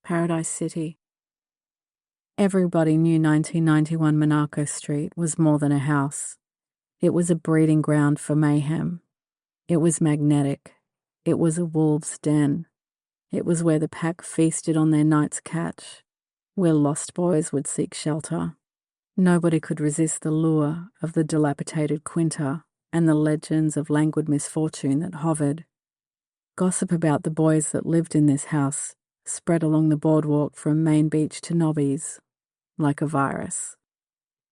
Paradise City. Everybody knew 1991 Monaco Street was more than a house. It was a breeding ground for mayhem. It was magnetic. It was a wolf's den. It was where the pack feasted on their night's catch, where lost boys would seek shelter. Nobody could resist the lure of the dilapidated Quinta and the legends of languid misfortune that hovered. Gossip about the boys that lived in this house spread along the boardwalk from Main Beach to Nobby's, like a virus.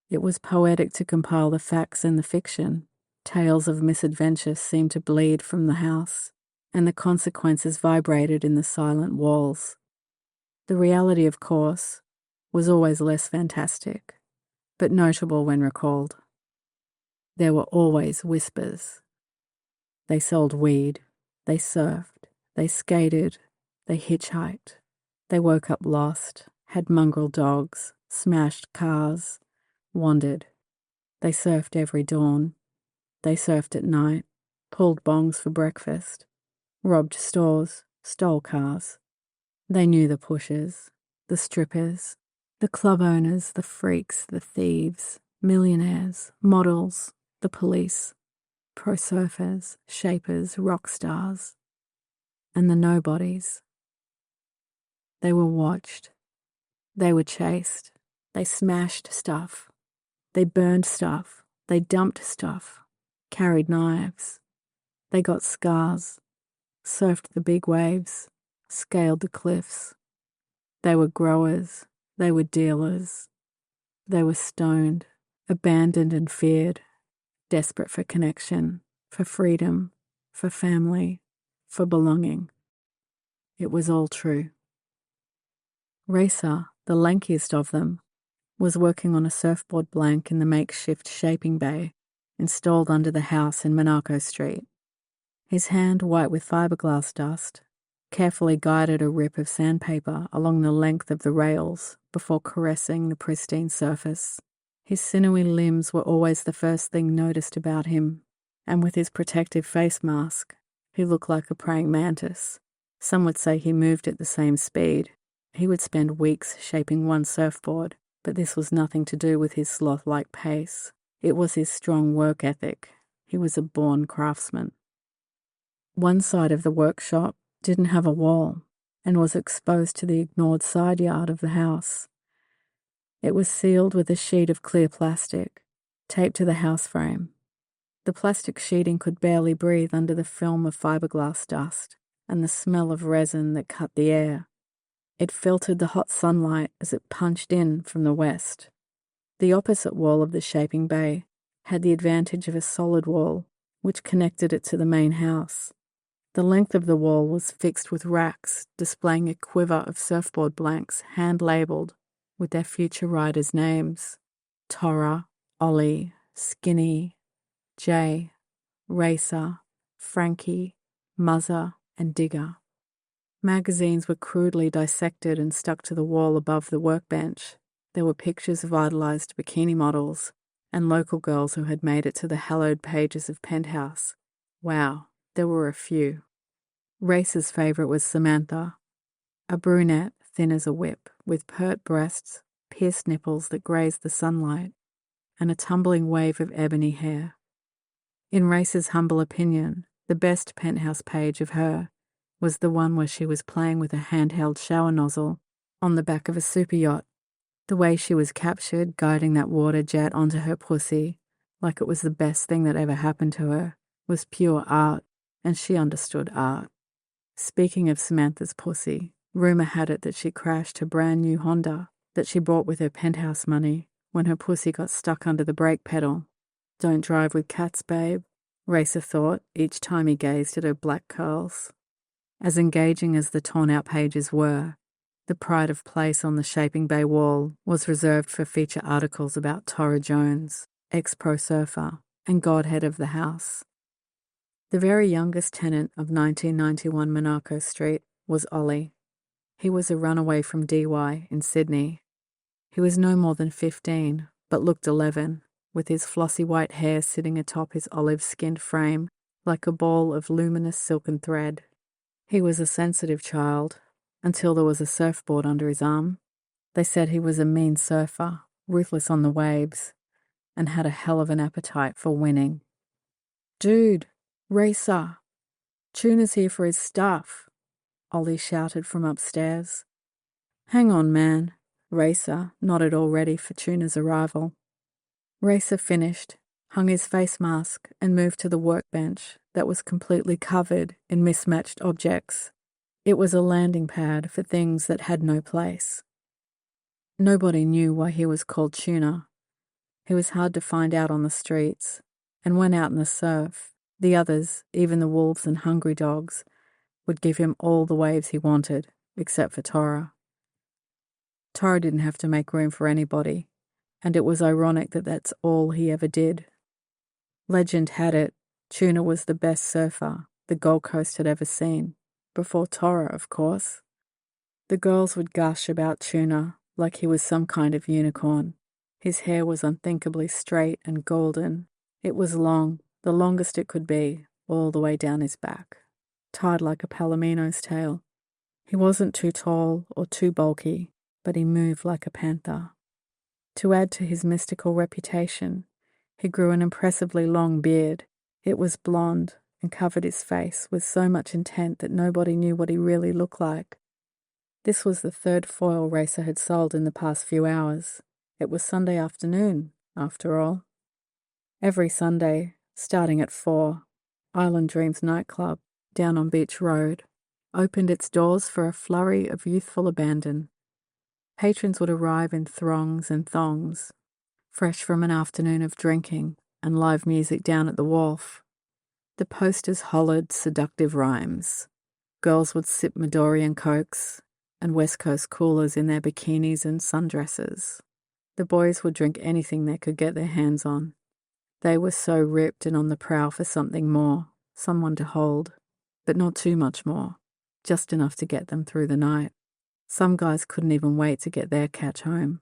It was poetic to compile the facts and the fiction. Tales of misadventure seemed to bleed from the house, and the consequences vibrated in the silent walls. The reality, of course, was always less fantastic, but notable when recalled. There were always whispers. They sold weed, they surfed, they skated, they hitchhiked, they woke up lost, had mongrel dogs, smashed cars, wandered. They surfed every dawn. They surfed at night, pulled bongs for breakfast, robbed stores, stole cars. They knew the pushers, the strippers, the club owners, the freaks, the thieves, millionaires, models, the police, pro surfers, shapers, rock stars, and the nobodies. They were watched. They were chased. They smashed stuff. They burned stuff. They dumped stuff. Carried knives. They got scars. Surfed the big waves. Scaled the cliffs. They were growers. They were dealers. They were stoned, abandoned and feared, desperate for connection, for freedom, for family, for belonging. It was all true. Racer, the lankiest of them, was working on a surfboard blank in the makeshift shaping bay installed under the house in Monaco Street. His hand, white with fiberglass dust, carefully guided a rip of sandpaper along the length of the rails before caressing the pristine surface. His sinewy limbs were always the first thing noticed about him, and with his protective face mask, he looked like a praying mantis. Some would say he moved at the same speed. He would spend weeks shaping one surfboard, but this was nothing to do with his sloth-like pace. It was his strong work ethic. He was a born craftsman. One side of the workshop didn't have a wall and was exposed to the ignored side yard of the house. It was sealed with a sheet of clear plastic, taped to the house frame. The plastic sheeting could barely breathe under the film of fiberglass dust and the smell of resin that cut the air. It filtered the hot sunlight as it punched in from the west. The opposite wall of the shaping bay had the advantage of a solid wall, which connected it to the main house. The length of the wall was fixed with racks displaying a quiver of surfboard blanks hand-labelled with their future riders' names: Tora, Ollie, Skinny, Jay, Racer, Frankie, Muzzer, and Digger. Magazines were crudely dissected and stuck to the wall above the workbench. There were pictures of idolized bikini models and local girls who had made it to the hallowed pages of Penthouse. Wow, there were a few. Racer's favourite was Samantha, a brunette thin as a whip, with pert breasts, pierced nipples that grazed the sunlight, and a tumbling wave of ebony hair. In Racer's humble opinion, the best Penthouse page of her was the one where she was playing with a handheld shower nozzle on the back of a super yacht. The way she was captured guiding that water jet onto her pussy, like it was the best thing that ever happened to her, was pure art, and she understood art. Speaking of Samantha's pussy, rumour had it that she crashed her brand new Honda that she bought with her Penthouse money when her pussy got stuck under the brake pedal. Don't drive with cats, babe, Racer thought each time he gazed at her black curls. As engaging as the torn-out pages were, the pride of place on the shaping bay wall was reserved for feature articles about Tora Jones, ex-pro surfer and godhead of the house. The very youngest tenant of 1991 Monaco Street was Ollie. He was a runaway from DY in Sydney. He was no more than 15, but looked 11, with his flossy white hair sitting atop his olive-skinned frame like a ball of luminous silken thread. He was a sensitive child, until there was a surfboard under his arm. They said he was a mean surfer, ruthless on the waves, and had a hell of an appetite for winning. "Dude, racer, Tuna's here for his stuff," Ollie shouted from upstairs. "Hang on, man." Racer nodded already for Tuna's arrival. Racer finished, hung his face mask, and moved to the workbench that was completely covered in mismatched objects. It was a landing pad for things that had no place. Nobody knew why he was called Tuna. He was hard to find out on the streets, and when out in the surf, the others, even the wolves and hungry dogs, would give him all the waves he wanted, except for Tora. Tora didn't have to make room for anybody, and it was ironic that that's all he ever did. Legend had it, Tuna was the best surfer the Gold Coast had ever seen, before Tora, of course. The girls would gush about Tuna like he was some kind of unicorn. His hair was unthinkably straight and golden. It was long, the longest it could be, all the way down his back, tied like a palomino's tail. He wasn't too tall or too bulky, but he moved like a panther. To add to his mystical reputation, he grew an impressively long beard. It was blonde and covered his face with so much intent that nobody knew what he really looked like. This was the third foil Racer had sold in the past few hours. It was Sunday afternoon, after all. Every Sunday, starting at 4, Island Dreams nightclub, down on Beach Road, opened its doors for a flurry of youthful abandon. Patrons would arrive in throngs and thongs, fresh from an afternoon of drinking and live music down at the wharf. The posters hollered seductive rhymes. Girls would sip Midori and Cokes and West Coast coolers in their bikinis and sundresses. The boys would drink anything they could get their hands on. They were so ripped and on the prowl for something more, someone to hold, but not too much more, just enough to get them through the night. Some guys couldn't even wait to get their catch home,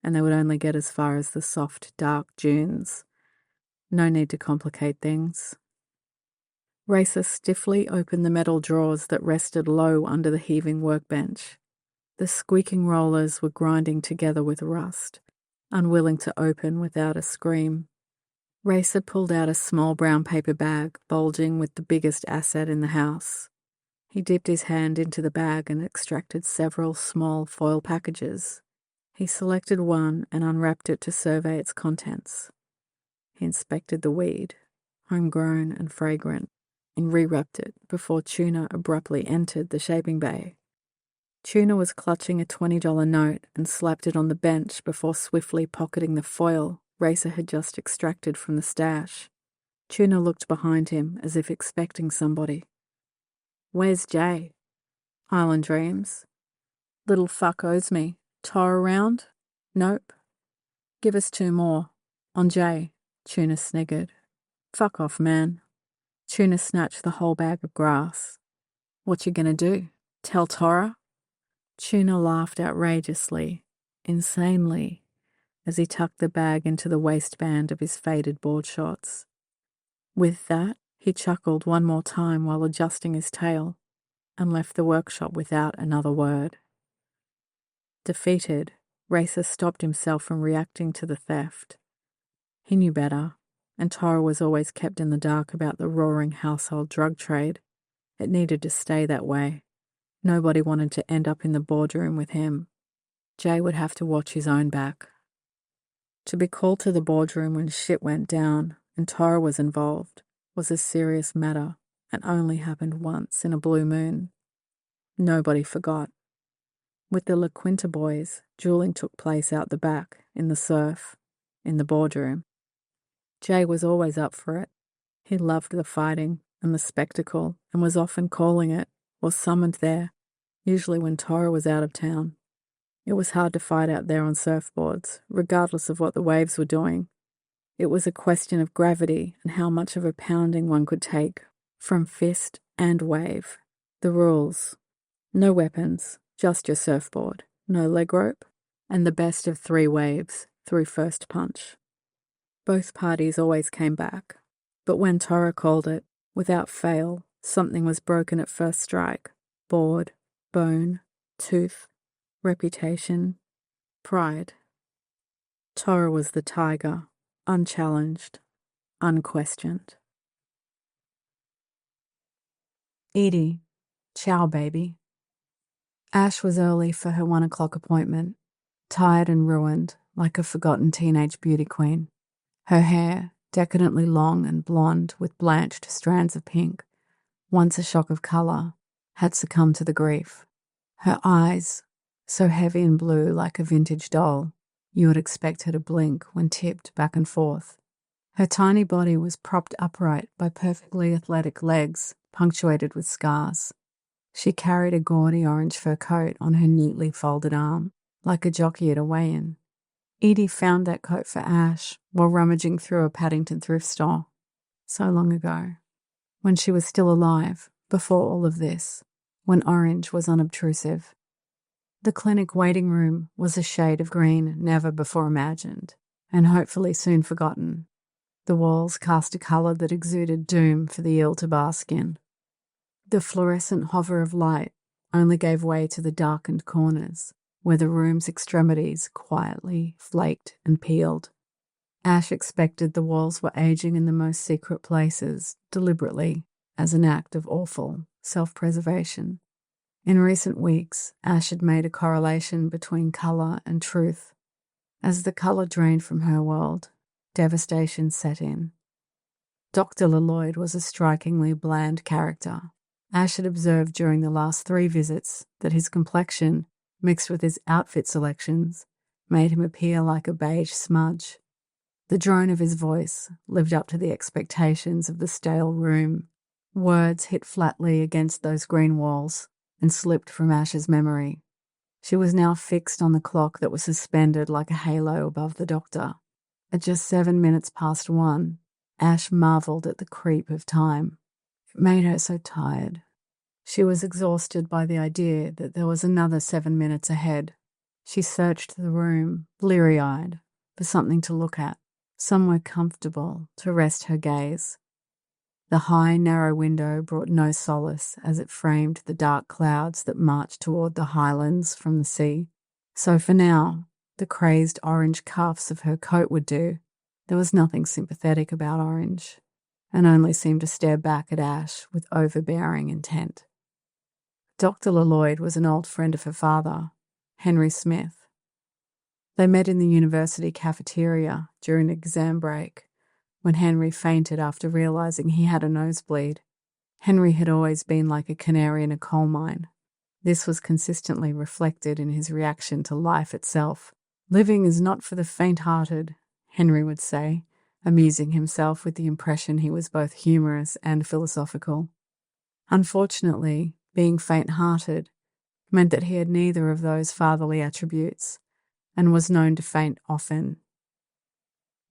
and they would only get as far as the soft, dark dunes. No need to complicate things. Racer stiffly opened the metal drawers that rested low under the heaving workbench. The squeaking rollers were grinding together with rust, unwilling to open without a scream. Racer pulled out a small brown paper bag bulging with the biggest asset in the house. He dipped his hand into the bag and extracted several small foil packages. He selected one and unwrapped it to survey its contents. He inspected the weed, homegrown and fragrant, and rewrapped it before Tuna abruptly entered the shaping bay. Tuna was clutching a $20 note and slapped it on the bench before swiftly pocketing the foil Racer had just extracted from the stash. Tuna looked behind him as if expecting somebody. "Where's Jay?" "Island Dreams." "Little fuck owes me. Tor around?" "Nope." "Give us 2 more. On Jay," Tuna sniggered. "Fuck off, man." Tuna snatched the whole bag of grass. "What you gonna do? Tell Tora?" Tuna laughed outrageously, insanely, as he tucked the bag into the waistband of his faded board shorts. With that, he chuckled one more time while adjusting his tail and left the workshop without another word. Defeated, Racer stopped himself from reacting to the theft. He knew better, and Tora was always kept in the dark about the roaring household drug trade. It needed to stay that way. Nobody wanted to end up in the boardroom with him. Jay would have to watch his own back. To be called to the boardroom when shit went down and Tora was involved was a serious matter and only happened once in a blue moon. Nobody forgot. With the La Quinta boys, dueling took place out the back, in the surf, in the boardroom. Jay was always up for it. He loved the fighting and the spectacle and was often calling it or summoned there, usually when Tora was out of town. It was hard to fight out there on surfboards, regardless of what the waves were doing. It was a question of gravity and how much of a pounding one could take from fist and wave. The rules: no weapons, just your surfboard, no leg rope, and the best of 3 waves through first punch. Both parties always came back, but when Tora called it, without fail, something was broken at first strike: board, bone, tooth, reputation, pride. Tora was the tiger, unchallenged, unquestioned. Edie, ciao baby. Ash was early for her 1 o'clock appointment, tired and ruined like a forgotten teenage beauty queen. Her hair, decadently long and blonde with blanched strands of pink, once a shock of colour, had succumbed to the grief. Her eyes, so heavy and blue like a vintage doll, you would expect her to blink when tipped back and forth. Her tiny body was propped upright by perfectly athletic legs, punctuated with scars. She carried a gaudy orange fur coat on her neatly folded arm, like a jockey at a weigh-in. Edie found that coat for Ash while rummaging through a Paddington thrift store. So long ago, when she was still alive, before all of this, when orange was unobtrusive. The clinic waiting room was a shade of green never before imagined, and hopefully soon forgotten. The walls cast a colour that exuded doom for the ill to bask in. The fluorescent hover of light only gave way to the darkened corners, where the room's extremities quietly flaked and peeled. Ash expected the walls were aging in the most secret places, deliberately, as an act of awful self-preservation. In recent weeks, Ash had made a correlation between colour and truth. As the colour drained from her world, devastation set in. Dr. Lloyd was a strikingly bland character. Ash had observed during the last 3 visits that his complexion, mixed with his outfit selections, made him appear like a beige smudge. The drone of his voice lived up to the expectations of the stale room. Words hit flatly against those green walls and slipped from Ash's memory. She was now fixed on the clock that was suspended like a halo above the doctor. At just 7 minutes past 1, Ash marvelled at the creep of time. It made her so tired. She was exhausted by the idea that there was another 7 minutes ahead. She searched the room, bleary-eyed, for something to look at, somewhere comfortable to rest her gaze. The high, narrow window brought no solace as it framed the dark clouds that marched toward the highlands from the sea. So for now, the crazed orange cuffs of her coat would do. There was nothing sympathetic about orange, and only seemed to stare back at Ash with overbearing intent. Dr. Lloyd was an old friend of her father, Henry Smith. They met in the university cafeteria during exam break, when Henry fainted after realizing he had a nosebleed. Henry had always been like a canary in a coal mine. This was consistently reflected in his reaction to life itself. "Living is not for the faint-hearted," Henry would say, amusing himself with the impression he was both humorous and philosophical. Unfortunately, being faint-hearted meant that he had neither of those fatherly attributes, and was known to faint often.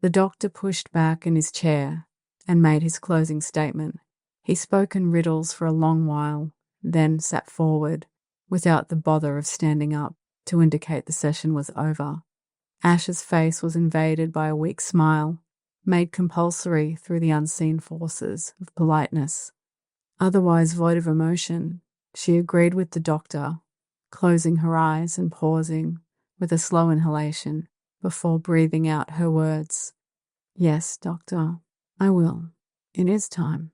The doctor pushed back in his chair and made his closing statement. He spoke in riddles for a long while, then sat forward, without the bother of standing up to indicate the session was over. Ash's face was invaded by a weak smile, made compulsory through the unseen forces of politeness. Otherwise void of emotion, she agreed with the doctor, closing her eyes and pausing with a slow inhalation before breathing out her words. "Yes, doctor, I will. In its time.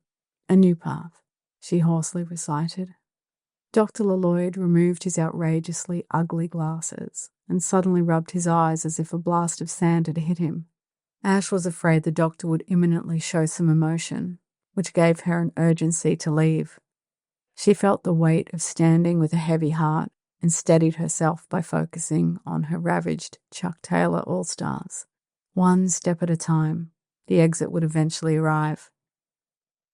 A new path," she hoarsely recited. Dr. Lloyd removed his outrageously ugly glasses and suddenly rubbed his eyes as if a blast of sand had hit him. Ash was afraid the doctor would imminently show some emotion, which gave her an urgency to leave. She felt the weight of standing with a heavy heart and steadied herself by focusing on her ravaged Chuck Taylor All-Stars. One step at a time, the exit would eventually arrive.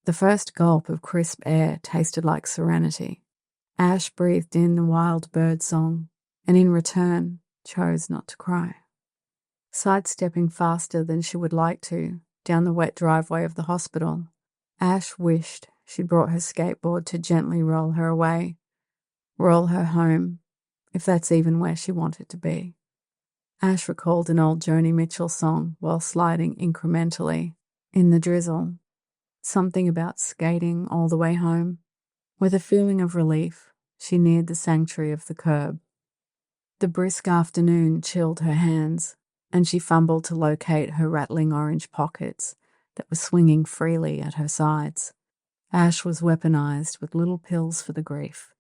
The first gulp of crisp air tasted like serenity. Ash breathed in the wild bird song, and in return chose not to cry. Sidestepping faster than she would like to, down the wet driveway of the hospital, Ash wished she'd brought her skateboard to gently roll her away, roll her home, if that's even where she wanted to be. Ash recalled an old Joni Mitchell song while sliding incrementally in the drizzle, something about skating all the way home, with a feeling of relief she neared the sanctuary of the curb. The brisk afternoon chilled her hands, and she fumbled to locate her rattling orange pockets that were swinging freely at her sides. Ash was weaponized with little pills for the grief.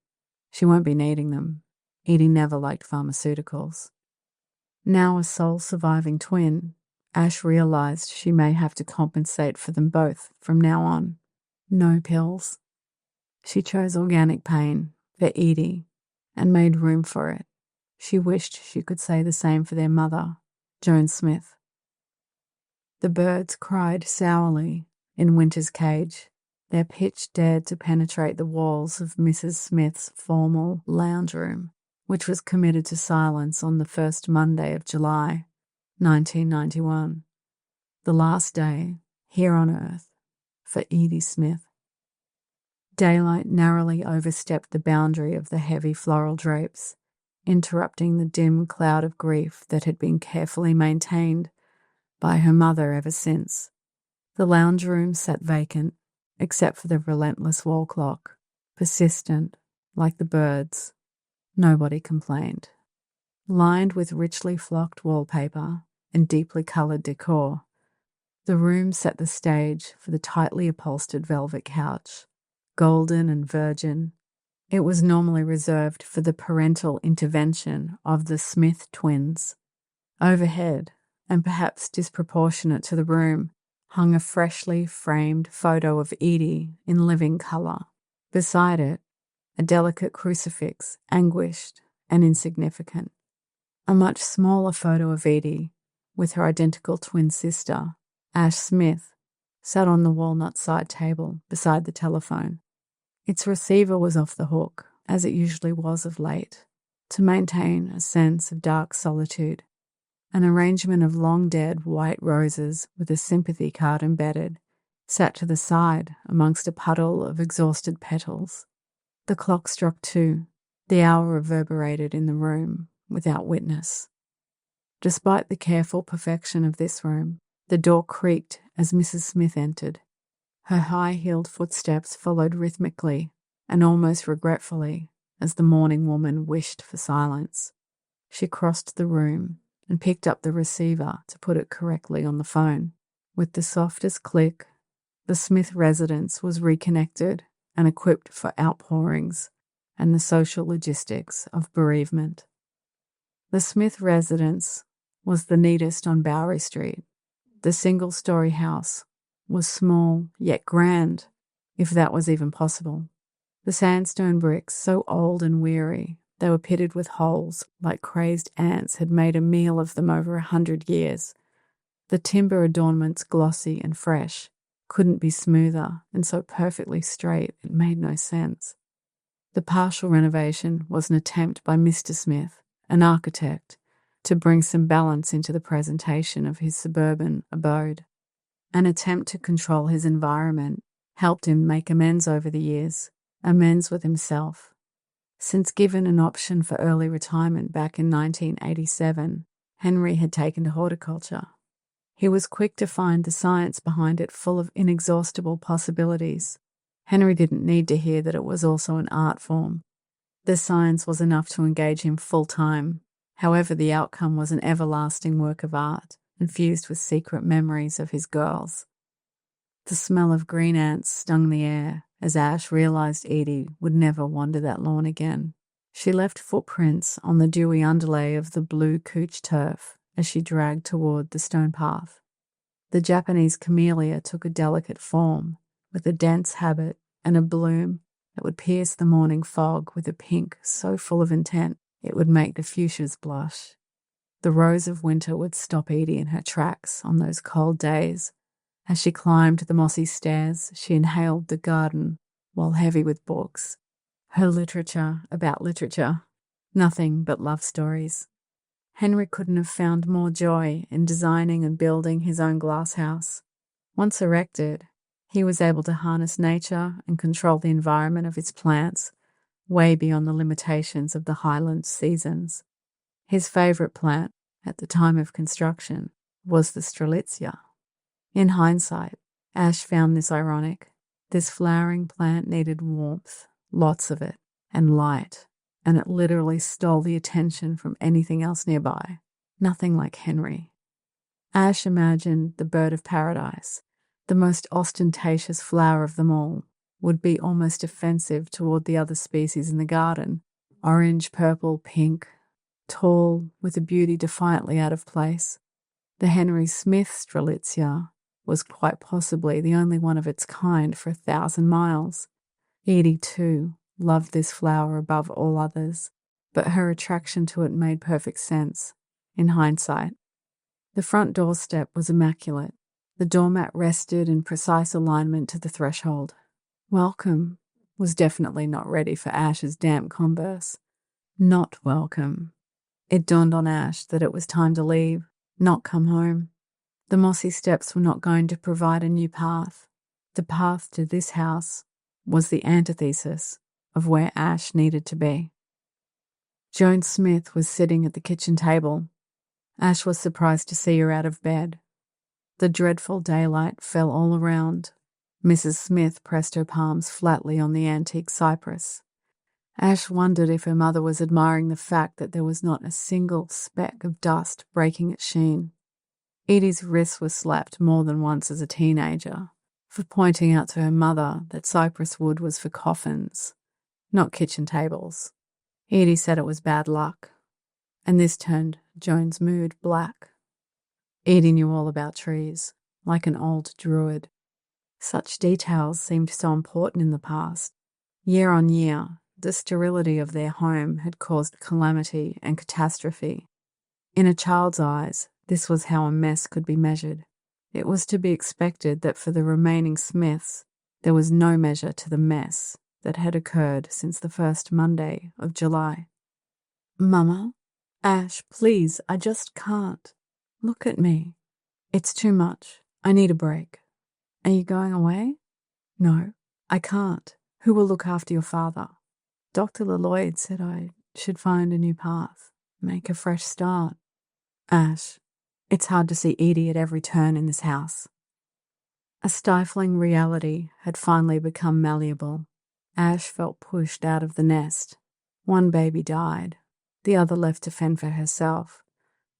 She won't be needing them. Edie never liked pharmaceuticals. Now a sole surviving twin, Ash realized she may have to compensate for them both from now on. No pills. She chose organic pain for Edie and made room for it. She wished she could say the same for their mother, Joan Smith. The birds cried sourly in winter's cage. Their pitch dared to penetrate the walls of Mrs. Smith's formal lounge room, which was committed to silence on the first Monday of July, 1991, the last day here on Earth for Edie Smith. Daylight narrowly overstepped the boundary of the heavy floral drapes, interrupting the dim cloud of grief that had been carefully maintained by her mother ever since. The lounge room sat vacant, except for the relentless wall clock, persistent, like the birds. Nobody complained. Lined with richly flocked wallpaper and deeply coloured decor, the room set the stage for the tightly upholstered velvet couch. Golden and virgin, it was normally reserved for the parental intervention of the Smith twins. Overhead, and perhaps disproportionate to the room, hung a freshly framed photo of Edie in living colour. Beside it, a delicate crucifix, anguished and insignificant. A much smaller photo of Edie, with her identical twin sister, Ash Smith, sat on the walnut side table beside the telephone. Its receiver was off the hook, as it usually was of late, to maintain a sense of dark solitude. An arrangement of long-dead white roses with a sympathy card embedded sat to the side amongst a puddle of exhausted petals. The clock struck 2. The hour reverberated in the room without witness. Despite the careful perfection of this room, the door creaked as Mrs. Smith entered. Her high-heeled footsteps followed rhythmically and almost regretfully as the mourning woman wished for silence. She crossed the room and picked up the receiver to put it correctly on the phone. With the softest click, the Smith residence was reconnected and equipped for outpourings and the social logistics of bereavement. The Smith residence was the neatest on Bowery Street. The single-story house was small yet grand, if that was even possible. The sandstone bricks, so old and weary, they were pitted with holes like crazed ants had made a meal of them over 100 years. The timber adornments, glossy and fresh, couldn't be smoother and so perfectly straight it made no sense. The partial renovation was an attempt by Mr. Smith, an architect, to bring some balance into the presentation of his suburban abode. An attempt to control his environment helped him make amends over the years, amends with himself. Since given an option for early retirement back in 1987, Henry had taken to horticulture. He was quick to find the science behind it full of inexhaustible possibilities. Henry didn't need to hear that it was also an art form. The science was enough to engage him full-time. However, the outcome was an everlasting work of art, infused with secret memories of his girls. The smell of green ants stung the air as Ash realised Edie would never wander that lawn again. She left footprints on the dewy underlay of the blue couch turf as she dragged toward the stone path. The Japanese camellia took a delicate form, with a dense habit and a bloom that would pierce the morning fog with a pink so full of intent it would make the fuchsias blush. The rose of winter would stop Edie in her tracks on those cold days. As she climbed the mossy stairs, she inhaled the garden while heavy with books. Her literature about literature, nothing but love stories. Henry couldn't have found more joy in designing and building his own glasshouse. Once erected, he was able to harness nature and control the environment of his plants way beyond the limitations of the Highland seasons. His favourite plant at the time of construction was the strelitzia. In hindsight, Ash found this ironic. This flowering plant needed warmth, lots of it, and light, and it literally stole the attention from anything else nearby. Nothing like Henry. Ash imagined the bird of paradise, the most ostentatious flower of them all, would be almost offensive toward the other species in the garden. Orange, purple, pink, tall, with a beauty defiantly out of place. The Henry Smith strelitzia was quite possibly the only one of its kind for 1,000 miles. Edie, too, loved this flower above all others, but her attraction to it made perfect sense, in hindsight. The front doorstep was immaculate. The doormat rested in precise alignment to the threshold. Welcome was definitely not ready for Ash's damp Converse. Not welcome. It dawned on Ash that it was time to leave, not come home. The mossy steps were not going to provide a new path. The path to this house was the antithesis of where Ash needed to be. Joan Smith was sitting at the kitchen table. Ash was surprised to see her out of bed. The dreadful daylight fell all around. Mrs. Smith pressed her palms flatly on the antique cypress. Ash wondered if her mother was admiring the fact that there was not a single speck of dust breaking its sheen. Edie's wrist was slapped more than once as a teenager for pointing out to her mother that cypress wood was for coffins, not kitchen tables. Edie said it was bad luck, and this turned Joan's mood black. Edie knew all about trees, like an old druid. Such details seemed so important in the past. Year on year, the sterility of their home had caused calamity and catastrophe. In a child's eyes, this was how a mess could be measured. It was to be expected that for the remaining Smiths, there was no measure to the mess that had occurred since the first Monday of July. Mama? Ash, please, I just can't. Look at me. It's too much. I need a break. Are you going away? No, I can't. Who will look after your father? Dr. Lloyd said I should find a new path, make a fresh start. Ash, it's hard to see Edie at every turn in this house. A stifling reality had finally become malleable. Ash felt pushed out of the nest. One baby died, the other left to fend for herself,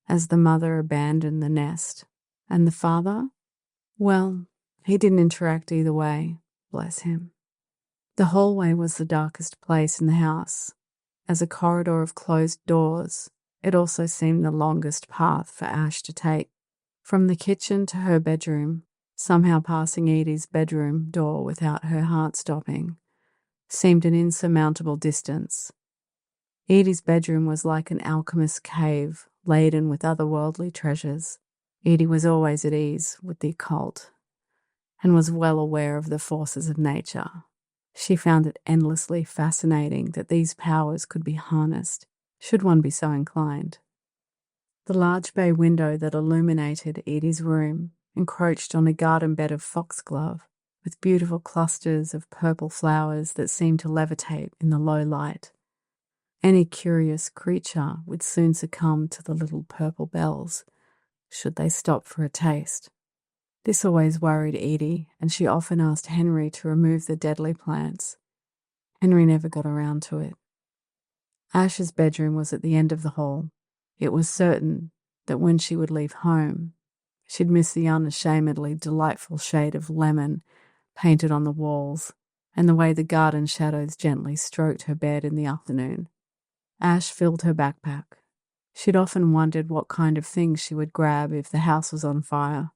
as the mother abandoned the nest. And the father? Well, he didn't interact either way, bless him. The hallway was the darkest place in the house. As a corridor of closed doors, it also seemed the longest path for Ash to take. From the kitchen to her bedroom, somehow passing Edie's bedroom door without her heart stopping, seemed an insurmountable distance. Edie's bedroom was like an alchemist's cave laden with otherworldly treasures. Edie was always at ease with the occult and was well aware of the forces of nature. She found it endlessly fascinating that these powers could be harnessed, should one be so inclined. The large bay window that illuminated Edie's room encroached on a garden bed of foxglove with beautiful clusters of purple flowers that seemed to levitate in the low light. Any curious creature would soon succumb to the little purple bells, should they stop for a taste. This always worried Edie, and she often asked Henry to remove the deadly plants. Henry never got around to it. Ash's bedroom was at the end of the hall. It was certain that when she would leave home, she'd miss the unashamedly delightful shade of lemon painted on the walls and the way the garden shadows gently stroked her bed in the afternoon. Ash filled her backpack. She'd often wondered what kind of things she would grab if the house was on fire.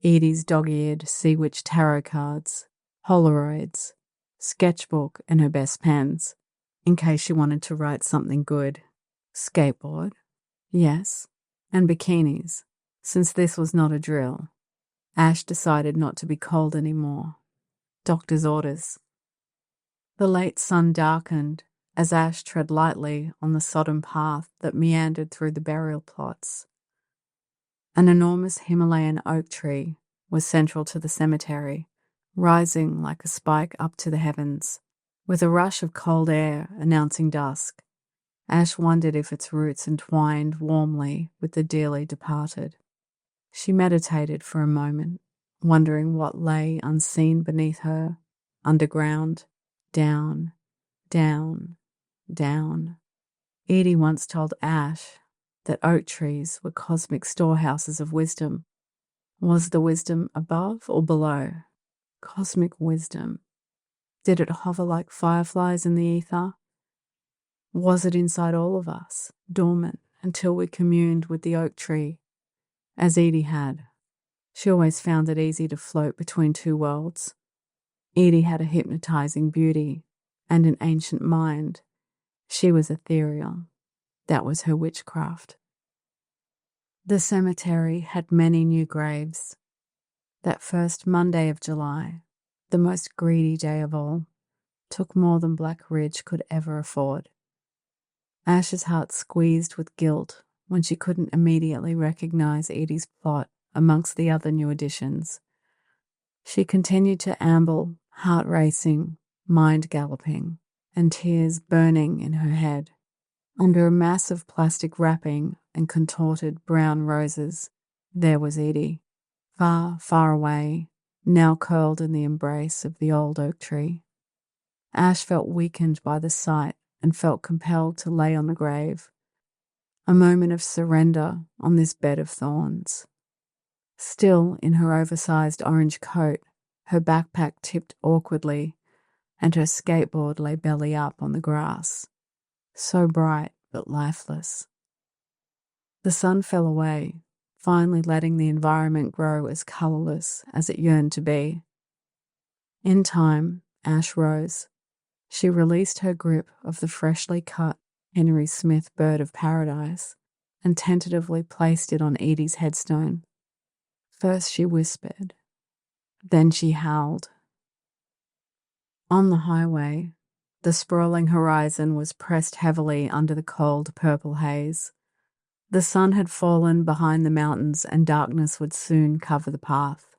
Edie's dog-eared Sea Witch tarot cards, Polaroids, sketchbook and her best pens, in case she wanted to write something good. Skateboard, yes, and bikinis, since this was not a drill. Ash decided not to be cold anymore. Doctor's orders. The late sun darkened as Ash tread lightly on the sodden path that meandered through the burial plots. An enormous Himalayan oak tree was central to the cemetery, rising like a spike up to the heavens, with a rush of cold air announcing dusk. Ash wondered if its roots entwined warmly with the dearly departed. She meditated for a moment, wondering what lay unseen beneath her, underground, down, down, down. Edie once told Ash that oak trees were cosmic storehouses of wisdom. Was the wisdom above or below? Cosmic wisdom. Did it hover like fireflies in the ether? Was it inside all of us, dormant until we communed with the oak tree, as Edie had? She always found it easy to float between two worlds. Edie had a hypnotizing beauty and an ancient mind. She was ethereal. That was her witchcraft. The cemetery had many new graves. That first Monday of July, the most greedy day of all, took more than Black Ridge could ever afford. Ash's heart squeezed with guilt when she couldn't immediately recognize Edie's plot amongst the other new additions. She continued to amble, heart racing, mind galloping, and tears burning in her head. Under a mass of plastic wrapping and contorted brown roses, there was Edie, far, far away, now curled in the embrace of the old oak tree. Ash felt weakened by the sight and felt compelled to lay on the grave, a moment of surrender on this bed of thorns. Still in her oversized orange coat, her backpack tipped awkwardly, and her skateboard lay belly up on the grass, so bright but lifeless. The sun fell away, finally letting the environment grow as colourless as it yearned to be. In time, Ash rose. She released her grip of the freshly cut Henry Smith bird of paradise and tentatively placed it on Edie's headstone. First she whispered, then she howled. On the highway, the sprawling horizon was pressed heavily under the cold purple haze. The sun had fallen behind the mountains and darkness would soon cover the path.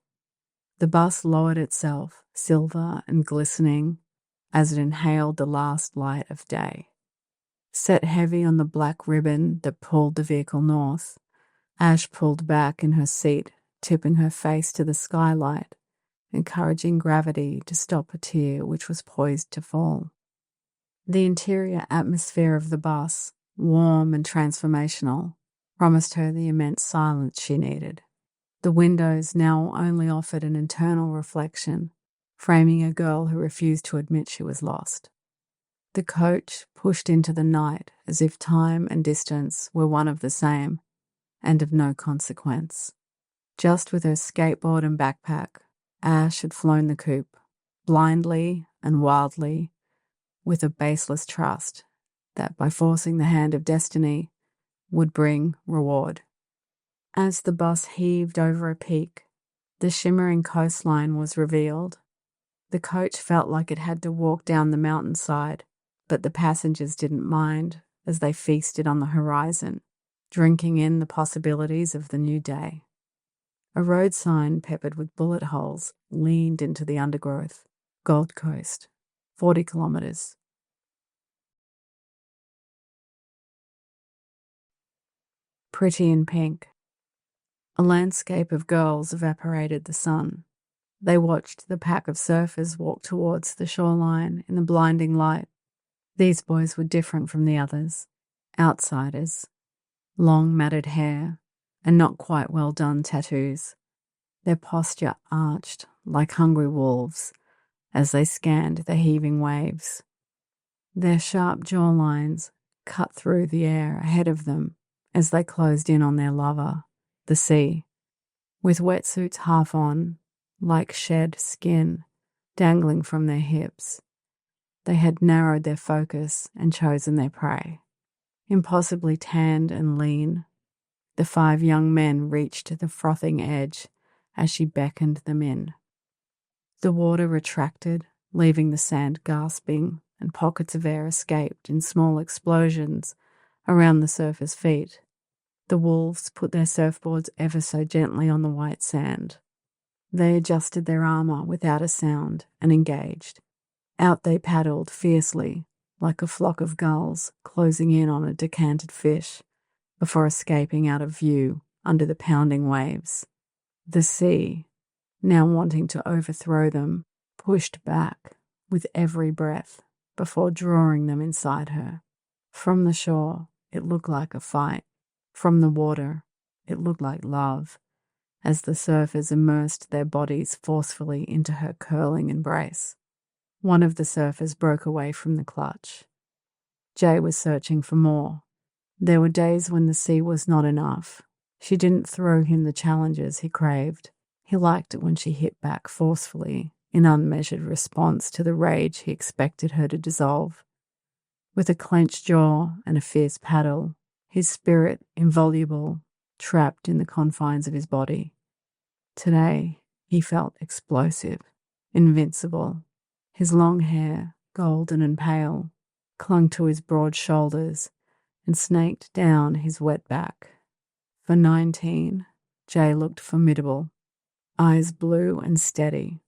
The bus lowered itself, silver and glistening, as it inhaled the last light of day. Set heavy on the black ribbon that pulled the vehicle north, Ash pulled back in her seat, tipping her face to the skylight, encouraging gravity to stop a tear which was poised to fall. The interior atmosphere of the bus, warm and transformational, promised her the immense silence she needed. The windows now only offered an internal reflection, framing a girl who refused to admit she was lost. The coach pushed into the night as if time and distance were one of the same and of no consequence. Just with her skateboard and backpack, Ash had flown the coupe, blindly and wildly, with a baseless trust that by forcing the hand of destiny would bring reward. As the bus heaved over a peak, the shimmering coastline was revealed. The coach felt like it had to walk down the mountainside, but the passengers didn't mind as they feasted on the horizon, drinking in the possibilities of the new day. A road sign peppered with bullet holes leaned into the undergrowth. Gold Coast, 40 kilometres. Pretty in pink. A landscape of girls evaporated the sun. They watched the pack of surfers walk towards the shoreline in the blinding light. These boys were different from the others, outsiders, long matted hair and not quite well done tattoos. Their posture arched like hungry wolves as they scanned the heaving waves. Their sharp jawlines cut through the air ahead of them as they closed in on their lover, the sea, with wetsuits half on, like shed skin, dangling from their hips. They had narrowed their focus and chosen their prey. Impossibly tanned and lean, the 5 young men reached the frothing edge as she beckoned them in. The water retracted, leaving the sand gasping, and pockets of air escaped in small explosions around the surfers' feet. The wolves put their surfboards ever so gently on the white sand. They adjusted their armour without a sound and engaged. Out they paddled fiercely, like a flock of gulls closing in on a decanted fish, before escaping out of view under the pounding waves. The sea, now wanting to overthrow them, pushed back with every breath. before drawing them inside her. From the shore, it looked like a fight. From the water, it looked like love, as the surfers immersed their bodies forcefully into her curling embrace. One of the surfers broke away from the clutch. Jay was searching for more. There were days when the sea was not enough. She didn't throw him the challenges he craved. He liked it when she hit back forcefully, in unmeasured response to the rage he expected her to dissolve. With a clenched jaw and a fierce paddle, his spirit involuble, trapped in the confines of his body. Today, he felt explosive, invincible. His long hair, golden and pale, clung to his broad shoulders and snaked down his wet back. For 19, Jay looked formidable, eyes blue and steady.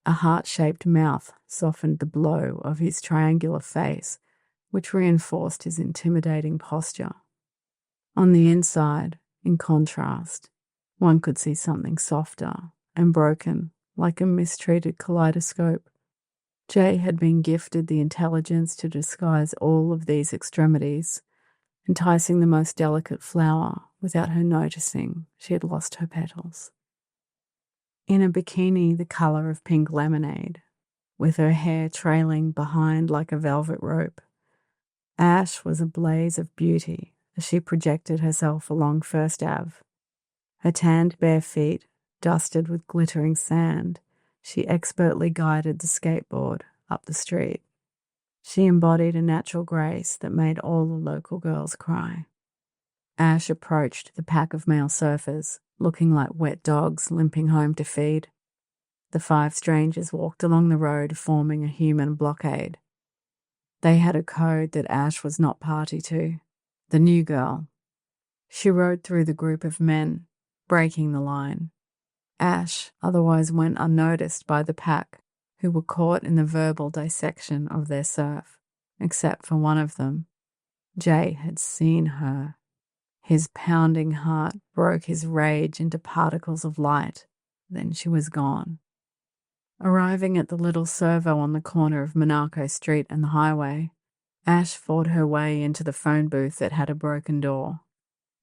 A heart-shaped mouth softened the blow of his triangular face, which reinforced his intimidating posture. On the inside, in contrast, one could see something softer and broken, like a mistreated kaleidoscope. Jay had been gifted the intelligence to disguise all of these extremities, enticing the most delicate flower without her noticing she had lost her petals. In a bikini the colour of pink lemonade, with her hair trailing behind like a velvet rope, Ash was a blaze of beauty as she projected herself along First Ave. Her tanned bare feet, dusted with glittering sand, she expertly guided the skateboard up the street. She embodied a natural grace that made all the local girls cry. Ash approached the pack of male surfers, looking like wet dogs limping home to feed. The 5 strangers walked along the road, forming a human blockade. They had a code that Ash was not party to. The new girl. She rode through the group of men, breaking the line. Ash otherwise went unnoticed by the pack, who were caught in the verbal dissection of their surf, except for one of them. Jay had seen her. His pounding heart broke his rage into particles of light. Then she was gone. Arriving at the little servo on the corner of Monaco Street and the highway, Ash fought her way into the phone booth that had a broken door.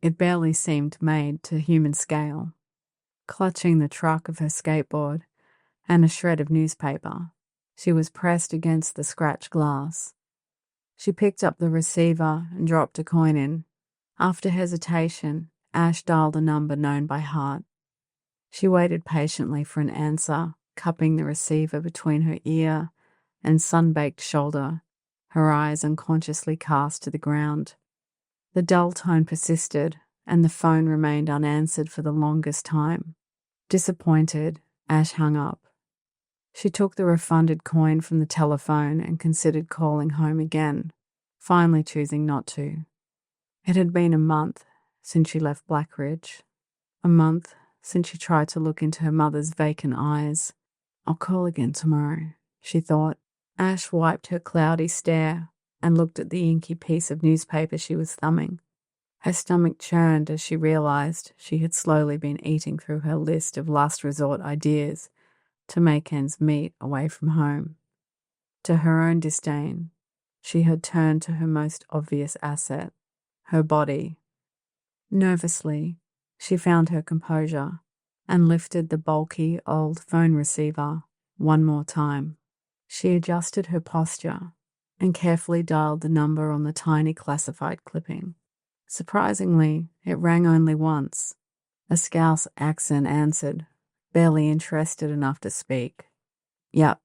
It barely seemed made to human scale. Clutching the truck of her skateboard and a shred of newspaper, she was pressed against the scratched glass. She picked up the receiver and dropped a coin in. After hesitation, Ash dialed a number known by heart. She waited patiently for an answer, cupping the receiver between her ear and sun-baked shoulder, her eyes unconsciously cast to the ground. The dull tone persisted, and the phone remained unanswered for the longest time. Disappointed, Ash hung up. She took the refunded coin from the telephone and considered calling home again, finally choosing not to. It had been a month since she left Blackridge, a month since she tried to look into her mother's vacant eyes. I'll call again tomorrow, she thought. Ash wiped her cloudy stare and looked at the inky piece of newspaper she was thumbing. Her stomach churned as she realized she had slowly been eating through her list of last resort ideas to make ends meet away from home. To her own disdain, she had turned to her most obvious asset, her body. Nervously, she found her composure and lifted the bulky old phone receiver one more time. She adjusted her posture and carefully dialed the number on the tiny classified clipping. Surprisingly, it rang only once. A Scouse accent answered, barely interested enough to speak. Yep.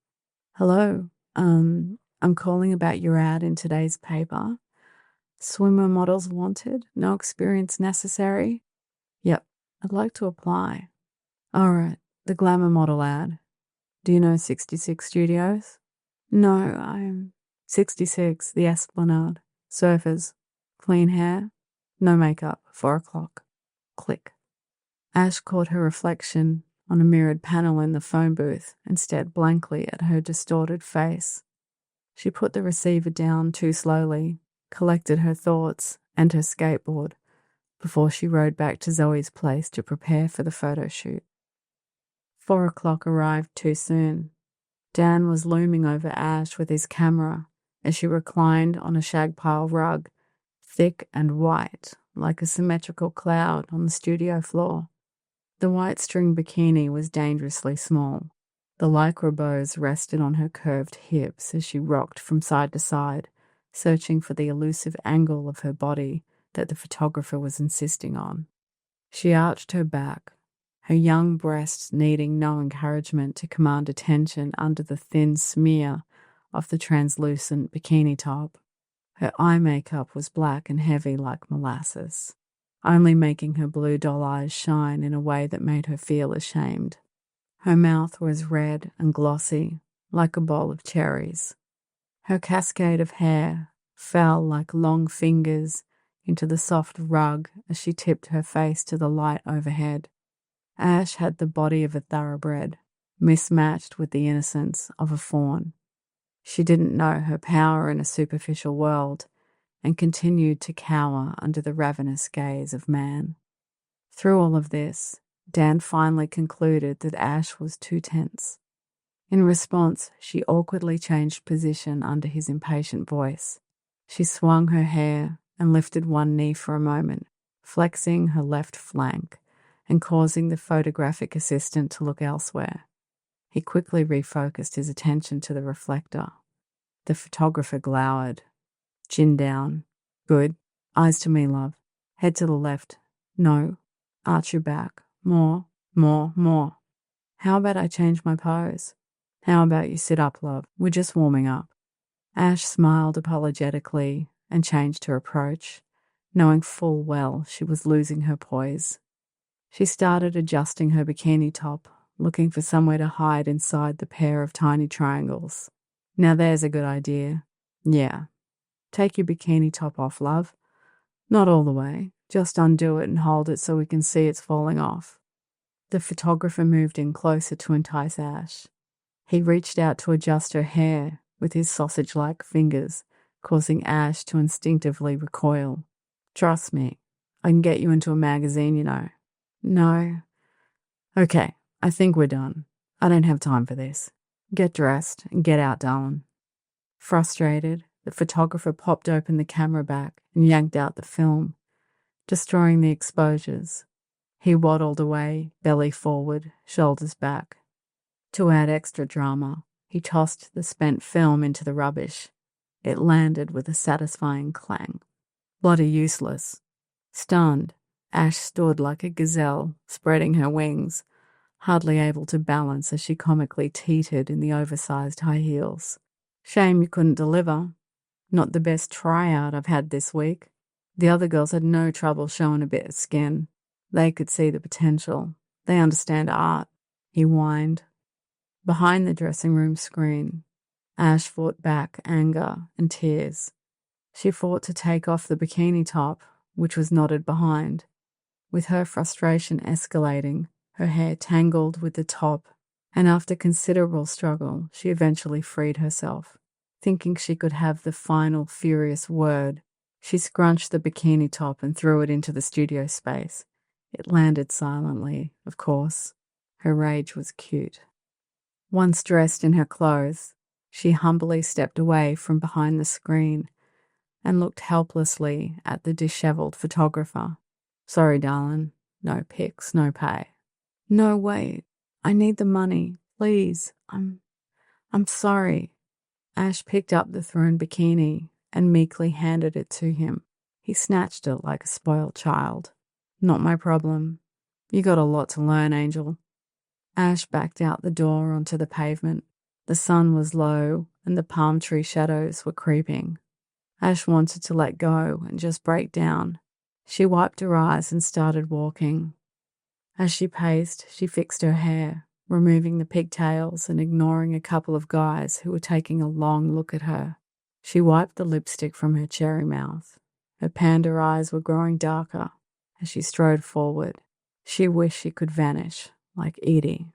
Hello. I'm calling about your ad in today's paper. Swimmer models wanted, no experience necessary. Yep, I'd like to apply. All right, the glamour model ad. Do you know 66 Studios? No, I'm 66, the Esplanade. Surfers. Clean hair. No makeup. 4 o'clock. Click. Ash caught her reflection on a mirrored panel in the phone booth and stared blankly at her distorted face. She put the receiver down too slowly, collected her thoughts and her skateboard before she rode back to Zoe's place to prepare for the photo shoot. 4 o'clock arrived too soon. Dan was looming over Ash with his camera, as she reclined on a shag pile rug, thick and white, like a symmetrical cloud on the studio floor. The white string bikini was dangerously small. The lycra bows rested on her curved hips as she rocked from side to side, searching for the elusive angle of her body that the photographer was insisting on. She arched her back, her young breasts needing no encouragement to command attention under the thin smear of the translucent bikini top. Her eye makeup was black and heavy like molasses, only making her blue doll eyes shine in a way that made her feel ashamed. Her mouth was red and glossy, like a bowl of cherries. Her cascade of hair fell like long fingers into the soft rug as she tipped her face to the light overhead. Ash had the body of a thoroughbred, mismatched with the innocence of a fawn. She didn't know her power in a superficial world and continued to cower under the ravenous gaze of man. Through all of this, Dan finally concluded that Ash was too tense. In response, she awkwardly changed position under his impatient voice. She swung her hair and lifted one knee for a moment, flexing her left flank and causing the photographic assistant to look elsewhere. He quickly refocused his attention to the reflector. The photographer glowered. Chin down. Good. Eyes to me, love. Head to the left. No. Arch your back. More. More. How about I change my pose? How about you sit up, love? We're just warming up. Ash smiled apologetically and changed her approach, knowing full well she was losing her poise. She started adjusting her bikini top, looking for somewhere to hide inside the pair of tiny triangles. Now there's a good idea. Yeah. Take your bikini top off, love. Not all the way. Just undo it and hold it so we can see it's falling off. The photographer moved in closer to entice Ash. He reached out to adjust her hair with his sausage-like fingers, causing Ash to instinctively recoil. Trust me, I can get you into a magazine, you know. No. Okay, I think we're done. I don't have time for this. Get dressed and get out, darling. Frustrated, the photographer popped open the camera back and yanked out the film, destroying the exposures. He waddled away, belly forward, shoulders back. To add extra drama, he tossed the spent film into the rubbish. It landed with a satisfying clang. Bloody useless. Stunned, Ash stood like a gazelle, spreading her wings, hardly able to balance as she comically teetered in the oversized high heels. Shame you couldn't deliver. Not the best tryout I've had this week. The other girls had no trouble showing a bit of skin. They could see the potential. They understand art, he whined. Behind the dressing room screen, Ash fought back anger and tears. She fought to take off the bikini top, which was knotted behind. With her frustration escalating, her hair tangled with the top, and after considerable struggle, she eventually freed herself. Thinking she could have the final furious word, she scrunched the bikini top and threw it into the studio space. It landed silently, of course. Her rage was cute. Once dressed in her clothes, she humbly stepped away from behind the screen and looked helplessly at the disheveled photographer. Sorry, darling. No pics, no pay. No, wait. I need the money. Please. I'm sorry. Ash picked up the thrown bikini and meekly handed it to him. He snatched it like a spoiled child. Not my problem. You got a lot to learn, Angel. Ash backed out the door onto the pavement. The sun was low and the palm tree shadows were creeping. Ash wanted to let go and just break down. She wiped her eyes and started walking. As she paced, she fixed her hair, removing the pigtails and ignoring a couple of guys who were taking a long look at her. She wiped the lipstick from her cherry mouth. Her panda eyes were growing darker as she strode forward. She wished she could vanish, like Edie.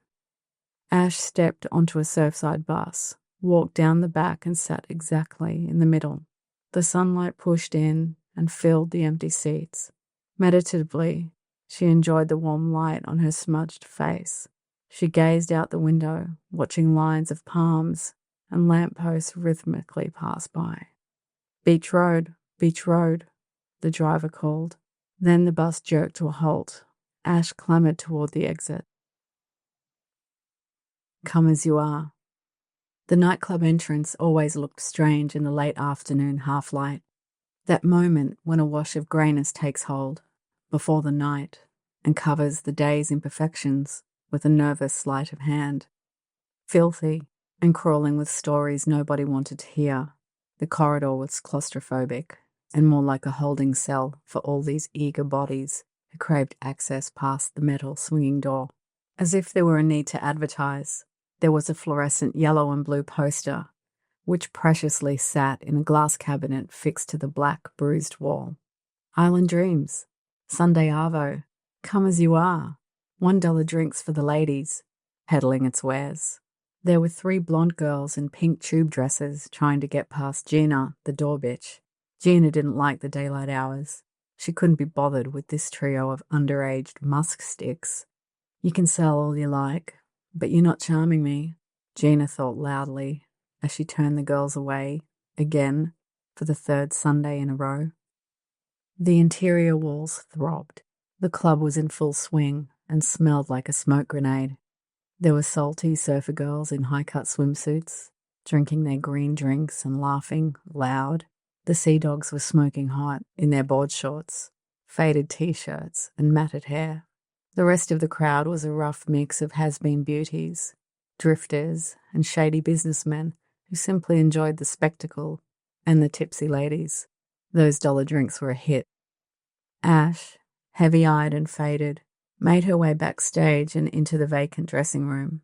Ash stepped onto a Surfside bus, walked down the back and sat exactly in the middle. The sunlight pushed in and filled the empty seats. Meditatively, she enjoyed the warm light on her smudged face. She gazed out the window, watching lines of palms and lampposts rhythmically passed by. Beach Road, the driver called. Then the bus jerked to a halt. Ash clambered toward the exit. Come as you are. The nightclub entrance always looked strange in the late afternoon half-light. That moment when a wash of greyness takes hold, before the night, and covers the day's imperfections with a nervous sleight of hand. Filthy and crawling with stories nobody wanted to hear, the corridor was claustrophobic and more like a holding cell for all these eager bodies who craved access past the metal swinging door. As if there were a need to advertise, there was a fluorescent yellow and blue poster, which preciously sat in a glass cabinet fixed to the black, bruised wall. Island Dreams, Sunday Arvo, come as you are, $1 drinks for the ladies, peddling its wares. There were 3 blonde girls in pink tube dresses trying to get past Gina, the door bitch. Gina didn't like the daylight hours. She couldn't be bothered with this trio of underaged musk sticks. You can sell all you like, but you're not charming me, Gina thought loudly as she turned the girls away, again, for the 3rd Sunday in a row. The interior walls throbbed. The club was in full swing and smelled like a smoke grenade. There were salty surfer girls in high-cut swimsuits, drinking their green drinks and laughing loud. The sea dogs were smoking hot in their board shorts, faded t-shirts and matted hair. The rest of the crowd was a rough mix of has-been beauties, drifters and shady businessmen who simply enjoyed the spectacle, and the tipsy ladies. Those dollar drinks were a hit. Ash, heavy-eyed and faded, made her way backstage and into the vacant dressing room.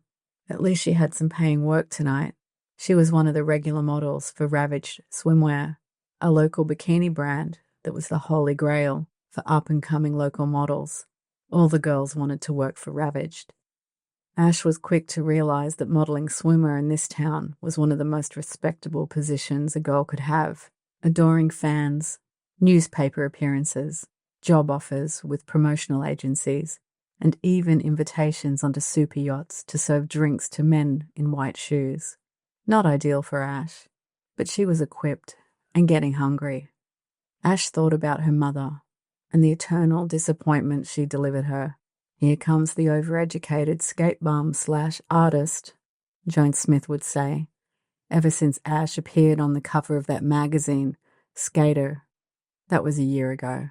At least she had some paying work tonight. She was one of the regular models for Ravaged Swimwear, a local bikini brand that was the holy grail for up-and-coming local models. All the girls wanted to work for Ravaged. Ash was quick to realise that modelling swimwear in this town was one of the most respectable positions a girl could have. Adoring fans, newspaper appearances, job offers with promotional agencies, and even invitations onto super yachts to serve drinks to men in white shoes. Not ideal for Ash, but she was equipped and getting hungry. Ash thought about her mother and the eternal disappointment she delivered her. Here comes the overeducated skate bum / artist, Joan Smith would say, ever since Ash appeared on the cover of that magazine, Skater. That was a year ago.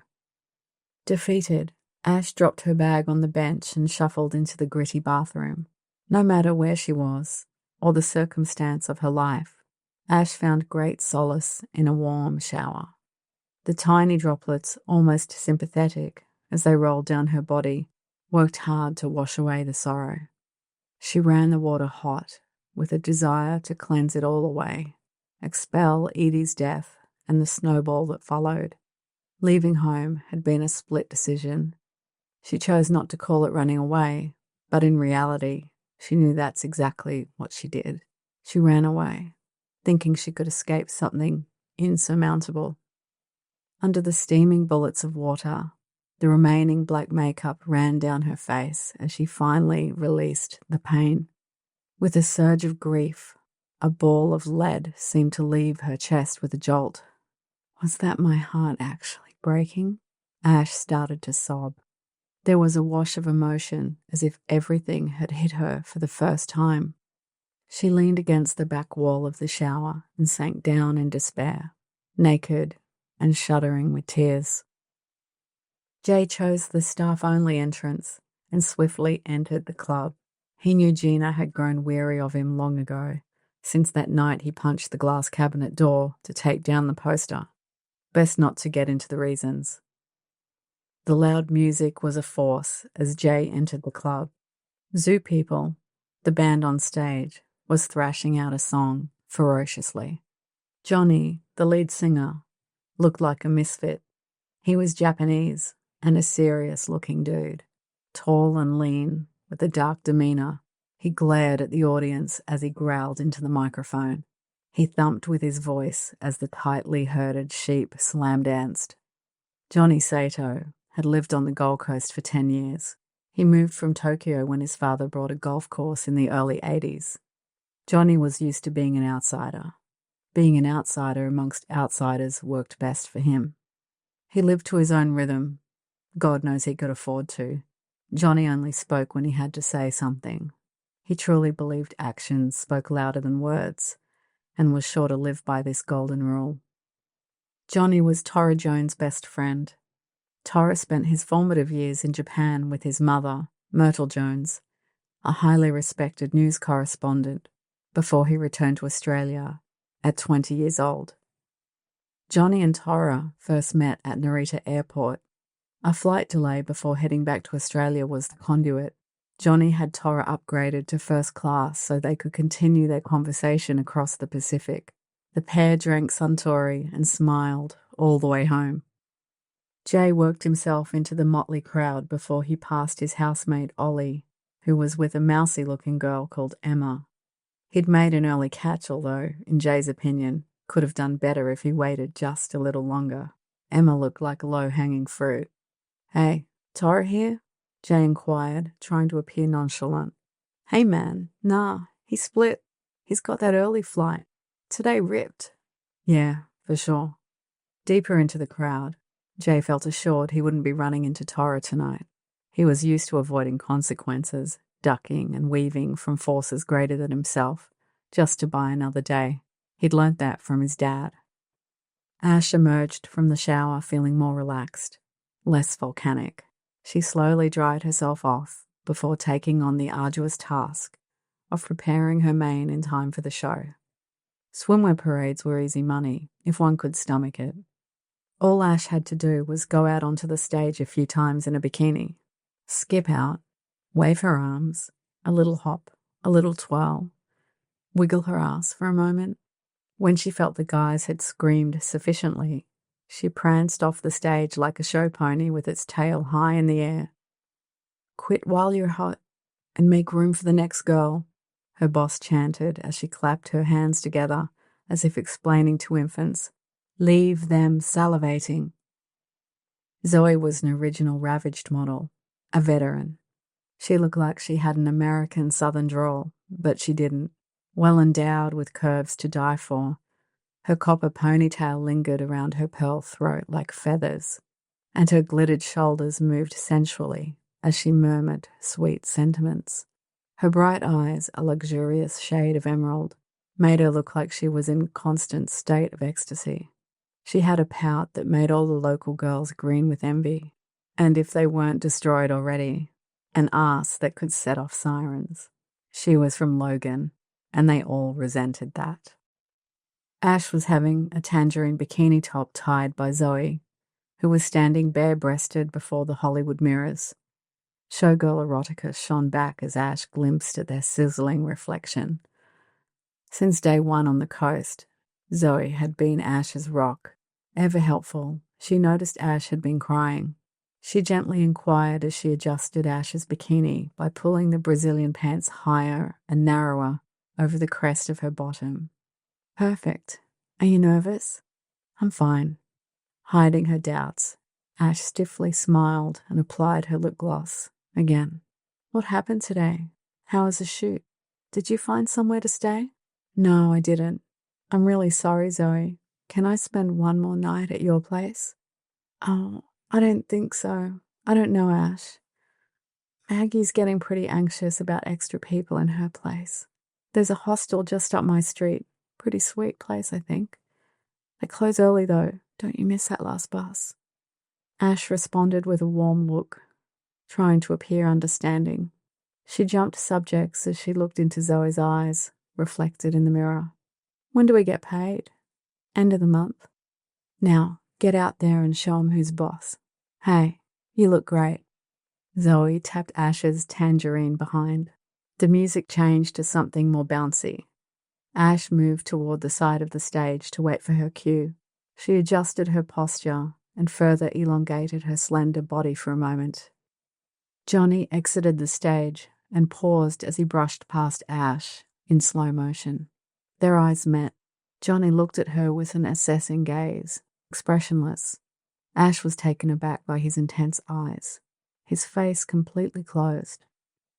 Defeated, Ash dropped her bag on the bench and shuffled into the gritty bathroom. No matter where she was, or the circumstance of her life, Ash found great solace in a warm shower. The tiny droplets, almost sympathetic, as they rolled down her body, worked hard to wash away the sorrow. She ran the water hot, with a desire to cleanse it all away, expel Edie's death and the snowball that followed. Leaving home had been a split decision. She chose not to call it running away, but in reality, she knew that's exactly what she did. She ran away, thinking she could escape something insurmountable. Under the steaming bullets of water, the remaining black makeup ran down her face as she finally released the pain. With a surge of grief, a ball of lead seemed to leave her chest with a jolt. Was that my heart actually breaking? Ash started to sob. There was a wash of emotion, as if everything had hit her for the first time. She leaned against the back wall of the shower and sank down in despair, naked and shuddering with tears. Jay chose the staff-only entrance and swiftly entered the club. He knew Gina had grown weary of him long ago, since that night he punched the glass cabinet door to take down the poster. Best not to get into the reasons. The loud music was a force as Jay entered the club. Zoo People, the band on stage, was thrashing out a song ferociously. Johnny, the lead singer, looked like a misfit. He was Japanese and a serious-looking dude, tall and lean, with a dark demeanour. He glared at the audience as he growled into the microphone. He thumped with his voice as the tightly herded sheep slam-danced. Johnny Sato had lived on the Gold Coast for 10 years. He moved from Tokyo when his father bought a golf course in the early 80s. Johnny was used to being an outsider. Being an outsider amongst outsiders worked best for him. He lived to his own rhythm. God knows he could afford to. Johnny only spoke when he had to say something. He truly believed actions spoke louder than words, and was sure to live by this golden rule. Johnny was Tora Jones' best friend. Tora spent his formative years in Japan with his mother, Myrtle Jones, a highly respected news correspondent, before he returned to Australia at 20 years old. Johnny and Tora first met at Narita Airport. A flight delay before heading back to Australia was the conduit. Johnny had Tora upgraded to first class so they could continue their conversation across the Pacific. The pair drank Suntory and smiled all the way home. Jay worked himself into the motley crowd before he passed his housemate Ollie, who was with a mousy-looking girl called Emma. He'd made an early catch, although, in Jay's opinion, could have done better if he waited just a little longer. Emma looked like low-hanging fruit. "Hey, Tora here?" Jay inquired, trying to appear nonchalant. "Hey man, nah, he split. He's got that early flight. Today ripped." "Yeah, for sure." Deeper into the crowd, Jay felt assured he wouldn't be running into Tora tonight. He was used to avoiding consequences, ducking and weaving from forces greater than himself, just to buy another day. He'd learnt that from his dad. Ash emerged from the shower feeling more relaxed, less volcanic. She slowly dried herself off before taking on the arduous task of preparing her mane in time for the show. Swimwear parades were easy money, if one could stomach it. All Ash had to do was go out onto the stage a few times in a bikini, skip out, wave her arms, a little hop, a little twirl, wiggle her ass for a moment. When she felt the guys had screamed sufficiently, she pranced off the stage like a show pony with its tail high in the air. "Quit while you're hot and make room for the next girl," her boss chanted as she clapped her hands together as if explaining to infants. "Leave them salivating." Zoe was an original Ravaged model, a veteran. She looked like she had an American Southern drawl, but she didn't. Well endowed with curves to die for, her copper ponytail lingered around her pearl throat like feathers, and her glittered shoulders moved sensually as she murmured sweet sentiments. Her bright eyes, a luxurious shade of emerald, made her look like she was in a constant state of ecstasy. She had a pout that made all the local girls green with envy, and if they weren't destroyed already, an ass that could set off sirens. She was from Logan, and they all resented that. Ash was having a tangerine bikini top tied by Zoe, who was standing bare-breasted before the Hollywood mirrors. Showgirl erotica shone back as Ash glimpsed at their sizzling reflection. Since day one on the coast, Zoe had been Ash's rock. Ever helpful, she noticed Ash had been crying. She gently inquired as she adjusted Ash's bikini by pulling the Brazilian pants higher and narrower over the crest of her bottom. "Perfect. Are you nervous?" "I'm fine." Hiding her doubts, Ash stiffly smiled and applied her lip gloss again. "What happened today? How was the shoot? Did you find somewhere to stay?" "No, I didn't. I'm really sorry, Zoe. Can I spend one more night at your place?" "Oh, I don't think so. I don't know, Ash. Maggie's getting pretty anxious about extra people in her place. There's a hostel just up my street. Pretty sweet place, I think. They close early, though. Don't you miss that last bus?" Ash responded with a warm look, trying to appear understanding. She jumped subjects as she looked into Zoe's eyes, reflected in the mirror. "When do we get paid?" "End of the month." "Now, get out there and show 'em who's boss. Hey, you look great." Zoe tapped Ash's tangerine behind. The music changed to something more bouncy. Ash moved toward the side of the stage to wait for her cue. She adjusted her posture and further elongated her slender body for a moment. Johnny exited the stage and paused as he brushed past Ash in slow motion. Their eyes met. Johnny looked at her with an assessing gaze, expressionless. Ash was taken aback by his intense eyes, his face completely closed.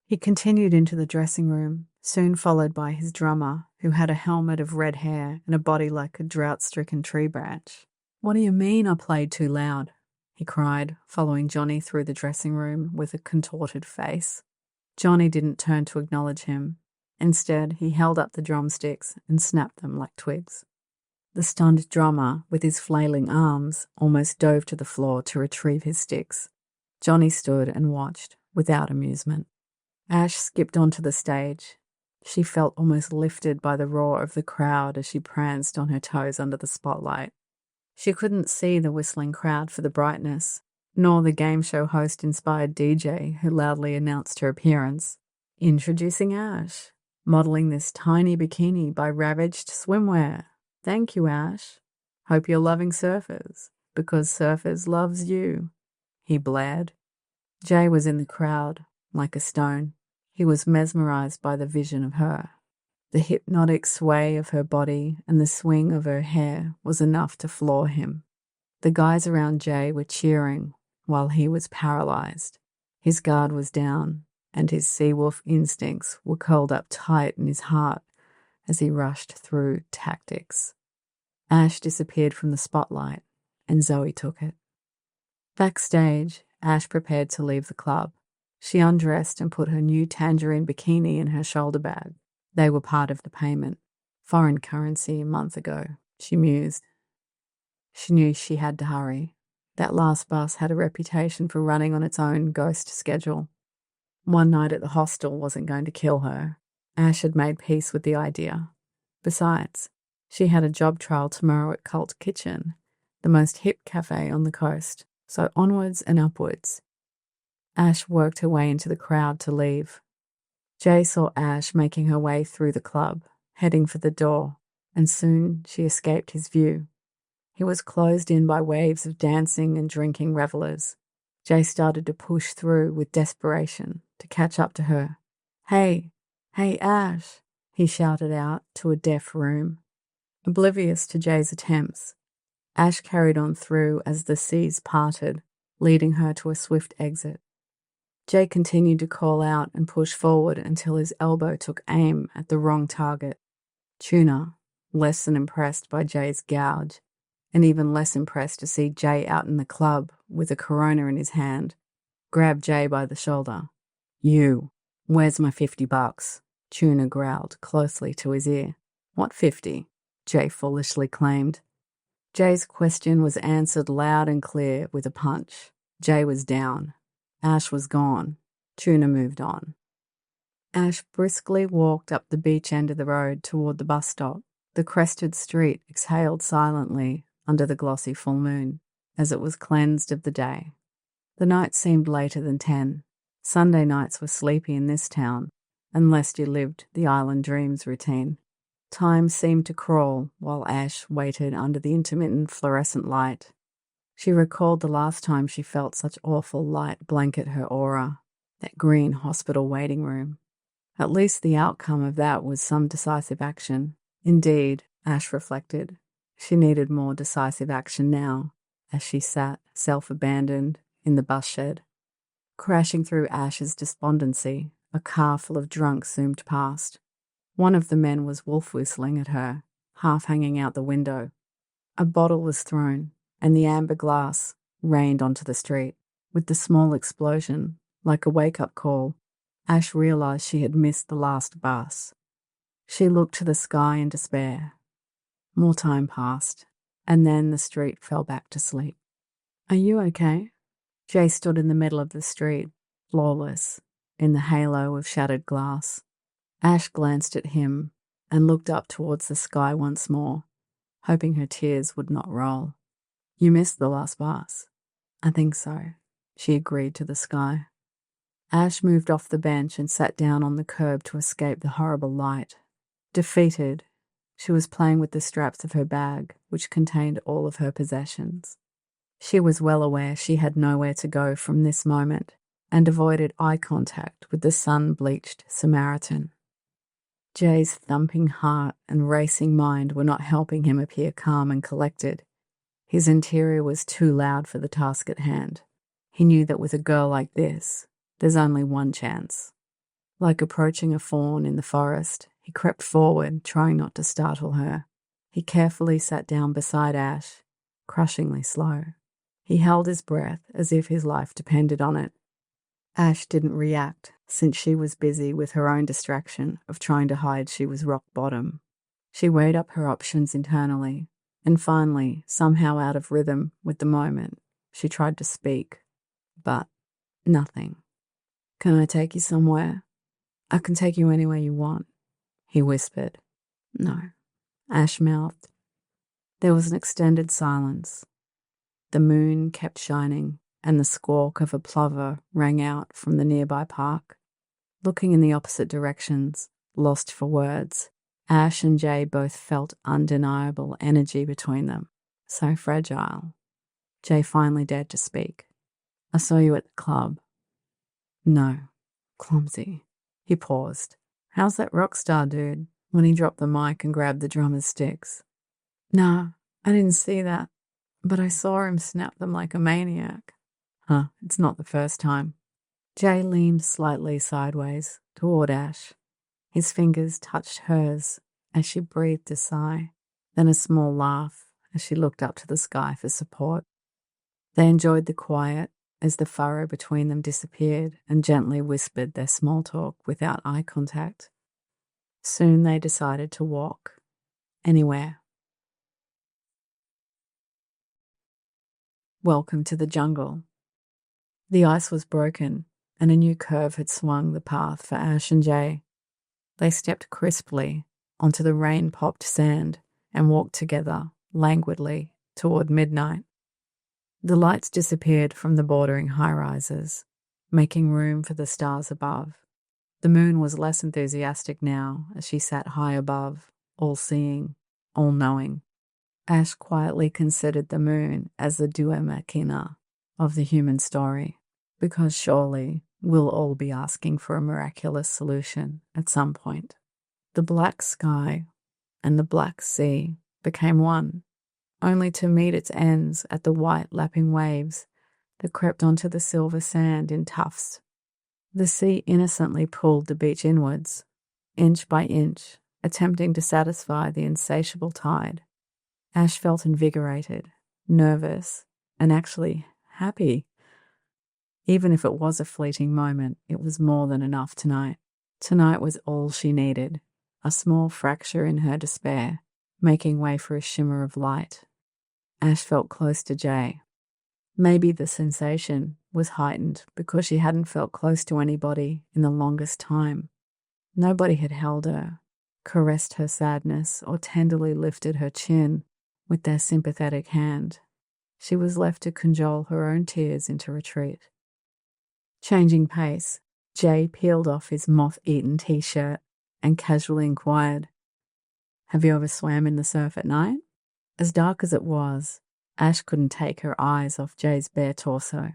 He continued into the dressing room, soon followed by his drummer, who had a helmet of red hair and a body like a drought-stricken tree branch. "What do you mean I played too loud?" he cried, following Johnny through the dressing room with a contorted face. Johnny didn't turn to acknowledge him. Instead, he held up the drumsticks and snapped them like twigs. The stunned drummer, with his flailing arms, almost dove to the floor to retrieve his sticks. Johnny stood and watched, without amusement. Ash skipped onto the stage. She felt almost lifted by the roar of the crowd as she pranced on her toes under the spotlight. She couldn't see the whistling crowd for the brightness, nor the game show host-inspired DJ who loudly announced her appearance. "Introducing Ash, modeling this tiny bikini by Ravaged Swimwear. Thank you, Ash. Hope you're loving Surfers, because Surfers loves you," he blared. Jay was in the crowd, like a stone. He was mesmerized by the vision of her. The hypnotic sway of her body and the swing of her hair was enough to floor him. The guys around Jay were cheering while he was paralyzed. His guard was down, and his seawolf instincts were curled up tight in his heart as he rushed through tactics. Ash disappeared from the spotlight, and Zoe took it. Backstage, Ash prepared to leave the club. She undressed and put her new tangerine bikini in her shoulder bag. They were part of the payment. Foreign currency a month ago, she mused. She knew she had to hurry. That last bus had a reputation for running on its own ghost schedule. One night at the hostel wasn't going to kill her. Ash had made peace with the idea. Besides, she had a job trial tomorrow at Cult Kitchen, the most hip cafe on the coast, so onwards and upwards. Ash worked her way into the crowd to leave. Jay saw Ash making her way through the club, heading for the door, and soon she escaped his view. He was closed in by waves of dancing and drinking revelers. Jay started to push through with desperation to catch up to her. Hey, Ash," he shouted out to a deaf room. Oblivious to Jay's attempts, Ash carried on through as the seas parted, leading her to a swift exit. Jay continued to call out and push forward until his elbow took aim at the wrong target. Tuna, less than impressed by Jay's gouge, and even less impressed to see Jay out in the club with a Corona in his hand, grabbed Jay by the shoulder. "You, where's my $50? Tuna growled closely to his ear. "What 50? Jay foolishly claimed. Jay's question was answered loud and clear with a punch. Jay was down. Ash was gone. Tuna moved on. Ash briskly walked up the beach end of the road toward the bus stop. The crested street exhaled silently under the glossy full moon as it was cleansed of the day. The night seemed later than 10. Sunday nights were sleepy in this town, unless you lived the Island Dreams routine. Time seemed to crawl while Ash waited under the intermittent fluorescent light. She recalled the last time she felt such awful light blanket her aura, that green hospital waiting room. At least the outcome of that was some decisive action. Indeed, Ash reflected, she needed more decisive action now, as she sat, self-abandoned, in the bus shed. Crashing through Ash's despondency, a car full of drunks zoomed past. One of the men was wolf-whistling at her, half hanging out the window. A bottle was thrown, and the amber glass rained onto the street. With the small explosion, like a wake-up call, Ash realized she had missed the last bus. She looked to the sky in despair. More time passed, and then the street fell back to sleep. "Are you okay?" Jay stood in the middle of the street, flawless, in the halo of shattered glass. Ash glanced at him and looked up towards the sky once more, hoping her tears would not roll. "You missed the last bus." "I think so," she agreed to the sky. Ash moved off the bench and sat down on the curb to escape the horrible light. Defeated, she was playing with the straps of her bag, which contained all of her possessions. She was well aware she had nowhere to go from this moment, and avoided eye contact with the sun-bleached Samaritan. Jay's thumping heart and racing mind were not helping him appear calm and collected. His interior was too loud for the task at hand. He knew that with a girl like this, there's only one chance. Like approaching a fawn in the forest, he crept forward, trying not to startle her. He carefully sat down beside Ash, crushingly slow. He held his breath as if his life depended on it. Ash didn't react, since she was busy with her own distraction of trying to hide she was rock bottom. She weighed up her options internally, and finally, somehow out of rhythm with the moment, she tried to speak, but nothing. "Can I take you somewhere? I can take you anywhere you want," he whispered. "No," Ash mouthed. There was an extended silence. The moon kept shining, and the squawk of a plover rang out from the nearby park. Looking in the opposite directions, lost for words, Ash and Jay both felt undeniable energy between them. So fragile. Jay finally dared to speak. "I saw you at the club." "No." Clumsy. He paused. "How's that rock star dude?" when he dropped the mic and grabbed the drummer's sticks. "Nah, I didn't see that, but I saw him snap them like a maniac." "Huh, it's not the first time." Jay leaned slightly sideways toward Ash. His fingers touched hers as she breathed a sigh, then a small laugh as she looked up to the sky for support. They enjoyed the quiet as the furrow between them disappeared and gently whispered their small talk without eye contact. Soon they decided to walk. Anywhere. Welcome to the jungle. The ice was broken, and a new curve had swung the path for Ash and Jay. They stepped crisply onto the rain-popped sand and walked together, languidly, toward midnight. The lights disappeared from the bordering high-rises, making room for the stars above. The moon was less enthusiastic now as she sat high above, all-seeing, all-knowing. Ash quietly considered the moon as the dua machina of the human story, because surely we'll all be asking for a miraculous solution at some point. The black sky and the black sea became one, only to meet its ends at the white lapping waves that crept onto the silver sand in tufts. The sea innocently pulled the beach inwards, inch by inch, attempting to satisfy the insatiable tide. Ash felt invigorated, nervous, and actually happy. Even if it was a fleeting moment, it was more than enough tonight. Tonight was all she needed, a small fracture in her despair, making way for a shimmer of light. Ash felt close to Jay. Maybe the sensation was heightened because she hadn't felt close to anybody in the longest time. Nobody had held her, caressed her sadness, or tenderly lifted her chin with their sympathetic hand. She was left to cajole her own tears into retreat. Changing pace, Jay peeled off his moth-eaten t-shirt and casually inquired, "Have you ever swam in the surf at night?" As dark as it was, Ash couldn't take her eyes off Jay's bare torso,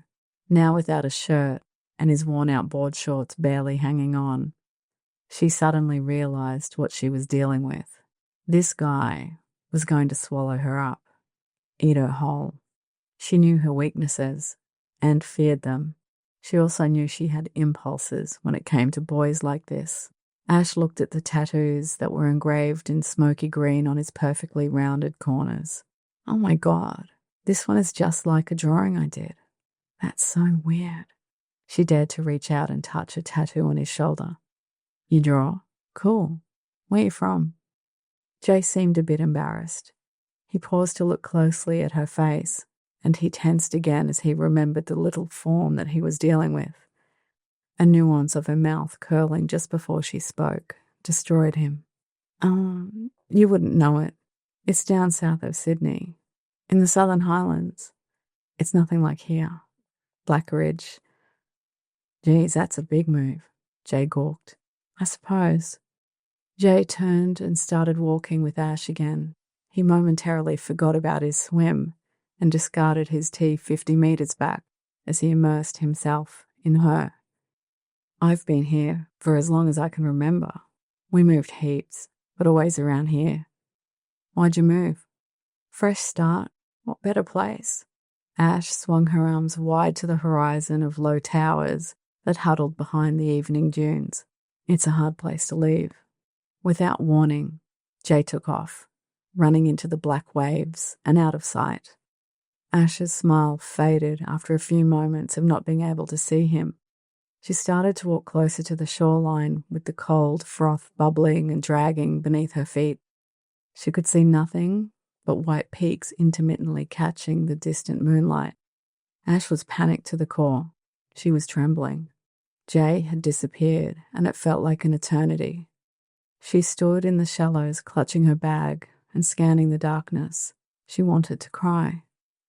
now without a shirt and his worn-out board shorts barely hanging on. She suddenly realized what she was dealing with. This guy was going to swallow her up, eat her whole. She knew her weaknesses and feared them. She also knew she had impulses when it came to boys like this. Ash looked at the tattoos that were engraved in smoky green on his perfectly rounded corners. "Oh my God, this one is just like a drawing I did. That's so weird." She dared to reach out and touch a tattoo on his shoulder. "You draw? Cool. Where you from?" Jay seemed a bit embarrassed. He paused to look closely at her face, and he tensed again as he remembered the little form that he was dealing with. A nuance of her mouth curling just before she spoke destroyed him. You wouldn't know it. It's down south of Sydney, in the Southern Highlands. It's nothing like here. Black Ridge." "Geez, that's a big move," Jay gawked. "I suppose." Jay turned and started walking with Ash again. He momentarily forgot about his swim and discarded his tea 50 meters back as he immersed himself in her. "I've been here for as long as I can remember. We moved heaps, but always around here." "Why'd you move?" "Fresh start. What better place?" Ash swung her arms wide to the horizon of low towers that huddled behind the evening dunes. It's a hard place to leave. Without warning, Jay took off, running into the black waves and out of sight. Ash's smile faded after a few moments of not being able to see him. She started to walk closer to the shoreline with the cold froth bubbling and dragging beneath her feet. She could see nothing but white peaks intermittently catching the distant moonlight. Ash was panicked to the core. She was trembling. Jay had disappeared, and it felt like an eternity. She stood in the shallows, clutching her bag and scanning the darkness. She wanted to cry.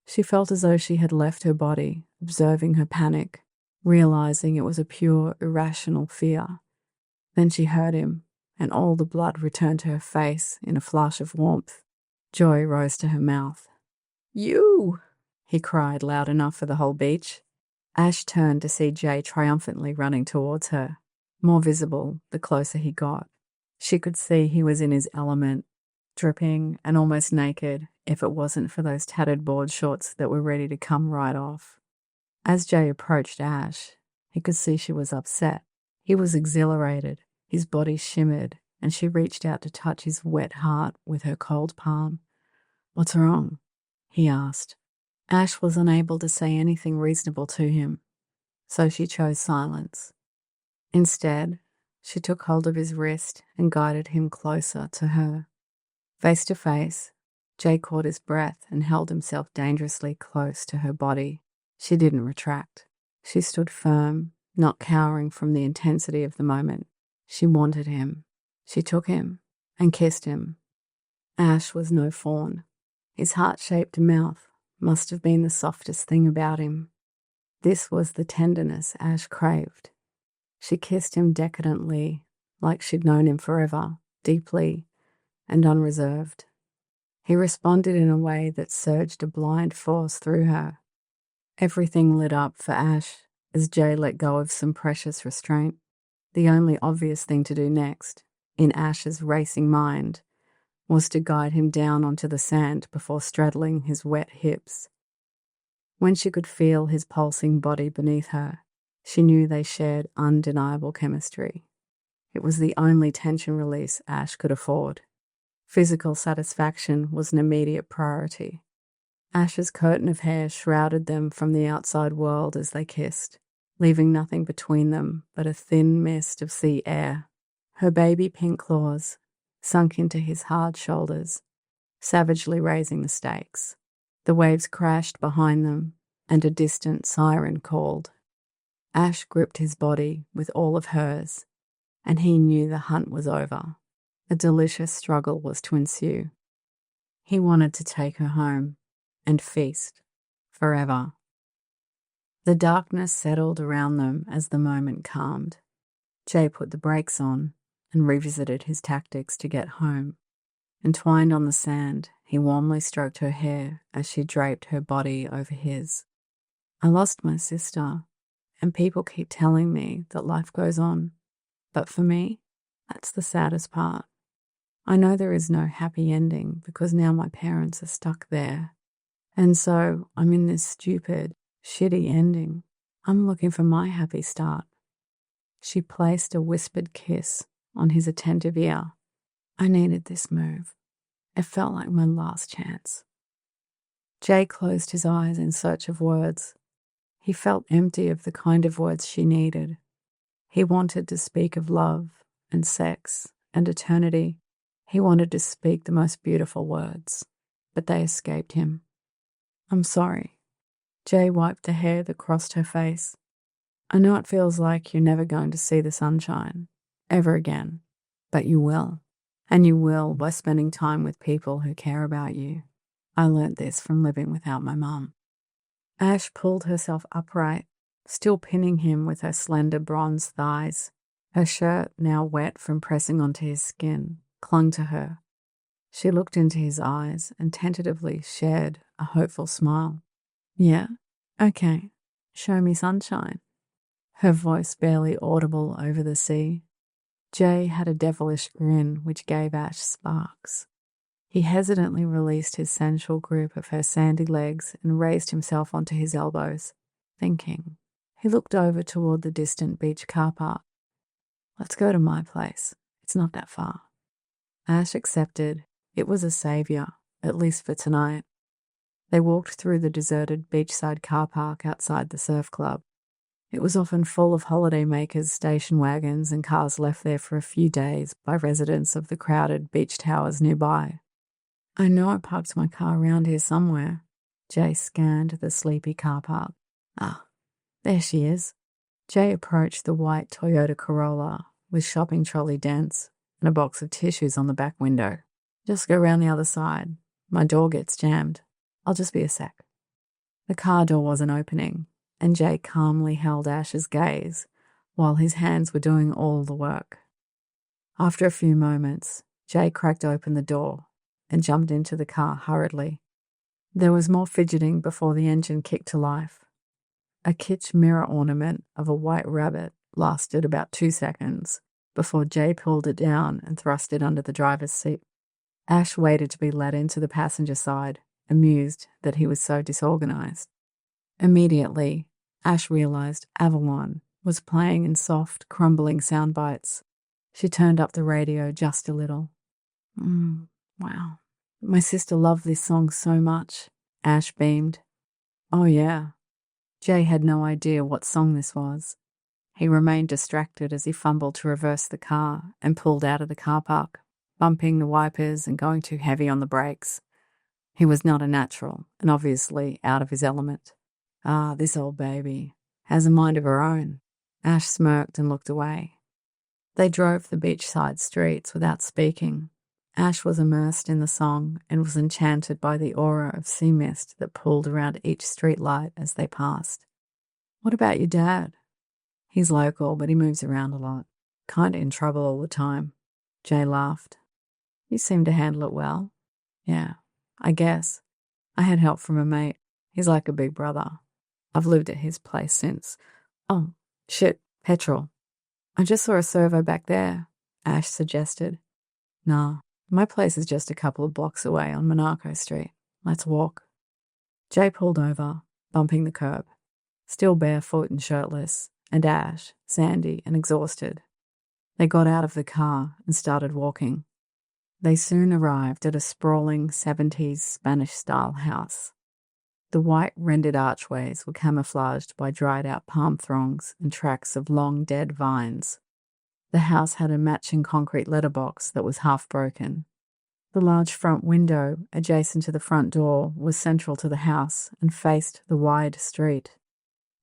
She felt as though she had left her body, observing her panic, realizing it was a pure, irrational fear. Then she heard him, and all the blood returned to her face in a flush of warmth. Joy rose to her mouth. "You!" he cried loud enough for the whole beach. Ash turned to see Jay triumphantly running towards her, more visible the closer he got. She could see he was in his element, dripping and almost naked if it wasn't for those tattered board shorts that were ready to come right off. As Jay approached Ash, he could see she was upset. He was exhilarated, his body shimmered, and she reached out to touch his wet heart with her cold palm. "What's wrong?" he asked. Ash was unable to say anything reasonable to him, so she chose silence. Instead, she took hold of his wrist and guided him closer to her. Face to face, Jay caught his breath and held himself dangerously close to her body. She didn't retract. She stood firm, not cowering from the intensity of the moment. She wanted him. She took him and kissed him. Ash was no fawn. His heart-shaped mouth must have been the softest thing about him. This was the tenderness Ash craved. She kissed him decadently, like she'd known him forever, deeply and unreserved. He responded in a way that surged a blind force through her. Everything lit up for Ash as Jay let go of some precious restraint. The only obvious thing to do next, in Ash's racing mind, was to guide him down onto the sand before straddling his wet hips. When she could feel his pulsing body beneath her, she knew they shared undeniable chemistry. It was the only tension release Ash could afford. Physical satisfaction was an immediate priority. Ash's curtain of hair shrouded them from the outside world as they kissed, leaving nothing between them but a thin mist of sea air. Her baby pink claws sunk into his hard shoulders, savagely raising the stakes. The waves crashed behind them, and a distant siren called. Ash gripped his body with all of hers, and he knew the hunt was over. A delicious struggle was to ensue. He wanted to take her home and feast forever. The darkness settled around them as the moment calmed. Jay put the brakes on and revisited his tactics to get home. Entwined on the sand, he warmly stroked her hair as she draped her body over his. "I lost my sister, and people keep telling me that life goes on. But for me, that's the saddest part. I know there is no happy ending because now my parents are stuck there. And so I'm in this stupid, shitty ending. I'm looking for my happy start." She placed a whispered kiss on his attentive ear. "I needed this move. It felt like my last chance." Jay closed his eyes in search of words. He felt empty of the kind of words she needed. He wanted to speak of love and sex and eternity. He wanted to speak the most beautiful words, but they escaped him. "I'm sorry." Jay wiped the hair that crossed her face. "I know it feels like you're never going to see the sunshine, ever again, but you will. And you will by spending time with people who care about you. I learnt this from living without my mum." Ash pulled herself upright, still pinning him with her slender bronze thighs. Her shirt, now wet from pressing onto his skin, clung to her. She looked into his eyes and tentatively shared a hopeful smile. "Yeah? Okay. Show me sunshine." Her voice barely audible over the sea. Jay had a devilish grin which gave Ash sparks. He hesitantly released his sensual grip of her sandy legs and raised himself onto his elbows, thinking. He looked over toward the distant beach car park. Let's go to my place. It's not that far. Ash accepted. It was a savior, at least for tonight. They walked through the deserted beachside car park outside the surf club. It was often full of holidaymakers, station wagons, and cars left there for a few days by residents of the crowded beach towers nearby. I know I parked my car around here somewhere. Jay scanned the sleepy car park. Ah, there she is. Jay approached the white Toyota Corolla with shopping trolley dents and a box of tissues on the back window. Just go round the other side. My door gets jammed. I'll just be a sec. The car door wasn't opening, and Jay calmly held Ash's gaze while his hands were doing all the work. After a few moments, Jay cracked open the door and jumped into the car hurriedly. There was more fidgeting before the engine kicked to life. A kitsch mirror ornament of a white rabbit lasted about 2 seconds before Jay pulled it down and thrust it under the driver's seat. Ash waited to be let into the passenger side, amused that he was so disorganized. Immediately, Ash realized Avalon was playing in soft, crumbling sound bites. She turned up the radio just a little. Wow. My sister loved this song so much, Ash beamed. Oh yeah. Jay had no idea what song this was. He remained distracted as he fumbled to reverse the car and pulled out of the car park, bumping the wipers and going too heavy on the brakes. He was not a natural and obviously out of his element. Ah, this old baby has a mind of her own. Ash smirked and looked away. They drove the beachside streets without speaking. Ash was immersed in the song and was enchanted by the aura of sea mist that pulled around each streetlight as they passed. What about your dad? He's local, but he moves around a lot. Kinda in trouble all the time. Jay laughed. You seem to handle it well. Yeah, I guess. I had help from a mate. He's like a big brother. I've lived at his place since. Oh, shit, petrol. I just saw a servo back there, Ash suggested. Nah, my place is just a couple of blocks away on Monaco Street. Let's walk. Jay pulled over, bumping the curb, still barefoot and shirtless, and Ash, sandy and exhausted. They got out of the car and started walking. They soon arrived at a sprawling 70s Spanish-style house. The white rendered archways were camouflaged by dried-out palm fronds and tracks of long dead vines. The house had a matching concrete letterbox that was half broken. The large front window adjacent to the front door was central to the house and faced the wide street.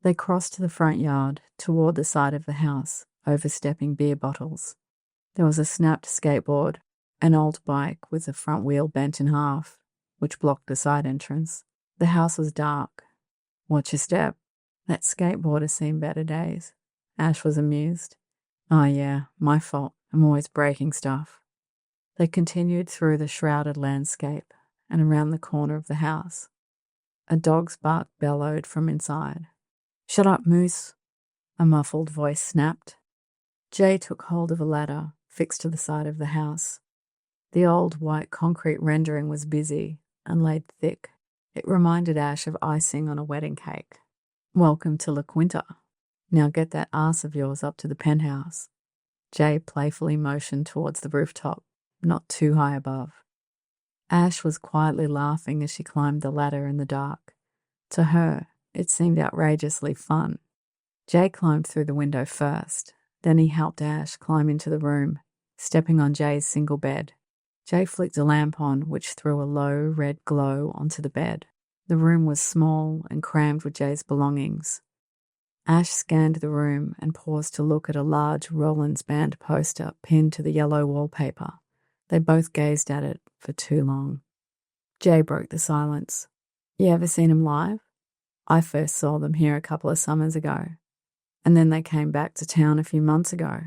They crossed the front yard toward the side of the house, overstepping beer bottles. There was a snapped skateboard, an old bike with the front wheel bent in half, which blocked the side entrance. The house was dark. Watch your step. That skateboard has seen better days. Ash was amused. Oh yeah, my fault. I'm always breaking stuff. They continued through the shrouded landscape and around the corner of the house. A dog's bark bellowed from inside. Shut up, Moose, a muffled voice snapped. Jay took hold of a ladder fixed to the side of the house. The old white concrete rendering was busy and laid thick. It reminded Ash of icing on a wedding cake. Welcome to La Quinta. Now get that ass of yours up to the penthouse. Jay playfully motioned towards the rooftop, not too high above. Ash was quietly laughing as she climbed the ladder in the dark. To her, it seemed outrageously fun. Jay climbed through the window first. Then he helped Ash climb into the room, stepping on Jay's single bed. Jay flicked a lamp on, which threw a low red glow onto the bed. The room was small and crammed with Jay's belongings. Ash scanned the room and paused to look at a large Roland's band poster pinned to the yellow wallpaper. They both gazed at it for too long. Jay broke the silence. You ever seen him live? I first saw them here a couple of summers ago, and then they came back to town a few months ago.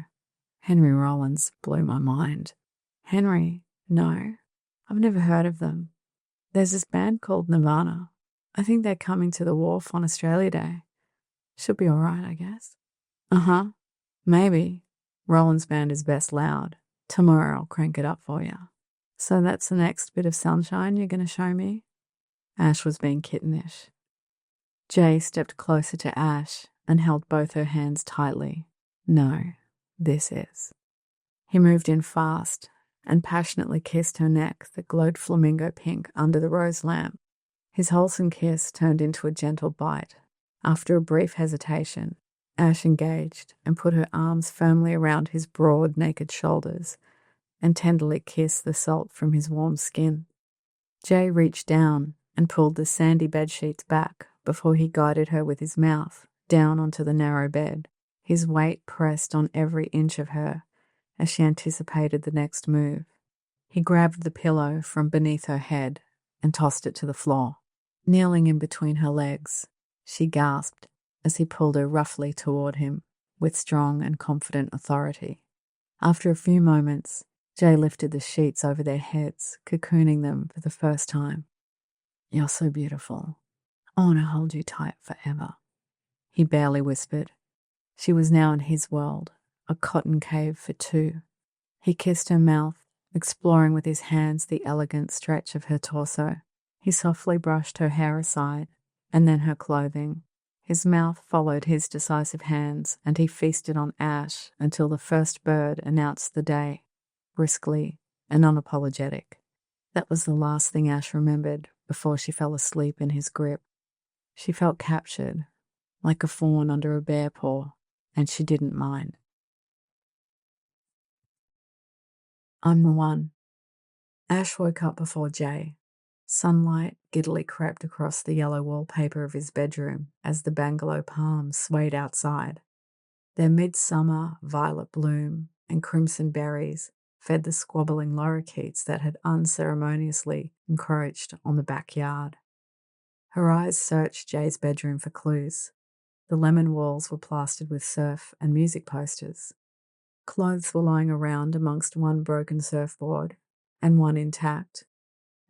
Henry Rollins blew my mind. Henry? No, I've never heard of them. There's this band called Nirvana. I think they're coming to the wharf on Australia Day. Should be all right, I guess. Uh-huh. Maybe. Roland's band is best loud. Tomorrow I'll crank it up for you. So that's the next bit of sunshine you're going to show me? Ash was being kittenish. Jay stepped closer to Ash and held both her hands tightly. No, this is. He moved in fast and passionately kissed her neck that glowed flamingo pink under the rose lamp. His wholesome kiss turned into a gentle bite. After a brief hesitation, Ash engaged and put her arms firmly around his broad, naked shoulders and tenderly kissed the salt from his warm skin. Jay reached down and pulled the sandy bedsheets back before he guided her with his mouth down onto the narrow bed. His weight pressed on every inch of her as she anticipated the next move. He grabbed the pillow from beneath her head and tossed it to the floor. Kneeling in between her legs, she gasped as he pulled her roughly toward him with strong and confident authority. After a few moments, Jay lifted the sheets over their heads, cocooning them for the first time. "You're so beautiful. I want to hold you tight forever," he barely whispered. She was now in his world, a cotton cave for two. He kissed her mouth, exploring with his hands the elegant stretch of her torso. He softly brushed her hair aside, and then her clothing. His mouth followed his decisive hands, and he feasted on Ash until the first bird announced the day, briskly and unapologetic. That was the last thing Ash remembered before she fell asleep in his grip. She felt captured, like a fawn under a bear paw, and she didn't mind. I'm the one. Ash woke up before Jay. Sunlight giddily crept across the yellow wallpaper of his bedroom as the bungalow palms swayed outside. Their midsummer violet bloom and crimson berries fed the squabbling lorikeets that had unceremoniously encroached on the backyard. Her eyes searched Jay's bedroom for clues. The lemon walls were plastered with surf and music posters. Clothes were lying around amongst one broken surfboard and one intact.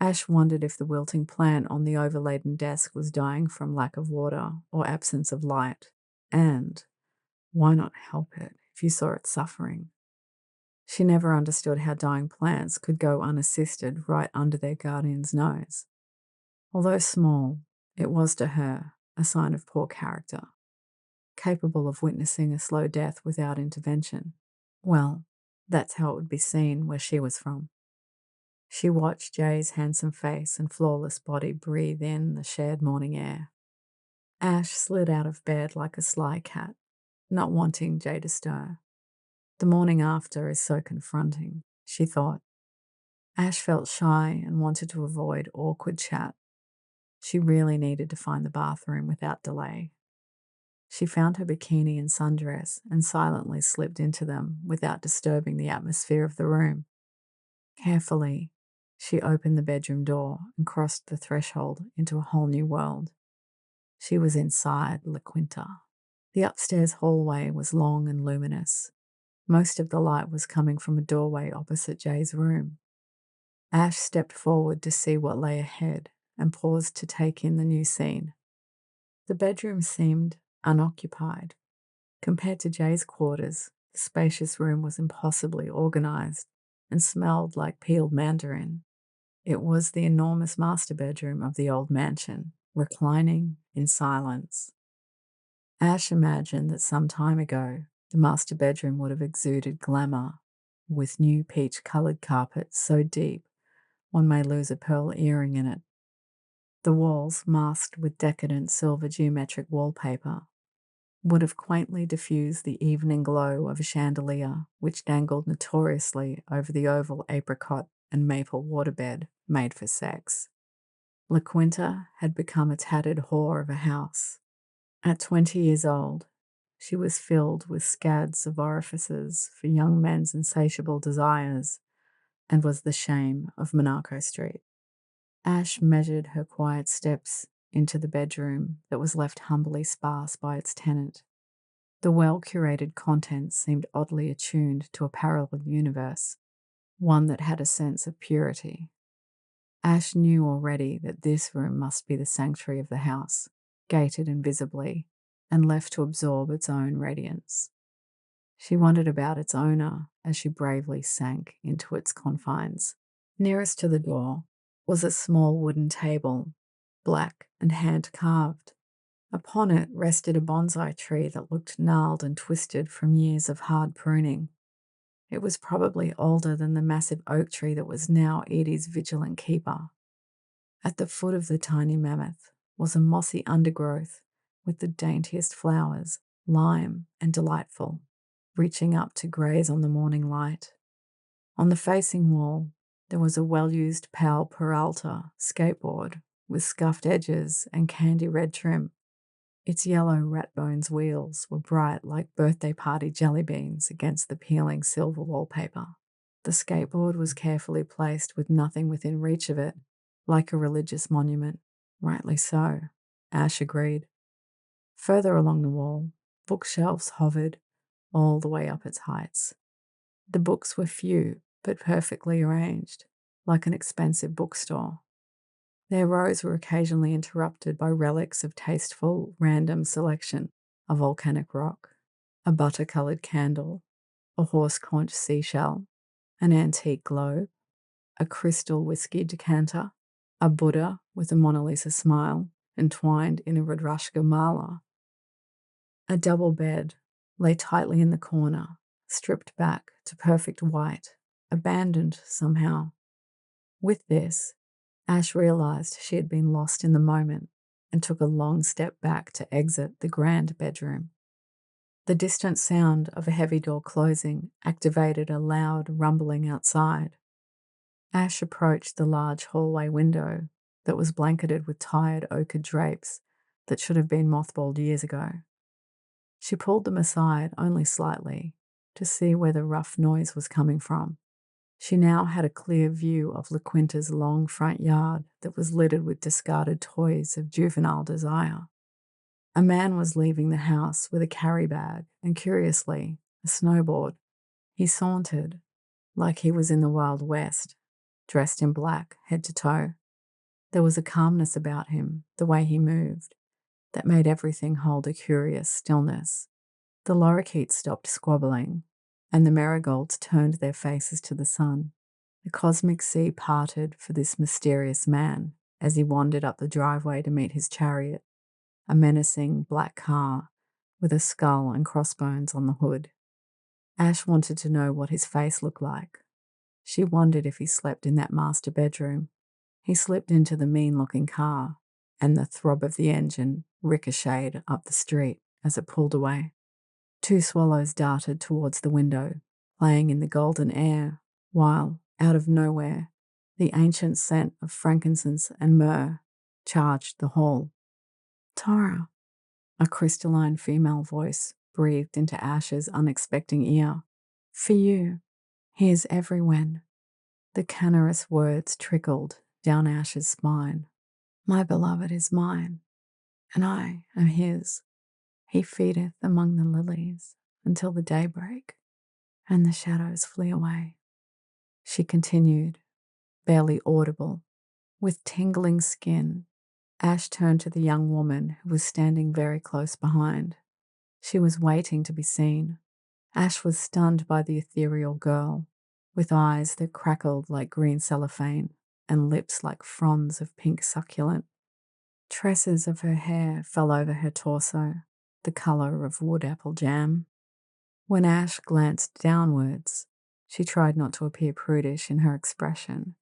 Ash wondered if the wilting plant on the overladen desk was dying from lack of water or absence of light. And why not help it if you saw it suffering? She never understood how dying plants could go unassisted right under their guardian's nose. Although small, it was to her a sign of poor character, capable of witnessing a slow death without intervention. Well, that's how it would be seen where she was from. She watched Jay's handsome face and flawless body breathe in the shared morning air. Ash slid out of bed like a sly cat, not wanting Jay to stir. The morning after is so confronting, she thought. Ash felt shy and wanted to avoid awkward chat. She really needed to find the bathroom without delay. She found her bikini and sundress and silently slipped into them without disturbing the atmosphere of the room. Carefully, she opened the bedroom door and crossed the threshold into a whole new world. She was inside La Quinta. The upstairs hallway was long and luminous. Most of the light was coming from a doorway opposite Jay's room. Ash stepped forward to see what lay ahead and paused to take in the new scene. The bedroom seemed unoccupied. Compared to Jay's quarters, the spacious room was impossibly organized and smelled like peeled mandarin. It was the enormous master bedroom of the old mansion, reclining in silence. Ash imagined that some time ago, the master bedroom would have exuded glamour, with new peach-coloured carpets so deep one may lose a pearl earring in it. The walls, masked with decadent silver geometric wallpaper, would have quaintly diffused the evening glow of a chandelier which dangled notoriously over the oval apricot and maple waterbed made for sex. La Quinta had become a tattered whore of a house. At 20 years old, she was filled with scads of orifices for young men's insatiable desires and was the shame of Monaco Street. Ash measured her quiet steps into the bedroom that was left humbly sparse by its tenant. The well-curated contents seemed oddly attuned to a parallel universe, one that had a sense of purity. Ash knew already that this room must be the sanctuary of the house, gated invisibly and left to absorb its own radiance. She wondered about its owner as she bravely sank into its confines. Nearest to the door was a small wooden table, black and hand-carved. Upon it rested a bonsai tree that looked gnarled and twisted from years of hard pruning. It was probably older than the massive oak tree that was now Edie's vigilant keeper. At the foot of the tiny mammoth was a mossy undergrowth with the daintiest flowers, lime and delightful, reaching up to graze on the morning light. On the facing wall, there was a well-used Pal Peralta skateboard with scuffed edges and candy red trim. Its yellow rat-bones wheels were bright like birthday party jelly beans against the peeling silver wallpaper. The skateboard was carefully placed with nothing within reach of it, like a religious monument. Rightly so, Ash agreed. Further along the wall, bookshelves hovered all the way up its heights. The books were few, but perfectly arranged, like an expensive bookstore. Their rows were occasionally interrupted by relics of tasteful, random selection: a volcanic rock, a butter-coloured candle, a horse-conch seashell, an antique globe, a crystal whiskey decanter, a Buddha with a Mona Lisa smile entwined in a Rudrashka mala. A double bed lay tightly in the corner, stripped back to perfect white, abandoned somehow. With this, Ash realized she had been lost in the moment and took a long step back to exit the grand bedroom. The distant sound of a heavy door closing activated a loud rumbling outside. Ash approached the large hallway window that was blanketed with tired ochre drapes that should have been mothballed years ago. She pulled them aside only slightly to see where the rough noise was coming from. She now had a clear view of La Quinta's long front yard that was littered with discarded toys of juvenile desire. A man was leaving the house with a carry bag and, curiously, a snowboard. He sauntered like he was in the Wild West, dressed in black, head to toe. There was a calmness about him, the way he moved, that made everything hold a curious stillness. The lorikeets stopped squabbling, and the marigolds turned their faces to the sun. The cosmic sea parted for this mysterious man as he wandered up the driveway to meet his chariot, a menacing black car with a skull and crossbones on the hood. Ash wanted to know what his face looked like. She wondered if he slept in that master bedroom. He slipped into the mean-looking car, and the throb of the engine ricocheted up the street as it pulled away. 2 swallows darted towards the window, playing in the golden air, while, out of nowhere, the ancient scent of frankincense and myrrh charged the hall. "Tara," a crystalline female voice breathed into Ash's unexpecting ear. "For you, here's everywhen." The canorous words trickled down Ash's spine. "My beloved is mine, and I am his. He feedeth among the lilies until the daybreak, and the shadows flee away." She continued, barely audible. With tingling skin, Ash turned to the young woman who was standing very close behind. She was waiting to be seen. Ash was stunned by the ethereal girl, with eyes that crackled like green cellophane and lips like fronds of pink succulent. Tresses of her hair fell over her torso, the color of wood apple jam. When Ash glanced downwards, she tried not to appear prudish in her expression,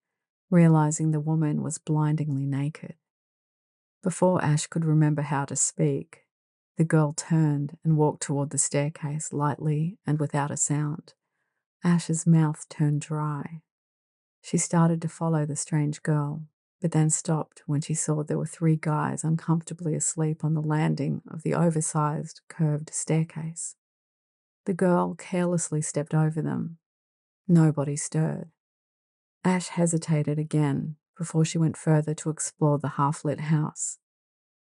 realizing the woman was blindingly naked. Before Ash could remember how to speak, the girl turned and walked toward the staircase lightly and without a sound. Ash's mouth turned dry. She started to follow the strange girl, but then stopped when she saw there were 3 guys uncomfortably asleep on the landing of the oversized, curved staircase. The girl carelessly stepped over them. Nobody stirred. Ash hesitated again before she went further to explore the half-lit house.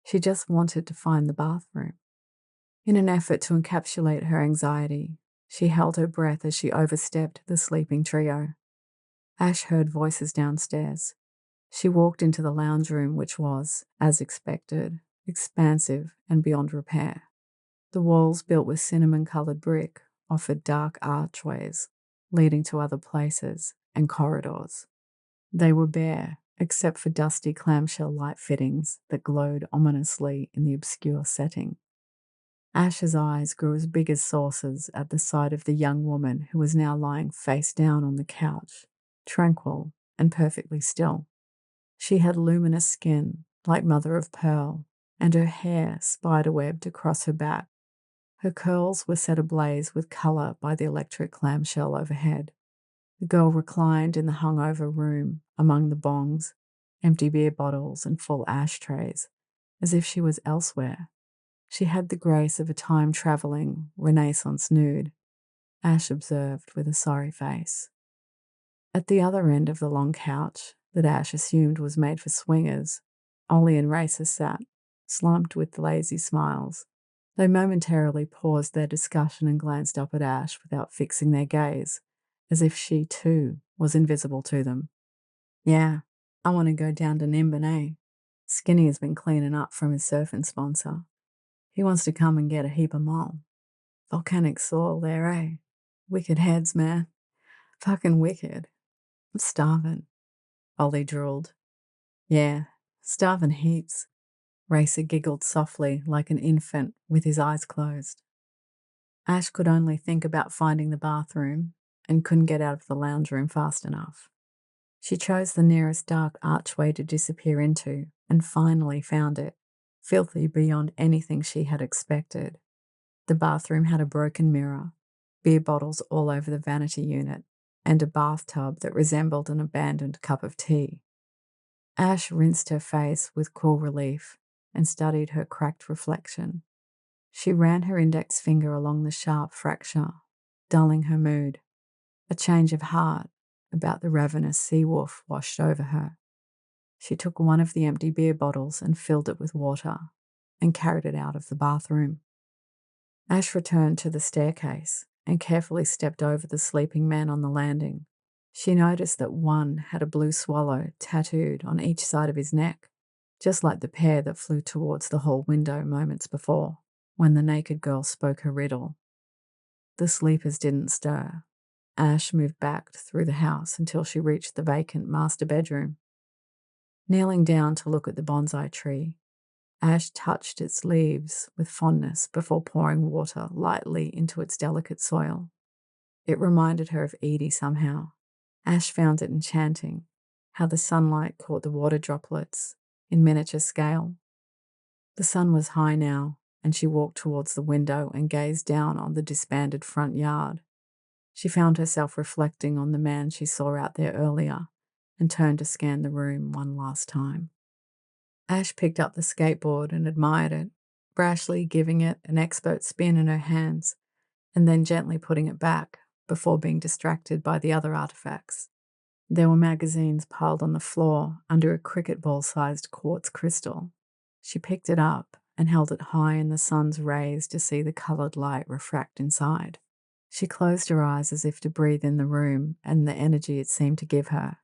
She just wanted to find the bathroom. In an effort to encapsulate her anxiety, she held her breath as she overstepped the sleeping trio. Ash heard voices downstairs. She walked into the lounge room, which was, as expected, expansive and beyond repair. The walls, built with cinnamon-coloured brick, offered dark archways leading to other places and corridors. They were bare, except for dusty clamshell light fittings that glowed ominously in the obscure setting. Ash's eyes grew as big as saucers at the sight of the young woman who was now lying face down on the couch, tranquil and perfectly still. She had luminous skin, like mother of pearl, and her hair spider-webbed across her back. Her curls were set ablaze with colour by the electric clamshell overhead. The girl reclined in the hungover room among the bongs, empty beer bottles, and full ashtrays, as if she was elsewhere. She had the grace of a time-travelling Renaissance nude, Ash observed with a sorry face. At the other end of the long couch, that Ash assumed was made for swingers, Ollie and Racer sat, slumped with lazy smiles. They momentarily paused their discussion and glanced up at Ash without fixing their gaze, as if she, too, was invisible to them. "Yeah, I want to go down to Nimbin, eh? Skinny has been cleaning up from his surfing sponsor. He wants to come and get a heap of mull. Volcanic soil there, eh? Wicked heads, man. Fucking wicked. I'm starving," Ollie drooled. "Yeah, starving heaps." Racer giggled softly like an infant with his eyes closed. Ash could only think about finding the bathroom and couldn't get out of the lounge room fast enough. She chose the nearest dark archway to disappear into and finally found it, filthy beyond anything she had expected. The bathroom had a broken mirror, beer bottles all over the vanity unit, and a bathtub that resembled an abandoned cup of tea. Ash rinsed her face with cool relief and studied her cracked reflection. She ran her index finger along the sharp fracture, dulling her mood. A change of heart about the ravenous sea wolf washed over her. She took one of the empty beer bottles and filled it with water and carried it out of the bathroom. Ash returned to the staircase and carefully stepped over the sleeping man on the landing. She noticed that one had a blue swallow tattooed on each side of his neck, just like the pair that flew towards the hall window moments before, when the naked girl spoke her riddle. The sleepers didn't stir. Ash moved back through the house until she reached the vacant master bedroom. Kneeling down to look at the bonsai tree, Ash touched its leaves with fondness before pouring water lightly into its delicate soil. It reminded her of Edie somehow. Ash found it enchanting, how the sunlight caught the water droplets in miniature scale. The sun was high now, and she walked towards the window and gazed down on the disbanded front yard. She found herself reflecting on the man she saw out there earlier and turned to scan the room one last time. Ash picked up the skateboard and admired it, brashly giving it an expert spin in her hands and then gently putting it back before being distracted by the other artifacts. There were magazines piled on the floor under a cricket ball-sized quartz crystal. She picked it up and held it high in the sun's rays to see the coloured light refract inside. She closed her eyes as if to breathe in the room and the energy it seemed to give her.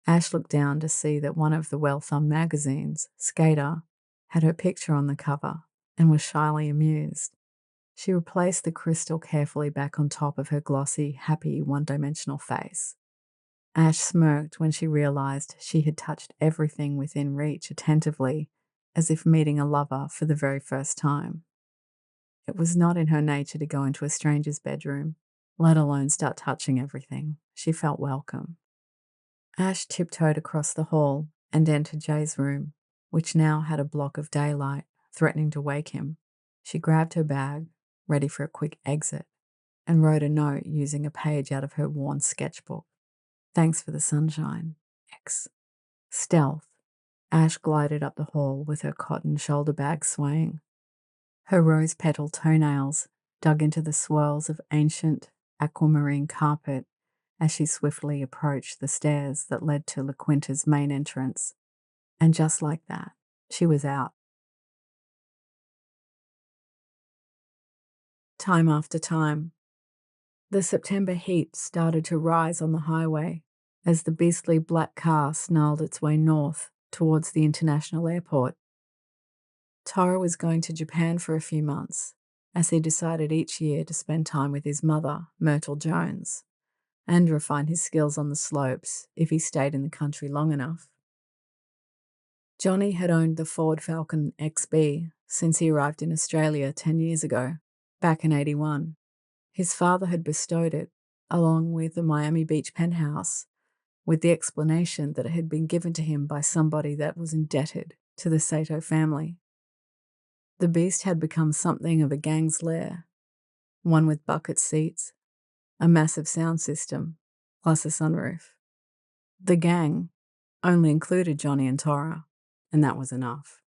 Ash looked down to see that one of the well-thumbed magazines, Skater, had her picture on the cover and was shyly amused. She replaced the crystal carefully back on top of her glossy, happy, one-dimensional face. Ash smirked when she realized she had touched everything within reach attentively, as if meeting a lover for the very first time. It was not in her nature to go into a stranger's bedroom, let alone start touching everything. She felt welcome. Ash tiptoed across the hall and entered Jay's room, which now had a block of daylight, threatening to wake him. She grabbed her bag, ready for a quick exit, and wrote a note using a page out of her worn sketchbook. "Thanks for the sunshine, X." Stealth, Ash glided up the hall with her cotton shoulder bag swaying. Her rose-petal toenails dug into the swirls of ancient aquamarine carpet as she swiftly approached the stairs that led to La Quinta's main entrance. And just like that, she was out. Time after time, the September heat started to rise on the highway as the beastly black car snarled its way north towards the international airport. Tara was going to Japan for a few months, as he decided each year to spend time with his mother, Myrtle Jones, and refine his skills on the slopes if he stayed in the country long enough. Johnny had owned the Ford Falcon XB since he arrived in Australia 10 years ago, back in 81. His father had bestowed it, along with the Miami Beach penthouse, with the explanation that it had been given to him by somebody that was indebted to the Sato family. The beast had become something of a gang's lair, one with bucket seats, a massive sound system, plus a sunroof. The gang only included Johnny and Tora, and that was enough.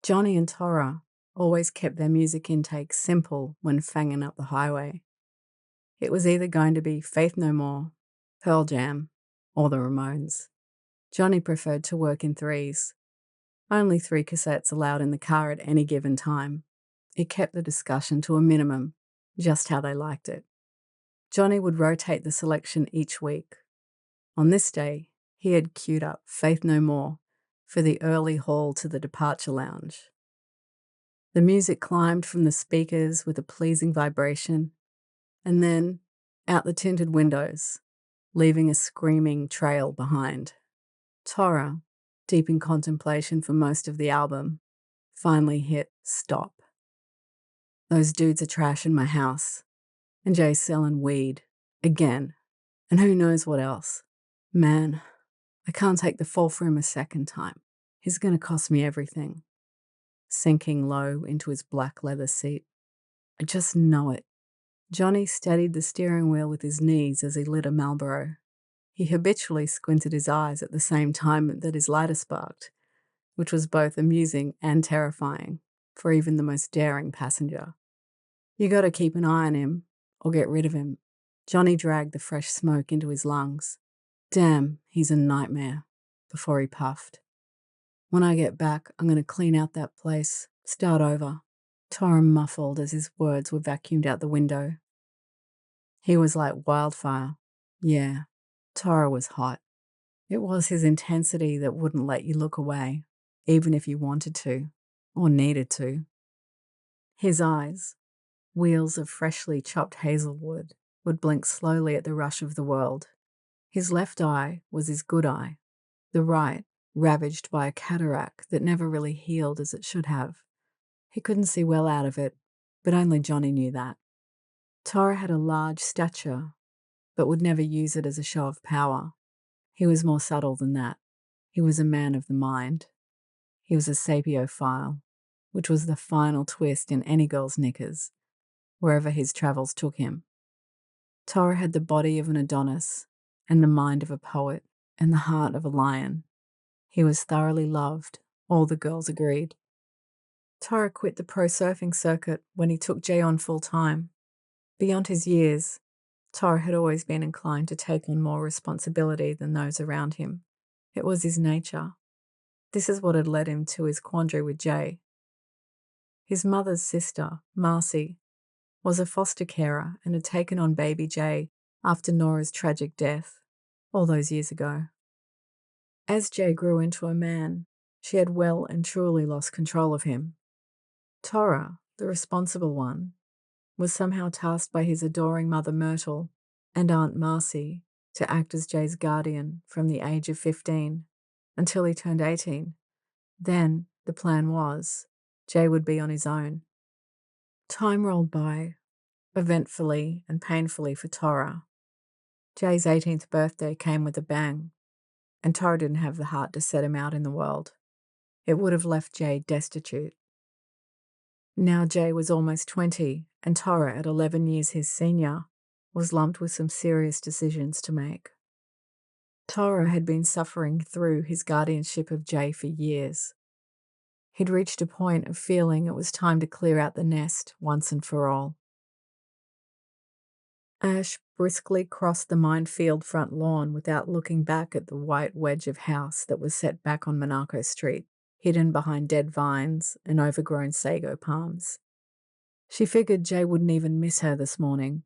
Johnny and Tora always kept their music intake simple when fanging up the highway. It was either going to be Faith No More, Pearl Jam, or the Ramones. Johnny preferred to work in threes. Only 3 cassettes allowed in the car at any given time. It kept the discussion to a minimum, just how they liked it. Johnny would rotate the selection each week. On this day, he had queued up Faith No More for the early haul to the departure lounge. The music climbed from the speakers with a pleasing vibration, and then out the tinted windows, leaving a screaming trail behind. Tora, deep in contemplation for most of the album, finally hit stop. Those dudes are trashing my house, and Jay's selling weed, again, and who knows what else. Man, I can't take the fall for him a second time. He's going to cost me everything. Sinking low into his black leather seat. I just know it. Johnny steadied the steering wheel with his knees as he lit a Marlboro. He habitually squinted his eyes at the same time that his lighter sparked, which was both amusing and terrifying for even the most daring passenger. You got to keep an eye on him or get rid of him. Johnny dragged the fresh smoke into his lungs. Damn, he's a nightmare, before he puffed. When I get back, I'm going to clean out that place, start over. Tora muffled as his words were vacuumed out the window. He was like wildfire. Yeah, Tora was hot. It was his intensity that wouldn't let you look away, even if you wanted to, or needed to. His eyes, wheels of freshly chopped hazelwood, would blink slowly at the rush of the world. His left eye was his good eye, the right ravaged by a cataract that never really healed as it should have. He couldn't see well out of it, but only Johnny knew that. Tora had a large stature, but would never use it as a show of power. He was more subtle than that. He was a man of the mind. He was a sapiophile, which was the final twist in any girl's knickers, wherever his travels took him. Tora had the body of an Adonis, and the mind of a poet, and the heart of a lion. He was thoroughly loved, all the girls agreed. Tora quit the pro surfing circuit when he took Jay on full-time. Beyond his years, Tora had always been inclined to take on more responsibility than those around him. It was his nature. This is what had led him to his quandary with Jay. His mother's sister, Marcy, was a foster carer and had taken on baby Jay after Nora's tragic death, all those years ago. As Jay grew into a man, she had well and truly lost control of him. Tora, the responsible one, was somehow tasked by his adoring mother Myrtle and Aunt Marcy to act as Jay's guardian from the age of 15 until he turned 18. Then, the plan was, Jay would be on his own. Time rolled by, eventfully and painfully for Tora. Jay's 18th birthday came with a bang, and Tora didn't have the heart to set him out in the world. It would have left Jay destitute. Now Jay was almost 20, and Tora, at 11 years his senior, was lumped with some serious decisions to make. Tora had been suffering through his guardianship of Jay for years. He'd reached a point of feeling it was time to clear out the nest once and for all. Ash briskly crossed the minefield front lawn without looking back at the white wedge of house that was set back on Monaco Street, hidden behind dead vines and overgrown sago palms. She figured Jay wouldn't even miss her this morning.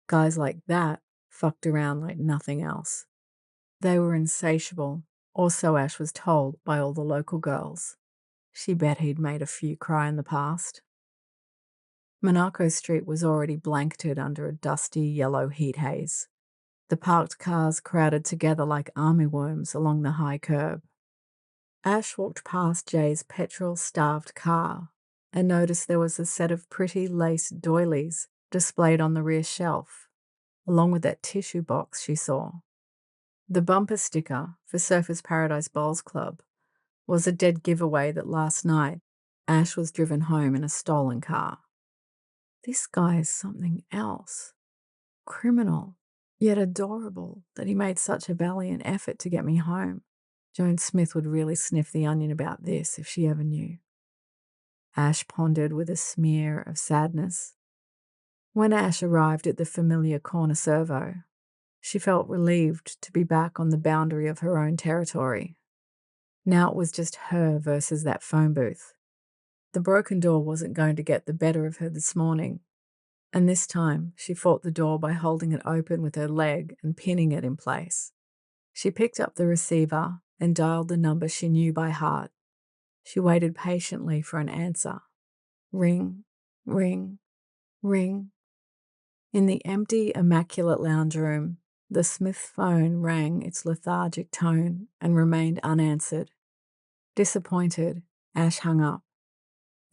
Guys like that fucked around like nothing else. They were insatiable, or so Ash was told by all the local girls. She bet he'd made a few cry in the past. Monaco Street was already blanketed under a dusty yellow heat haze. The parked cars crowded together like army worms along the high curb. Ash walked past Jay's petrol-starved car and noticed there was a set of pretty lace doilies displayed on the rear shelf, along with that tissue box she saw. The bumper sticker for Surfers Paradise Bowls Club was a dead giveaway that last night Ash was driven home in a stolen car. This guy is something else. Criminal, yet adorable that he made such a valiant effort to get me home. Joan Smith would really sniff the onion about this if she ever knew. Ash pondered with a smear of sadness. When Ash arrived at the familiar corner servo, she felt relieved to be back on the boundary of her own territory. Now it was just her versus that phone booth. The broken door wasn't going to get the better of her this morning, and this time she fought the door by holding it open with her leg and pinning it in place. She picked up the receiver and dialed the number she knew by heart. She waited patiently for an answer. Ring, ring, ring. In the empty, immaculate lounge room, the Smith phone rang its lethargic tone and remained unanswered. Disappointed, Ash hung up.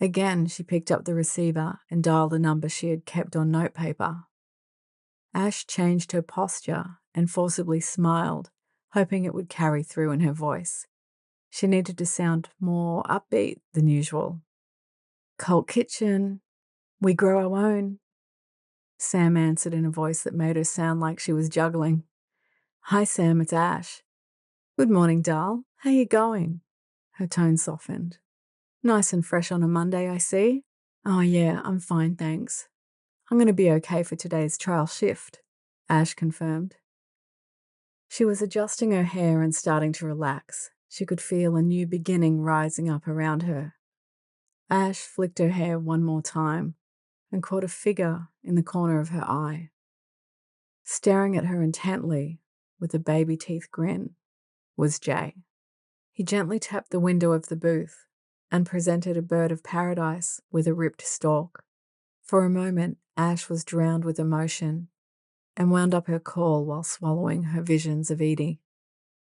Again, she picked up the receiver and dialed a number she had kept on notepaper. Ash changed her posture and forcibly smiled, hoping it would carry through in her voice. She needed to sound more upbeat than usual. Cult Kitchen. We grow our own. Sam answered in a voice that made her sound like she was juggling. Hi, Sam, it's Ash. Good morning, doll. How you going? Her tone softened. Nice and fresh on a Monday, I see. Oh, yeah, I'm fine, thanks. I'm going to be okay for today's trial shift, Ash confirmed. She was adjusting her hair and starting to relax. She could feel a new beginning rising up around her. Ash flicked her hair one more time and caught a figure in the corner of her eye. Staring at her intently, with a baby teeth grin, was Jay. He gently tapped the window of the booth and presented a bird of paradise with a ripped stalk. For a moment, Ash was drowned with emotion and wound up her call while swallowing her visions of Edie.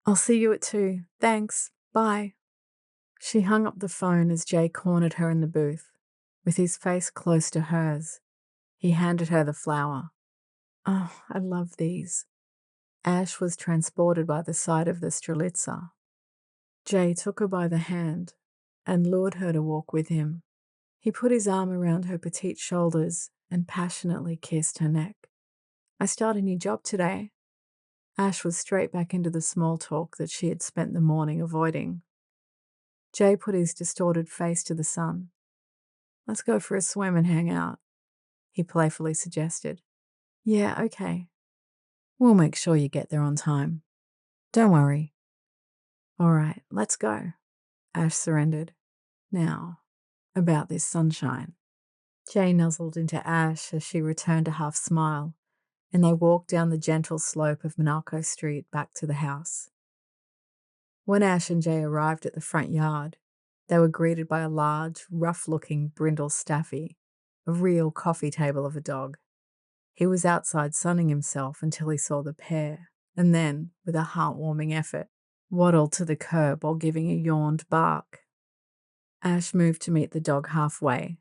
I'll see you at 2. Thanks. Bye. She hung up the phone as Jay cornered her in the booth. With his face close to hers, he handed her the flower. Oh, I love these. Ash was transported by the sight of the Strelitsa. Jay took her by the hand and lured her to walk with him. He put his arm around her petite shoulders and passionately kissed her neck. I start a new job today. Ash was straight back into the small talk that she had spent the morning avoiding. Jay put his distorted face to the sun. Let's go for a swim and hang out, he playfully suggested. Yeah, okay. We'll make sure you get there on time. Don't worry. All right, let's go. Ash surrendered. Now, about this sunshine. Jay nuzzled into Ash as she returned a half smile, and they walked down the gentle slope of Monalco Street back to the house. When Ash and Jay arrived at the front yard, they were greeted by a large, rough-looking brindle staffy, a real coffee table of a dog. He was outside sunning himself until he saw the pair, and then, with a heartwarming effort, waddled to the curb while giving a yawned bark. Ash moved to meet the dog halfway,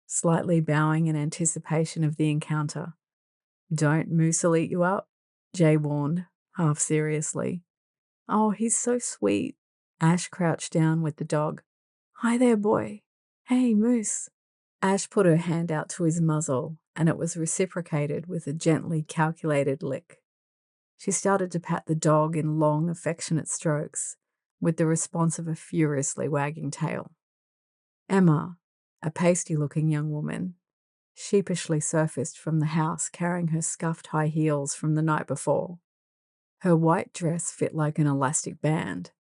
slightly bowing in anticipation of the encounter. Don't Moose will eat you up, Jay warned, half seriously. Oh, he's so sweet. Ash crouched down with the dog. Hi there, boy. Hey, Moose. Ash put her hand out to his muzzle, and it was reciprocated with a gently calculated lick. She started to pat the dog in long, affectionate strokes, with the response of a furiously wagging tail. Emma, a pasty-looking young woman, sheepishly surfaced from the house carrying her scuffed high heels from the night before. Her white dress fit like an elastic band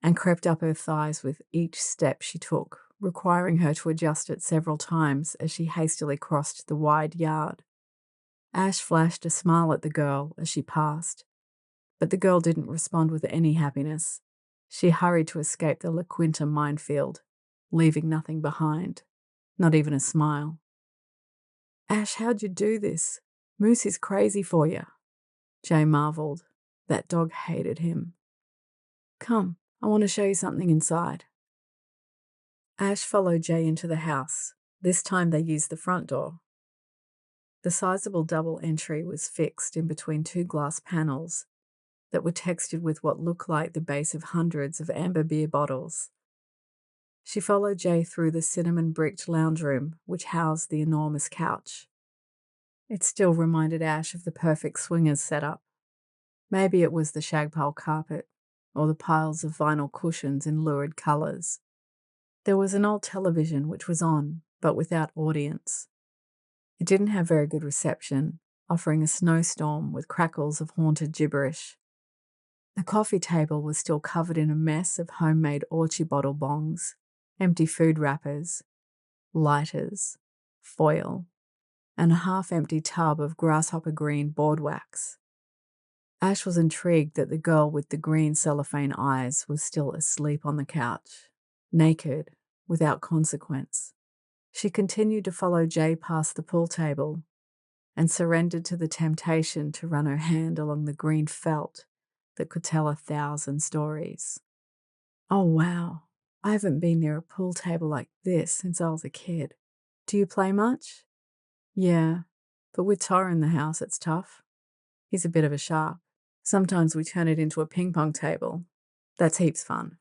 and crept up her thighs with each step she took, requiring her to adjust it several times as she hastily crossed the wide yard. Ash flashed a smile at the girl as she passed, but the girl didn't respond with any happiness. She hurried to escape the La Quinta minefield, leaving nothing behind, not even a smile. Ash, how'd you do this? Moose is crazy for you. Jay marveled. That dog hated him. Come, I want to show you something inside. Ash followed Jay into the house. This time they used the front door. The sizable double entry was fixed in between two glass panels that were textured with what looked like the base of hundreds of amber beer bottles. She followed Jay through the cinnamon-bricked lounge room, which housed the enormous couch. It still reminded Ash of the perfect swingers setup. Maybe it was the shagpole carpet, or the piles of vinyl cushions in lurid colours. There was an old television which was on, but without audience. It didn't have very good reception, offering a snowstorm with crackles of haunted gibberish. The coffee table was still covered in a mess of homemade orchie bottle bongs, empty food wrappers, lighters, foil, and a half-empty tub of grasshopper green board wax. Ash was intrigued that the girl with the green cellophane eyes was still asleep on the couch, naked, without consequence. She continued to follow Jay past the pool table and surrendered to the temptation to run her hand along the green felt that could tell 1,000 stories. Oh, wow. I haven't been near a pool table like this since I was a kid. Do you play much? Yeah, but with Tor in the house, it's tough. He's a bit of a shark. Sometimes we turn it into a ping pong table. That's heaps fun.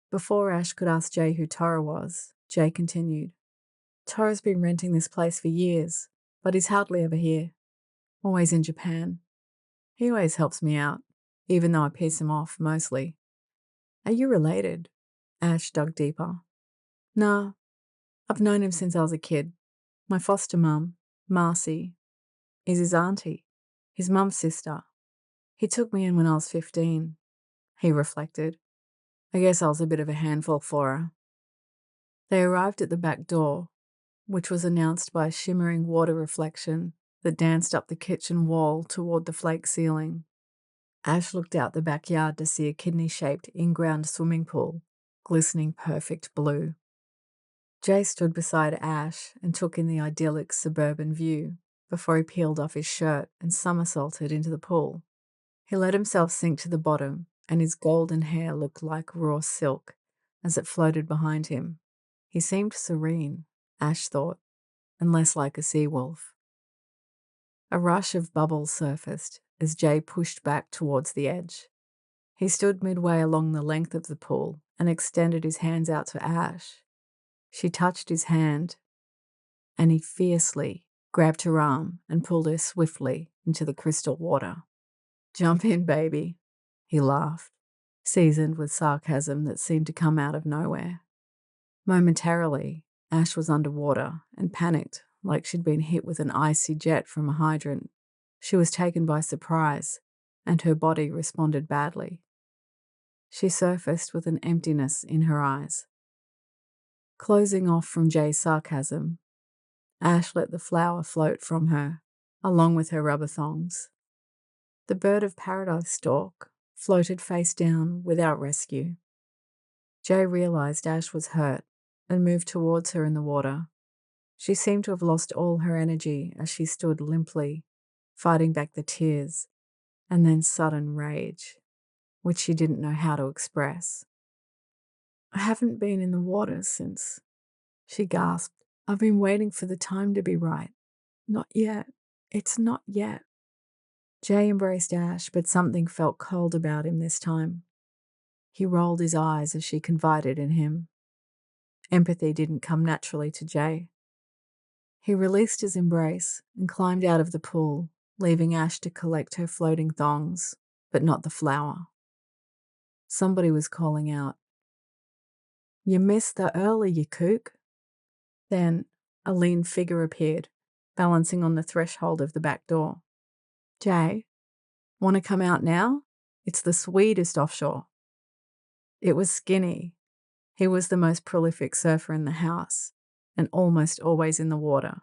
Before Ash could ask Jay who Tora was, Jay continued. Tora's been renting this place for years, but he's hardly ever here. Always in Japan. He always helps me out, even though I piss him off mostly. Are you related? Ash dug deeper. Nah, I've known him since I was a kid. My foster mum, Marcy, is his auntie, his mum's sister. He took me in when I was 15. He reflected. I guess I was a bit of a handful for her. They arrived at the back door, which was announced by a shimmering water reflection that danced up the kitchen wall toward the flake ceiling. Ash looked out the backyard to see a kidney-shaped in-ground swimming pool, glistening perfect blue. Jay stood beside Ash and took in the idyllic suburban view before he peeled off his shirt and somersaulted into the pool. He let himself sink to the bottom, and his golden hair looked like raw silk as it floated behind him. He seemed serene, Ash thought, and less like a sea wolf. A rush of bubbles surfaced as Jay pushed back towards the edge. He stood midway along the length of the pool and extended his hands out to Ash. She touched his hand, and he fiercely grabbed her arm and pulled her swiftly into the crystal water. Jump in, baby, he laughed, seasoned with sarcasm that seemed to come out of nowhere. Momentarily, Ash was underwater and panicked like she'd been hit with an icy jet from a hydrant. She was taken by surprise, and her body responded badly. She surfaced with an emptiness in her eyes. Closing off from Jay's sarcasm, Ash let the flower float from her, along with her rubber thongs. The bird of paradise stork floated face down without rescue. Jay realized Ash was hurt and moved towards her in the water. She seemed to have lost all her energy as she stood limply, fighting back the tears and then sudden rage, which she didn't know how to express. I haven't been in the water since, she gasped. I've been waiting for the time to be right. Not yet. It's not yet. Jay embraced Ash, but something felt cold about him this time. He rolled his eyes as she confided in him. Empathy didn't come naturally to Jay. He released his embrace and climbed out of the pool, leaving Ash to collect her floating thongs, but not the flower. Somebody was calling out, "You missed the early, you kook." Then a lean figure appeared, balancing on the threshold of the back door. Jay, want to come out now? It's the sweetest offshore. It was Skinny. He was the most prolific surfer in the house, and almost always in the water.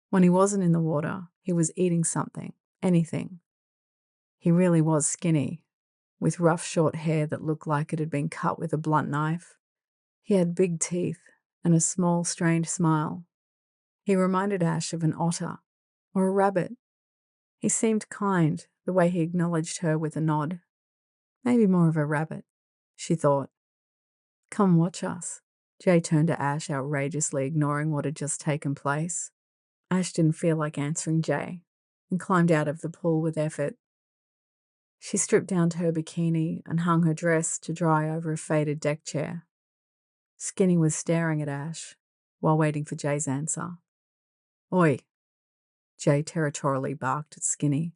When he wasn't in the water, he was eating something, anything. He really was skinny, with rough short hair that looked like it had been cut with a blunt knife. He had big teeth and a small, strained smile. He reminded Ash of an otter or a rabbit. He seemed kind, the way he acknowledged her with a nod. Maybe more of a rabbit. she thought. Come watch us. Jay turned to Ash, outrageously ignoring what had just taken place. Ash didn't feel like answering Jay and climbed out of the pool with effort. She stripped down to her bikini and hung her dress to dry over a faded deck chair. Skinny was staring at Ash while waiting for Jay's answer. Oi, Jay territorially barked at Skinny.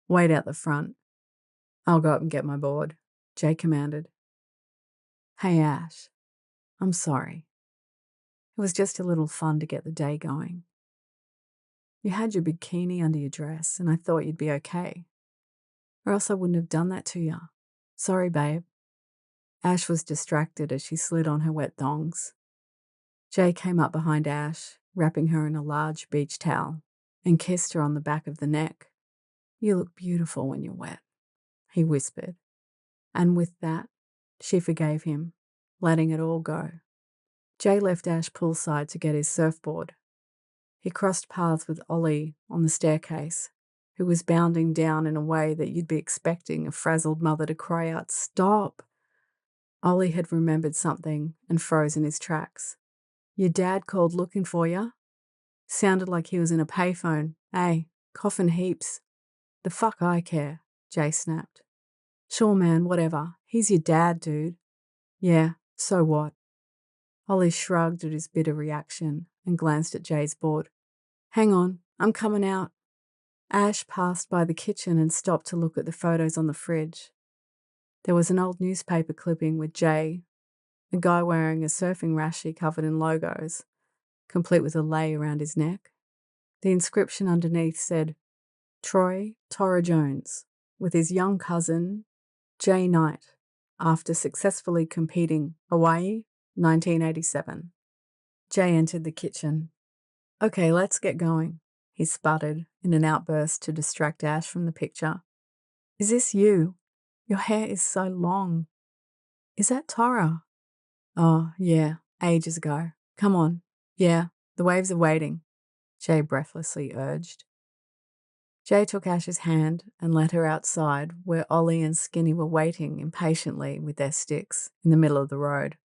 Wait out the front. I'll go up and get my board, Jay commanded. Hey, Ash. I'm sorry. It was just a little fun to get the day going. You had your bikini under your dress, and I thought you'd be okay. Or else I wouldn't have done that to you. Sorry, babe. Ash was distracted as she slid on her wet thongs. Jay came up behind Ash, wrapping her in a large beach towel, and kissed her on the back of the neck. You look beautiful when you're wet, he whispered. And with that, she forgave him, letting it all go. Jay left Ash poolside to get his surfboard. He crossed paths with Ollie on the staircase, who was bounding down in a way that you'd be expecting a frazzled mother to cry out, "Stop!" Ollie had remembered something and froze in his tracks. Your dad called looking for you? Sounded like he was in a payphone. Hey, coughing heaps. The fuck I care, Jay snapped. Sure, man, whatever. He's your dad, dude. Yeah, so what? Ollie shrugged at his bitter reaction and glanced at Jay's board. Hang on, I'm coming out. Ash passed by the kitchen and stopped to look at the photos on the fridge. There was an old newspaper clipping with Jay, a guy wearing a surfing rashie covered in logos, complete with a lei around his neck. The inscription underneath said, Troy Tora Jones, with his young cousin, Jay Knight, after successfully competing Hawaii, 1987. Jay entered the kitchen. Okay, let's get going, he sputtered in an outburst to distract Ash from the picture. Is this you? Your hair is so long. Is that Tora? Oh, yeah, ages ago. Come on. Yeah, the waves are waiting, Jay breathlessly urged. Jay took Ash's hand and led her outside where Ollie and Skinny were waiting impatiently with their sticks in the middle of the road.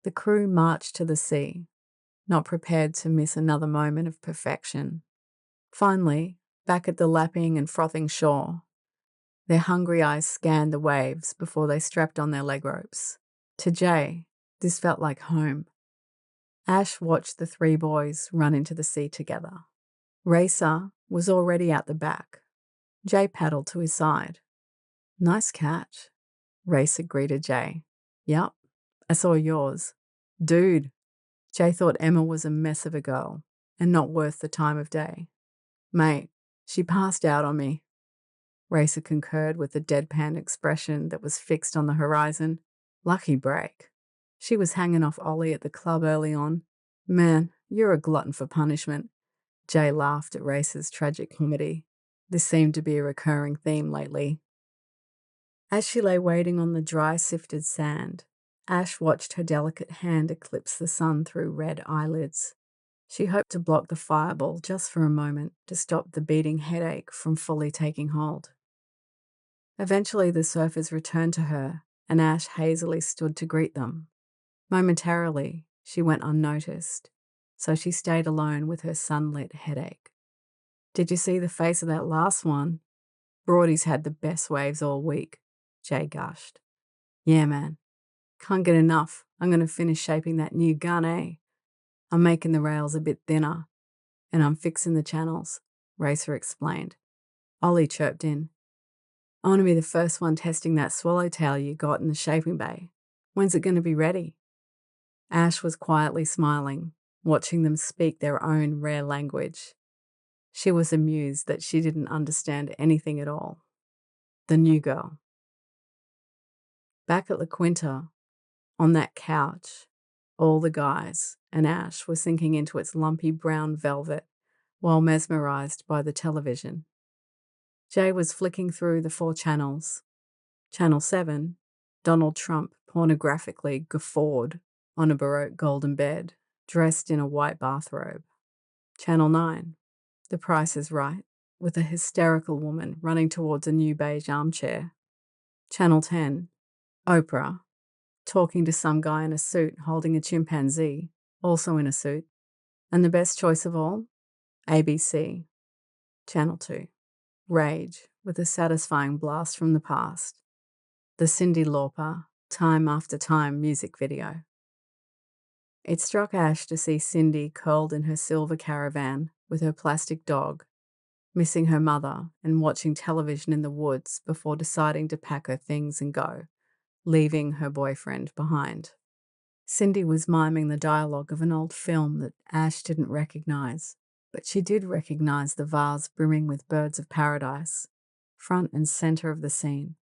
The crew marched to the sea, not prepared to miss another moment of perfection. Finally, back at the lapping and frothing shore, their hungry eyes scanned the waves before they strapped on their leg ropes. To Jay, this felt like home. Ash watched the three boys run into the sea together. Racer was already out the back. Jay paddled to his side. Nice catch, Racer greeted Jay. Yup, I saw yours. Dude, Jay thought Emma was a mess of a girl and not worth the time of day. Mate, she passed out on me. Racer concurred with a deadpan expression that was fixed on the horizon. Lucky break. She was hanging off Ollie at the club early on. Man, you're a glutton for punishment. Jay laughed at Racer's tragic comedy. This seemed to be a recurring theme lately. As she lay waiting on the dry, sifted sand, Ash watched her delicate hand eclipse the sun through red eyelids. She hoped to block the fireball just for a moment to stop the beating headache from fully taking hold. Eventually, the surfers returned to her, and Ash hazily stood to greet them. Momentarily, she went unnoticed, so she stayed alone with her sunlit headache. Did you see the face of that last one? Broady's had the best waves all week, Jay gushed. Yeah, man. Can't get enough. I'm going to finish shaping that new gun, eh? I'm making the rails a bit thinner, and I'm fixing the channels, Racer explained. Ollie chirped in. I want to be the first one testing that swallowtail you got in the shaping bay. When's it going to be ready? Ash was quietly smiling, watching them speak their own rare language. She was amused that she didn't understand anything at all. The new girl. Back at La Quinta, on that couch, all the guys and Ash were sinking into its lumpy brown velvet while mesmerized by the television. Jay was flicking through the 4 channels. Channel 7, Donald Trump pornographically guffawed on a Baroque golden bed, dressed in a white bathrobe. Channel 9, The Price is Right, with a hysterical woman running towards a new beige armchair. Channel 10, Oprah, talking to some guy in a suit holding a chimpanzee, also in a suit. And the best choice of all? ABC, Channel 2. Rage, with a satisfying blast from the past. The Cyndi Lauper, Time After Time music video. It struck Ash to see Cyndi curled in her silver caravan with her plastic dog, missing her mother and watching television in the woods before deciding to pack her things and go, leaving her boyfriend behind. Cyndi was miming the dialogue of an old film that Ash didn't recognize, but she did recognize the vase brimming with birds of paradise, front and center of the scene.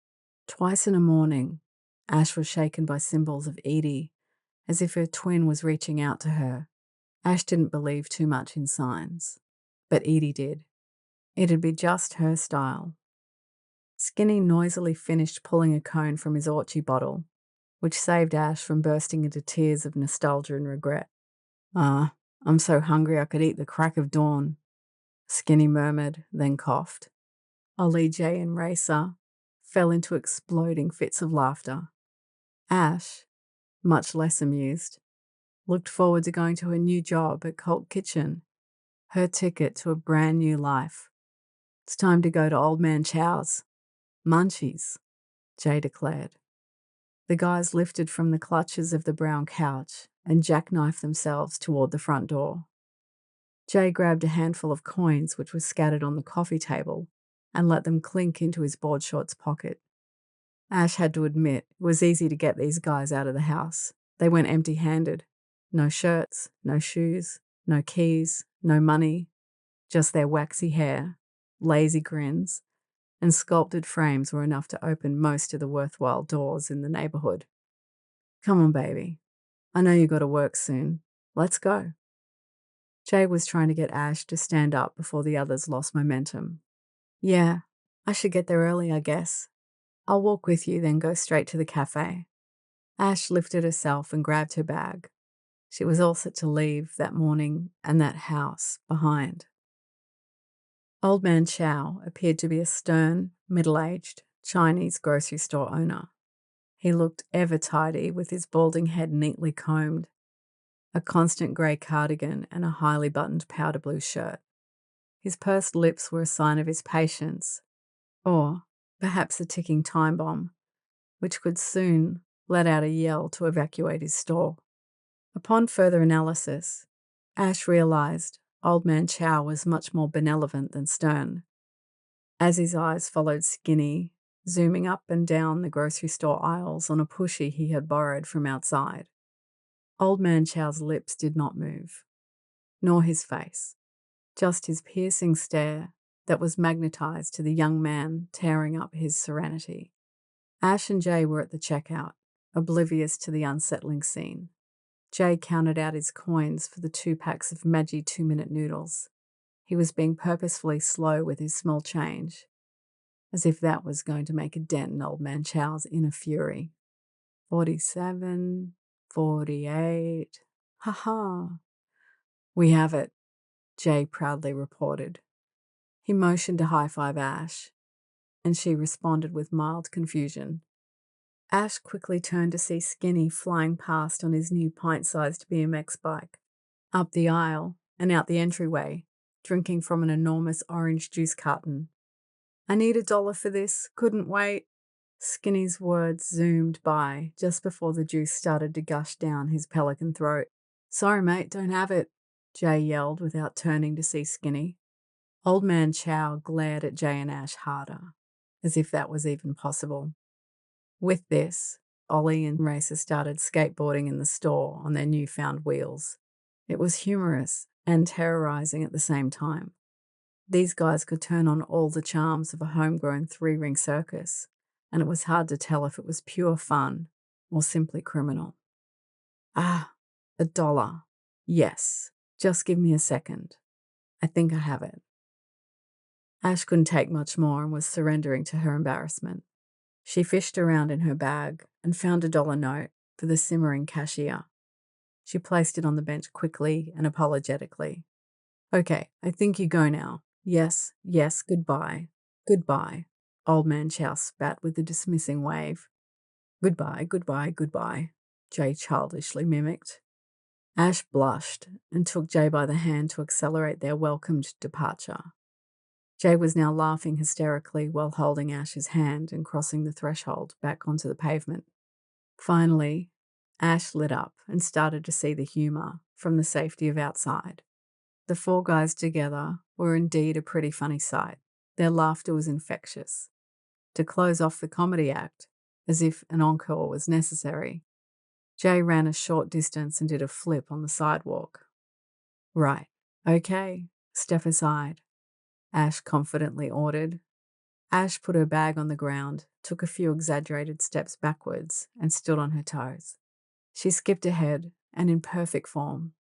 Twice in a morning, Ash was shaken by symbols of Edie, as if her twin was reaching out to her. Ash didn't believe too much in signs, but Edie did. It'd be just her style. Skinny noisily finished pulling a cone from his orchie bottle, which saved Ash from bursting into tears of nostalgia and regret. I'm so hungry I could eat the crack of dawn," Skinny murmured, then coughed. Ollie, Jay, and Racer fell into exploding fits of laughter. Ash, much less amused, looked forward to going to her new job at Cult Kitchen, her ticket to a brand new life. "It's time to go to Old Man Chow's. Munchies," Jay declared. The guys lifted from the clutches of the brown couch and jackknifed themselves toward the front door. Jay grabbed a handful of coins which were scattered on the coffee table and let them clink into his board shorts pocket. Ash had to admit it was easy to get these guys out of the house. They went empty-handed. No shirts, no shoes, no keys, no money, just their waxy hair, lazy grins, and sculpted frames were enough to open most of the worthwhile doors in the neighborhood. "Come on, baby. I know you got to work soon. Let's go." Jay was trying to get Ash to stand up before the others lost momentum. "Yeah, I should get there early, I guess. I'll walk with you, then go straight to the cafe." Ash lifted herself and grabbed her bag. She was all set to leave that morning and that house behind. Old Man Chow appeared to be a stern, middle-aged Chinese grocery store owner. He looked ever tidy with his balding head neatly combed, a constant grey cardigan and a highly buttoned powder blue shirt. His pursed lips were a sign of his patience, or perhaps a ticking time bomb, which could soon let out a yell to evacuate his store. Upon further analysis, Ash realized Old Man Chow was much more benevolent than stern. As his eyes followed Skinny, zooming up and down the grocery store aisles on a pushy he had borrowed from outside, Old Man Chow's lips did not move, nor his face, just his piercing stare that was magnetized to the young man tearing up his serenity. Ash and Jay were at the checkout, oblivious to the unsettling scene. Jay counted out his coins for the 2 packs of Maggi 2-minute noodles. He was being purposefully slow with his small change, as if that was going to make a dent in Old Man Chow's inner fury. 47, 48. Ha. "We have it," Jay proudly reported. He motioned to high-five Ash, and she responded with mild confusion. Ash quickly turned to see Skinny flying past on his new pint-sized BMX bike, up the aisle and out the entryway, drinking from an enormous orange juice carton. "I need $1 for this, couldn't wait." Skinny's words zoomed by just before the juice started to gush down his pelican throat. "Sorry, mate, don't have it," Jay yelled without turning to see Skinny. Old Man Chow glared at Jay and Ash harder, as if that was even possible. With this, Ollie and Racer started skateboarding in the store on their newfound wheels. It was humorous and terrorizing at the same time. These guys could turn on all the charms of a homegrown 3-ring circus, and it was hard to tell if it was pure fun or simply criminal. $1. Yes, just give me a second. I think I have it." Ash couldn't take much more and was surrendering to her embarrassment. She fished around in her bag and found a $1 note for the simmering cashier. She placed it on the bench quickly and apologetically. "Okay, I think you go now. Yes, goodbye. Goodbye," Old Man Chow spat with a dismissing wave. Goodbye, goodbye, goodbye, Jay childishly mimicked. Ash blushed and took Jay by the hand to accelerate their welcomed departure. Jay was now laughing hysterically while holding Ash's hand and crossing the threshold back onto the pavement. Finally, Ash lit up and started to see the humour from the safety of outside. The four guys together were indeed a pretty funny sight. Their laughter was infectious. To close off the comedy act, as if an encore was necessary, Jay ran a short distance and did a flip on the sidewalk. Right, okay, step aside, Ash confidently ordered. Ash put her bag on the ground, took a few exaggerated steps backwards, and stood on her toes. She skipped ahead and, in perfect form,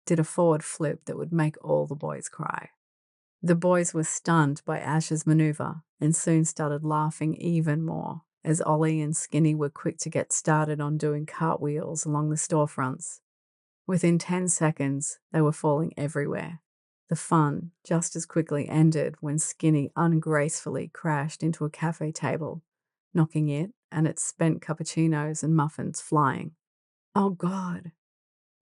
did a forward flip that would make all the boys cry. The boys were stunned by Ash's maneuver and soon started laughing even more as Ollie and Skinny were quick to get started on doing cartwheels along the storefronts. Within 10 seconds, they were falling everywhere. The fun just as quickly ended when Skinny ungracefully crashed into a cafe table, knocking it and its spent cappuccinos and muffins flying. Oh God,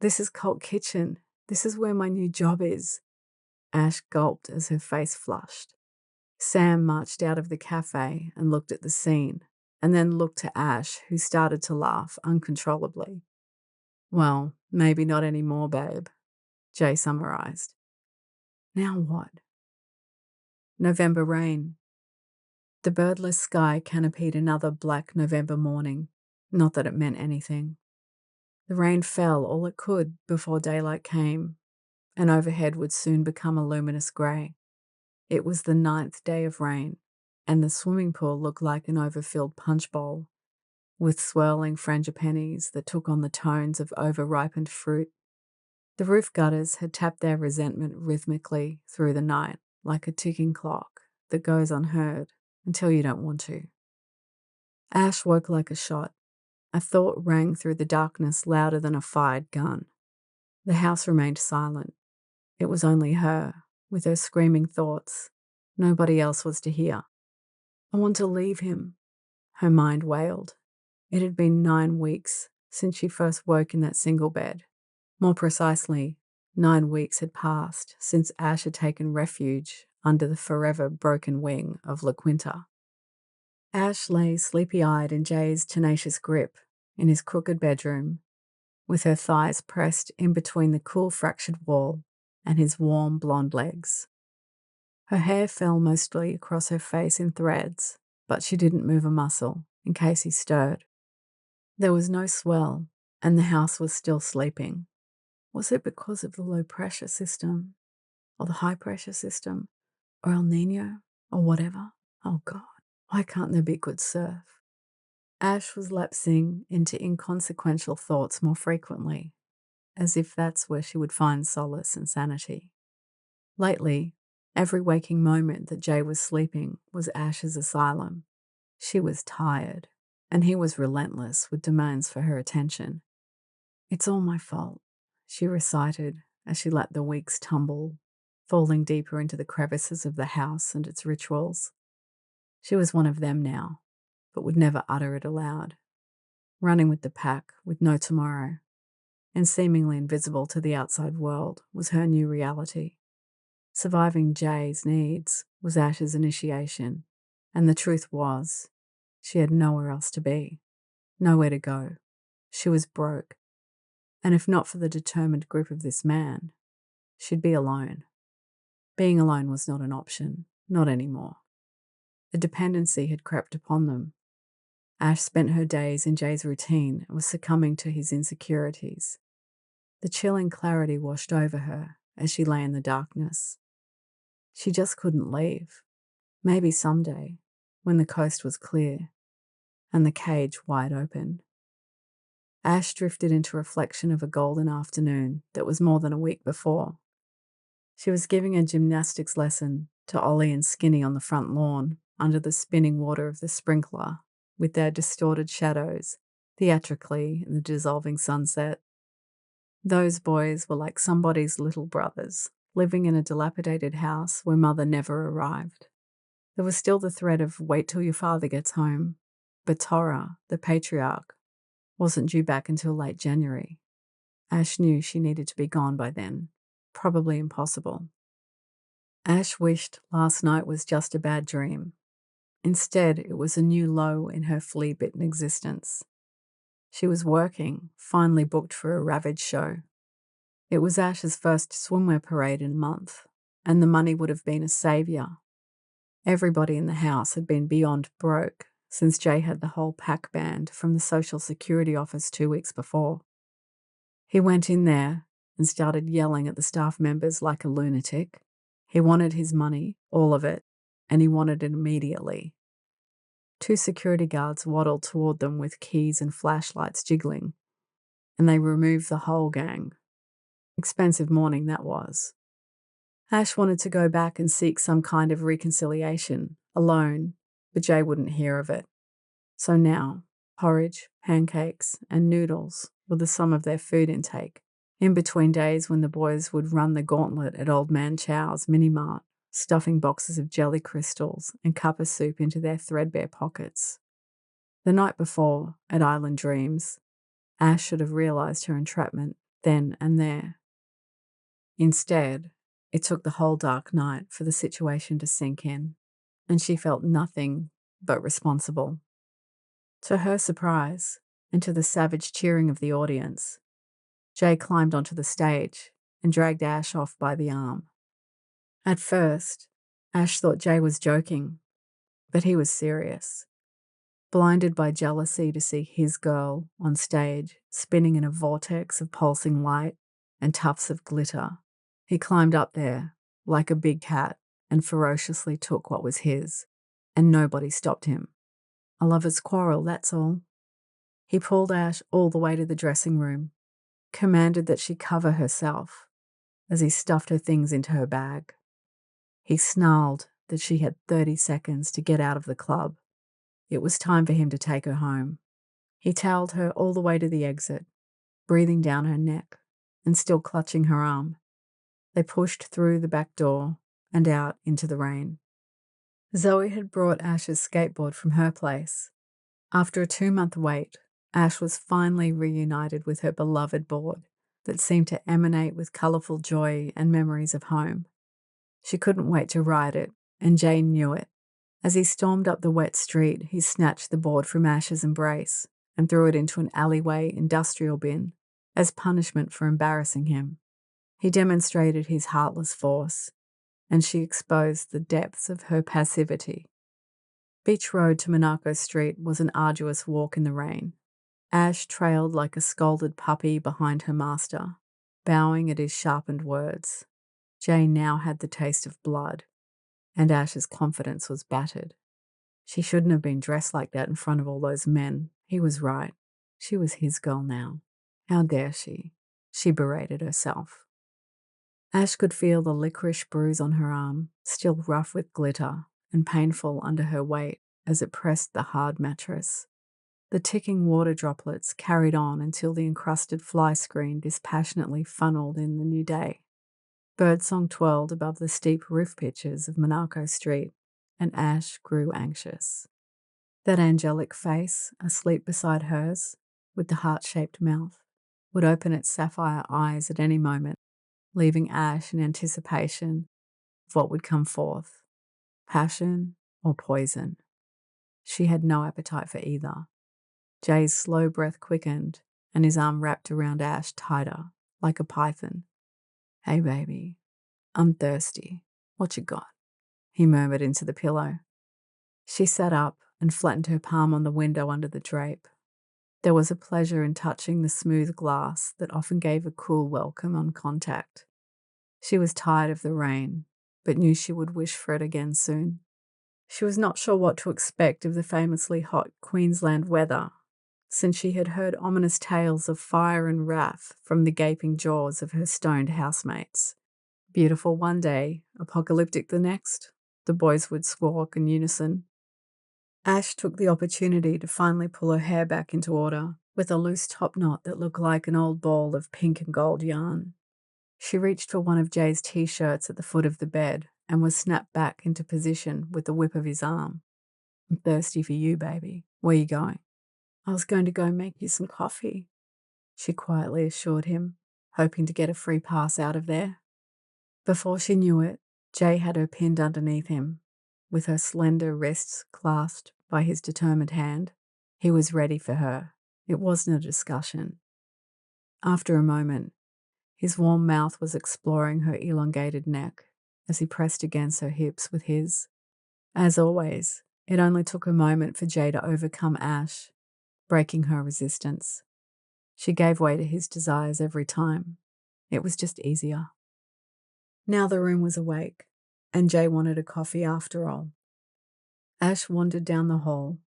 this is Cult Kitchen. This is where my new job is. Ash gulped as her face flushed. Sam marched out of the cafe and looked at the scene, and then looked to Ash, who started to laugh uncontrollably. Well, maybe not anymore, babe, Jay summarized. Now what? November rain. The birdless sky canopied another black November morning, not that it meant anything. The rain fell all it could before daylight came, and overhead would soon become a luminous grey. It was the 9th day of rain, and the swimming pool looked like an overfilled punch bowl, with swirling frangipanis that took on the tones of over-ripened fruit. The roof gutters had tapped their resentment rhythmically through the night, like a ticking clock that goes unheard until you don't want to. Ash woke like a shot. A thought rang through the darkness louder than a fired gun. The house remained silent. It was only her, with her screaming thoughts. Nobody else was to hear. I want to leave him, her mind wailed. It had been 9 weeks since she first woke in that single bed. More precisely, 9 weeks had passed since Ash had taken refuge under the forever broken wing of La Quinta. Ash lay sleepy-eyed in Jay's tenacious grip in his crooked bedroom, with her thighs pressed in between the cool fractured wall and his warm blonde legs. Her hair fell mostly across her face in threads, but she didn't move a muscle in case he stirred. There was no swell, and the house was still sleeping. Was it because of the low-pressure system, or the high-pressure system, or El Nino, or whatever? Oh God, why can't there be good surf? Ash was lapsing into inconsequential thoughts more frequently, as if that's where she would find solace and sanity. Lately, every waking moment that Jay was sleeping was Ash's asylum. She was tired, and he was relentless with demands for her attention. It's all my fault, she recited as she let the weeks tumble, falling deeper into the crevices of the house and its rituals. She was one of them now, but would never utter it aloud. Running with the pack with no tomorrow, and seemingly invisible to the outside world, was her new reality. Surviving Jay's needs was Ash's initiation, and the truth was, she had nowhere else to be, nowhere to go. She was broke, and if not for the determined grip of this man, she'd be alone. Being alone was not an option, not anymore. The dependency had crept upon them. Ash spent her days in Jay's routine and was succumbing to his insecurities. The chilling clarity washed over her as she lay in the darkness. She just couldn't leave. Maybe someday, when the coast was clear and the cage wide open. Ash drifted into reflection of a golden afternoon that was more than a week before. She was giving a gymnastics lesson to Ollie and Skinny on the front lawn under the spinning water of the sprinkler, with their distorted shadows theatrically in the dissolving sunset. Those boys were like somebody's little brothers, living in a dilapidated house where mother never arrived. There was still the threat of wait till your father gets home, But Torah, the patriarch, wasn't due back until late January. Ash knew she needed to be gone by then. Probably impossible. Ash wished last night was just a bad dream. Instead, it was a new low in her flea-bitten existence. She was working, finally booked for a ravaged show. It was Ash's first swimwear parade in a month, and the money would have been a saviour. Everybody in the house had been beyond broke since Jay had the whole pack banned from the Social Security office 2 weeks before. He went in there and started yelling at the staff members like a lunatic. He wanted his money, all of it, and he wanted it immediately. 2 security guards waddled toward them with keys and flashlights jiggling, and they removed the whole gang. Expensive morning that was. Ash wanted to go back and seek some kind of reconciliation, alone, but Jay wouldn't hear of it. So now, porridge, pancakes, and noodles were the sum of their food intake, in between days when the boys would run the gauntlet at Old Man Chow's mini-mart, stuffing boxes of jelly crystals and cuppa soup into their threadbare pockets. The night before, at Island Dreams, Ash should have realised her entrapment then and there. Instead, it took the whole dark night for the situation to sink in, and she felt nothing but responsible. To her surprise, and to the savage cheering of the audience, Jay climbed onto the stage and dragged Ash off by the arm. At first, Ash thought Jay was joking, but he was serious. Blinded by jealousy to see his girl on stage, spinning in a vortex of pulsing light and tufts of glitter, he climbed up there like a big cat and ferociously took what was his, and nobody stopped him. A lover's quarrel, that's all. He pulled Ash all the way to the dressing room, commanded that she cover herself as he stuffed her things into her bag. He snarled that she had 30 seconds to get out of the club. It was time for him to take her home. He toweled her all the way to the exit, breathing down her neck and still clutching her arm. They pushed through the back door and out into the rain. Zoe had brought Ash's skateboard from her place. After a 2-month wait, Ash was finally reunited with her beloved board that seemed to emanate with colourful joy and memories of home. She couldn't wait to ride it, and Jane knew it. As he stormed up the wet street, he snatched the board from Ash's embrace and threw it into an alleyway industrial bin as punishment for embarrassing him. He demonstrated his heartless force, and she exposed the depths of her passivity. Beach Road to Monaco Street was an arduous walk in the rain. Ash trailed like a scolded puppy behind her master, bowing at his sharpened words. Jane now had the taste of blood, and Ash's confidence was battered. She shouldn't have been dressed like that in front of all those men. He was right. She was his girl now. How dare she? She berated herself. Ash could feel the licorice bruise on her arm, still rough with glitter and painful under her weight as it pressed the hard mattress. The ticking water droplets carried on until the encrusted fly screen dispassionately funneled in the new day. Birdsong twirled above the steep roof pitches of Monaco Street, and Ash grew anxious. That angelic face, asleep beside hers, with the heart-shaped mouth, would open its sapphire eyes at any moment, leaving Ash in anticipation of what would come forth, passion or poison. She had no appetite for either. Jay's slow breath quickened, and his arm wrapped around Ash tighter, like a python. "Hey, baby, I'm thirsty. What you got?" he murmured into the pillow. She sat up and flattened her palm on the window under the drape. There was a pleasure in touching the smooth glass that often gave a cool welcome on contact. She was tired of the rain, but knew she would wish for it again soon. She was not sure what to expect of the famously hot Queensland weather, since she had heard ominous tales of fire and wrath from the gaping jaws of her stoned housemates. Beautiful one day, apocalyptic the next, the boys would squawk in unison. Ash took the opportunity to finally pull her hair back into order, with a loose top knot that looked like an old ball of pink and gold yarn. She reached for one of Jay's t-shirts at the foot of the bed and was snapped back into position with the whip of his arm. I'm thirsty for you, baby. Where you going? I was going to go make you some coffee, she quietly assured him, hoping to get a free pass out of there. Before she knew it, Jay had her pinned underneath him, with her slender wrists clasped by his determined hand. He was ready for her. It wasn't a discussion. After a moment, his warm mouth was exploring her elongated neck as he pressed against her hips with his. As always, it only took a moment for Jay to overcome Ash, breaking her resistance. She gave way to his desires every time. It was just easier. Now the room was awake, and Jay wanted a coffee after all. Ash wandered down the hall,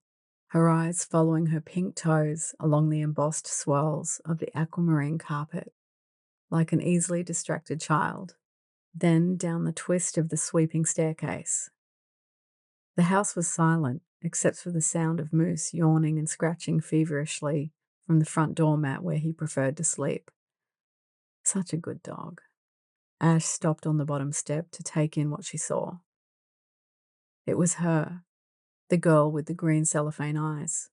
her eyes following her pink toes along the embossed swirls of the aquamarine carpet, like an easily distracted child, then down the twist of the sweeping staircase. The house was silent, except for the sound of Moose yawning and scratching feverishly from the front doormat where he preferred to sleep. Such a good dog. Ash stopped on the bottom step to take in what she saw. It was her, the girl with the green cellophane eyes,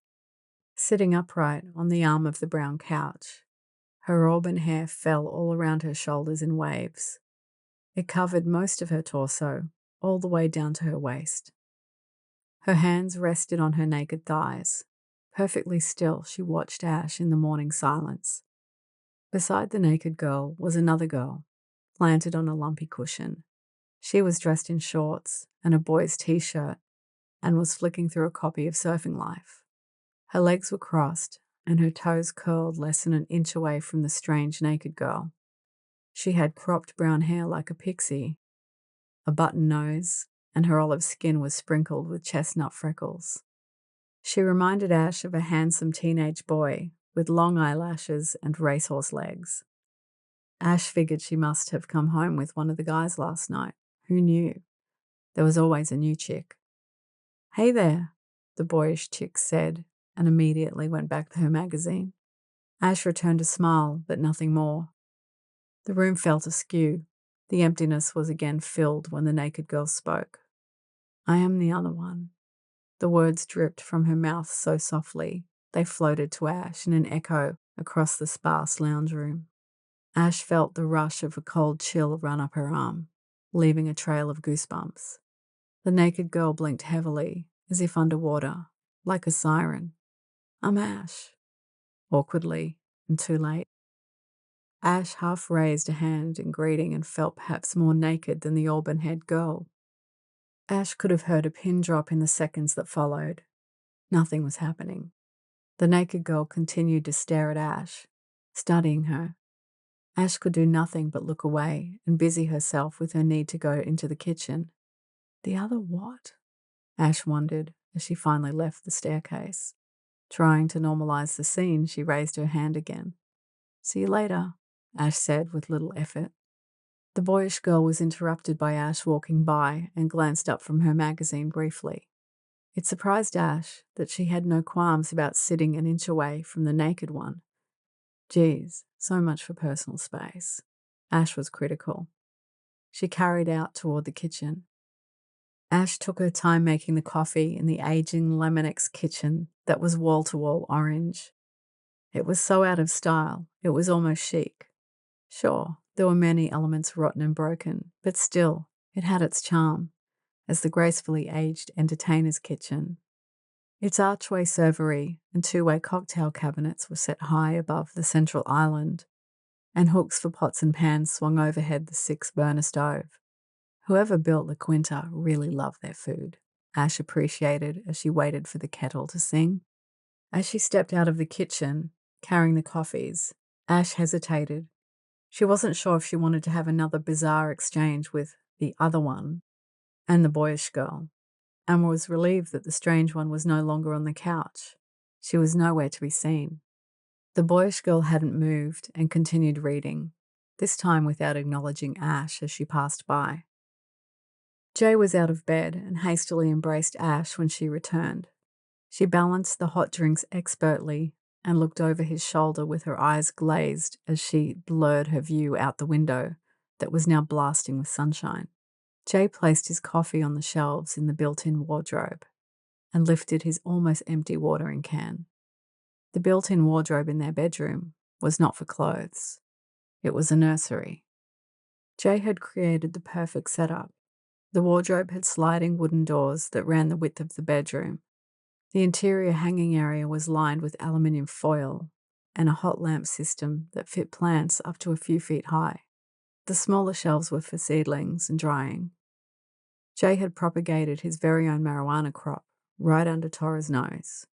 sitting upright on the arm of the brown couch. Her auburn hair fell all around her shoulders in waves. It covered most of her torso, all the way down to her waist. Her hands rested on her naked thighs. Perfectly still, she watched Ash in the morning silence. Beside the naked girl was another girl, planted on a lumpy cushion. She was dressed in shorts and a boy's t-shirt and was flicking through a copy of Surfing Life. Her legs were crossed and her toes curled less than an inch away from the strange naked girl. She had cropped brown hair like a pixie, a button nose, and her olive skin was sprinkled with chestnut freckles. She reminded Ash of a handsome teenage boy with long eyelashes and racehorse legs. Ash figured she must have come home with one of the guys last night. Who knew? There was always a new chick. Hey there, the boyish chick said, and immediately went back to her magazine. Ash returned a smile, but nothing more. The room felt askew. The emptiness was again filled when the naked girl spoke. I am the other one. The words dripped from her mouth so softly, they floated to Ash in an echo across the sparse lounge room. Ash felt the rush of a cold chill run up her arm, leaving a trail of goosebumps. The naked girl blinked heavily, as if underwater, like a siren. I'm Ash. Awkwardly, and too late. Ash half raised a hand in greeting and felt perhaps more naked than the auburn-haired girl. Ash could have heard a pin drop in the seconds that followed. Nothing was happening. The naked girl continued to stare at Ash, studying her. Ash could do nothing but look away and busy herself with her need to go into the kitchen. The other what? Ash wondered as she finally left the staircase. Trying to normalize the scene, she raised her hand again. See you later, Ash said with little effort. The boyish girl was interrupted by Ash walking by and glanced up from her magazine briefly. It surprised Ash that she had no qualms about sitting an inch away from the naked one. Geez, so much for personal space. Ash was critical. She carried out toward the kitchen. Ash took her time making the coffee in the aging Laminex kitchen that was wall-to-wall orange. It was so out of style, it was almost chic. Sure, there were many elements rotten and broken, but still, it had its charm, as the gracefully aged entertainer's kitchen. Its archway servery and two-way cocktail cabinets were set high above the central island, and hooks for pots and pans swung overhead the 6-burner stove. Whoever built La Quinta really loved their food, Ash appreciated as she waited for the kettle to sing. As she stepped out of the kitchen, carrying the coffees, Ash hesitated. She wasn't sure if she wanted to have another bizarre exchange with the other one and the boyish girl, and was relieved that the strange one was no longer on the couch. She was nowhere to be seen. The boyish girl hadn't moved and continued reading, this time without acknowledging Ash as she passed by. Jay was out of bed and hastily embraced Ash when she returned. She balanced the hot drinks expertly and looked over his shoulder with her eyes glazed as she blurred her view out the window that was now blasting with sunshine. Jay placed his coffee on the shelves in the built-in wardrobe. and lifted his almost empty watering can. The built-in wardrobe in their bedroom was not for clothes. It was a nursery. Jay had created the perfect setup. The wardrobe had sliding wooden doors that ran the width of the bedroom. The interior hanging area was lined with aluminium foil and a hot lamp system that fit plants up to a few feet high. The smaller shelves were for seedlings and drying. Jay had propagated his very own marijuana crop right under Tora's nose.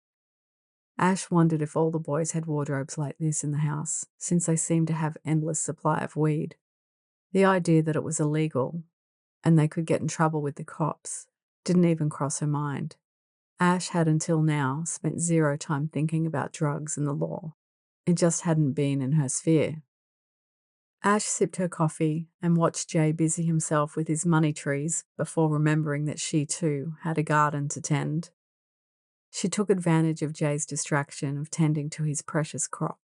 Ash wondered if all the boys had wardrobes like this in the house, since they seemed to have endless supply of weed. The idea that it was illegal and they could get in trouble with the cops didn't even cross her mind. Ash had until now spent zero time thinking about drugs and the law. It just hadn't been in her sphere. Ash sipped her coffee and watched Jay busy himself with his money trees before remembering that she too had a garden to tend. She took advantage of Jay's distraction of tending to his precious crop.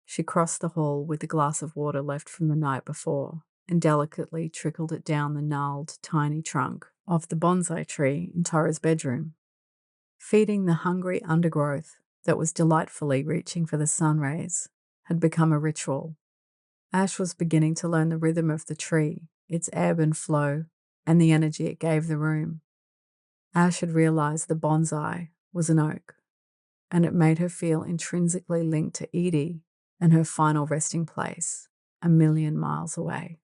She crossed the hall with a glass of water left from the night before and delicately trickled it down the gnarled, tiny trunk of the bonsai tree in Tora's bedroom. Feeding the hungry undergrowth that was delightfully reaching for the sun rays had become a ritual. Ash was beginning to learn the rhythm of the tree, its ebb and flow, and the energy it gave the room. Ash had realized the bonsai was an oak, and it made her feel intrinsically linked to Edie and her final resting place, 1,000,000 miles away.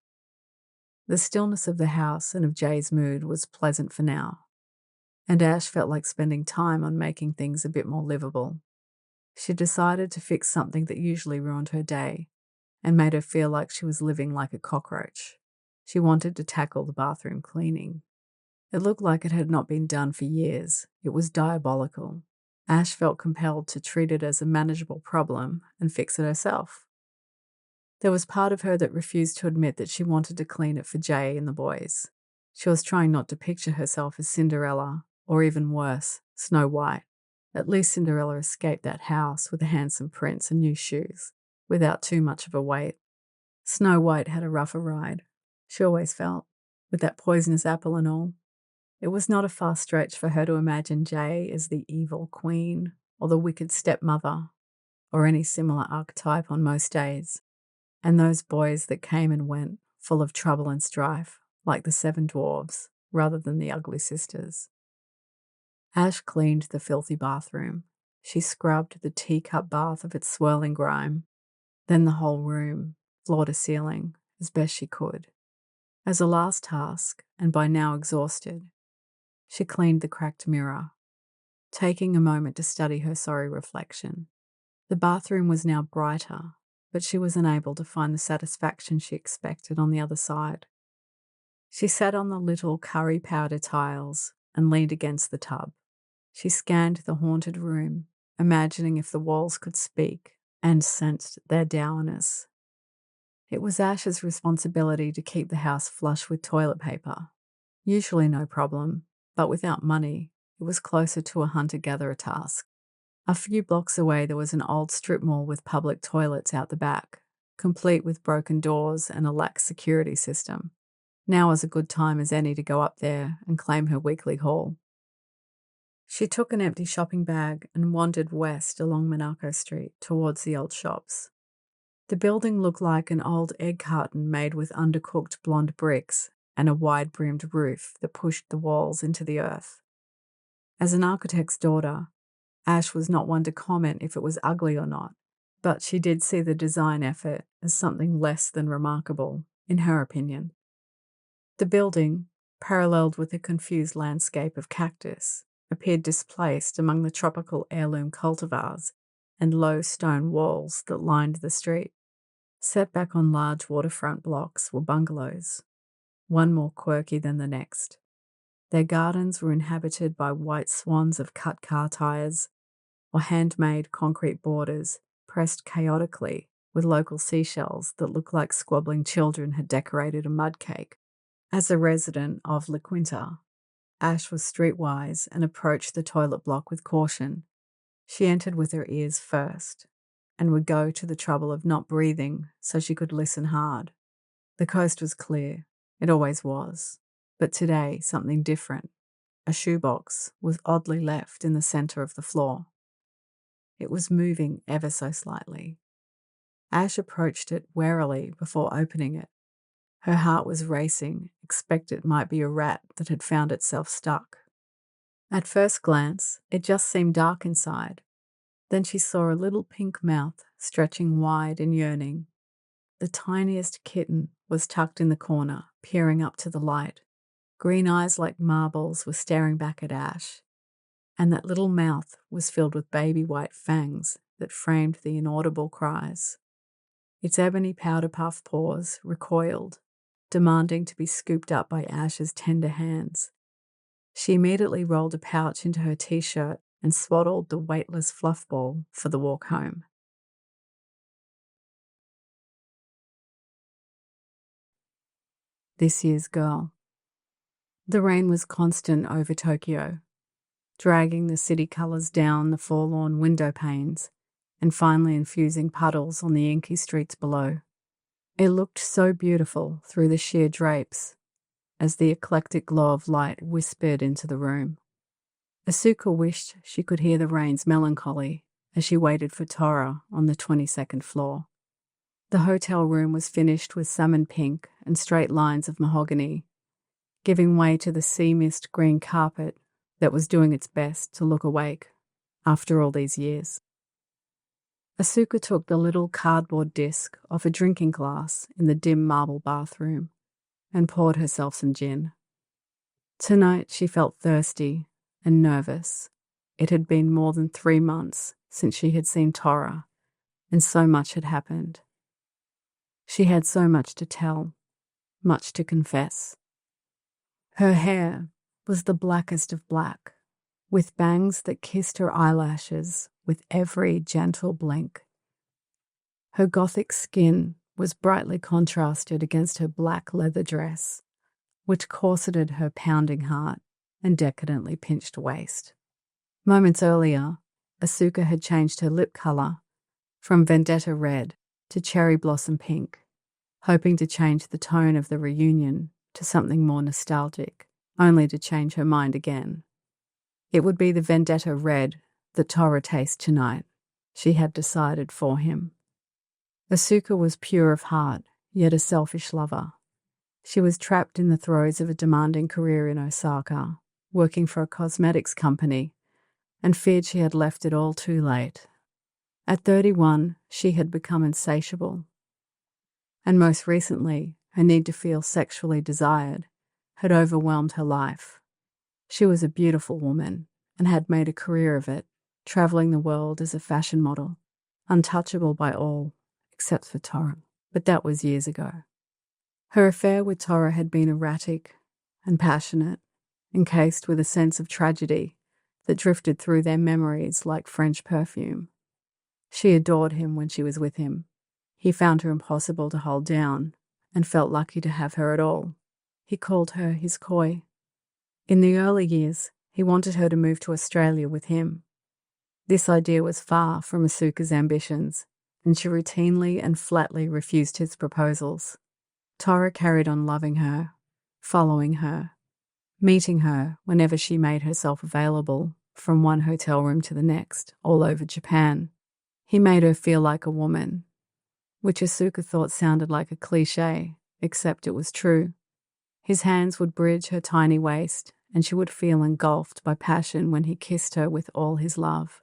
The stillness of the house and of Jay's mood was pleasant for now, and Ash felt like spending time on making things a bit more livable. She decided to fix something that usually ruined her day and made her feel like she was living like a cockroach. She wanted to tackle the bathroom cleaning. It looked like it had not been done for years. It was diabolical. Ash felt compelled to treat it as a manageable problem and fix it herself. There was part of her that refused to admit that she wanted to clean it for Jay and the boys. She was trying not to picture herself as Cinderella, or even worse, Snow White. At least Cinderella escaped that house with a handsome prince and new shoes, without too much of a weight. Snow White had a rougher ride. She always felt, with that poisonous apple and all. It was not a far stretch for her to imagine Jay as the evil queen or the wicked stepmother or any similar archetype on most days, and those boys that came and went, full of trouble and strife, like the 7 dwarves, rather than the ugly sisters. Ash cleaned the filthy bathroom. She scrubbed the teacup bath of its swirling grime, then the whole room, floor to ceiling, as best she could. As a last task, and by now exhausted, she cleaned the cracked mirror, taking a moment to study her sorry reflection. The bathroom was now brighter, but she was unable to find the satisfaction she expected on the other side. She sat on the little curry powder tiles and leaned against the tub. She scanned the haunted room, imagining if the walls could speak, and sensed their dourness. It was Ash's responsibility to keep the house flush with toilet paper. Usually no problem, but without money, it was closer to a hunter-gatherer task. A few blocks away there was an old strip mall with public toilets out the back, complete with broken doors and a lax security system. Now was a good time as any to go up there and claim her weekly haul. She took an empty shopping bag and wandered west along Monaco Street towards the old shops. The building looked like an old egg carton made with undercooked blonde bricks and a wide-brimmed roof that pushed the walls into the earth. As an architect's daughter, Ash was not one to comment if it was ugly or not, but she did see the design effort as something less than remarkable, in her opinion. The building, paralleled with a confused landscape of cactus, appeared displaced among the tropical heirloom cultivars and low stone walls that lined the street. Set back on large waterfront blocks were bungalows, one more quirky than the next. Their gardens were inhabited by white swans of cut car tires or handmade concrete borders pressed chaotically with local seashells that looked like squabbling children had decorated a mud cake. As a resident of La Quinta, Ash was streetwise and approached the toilet block with caution. She entered with her ears first and would go to the trouble of not breathing so she could listen hard. The coast was clear. It always was. But today, something different. a shoebox was oddly left in the center of the floor. It was moving ever so slightly. Ash approached it warily before opening it. Her heart was racing, expect it might be a rat that had found itself stuck. At first glance, it just seemed dark inside. Then she saw a little pink mouth stretching wide and yearning. The tiniest kitten was tucked in the corner, peering up to the light. Green eyes like marbles were staring back at Ash, and that little mouth was filled with baby white fangs that framed the inaudible cries. Its ebony powder puff paws recoiled, demanding to be scooped up by Ash's tender hands. She immediately rolled a pouch into her t-shirt and swaddled the weightless fluff ball for the walk home. This year's girl. The rain was constant over Tokyo, dragging the city colours down the forlorn window panes and finally infusing puddles on the inky streets below. It looked so beautiful through the sheer drapes as the eclectic glow of light whispered into the room. Asuka wished she could hear the rain's melancholy as she waited for Tora on the 22nd floor. The hotel room was finished with salmon pink and straight lines of mahogany, giving way to the sea mist green carpet that was doing its best to look awake after all these years. Asuka took the little cardboard disc off a drinking glass in the dim marble bathroom and poured herself some gin. Tonight she felt thirsty and nervous. It had been more than 3 months since she had seen Tora, and so much had happened. She had so much to tell, much to confess. Her hair was the blackest of black, with bangs that kissed her eyelashes with every gentle blink. Her gothic skin was brightly contrasted against her black leather dress, which corseted her pounding heart and decadently pinched waist. Moments earlier, Asuka had changed her lip colour from vendetta red to cherry blossom pink, hoping to change the tone of the reunion to something more nostalgic, only to change her mind again. It would be the vendetta red that Tora tasted tonight. She had decided for him. Asuka was pure of heart, yet a selfish lover. She was trapped in the throes of a demanding career in Osaka, working for a cosmetics company, and feared she had left it all too late. At 31, she had become insatiable. And most recently, her need to feel sexually desired had overwhelmed her life. She was a beautiful woman and had made a career of it, travelling the world as a fashion model, untouchable by all, except for Tora. But that was years ago. Her affair with Tora had been erratic and passionate, encased with a sense of tragedy that drifted through their memories like French perfume. She adored him when she was with him. He found her impossible to hold down and felt lucky to have her at all. He called her his koi. In the early years, he wanted her to move to Australia with him. This idea was far from Asuka's ambitions, and she routinely and flatly refused his proposals. Tora carried on loving her, following her, meeting her whenever she made herself available from one hotel room to the next, all over Japan. He made her feel like a woman, which Asuka thought sounded like a cliché, except it was true. His hands would bridge her tiny waist, and she would feel engulfed by passion when he kissed her with all his love.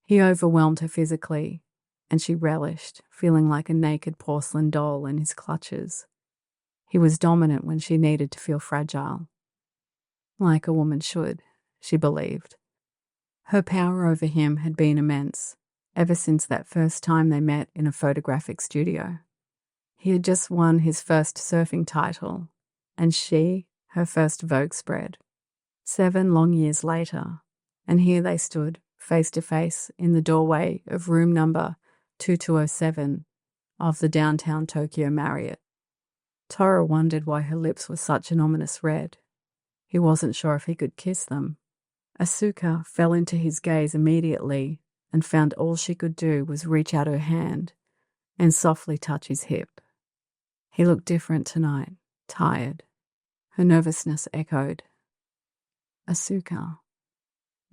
He overwhelmed her physically, and she relished, feeling like a naked porcelain doll in his clutches. He was dominant when she needed to feel fragile. Like a woman should, she believed. Her power over him had been immense, ever since that first time they met in a photographic studio. He had just won his first surfing title, and she, her first Vogue spread. 7 long years later, and here they stood, face to face, in the doorway of room number 2207 of the downtown Tokyo Marriott. Tora wondered why her lips were such an ominous red. He wasn't sure if he could kiss them. Asuka fell into his gaze immediately and found all she could do was reach out her hand and softly touch his hip. He looked different tonight, tired. Her nervousness echoed. Asuka.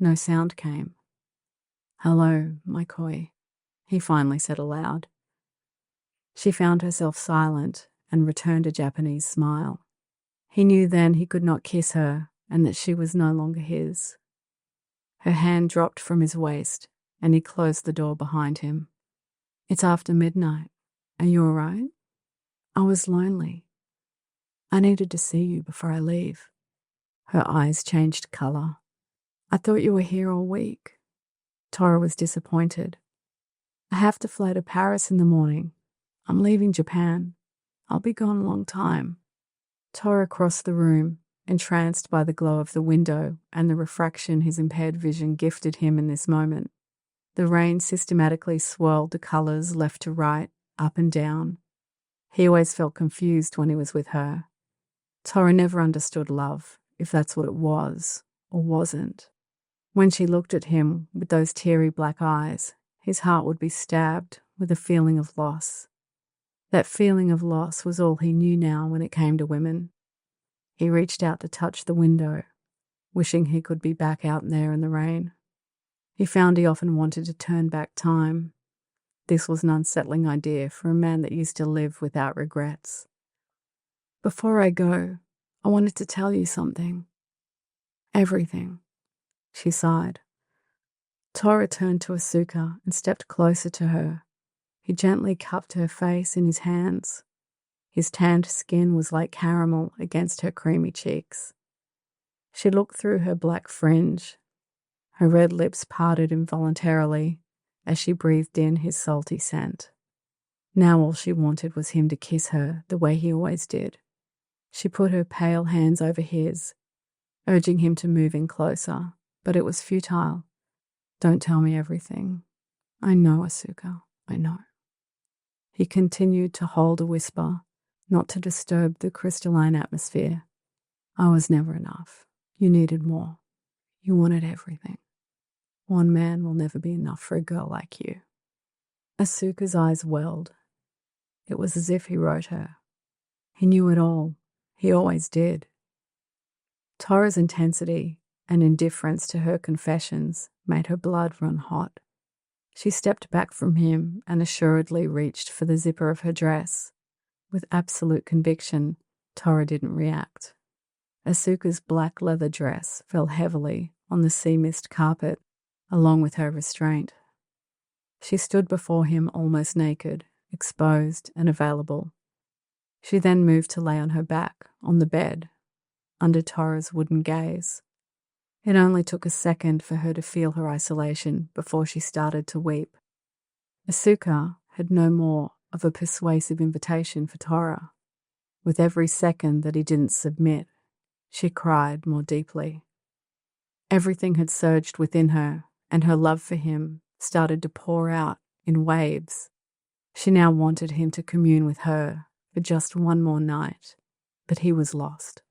No sound came. Hello, my koi, he finally said aloud. She found herself silent and returned a Japanese smile. He knew then he could not kiss her and that she was no longer his. Her hand dropped from his waist and he closed the door behind him. It's after midnight. Are you all right? I was lonely. I needed to see you before I leave. Her eyes changed colour. I thought you were here all week. Tora was disappointed. I have to fly to Paris in the morning. I'm leaving Japan. I'll be gone a long time. Tora crossed the room, entranced by the glow of the window and the refraction his impaired vision gifted him in this moment. The rain systematically swirled the colours left to right, up and down. He always felt confused when he was with her. Tora never understood love, if that's what it was, or wasn't. When she looked at him with those teary black eyes, his heart would be stabbed with a feeling of loss. That feeling of loss was all he knew now when it came to women. He reached out to touch the window, wishing he could be back out there in the rain. He found he often wanted to turn back time. This was an unsettling idea for a man that used to live without regrets. Before I go, I wanted to tell you something. Everything. She sighed. Tora turned to Asuka and stepped closer to her. He gently cupped her face in his hands. His tanned skin was like caramel against her creamy cheeks. She looked through her black fringe. Her red lips parted involuntarily as she breathed in his salty scent. Now all she wanted was him to kiss her the way he always did. She put her pale hands over his, urging him to move in closer, but it was futile. Don't tell me everything. I know, Asuka, I know. He continued to hold a whisper, not to disturb the crystalline atmosphere. I was never enough. You needed more. You wanted everything. One man will never be enough for a girl like you. Asuka's eyes welled. It was as if he wrote her. He knew it all. He always did. Tora's intensity and indifference to her confessions made her blood run hot. She stepped back from him and assuredly reached for the zipper of her dress. With absolute conviction, Tora didn't react. Asuka's black leather dress fell heavily on the sea-mist carpet, along with her restraint. She stood before him almost naked, exposed and available. She then moved to lay on her back, on the bed, under Tora's wooden gaze. It only took a second for her to feel her isolation before she started to weep. Asuka had no more of a persuasive invitation for Tora. With every second that he didn't submit, she cried more deeply. Everything had surged within her, and her love for him started to pour out in waves. She now wanted him to commune with her for just one more night, but he was lost.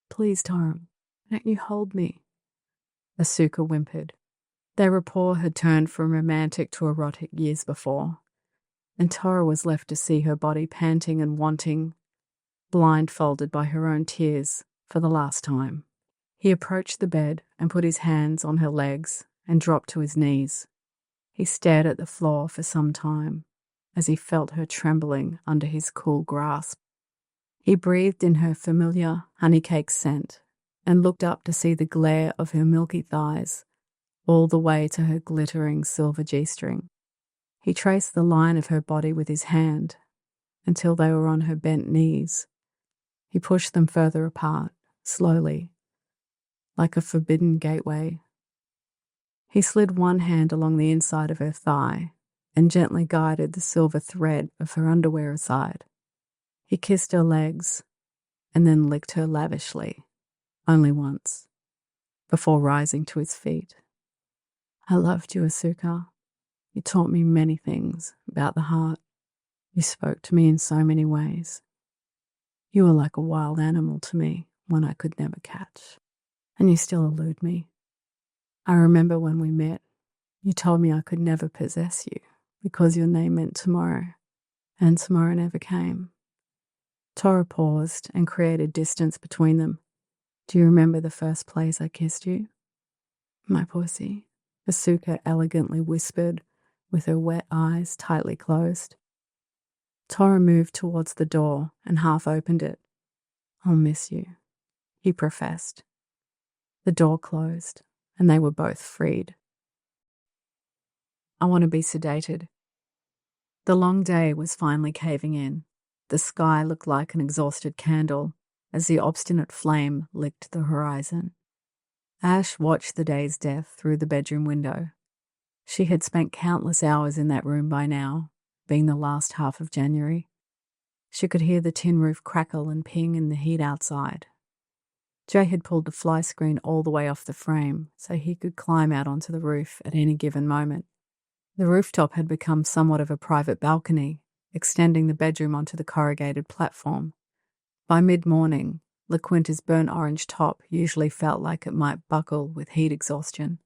Please, Tora, don't you hold me? Asuka whimpered. Their rapport had turned from romantic to erotic years before, and Tora was left to see her body panting and wanting, blindfolded by her own tears for the last time. He approached the bed and put his hands on her legs and dropped to his knees. He stared at the floor for some time as he felt her trembling under his cool grasp. He breathed in her familiar honeycake scent and looked up to see the glare of her milky thighs all the way to her glittering silver G-string. He traced the line of her body with his hand until they were on her bent knees. He pushed them further apart, slowly, like a forbidden gateway. He slid one hand along the inside of her thigh and gently guided the silver thread of her underwear aside. He kissed her legs and then licked her lavishly, only once, before rising to his feet. I loved you, Asuka. You taught me many things about the heart. You spoke to me in so many ways. You were like a wild animal to me, one I could never catch. And you still elude me. I remember when we met, you told me I could never possess you because your name meant tomorrow, and tomorrow never came. Tora paused and created distance between them. Do you remember the first place I kissed you? My pussy, Asuka elegantly whispered, with her wet eyes tightly closed. Tora moved towards the door and half opened it. I'll miss you, he professed. The door closed, and they were both freed. I want to be sedated. The long day was finally caving in. The sky looked like an exhausted candle as the obstinate flame licked the horizon. Ash watched the day's death through the bedroom window. She had spent countless hours in that room by now, being the last half of January. She could hear the tin roof crackle and ping in the heat outside. Jay had pulled the fly screen all the way off the frame so he could climb out onto the roof at any given moment. The rooftop had become somewhat of a private balcony, extending the bedroom onto the corrugated platform. By mid-morning, La Quinta's burnt orange top usually felt like it might buckle with heat exhaustion.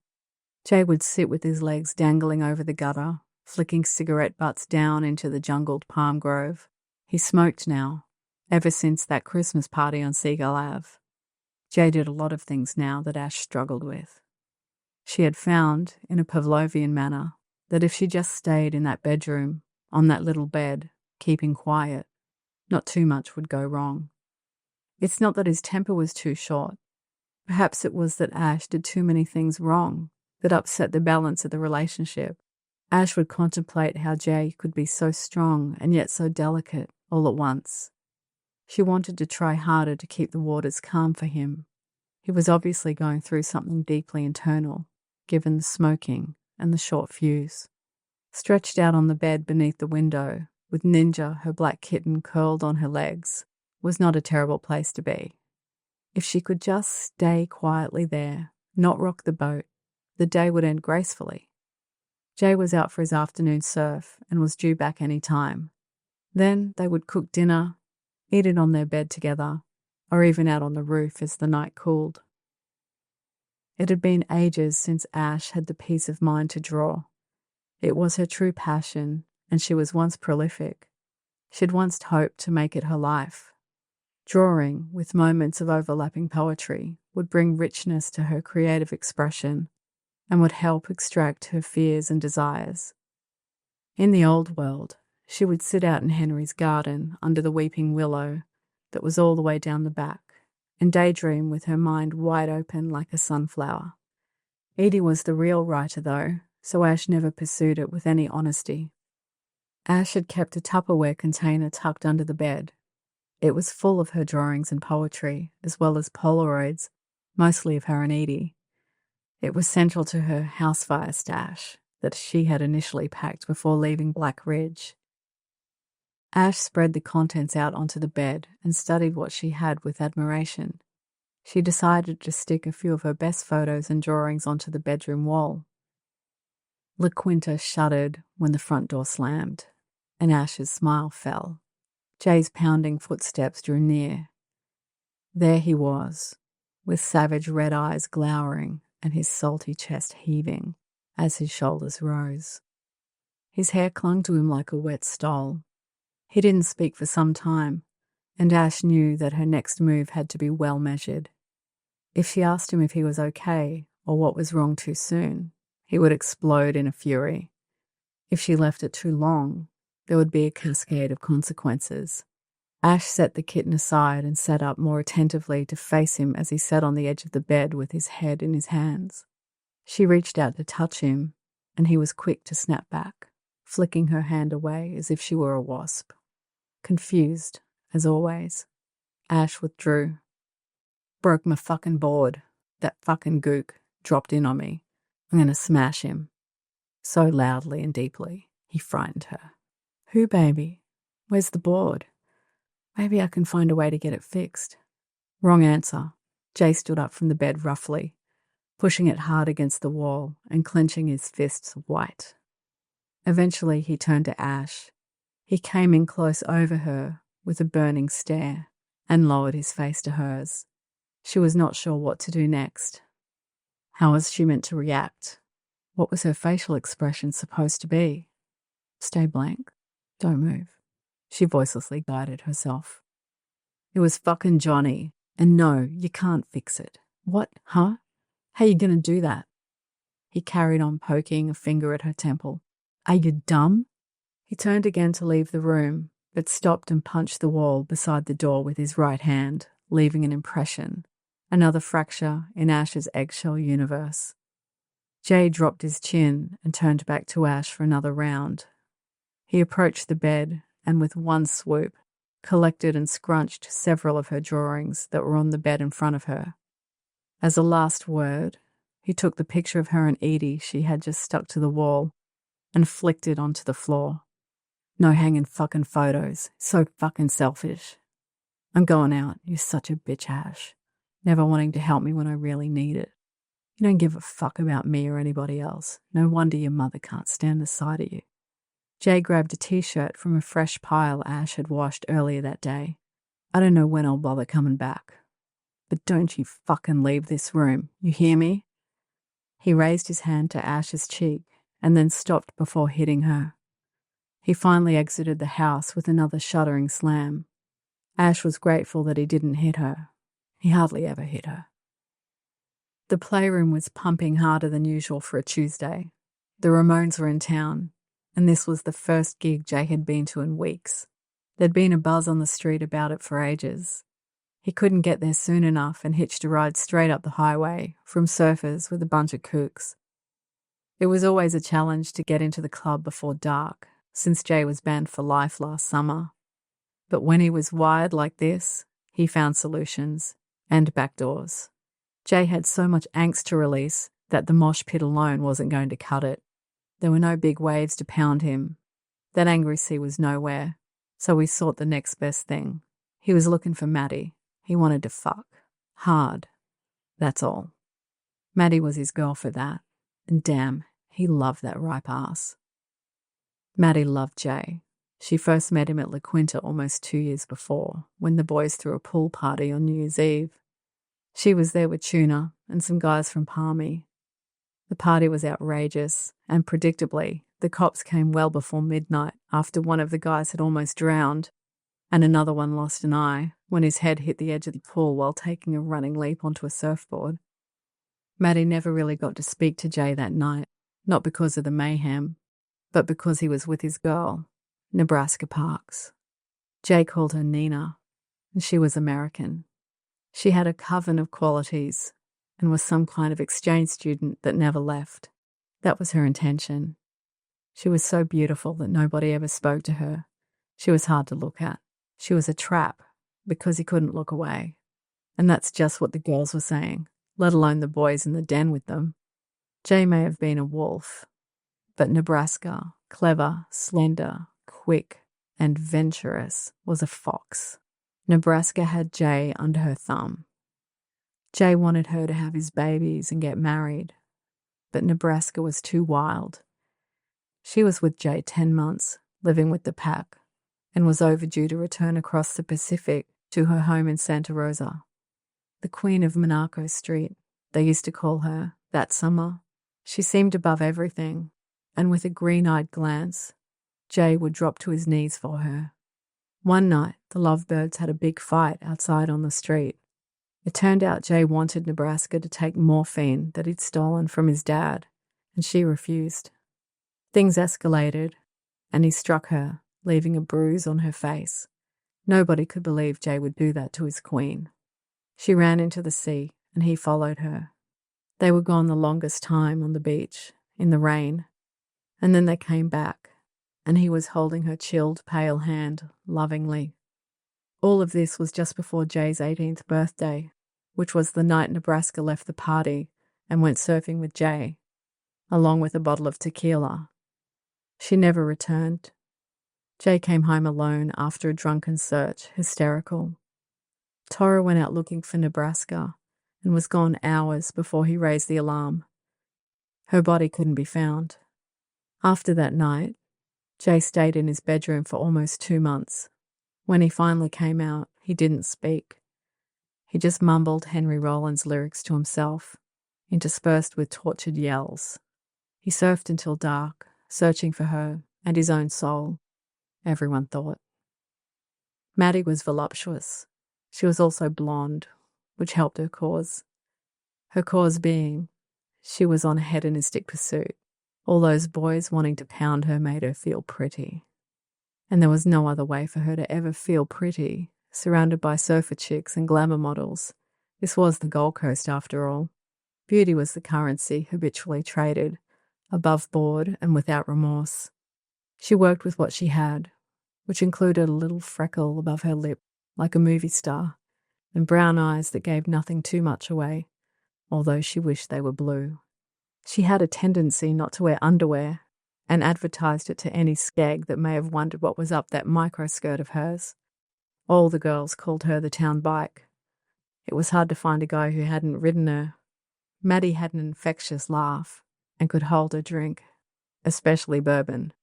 Jay would sit with his legs dangling over the gutter, flicking cigarette butts down into the jungled palm grove. He smoked now, ever since that Christmas party on Seagull Ave. Jay did a lot of things now that Ash struggled with. She had found, in a Pavlovian manner, that if she just stayed in that bedroom, on that little bed, keeping quiet, not too much would go wrong. It's not that his temper was too short. Perhaps it was that Ash did too many things wrong that upset the balance of the relationship. Ash would contemplate how Jay could be so strong and yet so delicate all at once. She wanted to try harder to keep the waters calm for him. He was obviously going through something deeply internal, given the smoking and the short fuse. Stretched out on the bed beneath the window, with Ninja, her black kitten, curled on her legs, was not a terrible place to be. If she could just stay quietly there, not rock the boat, the day would end gracefully. Jay was out for his afternoon surf and was due back any time. Then they would cook dinner, eat it on their bed together, or even out on the roof as the night cooled. It had been ages since Ash had the peace of mind to draw. It was her true passion, and she was once prolific. She'd once hoped to make it her life. Drawing, with moments of overlapping poetry, would bring richness to her creative expression and would help extract her fears and desires. In the old world, she would sit out in Henry's garden under the weeping willow that was all the way down the back and daydream with her mind wide open like a sunflower. Edie was the real writer, though, so Ash never pursued it with any honesty. Ash had kept a Tupperware container tucked under the bed. It was full of her drawings and poetry, as well as Polaroids, mostly of her and Edie. It was central to her house fire stash that she had initially packed before leaving Black Ridge. Ash spread the contents out onto the bed and studied what she had with admiration. She decided to stick a few of her best photos and drawings onto the bedroom wall. La Quinta shuddered when the front door slammed, and Ash's smile fell. Jay's pounding footsteps drew near. There he was, with savage red eyes glowering and his salty chest heaving as his shoulders rose. His hair clung to him like a wet stole. He didn't speak for some time, and Ash knew that her next move had to be well measured. If she asked him if he was okay or what was wrong too soon, he would explode in a fury. If she left it too long, there would be a cascade of consequences. Ash set the kitten aside and sat up more attentively to face him as he sat on the edge of the bed with his head in his hands. She reached out to touch him, and he was quick to snap back, flicking her hand away as if she were a wasp. Confused, as always, Ash withdrew. Broke my fucking board. That fucking gook dropped in on me. I'm going to smash him. So loudly and deeply, he frightened her. Who, baby? Where's the board? Maybe I can find a way to get it fixed. Wrong answer. Jay stood up from the bed roughly, pushing it hard against the wall and clenching his fists white. Eventually he turned to Ash. He came in close over her with a burning stare and lowered his face to hers. She was not sure what to do next. How was she meant to react? What was her facial expression supposed to be? Stay blank. Don't move. She voicelessly guided herself. It was fucking Johnny, And no, you can't fix it. What, huh? How you gonna do that? He carried on, poking a finger at her temple. Are you dumb? He turned again to leave the room, but stopped and punched the wall beside the door with his right hand, leaving an impression, another fracture in Ash's eggshell universe. Jay dropped his chin and turned back to Ash for another round. He approached the bed and with one swoop, collected and scrunched several of her drawings that were on the bed in front of her. As a last word, he took the picture of her and Edie she had just stuck to the wall and flicked it onto the floor. No hanging fucking photos. So fucking selfish. I'm going out. You're such a bitch, Ash. Never wanting to help me when I really need it. You don't give a fuck about me or anybody else. No wonder your mother can't stand the sight of you. Jay grabbed a t-shirt from a fresh pile Ash had washed earlier that day. I don't know when I'll bother coming back. But don't you fucking leave this room. You hear me? He raised his hand to Ash's cheek and then stopped before hitting her. He finally exited the house with another shuddering slam. Ash was grateful that he didn't hit her. He hardly ever hit her. The playroom was pumping harder than usual for a Tuesday. The Ramones were in town, and this was the first gig Jay had been to in weeks. There'd been a buzz on the street about it for ages. He couldn't get there soon enough and hitched a ride straight up the highway from surfers with a bunch of kooks. It was always a challenge to get into the club before dark, since Jay was banned for life last summer. But when he was wired like this, he found solutions and backdoors. Jay had so much angst to release that the mosh pit alone wasn't going to cut it. There were no big waves to pound him. That angry sea was nowhere, so he sought the next best thing. He was looking for Maddie. He wanted to fuck. Hard. That's all. Maddie was his girl for that. And damn, he loved that ripe ass. Maddie loved Jay. She first met him at La Quinta almost 2 years before, when the boys threw a pool party on New Year's Eve. She was there with Tuna and some guys from Palmy. The party was outrageous, and predictably, the cops came well before midnight after one of the guys had almost drowned, and another one lost an eye when his head hit the edge of the pool while taking a running leap onto a surfboard. Maddie never really got to speak to Jay that night, not because of the mayhem, but because he was with his girl, Nebraska Parks. Jay called her Nina, and she was American. She had a coven of qualities and was some kind of exchange student that never left. That was her intention. She was so beautiful that nobody ever spoke to her. She was hard to look at. She was a trap because he couldn't look away. And that's just what the girls were saying, let alone the boys in the den with them. Jay may have been a wolf, but Nebraska, clever, slender, quick, and venturous, was a fox. Nebraska had Jay under her thumb. Jay wanted her to have his babies and get married, but Nebraska was too wild. She was with Jay 10 months, living with the pack, and was overdue to return across the Pacific to her home in Santa Rosa. The Queen of Monaco Street, they used to call her, that summer. She seemed above everything, and with a green-eyed glance, Jay would drop to his knees for her. One night, the lovebirds had a big fight outside on the street. It turned out Jay wanted Nebraska to take morphine that he'd stolen from his dad, and she refused. Things escalated, and he struck her, leaving a bruise on her face. Nobody could believe Jay would do that to his queen. She ran into the sea, and he followed her. They were gone the longest time on the beach, in the rain, and then they came back, and he was holding her chilled, pale hand lovingly. All of this was just before Jay's 18th birthday, which was the night Nebraska left the party and went surfing with Jay, along with a bottle of tequila. She never returned. Jay came home alone after a drunken search, hysterical. Tora went out looking for Nebraska and was gone hours before he raised the alarm. Her body couldn't be found. After that night, Jay stayed in his bedroom for almost 2 months. When he finally came out, he didn't speak. He just mumbled Henry Rollins' lyrics to himself, interspersed with tortured yells. He surfed until dark, searching for her and his own soul, everyone thought. Maddie was voluptuous. She was also blonde, which helped her cause. Her cause being, she was on a hedonistic pursuit. All those boys wanting to pound her made her feel pretty. And there was no other way for her to ever feel pretty, surrounded by sofa chicks and glamour models. This was the Gold Coast after all. Beauty was the currency habitually traded, above board and without remorse. She worked with what she had, which included a little freckle above her lip, like a movie star, and brown eyes that gave nothing too much away, although she wished they were blue. She had a tendency not to wear underwear, and advertised it to any skeg that may have wondered what was up that micro-skirt of hers. All the girls called her the town bike. It was hard to find a guy who hadn't ridden her. Maddie had an infectious laugh and could hold a drink, especially bourbon.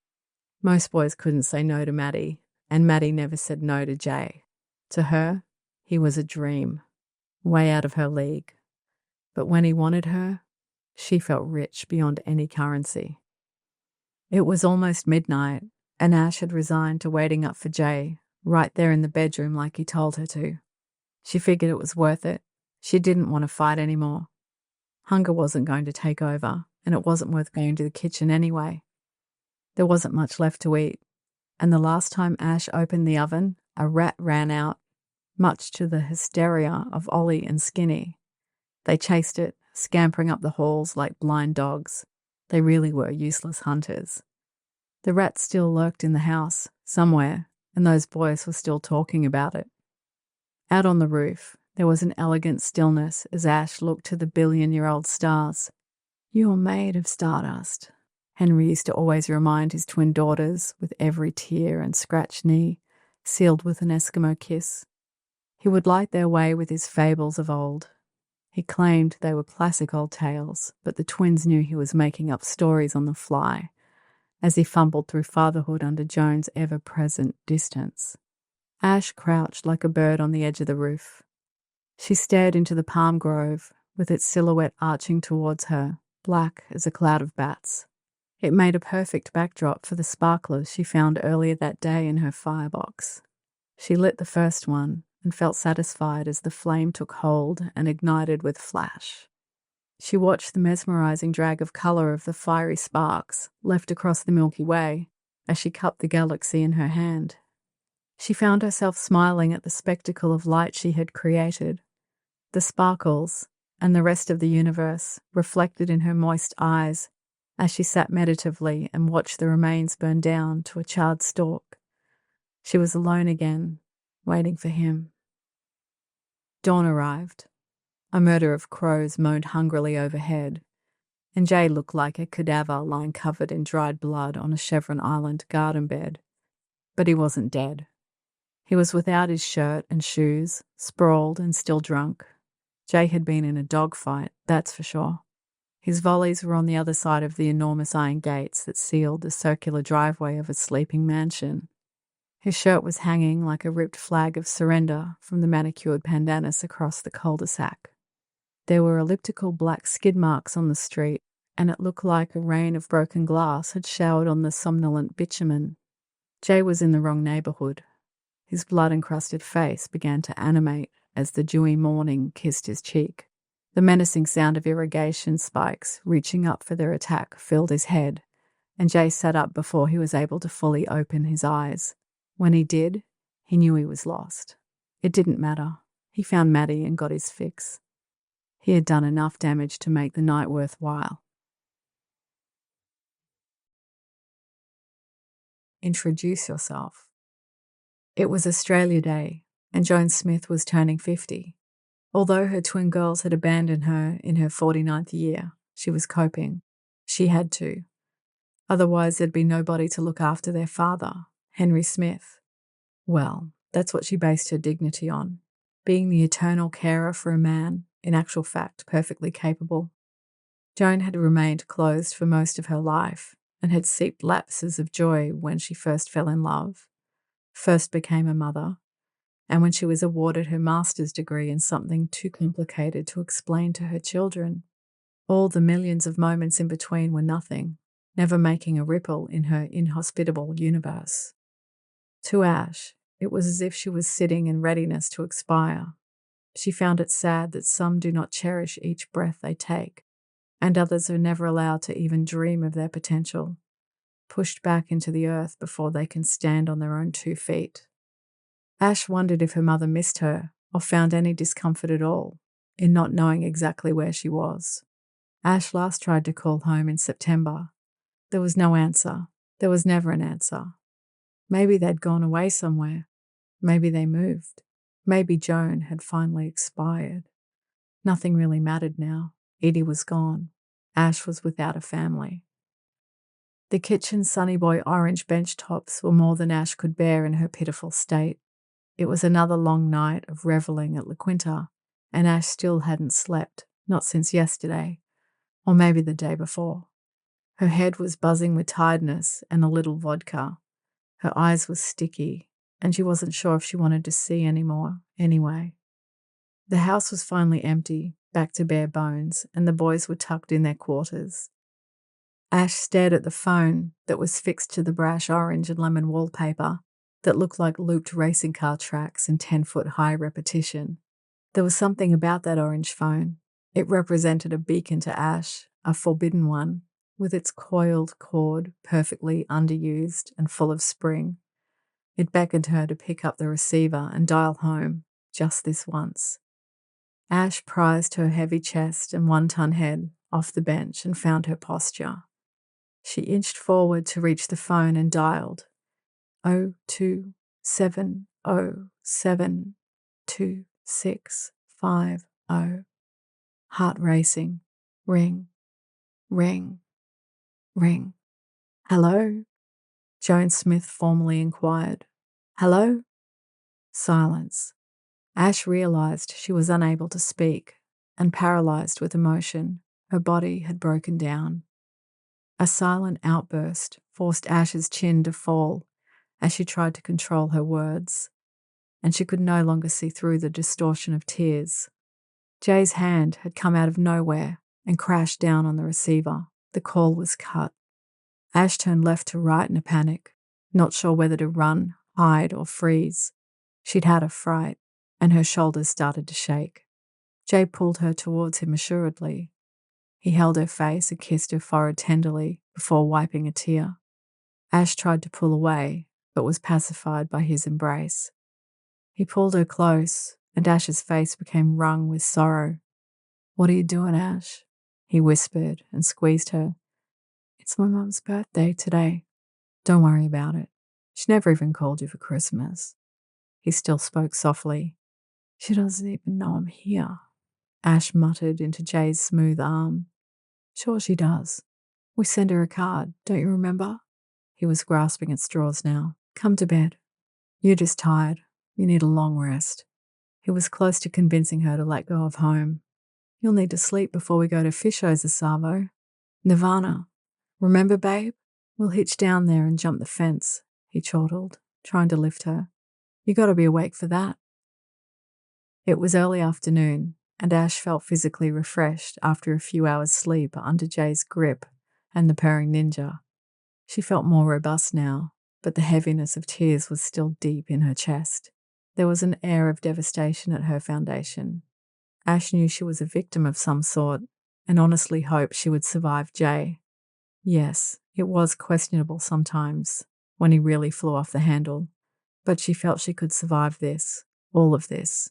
Most boys couldn't say no to Maddie, and Maddie never said no to Jay. To her, he was a dream, way out of her league. But when he wanted her, she felt rich beyond any currency. It was almost midnight, and Ash had resigned to waiting up for Jay, right there in the bedroom like he told her to. She figured it was worth it. She didn't want to fight anymore. Hunger wasn't going to take over, and it wasn't worth going to the kitchen anyway. There wasn't much left to eat, and the last time Ash opened the oven, a rat ran out, much to the hysteria of Ollie and Skinny. They chased it, scampering up the halls like blind dogs. They really were useless hunters. The rat still lurked in the house, somewhere, and those boys were still talking about it. Out on the roof, there was an elegant stillness as Ash looked to the billion-year-old stars. "You're made of stardust," Henry used to always remind his twin daughters with every tear and scratched knee, sealed with an Eskimo kiss. He would light their way with his fables of old. He claimed they were classic old tales, but the twins knew he was making up stories on the fly, as he fumbled through fatherhood under Joan's ever-present distance. Ash crouched like a bird on the edge of the roof. She stared into the palm grove, with its silhouette arching towards her, black as a cloud of bats. It made a perfect backdrop for the sparklers she found earlier that day in her firebox. She lit the first one and felt satisfied as the flame took hold and ignited with flash. She watched the mesmerizing drag of color of the fiery sparks left across the Milky Way as she cupped the galaxy in her hand. She found herself smiling at the spectacle of light she had created. The sparkles and the rest of the universe reflected in her moist eyes as she sat meditatively and watched the remains burn down to a charred stalk. She was alone again, waiting for him. Dawn arrived. A murder of crows moaned hungrily overhead, and Jay looked like a cadaver lying covered in dried blood on a Chevron Island garden bed. But he wasn't dead. He was without his shirt and shoes, sprawled and still drunk. Jay had been in a dogfight, that's for sure. His volleys were on the other side of the enormous iron gates that sealed the circular driveway of a sleeping mansion. His shirt was hanging like a ripped flag of surrender from the manicured pandanus across the cul-de-sac. There were elliptical black skid marks on the street, and it looked like a rain of broken glass had showered on the somnolent bitumen. Jay was in the wrong neighbourhood. His blood-encrusted face began to animate as the dewy morning kissed his cheek. The menacing sound of irrigation spikes reaching up for their attack filled his head, and Jay sat up before he was able to fully open his eyes. When he did, he knew he was lost. It didn't matter. He found Maddie and got his fix. He had done enough damage to make the night worthwhile. Introduce yourself. It was Australia Day, and Joan Smith was turning 50. Although her twin girls had abandoned her in her 49th year, she was coping. She had to. Otherwise, there'd be nobody to look after their father, Henry Smith. Well, that's what she based her dignity on, being the eternal carer for a man, in actual fact, perfectly capable. Joan had remained closed for most of her life and had seeped lapses of joy when she first fell in love, first became a mother, and when she was awarded her master's degree in something too complicated to explain to her children. All the millions of moments in between were nothing, never making a ripple in her inhospitable universe. To Ash, it was as if she was sitting in readiness to expire. She found it sad that some do not cherish each breath they take, and others are never allowed to even dream of their potential, pushed back into the earth before they can stand on their own 2 feet. Ash wondered if her mother missed her or found any discomfort at all in not knowing exactly where she was. Ash last tried to call home in September. There was no answer. There was never an answer. Maybe they'd gone away somewhere. Maybe they moved. Maybe Joan had finally expired. Nothing really mattered now. Edie was gone. Ash was without a family. The kitchen Sunny Boy orange bench tops were more than Ash could bear in her pitiful state. It was another long night of revelling at La Quinta, and Ash still hadn't slept, not since yesterday, or maybe the day before. Her head was buzzing with tiredness and a little vodka. Her eyes were sticky, and she wasn't sure if she wanted to see anymore anyway. The house was finally empty, back to bare bones, and the boys were tucked in their quarters. Ash stared at the phone that was fixed to the brash orange and lemon wallpaper that looked like looped racing car tracks in 10-foot-high repetition. There was something about that orange phone. It represented a beacon to Ash, a forbidden one, with its coiled cord perfectly underused and full of spring. It beckoned her to pick up the receiver and dial home, just this once. Ash prized her heavy chest and 1-ton head off the bench and found her posture. She inched forward to reach the phone and dialed 027072650. Heart racing. Ring. Ring. Ring. Hello? Joan Smith formally inquired. Hello? Silence. Ash realized she was unable to speak, and paralyzed with emotion, her body had broken down. A silent outburst forced Ash's chin to fall as she tried to control her words, and she could no longer see through the distortion of tears. Jay's hand had come out of nowhere and crashed down on the receiver. The call was cut. Ash turned left to right in a panic, not sure whether to run, hide, or freeze. She'd had a fright, and her shoulders started to shake. Jay pulled her towards him assuredly. He held her face and kissed her forehead tenderly before wiping a tear. Ash tried to pull away, but was pacified by his embrace. He pulled her close, and Ash's face became wrung with sorrow. What are you doing, Ash? He whispered and squeezed her. It's my mum's birthday today. Don't worry about it. She never even called you for Christmas. He still spoke softly. She doesn't even know I'm here. Ash muttered into Jay's smooth arm. Sure she does. We sent her a card, don't you remember? He was grasping at straws now. Come to bed. You're just tired. You need a long rest. He was close to convincing her to let go of home. You'll need to sleep before we go to Fisho's, Savo. Nirvana. Remember, babe? We'll hitch down there and jump the fence, he chortled, trying to lift her. You gotta be awake for that. It was early afternoon, and Ash felt physically refreshed after a few hours' sleep under Jay's grip and the purring ninja. She felt more robust now, but the heaviness of tears was still deep in her chest. There was an air of devastation at her foundation. Ash knew she was a victim of some sort, and honestly hoped she would survive Jay. Yes, it was questionable sometimes, when he really flew off the handle, but she felt she could survive this, all of this.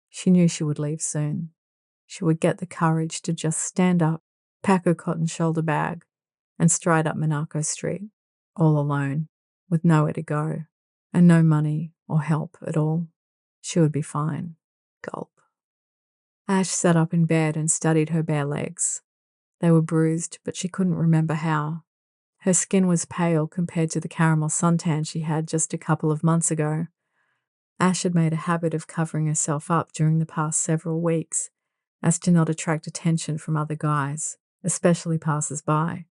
She knew she would leave soon. She would get the courage to just stand up, pack her cotton shoulder bag, and stride up Monaco Street, all alone, with nowhere to go, and no money or help at all. She would be fine. Gulp. Ash sat up in bed and studied her bare legs. They were bruised, but she couldn't remember how. Her skin was pale compared to the caramel suntan she had just a couple of months ago. Ash had made a habit of covering herself up during the past several weeks, as to not attract attention from other guys, especially passers-by.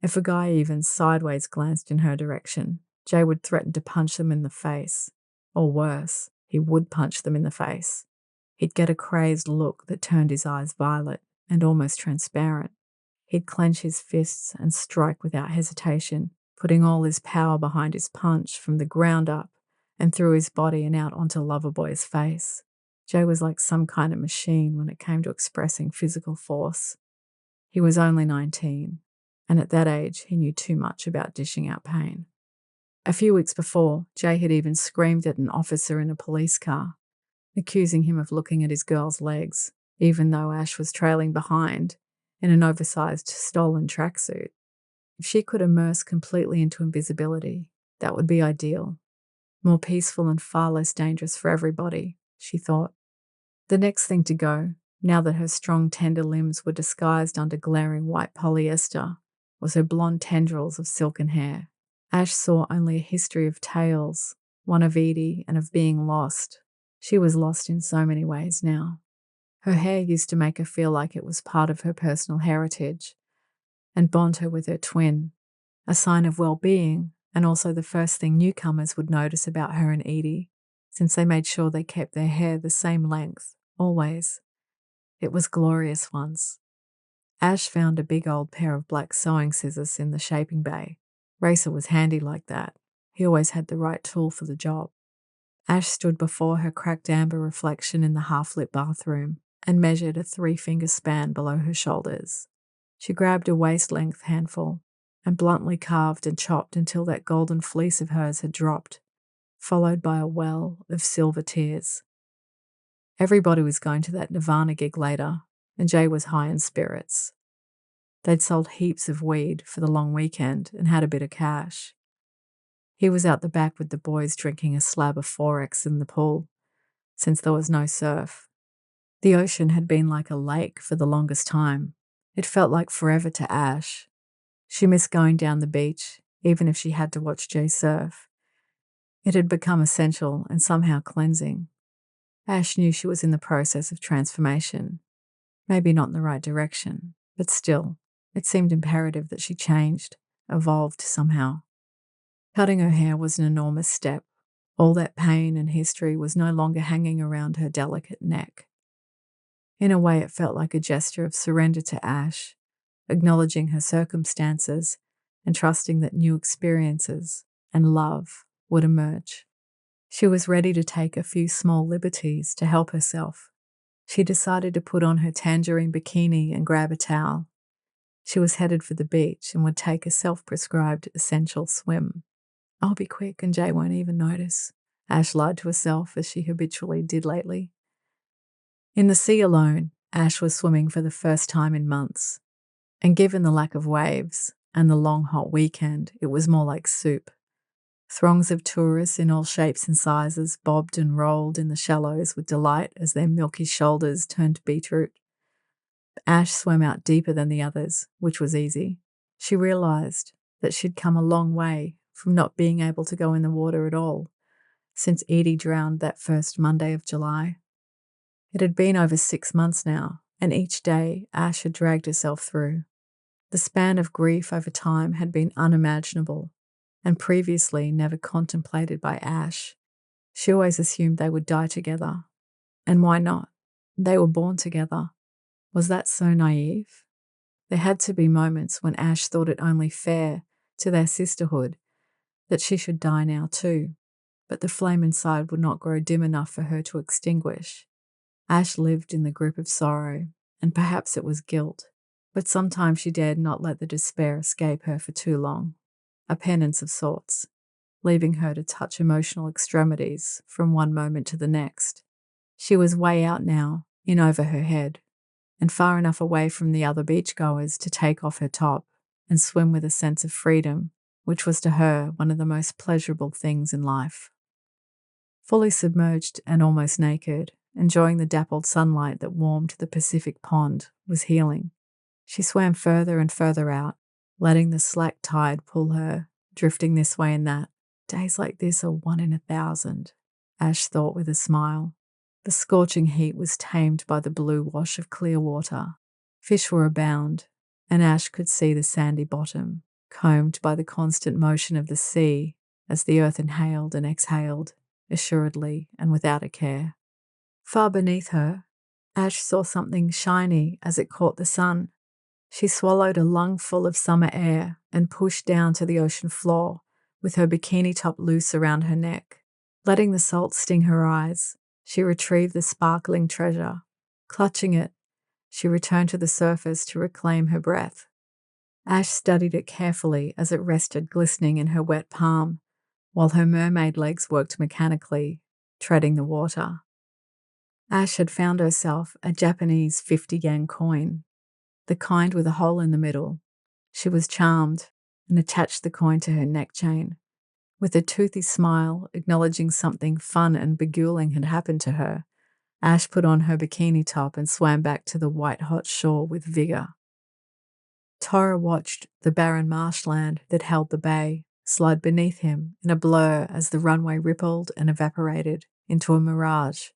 If a guy even sideways glanced in her direction, Jay would threaten to punch them in the face. Or worse, he would punch them in the face. He'd get a crazed look that turned his eyes violet and almost transparent. He'd clench his fists and strike without hesitation, putting all his power behind his punch from the ground up and through his body and out onto Loverboy's face. Jay was like some kind of machine when it came to expressing physical force. He was only 19, and at that age, he knew too much about dishing out pain. A few weeks before, Jay had even screamed at an officer in a police car, accusing him of looking at his girl's legs, even though Ash was trailing behind in an oversized stolen tracksuit. If she could immerse completely into invisibility, that would be ideal. More peaceful and far less dangerous for everybody, she thought. The next thing to go, now that her strong, tender limbs were disguised under glaring white polyester, was her blonde tendrils of silken hair. Ash saw only a history of tales, one of Edie and of being lost. She was lost in so many ways now. Her hair used to make her feel like it was part of her personal heritage and bond her with her twin, a sign of well-being and also the first thing newcomers would notice about her and Edie, since they made sure they kept their hair the same length, always. It was glorious once. Ash found a big old pair of black sewing scissors in the shaping bay. Racer was handy like that. He always had the right tool for the job. Ash stood before her cracked amber reflection in the half-lit bathroom and measured a 3-finger span below her shoulders. She grabbed a waist-length handful and bluntly carved and chopped until that golden fleece of hers had dropped, followed by a well of silver tears. Everybody was going to that Nirvana gig later, and Jay was high in spirits. They'd sold heaps of weed for the long weekend and had a bit of cash. He was out the back with the boys drinking a slab of 4X in the pool, since there was no surf. The ocean had been like a lake for the longest time. It felt like forever to Ash. She missed going down the beach, even if she had to watch Jay surf. It had become essential and somehow cleansing. Ash knew she was in the process of transformation. Maybe not in the right direction, but still, it seemed imperative that she changed, evolved somehow. Cutting her hair was an enormous step. All that pain and history was no longer hanging around her delicate neck. In a way, it felt like a gesture of surrender to Ash, acknowledging her circumstances and trusting that new experiences and love would emerge. She was ready to take a few small liberties to help herself. She decided to put on her tangerine bikini and grab a towel. She was headed for the beach and would take a self-prescribed essential swim. I'll be quick and Jay won't even notice, Ash lied to herself as she habitually did lately. In the sea alone, Ash was swimming for the first time in months. And given the lack of waves and the long hot weekend, it was more like soup. Throngs of tourists in all shapes and sizes bobbed and rolled in the shallows with delight as their milky shoulders turned beetroot. Ash swam out deeper than the others, which was easy. She realized that she'd come a long way from not being able to go in the water at all, since Edie drowned that first Monday of July. It had been over 6 months now, and each day Ash had dragged herself through. The span of grief over time had been unimaginable, and previously never contemplated by Ash. She always assumed they would die together. And why not? They were born together. Was that so naive? There had to be moments when Ash thought it only fair to their sisterhood that she should die now too, but the flame inside would not grow dim enough for her to extinguish. Ash lived in the grip of sorrow, and perhaps it was guilt, but sometimes she dared not let the despair escape her for too long. A penance of sorts, leaving her to touch emotional extremities from one moment to the next. She was way out now, in over her head, and far enough away from the other beachgoers to take off her top and swim with a sense of freedom, which was to her one of the most pleasurable things in life. Fully submerged and almost naked, enjoying the dappled sunlight that warmed the Pacific pond, was healing. She swam further and further out, letting the slack tide pull her, drifting this way and that. Days like this are 1 in 1,000, Ash thought with a smile. The scorching heat was tamed by the blue wash of clear water. Fish were abound, and Ash could see the sandy bottom, combed by the constant motion of the sea as the earth inhaled and exhaled, assuredly and without a care. Far beneath her, Ash saw something shiny as it caught the sun. She swallowed a lungful of summer air and pushed down to the ocean floor with her bikini top loose around her neck. Letting the salt sting her eyes, She retrieved the sparkling treasure. Clutching it, she returned to the surface to reclaim her breath. Ash studied it carefully as it rested glistening in her wet palm, while her mermaid legs worked mechanically, treading the water. Ash had found herself a Japanese 50 yen coin, the kind with a hole in the middle. She was charmed and attached the coin to her neck chain. With a toothy smile, acknowledging something fun and beguiling had happened to her, Ash put on her bikini top and swam back to the white-hot shore with vigor. Tora watched the barren marshland that held the bay slide beneath him in a blur as the runway rippled and evaporated into a mirage.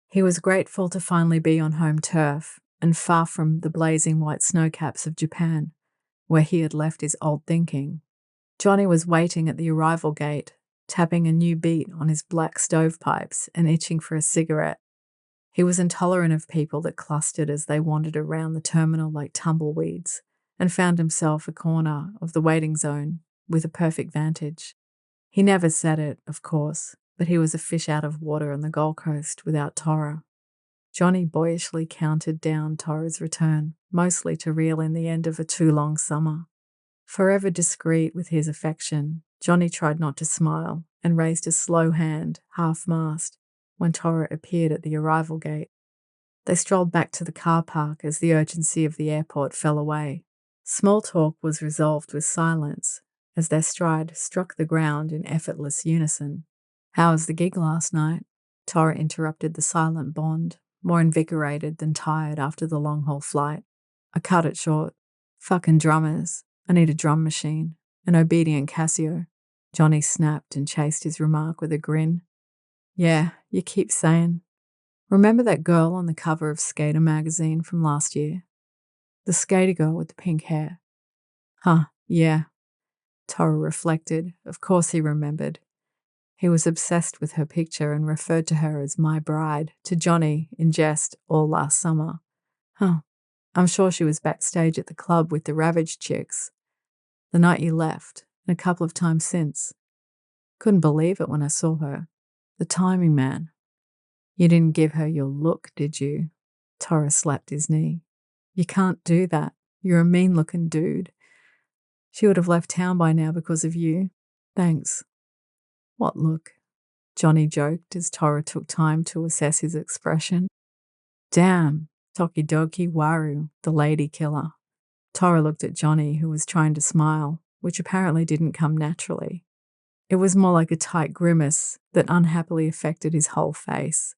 He was grateful to finally be on home turf and far from the blazing white snowcaps of Japan, where he had left his old thinking. Johnny was waiting at the arrival gate, tapping a new beat on his black stovepipes and itching for a cigarette. He was intolerant of people that clustered as they wandered around the terminal like tumbleweeds, and found himself a corner of the waiting zone with a perfect vantage. He never said it, of course, but he was a fish out of water on the Gold Coast without Tora. Johnny boyishly counted down Tora's return, mostly to reel in the end of a too long summer. Forever discreet with his affection, Johnny tried not to smile and raised a slow hand, half-mast, when Tora appeared at the arrival gate. They strolled back to the car park as the urgency of the airport fell away. Small talk was resolved with silence as their stride struck the ground in effortless unison. "How was the gig last night?" Tora interrupted the silent bond, more invigorated than tired after the long-haul flight. I cut it short. "Fucking drummers. I need a drum machine. An obedient Casio." Johnny snapped and chased his remark with a grin. "Yeah, you keep saying. Remember that girl on the cover of Skater magazine from last year? The skater girl with the pink hair." "Huh, yeah." Tora reflected. Of course he remembered. He was obsessed with her picture and referred to her as my bride to Johnny in jest all last summer. "Huh, I'm sure she was backstage at the club with the Ravaged chicks. The night you left, and a couple of times since. Couldn't believe it when I saw her. The timing, man." "You didn't give her your look, did you?" Tora slapped his knee. "You can't do that. You're a mean-looking dude. She would have left town by now because of you. Thanks." "What look?" Johnny joked as Tora took time to assess his expression. "Damn, Tokidoki Waru, the lady killer." Tora looked at Johnny, who was trying to smile, which apparently didn't come naturally. It was more like a tight grimace that unhappily affected his whole face.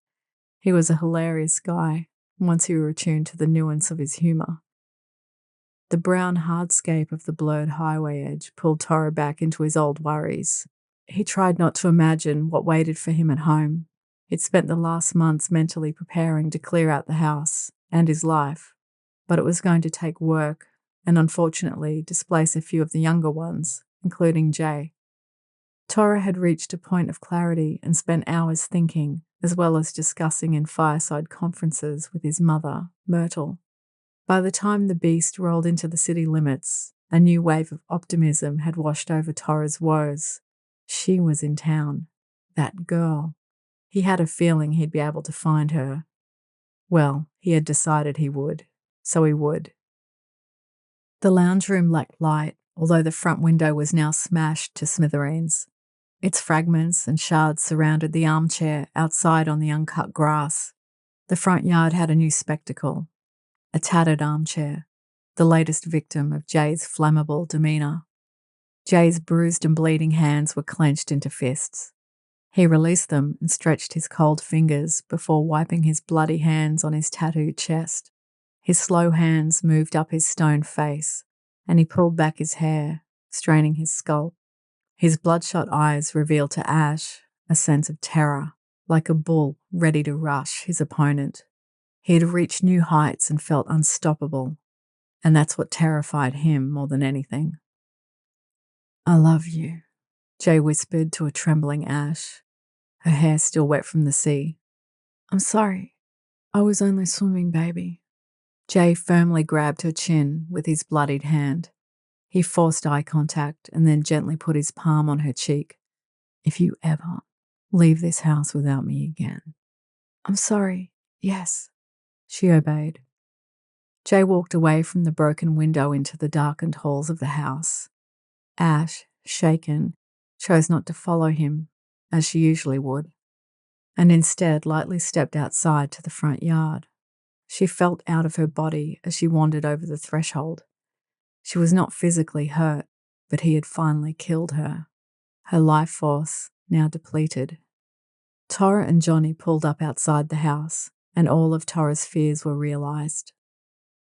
He was a hilarious guy, once you were attuned to the nuance of his humour. The brown hardscape of the blurred highway edge pulled Tora back into his old worries. He tried not to imagine what waited for him at home. He'd spent the last months mentally preparing to clear out the house and his life, but it was going to take work and unfortunately displace a few of the younger ones, including Jay. Tora had reached a point of clarity and spent hours thinking, as well as discussing in fireside conferences with his mother, Myrtle. By the time the beast rolled into the city limits, a new wave of optimism had washed over Tora's woes. She was in town. That girl. He had a feeling he'd be able to find her. Well, he had decided he would, so he would. The lounge room lacked light, although the front window was now smashed to smithereens. Its fragments and shards surrounded the armchair outside on the uncut grass. The front yard had a new spectacle. A tattered armchair, the latest victim of Jay's flammable demeanour. Jay's bruised and bleeding hands were clenched into fists. He released them and stretched his cold fingers before wiping his bloody hands on his tattooed chest. His slow hands moved up his stone face, and he pulled back his hair, straining his skull. His bloodshot eyes revealed to Ash a sense of terror, like a bull ready to rush his opponent. He had reached new heights and felt unstoppable, and that's what terrified him more than anything. "I love you," Jay whispered to a trembling Ash, her hair still wet from the sea. "I'm sorry. I was only swimming, baby." Jay firmly grabbed her chin with his bloodied hand. He forced eye contact and then gently put his palm on her cheek. "If you ever leave this house without me again, I'm sorry. Yes, she obeyed. Jay walked away from the broken window into the darkened halls of the house. Ash, shaken, chose not to follow him, as she usually would, and instead lightly stepped outside to the front yard. She felt out of her body as she wandered over the threshold. She was not physically hurt, but he had finally killed her, her life force now depleted. Tora and Johnny pulled up outside the house, and all of Tora's fears were realised.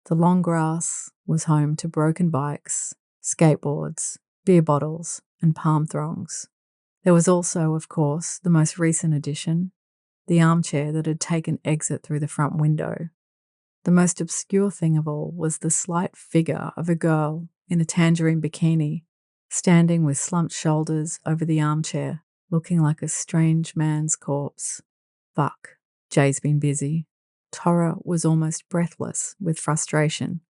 The long grass was home to broken bikes, skateboards, beer bottles, and palm throngs. There was also, of course, the most recent addition, the armchair that had taken exit through the front window. The most obscure thing of all was the slight figure of a girl in a tangerine bikini, standing with slumped shoulders over the armchair, looking like a strange man's corpse. Fuck, Jay's been busy. Tora was almost breathless with frustration.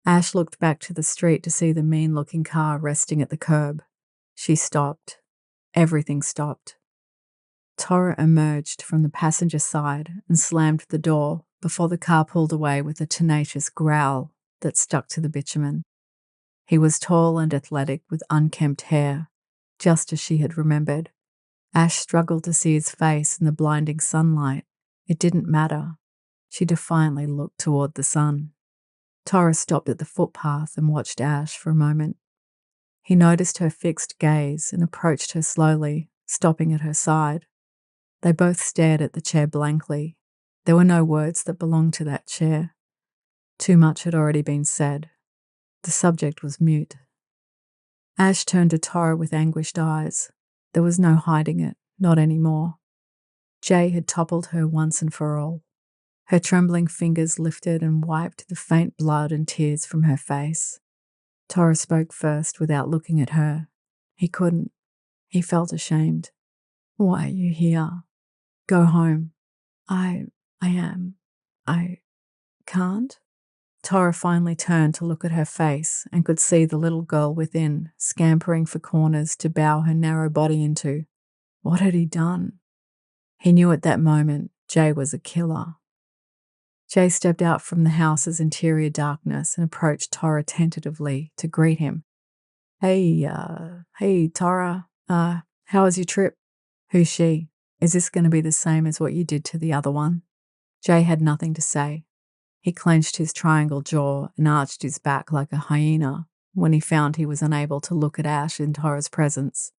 Ash looked back to the street to see the mean-looking car resting at the curb. She stopped. Everything stopped. Tora emerged from the passenger side and slammed the door before the car pulled away with a tenacious growl that stuck to the bitumen. He was tall and athletic with unkempt hair, just as she had remembered. Ash struggled to see his face in the blinding sunlight. It didn't matter. She defiantly looked toward the sun. Tora stopped at the footpath and watched Ash for a moment. He noticed her fixed gaze and approached her slowly, stopping at her side. They both stared at the chair blankly. There were no words that belonged to that chair. Too much had already been said. The subject was mute. Ash turned to Tora with anguished eyes. There was no hiding it, not anymore. Jay had toppled her once and for all. Her trembling fingers lifted and wiped the faint blood and tears from her face. Tora spoke first without looking at her. He couldn't. He felt ashamed. Why are you here? Go home. I can't. Tora finally turned to look at her face and could see the little girl within, scampering for corners to bow her narrow body into. What had he done? He knew at that moment Jay was a killer. Jay stepped out from the house's interior darkness and approached Tora tentatively to greet him. Hey, Tora, how was your trip? Who's she? Is this going to be the same as what you did to the other one? Jay had nothing to say. He clenched his triangle jaw and arched his back like a hyena when he found he was unable to look at Ash in Tora's presence.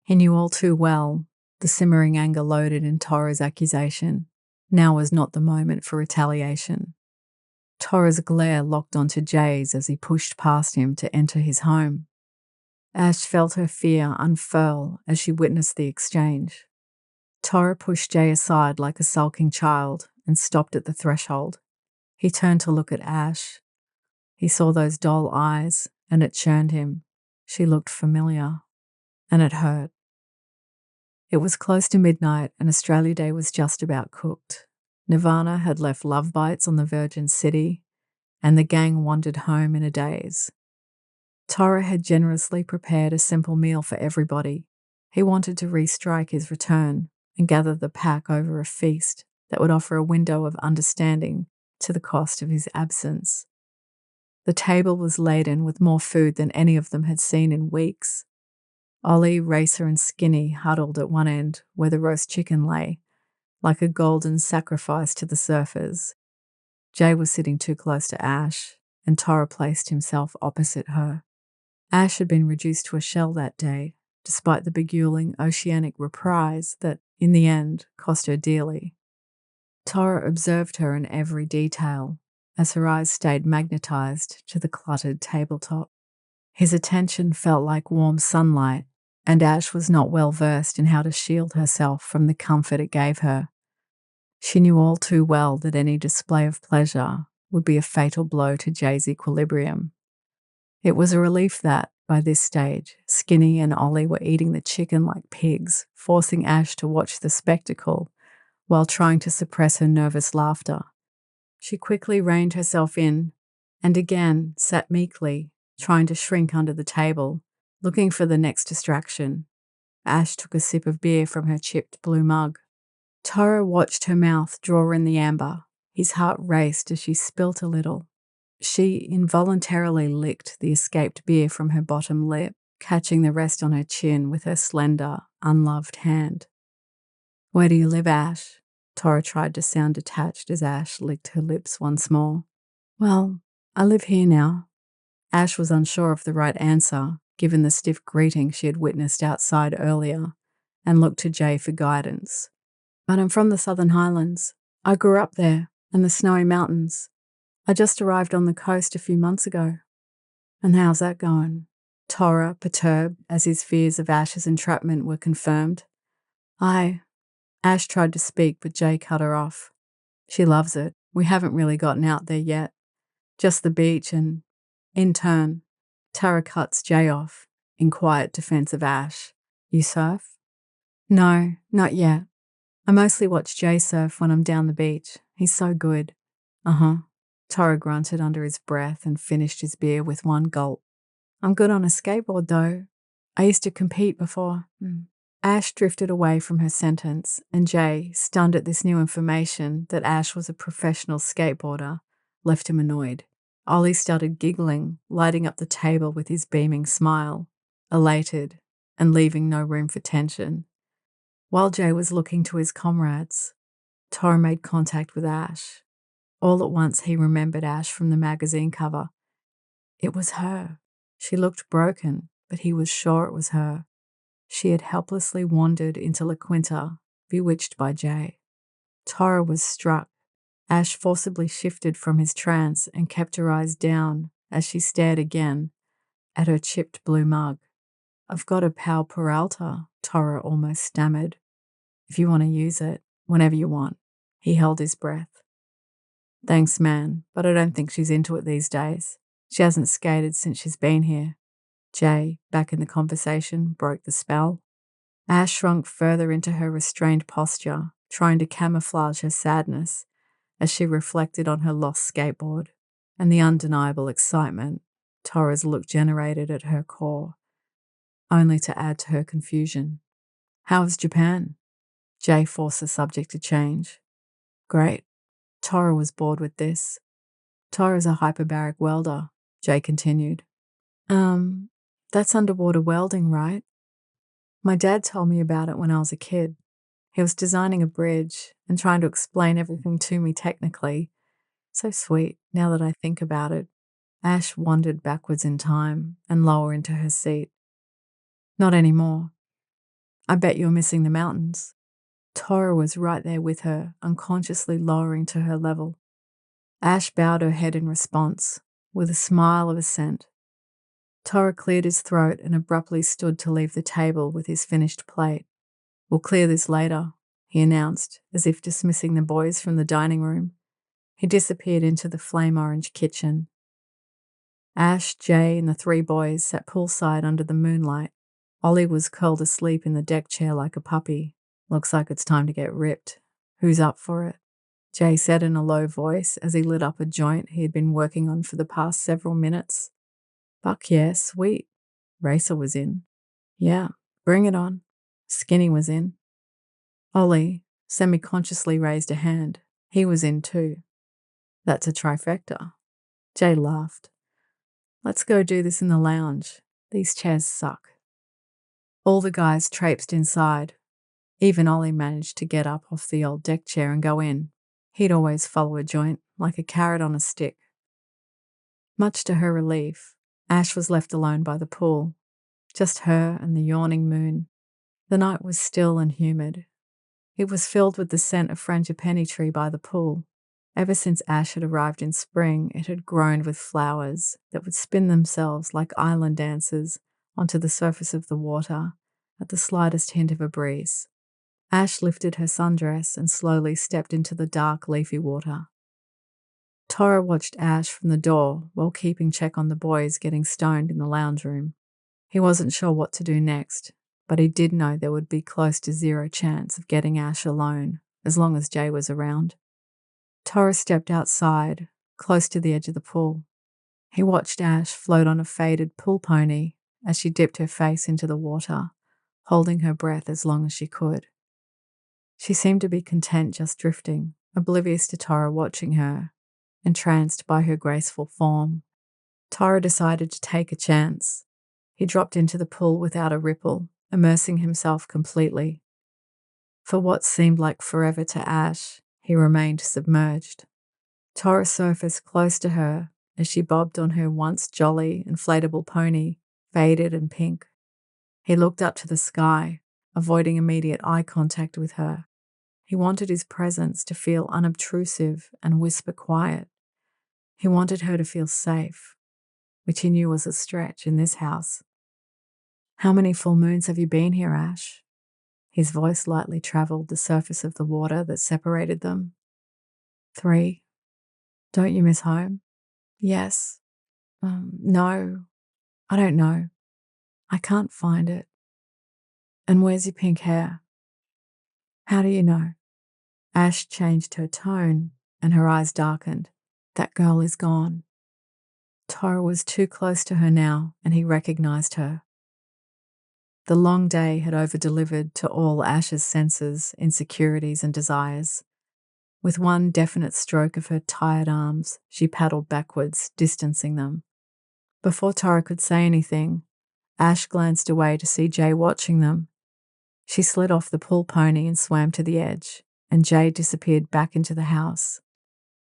He knew all too well the simmering anger loaded in Tora's accusation. Now was not the moment for retaliation. Tora's glare locked onto Jay's as he pushed past him to enter his home. Ash felt her fear unfurl as she witnessed the exchange. Tora pushed Jay aside like a sulking child and stopped at the threshold. He turned to look at Ash. He saw those dull eyes, and it churned him. She looked familiar, and it hurt. It was close to midnight, and Australia Day was just about cooked. Nirvana had left love bites on the Virgin City, and the gang wandered home in a daze. Tora had generously prepared a simple meal for everybody. He wanted to restrike his return and gather the pack over a feast that would offer a window of understanding to the cost of his absence. The table was laden with more food than any of them had seen in weeks. Ollie, Racer, and Skinny huddled at one end where the roast chicken lay, like a golden sacrifice to the surfers. Jay was sitting too close to Ash, and Tora placed himself opposite her. Ash had been reduced to a shell that day, despite the beguiling oceanic reprise that, in the end, cost her dearly. Tora observed her in every detail, as her eyes stayed magnetized to the cluttered tabletop. His attention felt like warm sunlight, and Ash was not well versed in how to shield herself from the comfort it gave her. She knew all too well that any display of pleasure would be a fatal blow to Jay's equilibrium. It was a relief that, by this stage, Skinny and Ollie were eating the chicken like pigs, forcing Ash to watch the spectacle while trying to suppress her nervous laughter. She quickly reined herself in and again sat meekly, trying to shrink under the table, looking for the next distraction. Ash took a sip of beer from her chipped blue mug. Tara watched her mouth draw in the amber. His heart raced as she spilt a little. She involuntarily licked the escaped beer from her bottom lip, catching the rest on her chin with her slender, unloved hand. "Where do you live, Ash?" Tara tried to sound detached as Ash licked her lips once more. "Well, I live here now." Ash was unsure of the right answer, given the stiff greeting she had witnessed outside earlier, and looked to Jay for guidance. "But I'm from the Southern Highlands. I grew up there, in the snowy mountains. I just arrived on the coast a few months ago." "And how's that going?" Tara, perturbed as his fears of Ash's entrapment were confirmed. Ash tried to speak, but Jay cut her off. "She loves it. We haven't really gotten out there yet. Just the beach and..." In turn, Tara cuts Jay off, in quiet defense of Ash. "You surf?" "No, not yet. I mostly watch Jay surf when I'm down the beach. He's so good." "Uh-huh." Tara grunted under his breath and finished his beer with one gulp. "I'm good on a skateboard, though. I used to compete before." Ash drifted away from her sentence, and Jay, stunned at this new information that Ash was a professional skateboarder, left him annoyed. Ollie started giggling, lighting up the table with his beaming smile, elated and leaving no room for tension. While Jay was looking to his comrades, Tara made contact with Ash. All at once he remembered Ash from the magazine cover. It was her. She looked broken, but he was sure it was her. She had helplessly wandered into La Quinta, bewitched by Jay. Tara was struck. Ash forcibly shifted from his trance and kept her eyes down as she stared again at her chipped blue mug. "I've got a pal Peralta," Tara almost stammered. "If you want to use it, whenever you want." He held his breath. "Thanks, man, but I don't think she's into it these days. She hasn't skated since she's been here." Jay, back in the conversation, broke the spell. Ash shrunk further into her restrained posture, trying to camouflage her sadness as she reflected on her lost skateboard and the undeniable excitement Tara's look generated at her core, only to add to her confusion. "How was Japan?" Jay forced the subject to change. "Great." Tara was bored with this. "Tara's a hyperbaric welder," Jay continued. That's underwater welding, right? My dad told me about it when I was a kid. He was designing a bridge and trying to explain everything to me technically. So sweet, now that I think about it." Ash wandered backwards in time and lower into her seat. "Not anymore. I bet you're missing the mountains." Tara was right there with her, unconsciously lowering to her level. Ash bowed her head in response, with a smile of assent. Tara cleared his throat and abruptly stood to leave the table with his finished plate. "We'll clear this later," he announced, as if dismissing the boys from the dining room. He disappeared into the flame-orange kitchen. Ash, Jay, and the three boys sat poolside under the moonlight. Ollie was curled asleep in the deck chair like a puppy. "Looks like it's time to get ripped. Who's up for it?" Jay said in a low voice as he lit up a joint he had been working on for the past several minutes. "Fuck yeah, sweet." Racer was in. "Yeah, bring it on." Skinny was in. Ollie semi-consciously raised a hand. He was in too. "That's a trifecta." Jay laughed. "Let's go do this in the lounge. These chairs suck." All the guys traipsed inside. Even Ollie managed to get up off the old deck chair and go in. He'd always follow a joint, like a carrot on a stick. Much to her relief, Ash was left alone by the pool. Just her and the yawning moon. The night was still and humid. It was filled with the scent of frangipani tree by the pool. Ever since Ash had arrived in spring, it had grown with flowers that would spin themselves like island dancers onto the surface of the water at the slightest hint of a breeze. Ash lifted her sundress and slowly stepped into the dark, leafy water. Tara watched Ash from the door while keeping check on the boys getting stoned in the lounge room. He wasn't sure what to do next, but he did know there would be close to zero chance of getting Ash alone as long as Jay was around. Tara stepped outside, close to the edge of the pool. He watched Ash float on a faded pool pony as she dipped her face into the water, holding her breath as long as she could. She seemed to be content just drifting, oblivious to Tora watching her, entranced by her graceful form. Tora decided to take a chance. He dropped into the pool without a ripple, immersing himself completely. For what seemed like forever to Ash, he remained submerged. Tora surfaced close to her as she bobbed on her once jolly, inflatable pony, faded and pink. He looked up to the sky, avoiding immediate eye contact with her. He wanted his presence to feel unobtrusive and whisper quiet. He wanted her to feel safe, which he knew was a stretch in this house. "How many full moons have you been here, Ash?" His voice lightly traveled the surface of the water that separated them. 3. "Don't you miss home?" "Yes." No, I don't know. I can't find it." "And where's your pink hair?" "How do you know?" Ash changed her tone, and her eyes darkened. "That girl is gone." Tora was too close to her now, and he recognized her. The long day had over-delivered to all Ash's senses, insecurities, and desires. With one definite stroke of her tired arms, she paddled backwards, distancing them. Before Tora could say anything, Ash glanced away to see Jay watching them. She slid off the pool pony and swam to the edge, and Jay disappeared back into the house.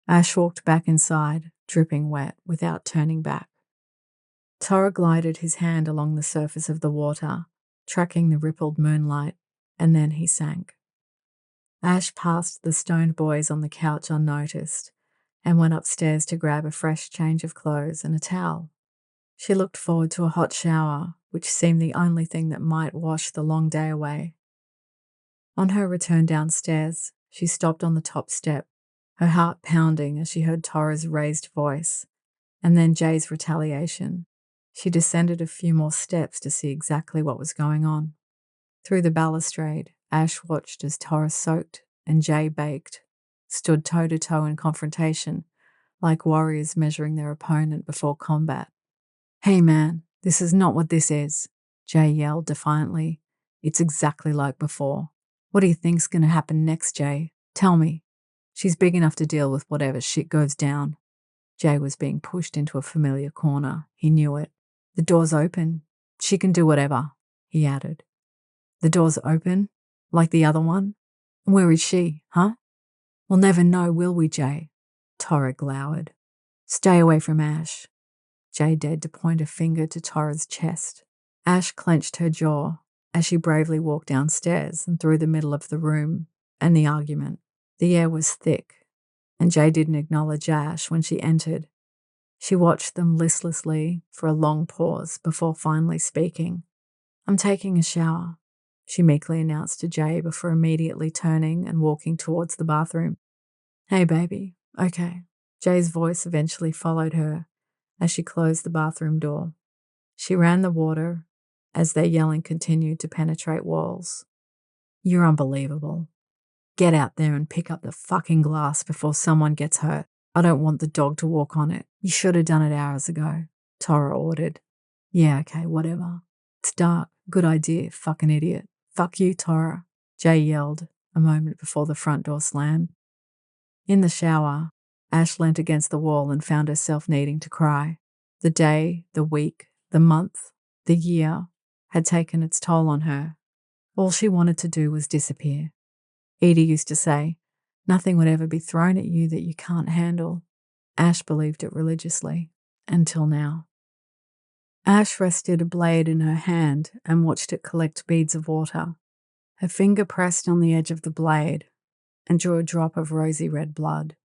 Ash walked back inside, dripping wet, without turning back. Tora glided his hand along the surface of the water, tracking the rippled moonlight, and then he sank. Ash passed the stoned boys on the couch unnoticed and went upstairs to grab a fresh change of clothes and a towel. She looked forward to a hot shower, which seemed the only thing that might wash the long day away. On her return downstairs, she stopped on the top step, her heart pounding as she heard Tora's raised voice, and then Jay's retaliation. She descended a few more steps to see exactly what was going on. Through the balustrade, Ash watched as Tora soaked and Jay baked, stood toe-to-toe in confrontation, like warriors measuring their opponent before combat. "Hey man, this is not what this is," Jay yelled defiantly. "It's exactly like before. What do you think's going to happen next, Jay? Tell me." "She's big enough to deal with whatever shit goes down." Jay was being pushed into a familiar corner. He knew it. "The door's open. She can do whatever," he added. "The door's open? Like the other one? Where is she, huh?" "We'll never know, will we, Jay?" Tora glowered. "Stay away from Ash." Jay dared to point a finger to Tora's chest. Ash clenched her jaw as she bravely walked downstairs and through the middle of the room and the argument. The air was thick, and Jay didn't acknowledge Ash when she entered. She watched them listlessly for a long pause before finally speaking. "I'm taking a shower," she meekly announced to Jay before immediately turning and walking towards the bathroom. "Hey, baby. Okay." Jay's voice eventually followed her as she closed the bathroom door. She ran the water as their yelling continued to penetrate walls. "You're unbelievable. Get out there and pick up the fucking glass before someone gets hurt. I don't want the dog to walk on it. You should have done it hours ago," Tora ordered. "Yeah, okay, whatever. It's dark. Good idea, fucking idiot." "Fuck you, Tora," Jay yelled a moment before the front door slammed. In the shower, Ash leant against the wall and found herself needing to cry. The day, the week, the month, the year had taken its toll on her. All she wanted to do was disappear. Edie used to say, "Nothing would ever be thrown at you that you can't handle." Ash believed it religiously, until now. Ash rested a blade in her hand and watched it collect beads of water. Her finger pressed on the edge of the blade and drew a drop of rosy red blood.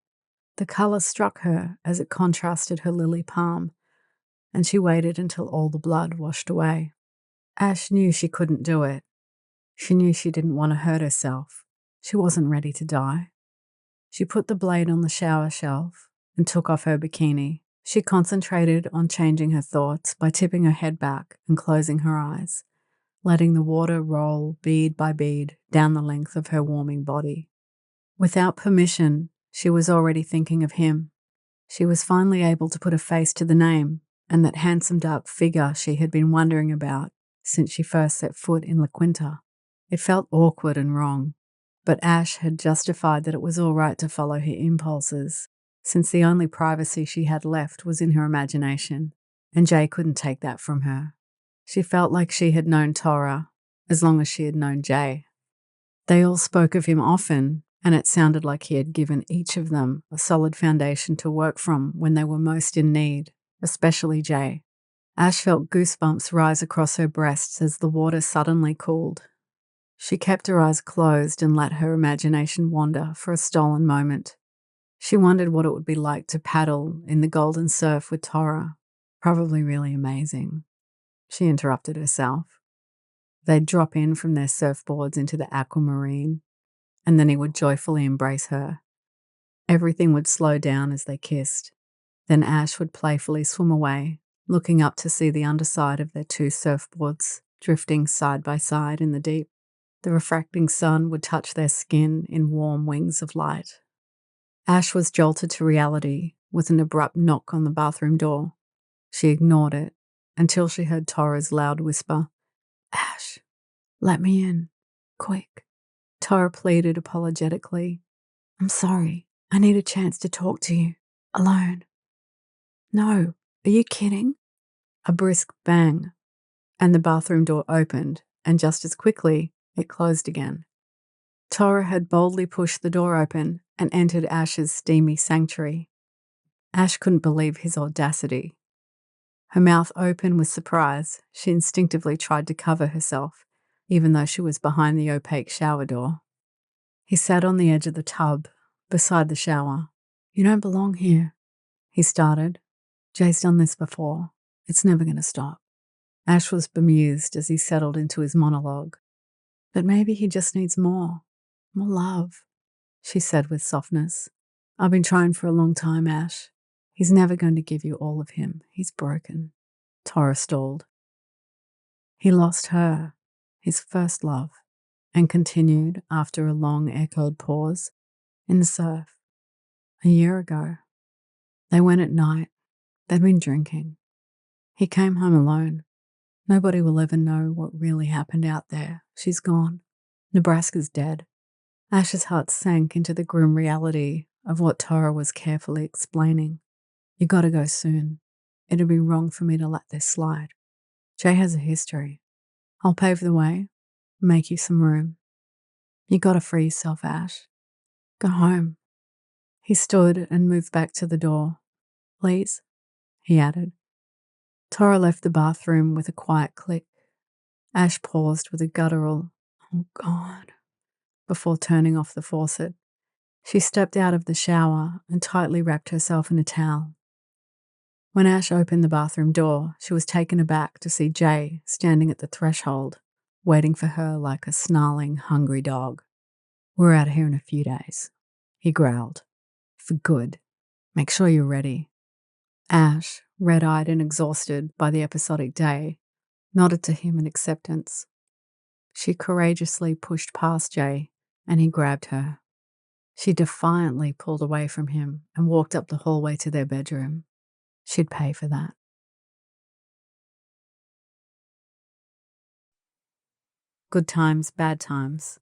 The color struck her as it contrasted her lily palm, and she waited until all the blood washed away. Ash knew she couldn't do it. She knew she didn't want to hurt herself. She wasn't ready to die. She put the blade on the shower shelf and took off her bikini. She concentrated on changing her thoughts by tipping her head back and closing her eyes, letting the water roll bead by bead down the length of her warming body. Without permission, she was already thinking of him. She was finally able to put a face to the name and that handsome dark figure she had been wondering about since she first set foot in La Quinta. It felt awkward and wrong. But Ash had justified that it was all right to follow her impulses, since the only privacy she had left was in her imagination, and Jay couldn't take that from her. She felt like she had known Torah as long as she had known Jay. They all spoke of him often, and it sounded like he had given each of them a solid foundation to work from when they were most in need, especially Jay. Ash felt goosebumps rise across her breasts as the water suddenly cooled. She kept her eyes closed and let her imagination wander for a stolen moment. She wondered what it would be like to paddle in the golden surf with Torah. Probably really amazing. She interrupted herself. They'd drop in from their surfboards into the aquamarine, and then he would joyfully embrace her. Everything would slow down as they kissed. Then Ash would playfully swim away, looking up to see the underside of their two surfboards drifting side by side in the deep. The refracting sun would touch their skin in warm wings of light. Ash was jolted to reality with an abrupt knock on the bathroom door. She ignored it until she heard Torah's loud whisper, "Ash, let me in, quick." Torah pleaded apologetically, "I'm sorry, I need a chance to talk to you, alone." "No, are you kidding?" A brisk bang, and the bathroom door opened, and just as quickly, it closed again. Torah had boldly pushed the door open and entered Ash's steamy sanctuary. Ash couldn't believe his audacity. Her mouth open with surprise, she instinctively tried to cover herself, even though she was behind the opaque shower door. He sat on the edge of the tub, beside the shower. "You don't belong here," he started. "Jay's done this before. It's never going to stop." Ash was bemused as he settled into his monologue. "But maybe he just needs more love," she said with softness. "I've been trying for a long time, Ash. He's never going to give you all of him. He's broken." Torah stalled. "He lost her, his first love," and continued after a long echoed pause, "in the surf. A year ago. They went at night. They'd been drinking. He came home alone. Nobody will ever know what really happened out there. She's gone. Nebraska's dead." Ash's heart sank into the grim reality of what Torah was carefully explaining. "You gotta go soon. It'd be wrong for me to let this slide. Jay has a history. I'll pave the way, make you some room. You gotta free yourself, Ash. Go home." He stood and moved back to the door. "Please," he added. Torah left the bathroom with a quiet click. Ash paused with a guttural, "Oh God," before turning off the faucet. She stepped out of the shower and tightly wrapped herself in a towel. When Ash opened the bathroom door, she was taken aback to see Jay standing at the threshold, waiting for her like a snarling, hungry dog. "We're out of here in a few days," he growled. "For good. Make sure you're ready." Ash, red-eyed and exhausted by the episodic day, nodded to him in acceptance. She courageously pushed past Jay, and he grabbed her. She defiantly pulled away from him and walked up the hallway to their bedroom. She'd pay for that. Good times, bad times.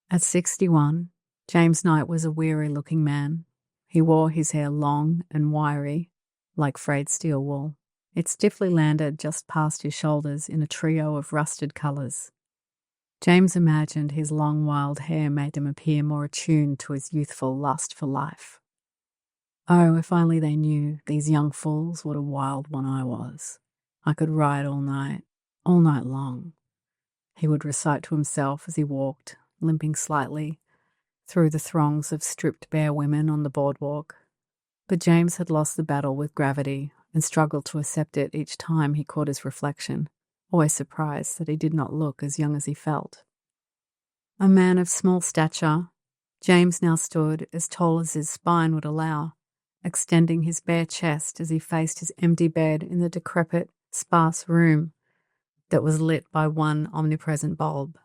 At 61, James Knight was a weary-looking man. He wore his hair long and wiry, like frayed steel wool. It stiffly landed just past his shoulders in a trio of rusted colours. James imagined his long, wild hair made him appear more attuned to his youthful lust for life. Oh, if only they knew, these young fools, what a wild one I was. I could ride all night long, he would recite to himself as he walked, limping slightly, through the throngs of stripped bare women on the boardwalk. But James had lost the battle with gravity and struggled to accept it each time he caught his reflection, always surprised that he did not look as young as he felt. A man of small stature, James now stood as tall as his spine would allow, extending his bare chest as he faced his empty bed in the decrepit, sparse room that was lit by one omnipresent bulb.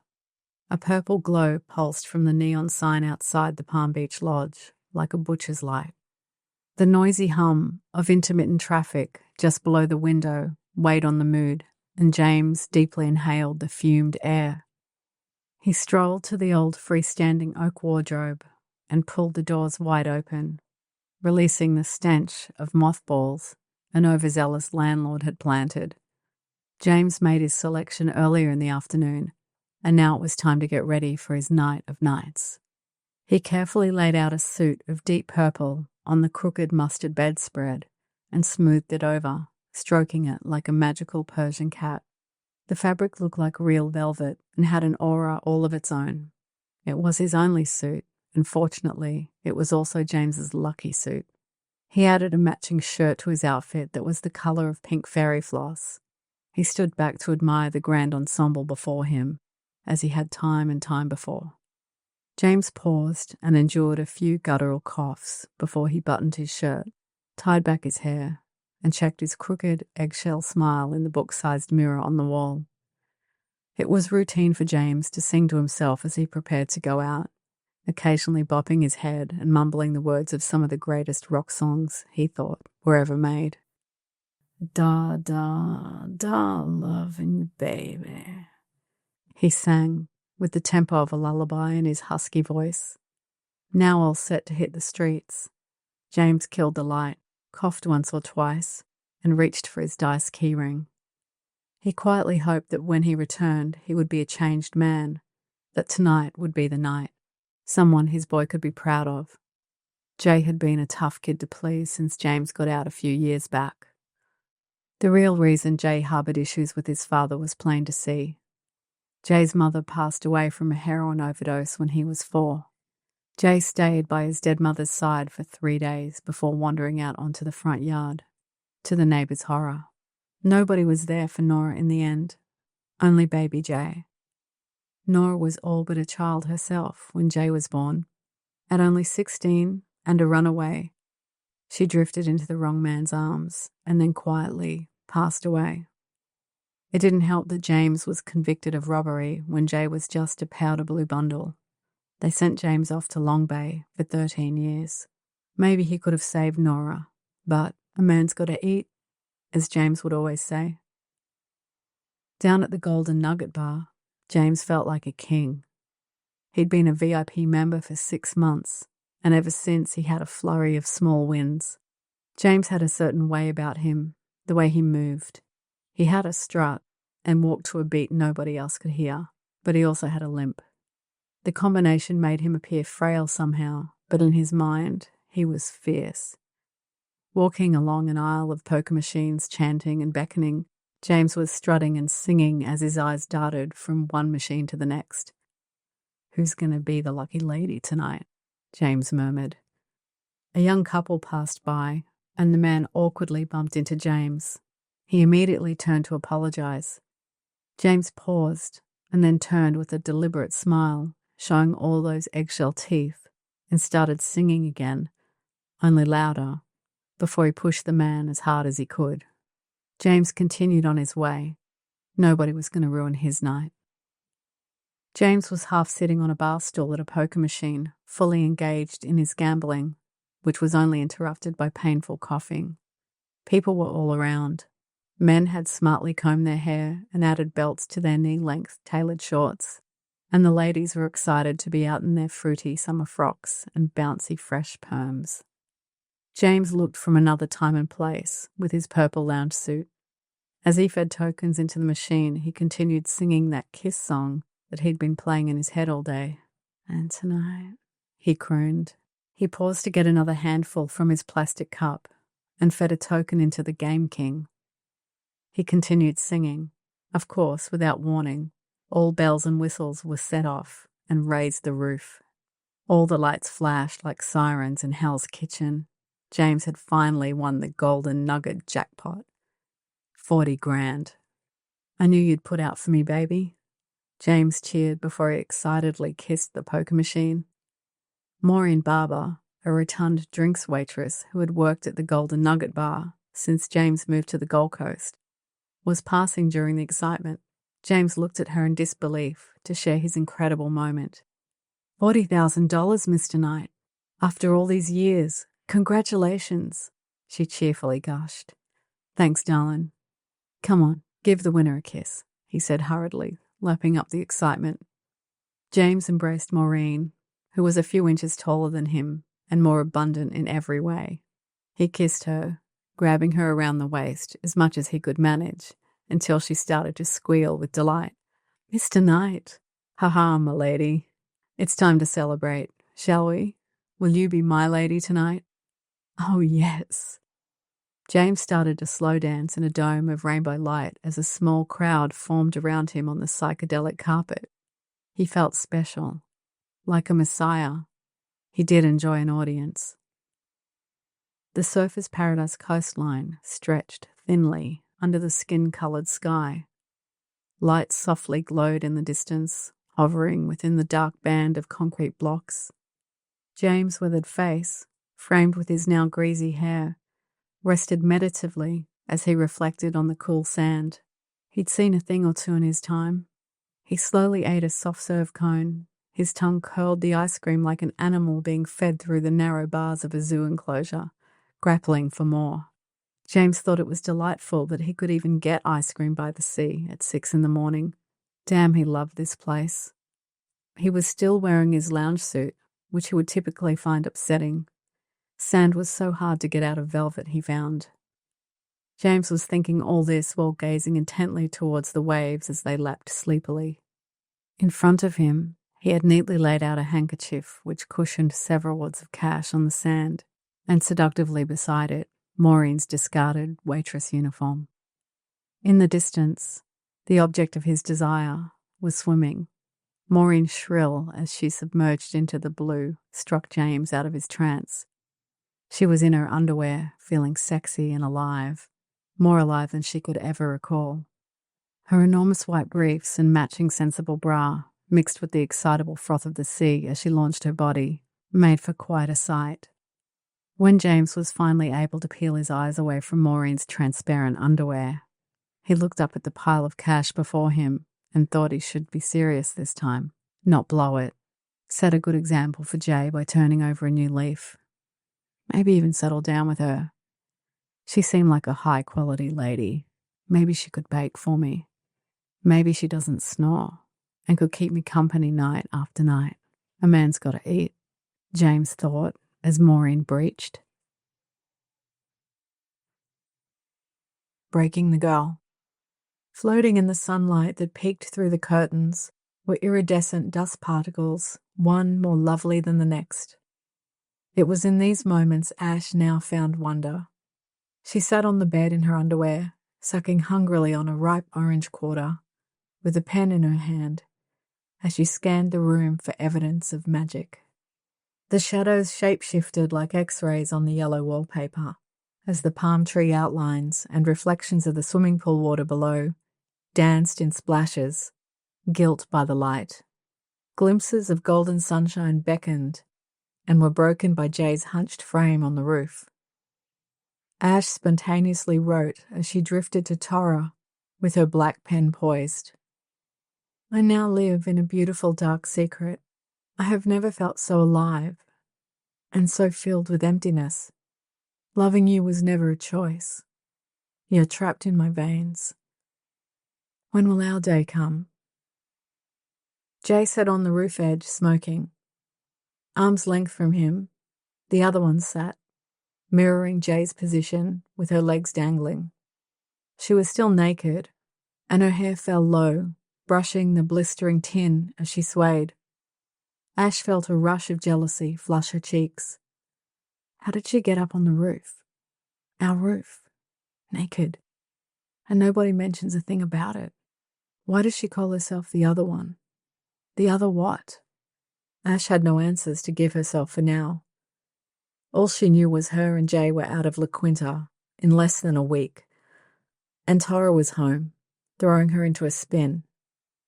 A purple glow pulsed from the neon sign outside the Palm Beach Lodge, like a butcher's light. The noisy hum of intermittent traffic just below the window weighed on the mood, and James deeply inhaled the fumed air. He strolled to the old freestanding oak wardrobe and pulled the doors wide open, releasing the stench of mothballs an overzealous landlord had planted. James made his selection earlier in the afternoon, and now it was time to get ready for his night of nights. He carefully laid out a suit of deep purple on the crooked mustard bedspread and smoothed it over, stroking it like a magical Persian cat. The fabric looked like real velvet and had an aura all of its own. It was his only suit, and fortunately, it was also James's lucky suit. He added a matching shirt to his outfit that was the color of pink fairy floss. He stood back to admire the grand ensemble before him, as he had time and time before. James paused and endured a few guttural coughs before he buttoned his shirt, tied back his hair, and checked his crooked, eggshell smile in the book-sized mirror on the wall. It was routine for James to sing to himself as he prepared to go out, occasionally bopping his head and mumbling the words of some of the greatest rock songs he thought were ever made. Da, da, da, loving you, baby, he sang, with the tempo of a lullaby in his husky voice. Now all set to hit the streets, James killed the light, coughed once or twice, and reached for his dice keyring. He quietly hoped that when he returned he would be a changed man, that tonight would be the night, someone his boy could be proud of. Jay had been a tough kid to please since James got out a few years back. The real reason Jay harbored issues with his father was plain to see. Jay's mother passed away from a heroin overdose when he was 4. Jay stayed by his dead mother's side for 3 days before wandering out onto the front yard, to the neighbours' horror. Nobody was there for Nora in the end, only baby Jay. Nora was all but a child herself when Jay was born. At only 16 and a runaway, she drifted into the wrong man's arms and then quietly passed away. It didn't help that James was convicted of robbery when Jay was just a powder blue bundle. They sent James off to Long Bay for 13 years. Maybe he could have saved Nora, but a man's got to eat, as James would always say. Down at the Golden Nugget Bar, James felt like a king. He'd been a VIP member for 6 months, and ever since he had a flurry of small wins. James had a certain way about him, the way he moved. He had a strut and walked to a beat nobody else could hear, but he also had a limp. The combination made him appear frail somehow, but in his mind, he was fierce. Walking along an aisle of poker machines, chanting and beckoning, James was strutting and singing as his eyes darted from one machine to the next. "Who's going to be the lucky lady tonight?" James murmured. A young couple passed by, and the man awkwardly bumped into James. He immediately turned to apologize. James paused and then turned with a deliberate smile, showing all those eggshell teeth, and started singing again, only louder, before he pushed the man as hard as he could. James continued on his way. Nobody was going to ruin his night. James was half sitting on a bar stool at a poker machine, fully engaged in his gambling, which was only interrupted by painful coughing. People were all around. Men had smartly combed their hair and added belts to their knee-length tailored shorts, and the ladies were excited to be out in their fruity summer frocks and bouncy fresh perms. James looked from another time and place with his purple lounge suit. As he fed tokens into the machine, he continued singing that Kiss song that he'd been playing in his head all day. "And tonight," he crooned. He paused to get another handful from his plastic cup and fed a token into the Game King. He continued singing. Of course, without warning, all bells and whistles were set off and raised the roof. All the lights flashed like sirens in Hell's Kitchen. James had finally won the Golden Nugget jackpot. 40 grand. "I knew you'd put out for me, baby." James cheered before he excitedly kissed the poker machine. Maureen Barber, a rotund drinks waitress who had worked at the Golden Nugget Bar since James moved to the Gold Coast, was passing during the excitement. James looked at her in disbelief to share his incredible moment. $40,000, Mr. Knight. After all these years. Congratulations, she cheerfully gushed. "Thanks, darling. Come on, give the winner a kiss," he said hurriedly, lapping up the excitement. James embraced Maureen, who was a few inches taller than him and more abundant in every way. He kissed her, grabbing her around the waist as much as he could manage, until she started to squeal with delight. "Mr. Knight." "Ha-ha, my lady. It's time to celebrate, shall we? Will you be my lady tonight?" "Oh, yes." James started to slow dance in a dome of rainbow light as a small crowd formed around him on the psychedelic carpet. He felt special, like a messiah. He did enjoy an audience. The Surfers Paradise coastline stretched thinly under the skin-coloured sky. Lights softly glowed in the distance, hovering within the dark band of concrete blocks. James' withered face, framed with his now greasy hair, rested meditatively as he reflected on the cool sand. He'd seen a thing or two in his time. He slowly ate a soft-serve cone. His tongue curled the ice cream like an animal being fed through the narrow bars of a zoo enclosure, grappling for more. James thought it was delightful that he could even get ice cream by the sea at 6 a.m. Damn, he loved this place. He was still wearing his lounge suit, which he would typically find upsetting. Sand was so hard to get out of velvet, he found. James was thinking all this while gazing intently towards the waves as they lapped sleepily. In front of him, he had neatly laid out a handkerchief which cushioned several wads of cash on the sand, and seductively beside it, Maureen's discarded waitress uniform. In the distance, the object of his desire was swimming. Maureen's shrill as she submerged into the blue struck James out of his trance. She was in her underwear, feeling sexy and alive, more alive than she could ever recall. Her enormous white briefs and matching sensible bra, mixed with the excitable froth of the sea as she launched her body, made for quite a sight. When James was finally able to peel his eyes away from Maureen's transparent underwear, he looked up at the pile of cash before him and thought he should be serious this time, not blow it. Set a good example for Jay by turning over a new leaf. Maybe even settle down with her. She seemed like a high-quality lady. Maybe she could bake for me. Maybe she doesn't snore and could keep me company night after night. A man's got to eat, James thought as Maureen breached. Breaking the girl. Floating in the sunlight that peeked through the curtains were iridescent dust particles, one more lovely than the next. It was in these moments Ash now found wonder. She sat on the bed in her underwear, sucking hungrily on a ripe orange quarter, with a pen in her hand, as she scanned the room for evidence of magic. The shadows shape-shifted like X-rays on the yellow wallpaper, as the palm tree outlines and reflections of the swimming pool water below danced in splashes, gilt by the light. Glimpses of golden sunshine beckoned and were broken by Jay's hunched frame on the roof. Ash spontaneously wrote as she drifted to Torah with her black pen poised. I now live in a beautiful dark secret. I have never felt so alive and so filled with emptiness. Loving you was never a choice. You're trapped in my veins. When will our day come? Jay sat on the roof edge, smoking. Arm's length from him, the other one sat, mirroring Jay's position with her legs dangling. She was still naked, and her hair fell low, brushing the blistering tin as she swayed. Ash felt a rush of jealousy flush her cheeks. How did she get up on the roof? Our roof. Naked. And nobody mentions a thing about it. Why does she call herself the other one? The other what? Ash had no answers to give herself for now. All she knew was her and Jay were out of La Quinta in less than a week. And Tara was home, throwing her into a spin.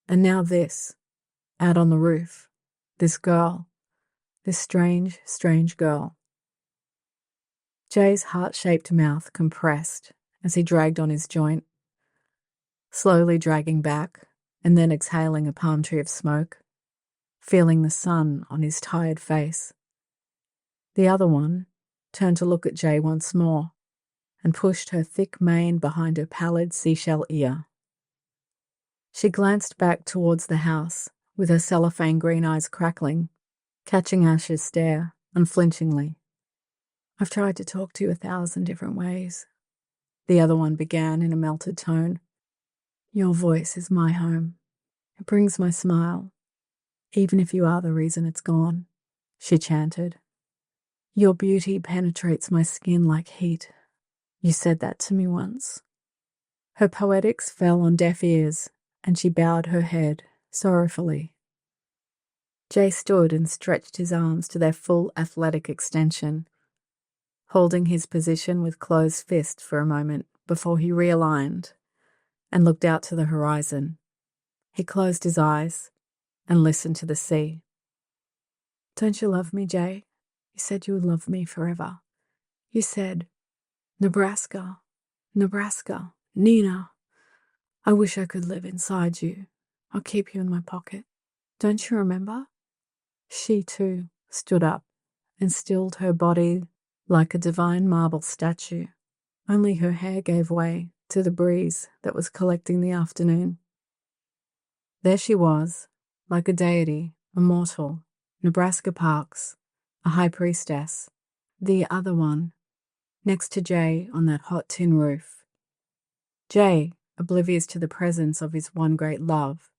And now this, out on the roof. This girl. This strange, strange girl. Jay's heart-shaped mouth compressed as he dragged on his joint, slowly dragging back and then exhaling a palm tree of smoke, feeling the sun on his tired face. The other one turned to look at Jay once more and pushed her thick mane behind her pallid seashell ear. She glanced back towards the house with her cellophane green eyes crackling, catching Ash's stare unflinchingly. "I've tried to talk to you 1,000 different ways," the other one began in a melted tone. "Your voice is my home. It brings my smile, even if you are the reason it's gone," she chanted. "Your beauty penetrates my skin like heat. You said that to me once." Her poetics fell on deaf ears, and she bowed her head sorrowfully. Jay stood and stretched his arms to their full athletic extension, holding his position with closed fist for a moment before he realigned and looked out to the horizon. He closed his eyes and listened to the sea. "Don't you love me, Jay? You said you would love me forever. You said, Nebraska, Nebraska, Nina. I wish I could live inside you. I'll keep you in my pocket. Don't you remember?" She, too, stood up and stilled her body like a divine marble statue. Only her hair gave way to the breeze that was collecting the afternoon. There she was, like a deity, immortal, Nebraska Parks, a high priestess, the other one, next to Jay on that hot tin roof. Jay, oblivious to the presence of his one great love,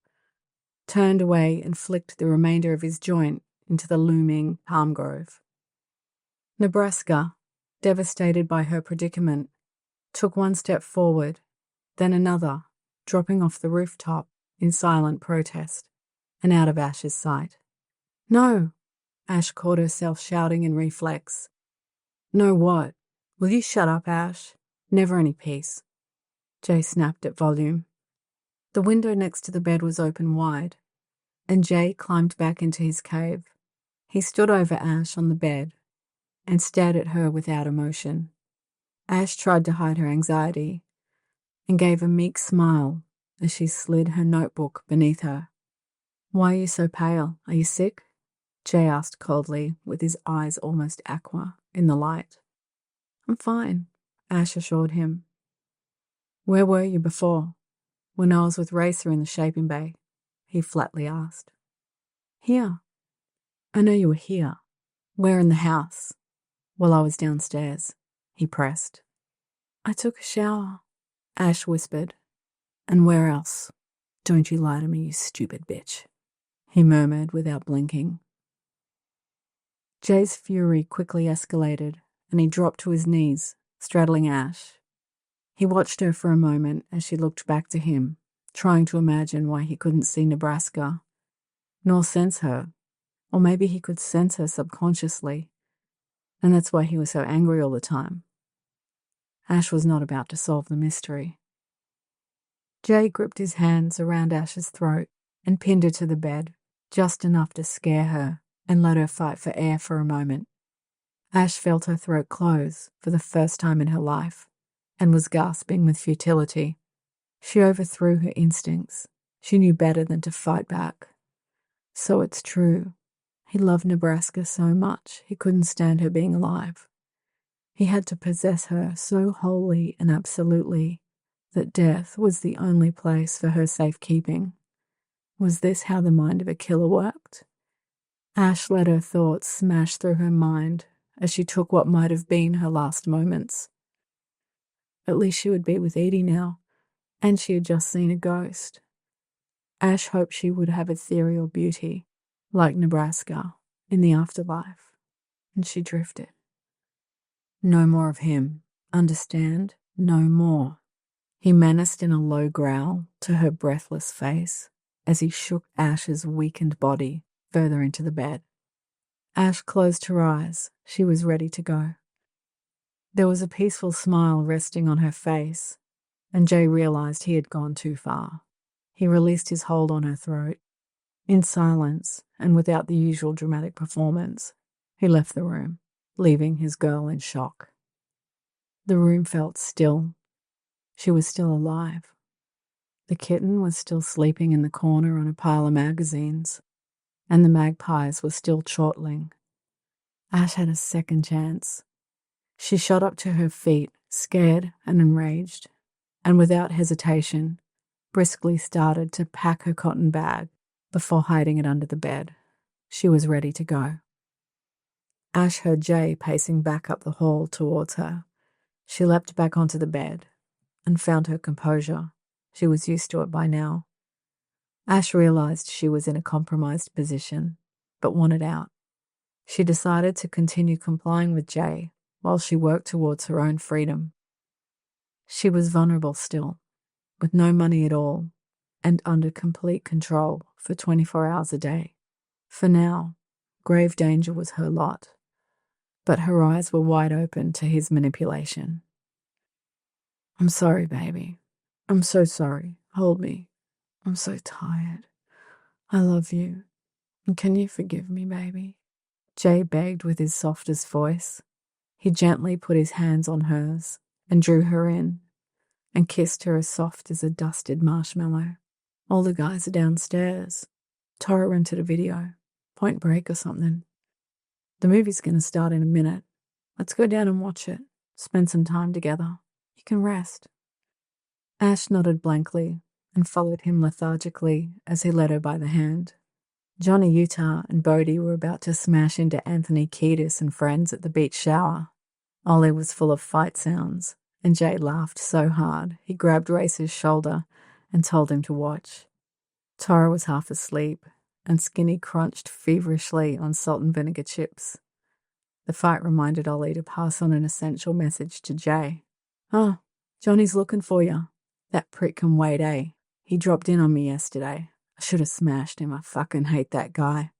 turned away and flicked the remainder of his joint into the looming palm grove. Nebraska, devastated by her predicament, took one step forward, then another, dropping off the rooftop in silent protest and out of Ash's sight. "No!" Ash caught herself shouting in reflex. "No what? Will you shut up, Ash? Never any peace." Jay snapped at volume. The window next to the bed was open wide, and Jay climbed back into his cave. He stood over Ash on the bed and stared at her without emotion. Ash tried to hide her anxiety and gave a meek smile as she slid her notebook beneath her. "Why are you so pale? Are you sick?" Jay asked coldly, with his eyes almost aqua in the light. "I'm fine," Ash assured him. "Where were you before, when I was with Racer in the shaping bay?" he flatly asked. "Here." "I know you were here. Where in the house?" "While I was downstairs," he pressed. "I took a shower," Ash whispered. "And where else? Don't you lie to me, you stupid bitch," he murmured without blinking. Jay's fury quickly escalated, and he dropped to his knees, straddling Ash. He watched her for a moment as she looked back to him, trying to imagine why he couldn't see Nebraska, nor sense her, or maybe he could sense her subconsciously, and that's why he was so angry all the time. Ash was not about to solve the mystery. Jay gripped his hands around Ash's throat and pinned her to the bed, just enough to scare her and let her fight for air for a moment. Ash felt her throat close for the first time in her life and was gasping with futility. She overthrew her instincts. She knew better than to fight back. So it's true. He loved Nebraska so much he couldn't stand her being alive. He had to possess her so wholly and absolutely that death was the only place for her safekeeping. Was this how the mind of a killer worked? Ash let her thoughts smash through her mind as she took what might have been her last moments. At least she would be with Edie now, and she had just seen a ghost. Ash hoped she would have ethereal beauty, like Nebraska, in the afterlife, and she drifted. No more of him, understand? No more. He menaced in a low growl to her breathless face as he shook Ash's weakened body further into the bed. Ash closed her eyes. She was ready to go. There was a peaceful smile resting on her face, and Jay realized he had gone too far. He released his hold on her throat. In silence, and without the usual dramatic performance, he left the room, leaving his girl in shock. The room felt still. She was still alive. The kitten was still sleeping in the corner on a pile of magazines, and the magpies were still chortling. Ash had a second chance. She shot up to her feet, scared and enraged, and without hesitation, briskly started to pack her cotton bag before hiding it under the bed. She was ready to go. Ash heard Jay pacing back up the hall towards her. She leapt back onto the bed and found her composure. She was used to it by now. Ash realized she was in a compromised position, but wanted out. She decided to continue complying with Jay while she worked towards her own freedom. She was vulnerable still, with no money at all, and under complete control for 24 hours a day. For now, grave danger was her lot, but her eyes were wide open to his manipulation. "I'm sorry, baby. I'm so sorry. Hold me. I'm so tired. I love you. And can you forgive me, baby?" Jay begged with his softest voice. He gently put his hands on hers and drew her in and kissed her as soft as a dusted marshmallow. "All the guys are downstairs. Tara rented a video. Point Break or something. The movie's going to start in a minute. Let's go down and watch it. Spend some time together. You can rest." Ash nodded blankly and followed him lethargically as he led her by the hand. Johnny Utah and Bodie were about to smash into Anthony Kiedis and friends at the beach shower. Ollie was full of fight sounds, and Jay laughed so hard he grabbed Racer's shoulder and told him to watch. Tara was half asleep, and Skinny crunched feverishly on salt and vinegar chips. The fight reminded Ollie to pass on an essential message to Jay. "Oh, Johnny's looking for you. That prick can wait, eh? He dropped in on me yesterday. I should have smashed him. I fucking hate that guy,"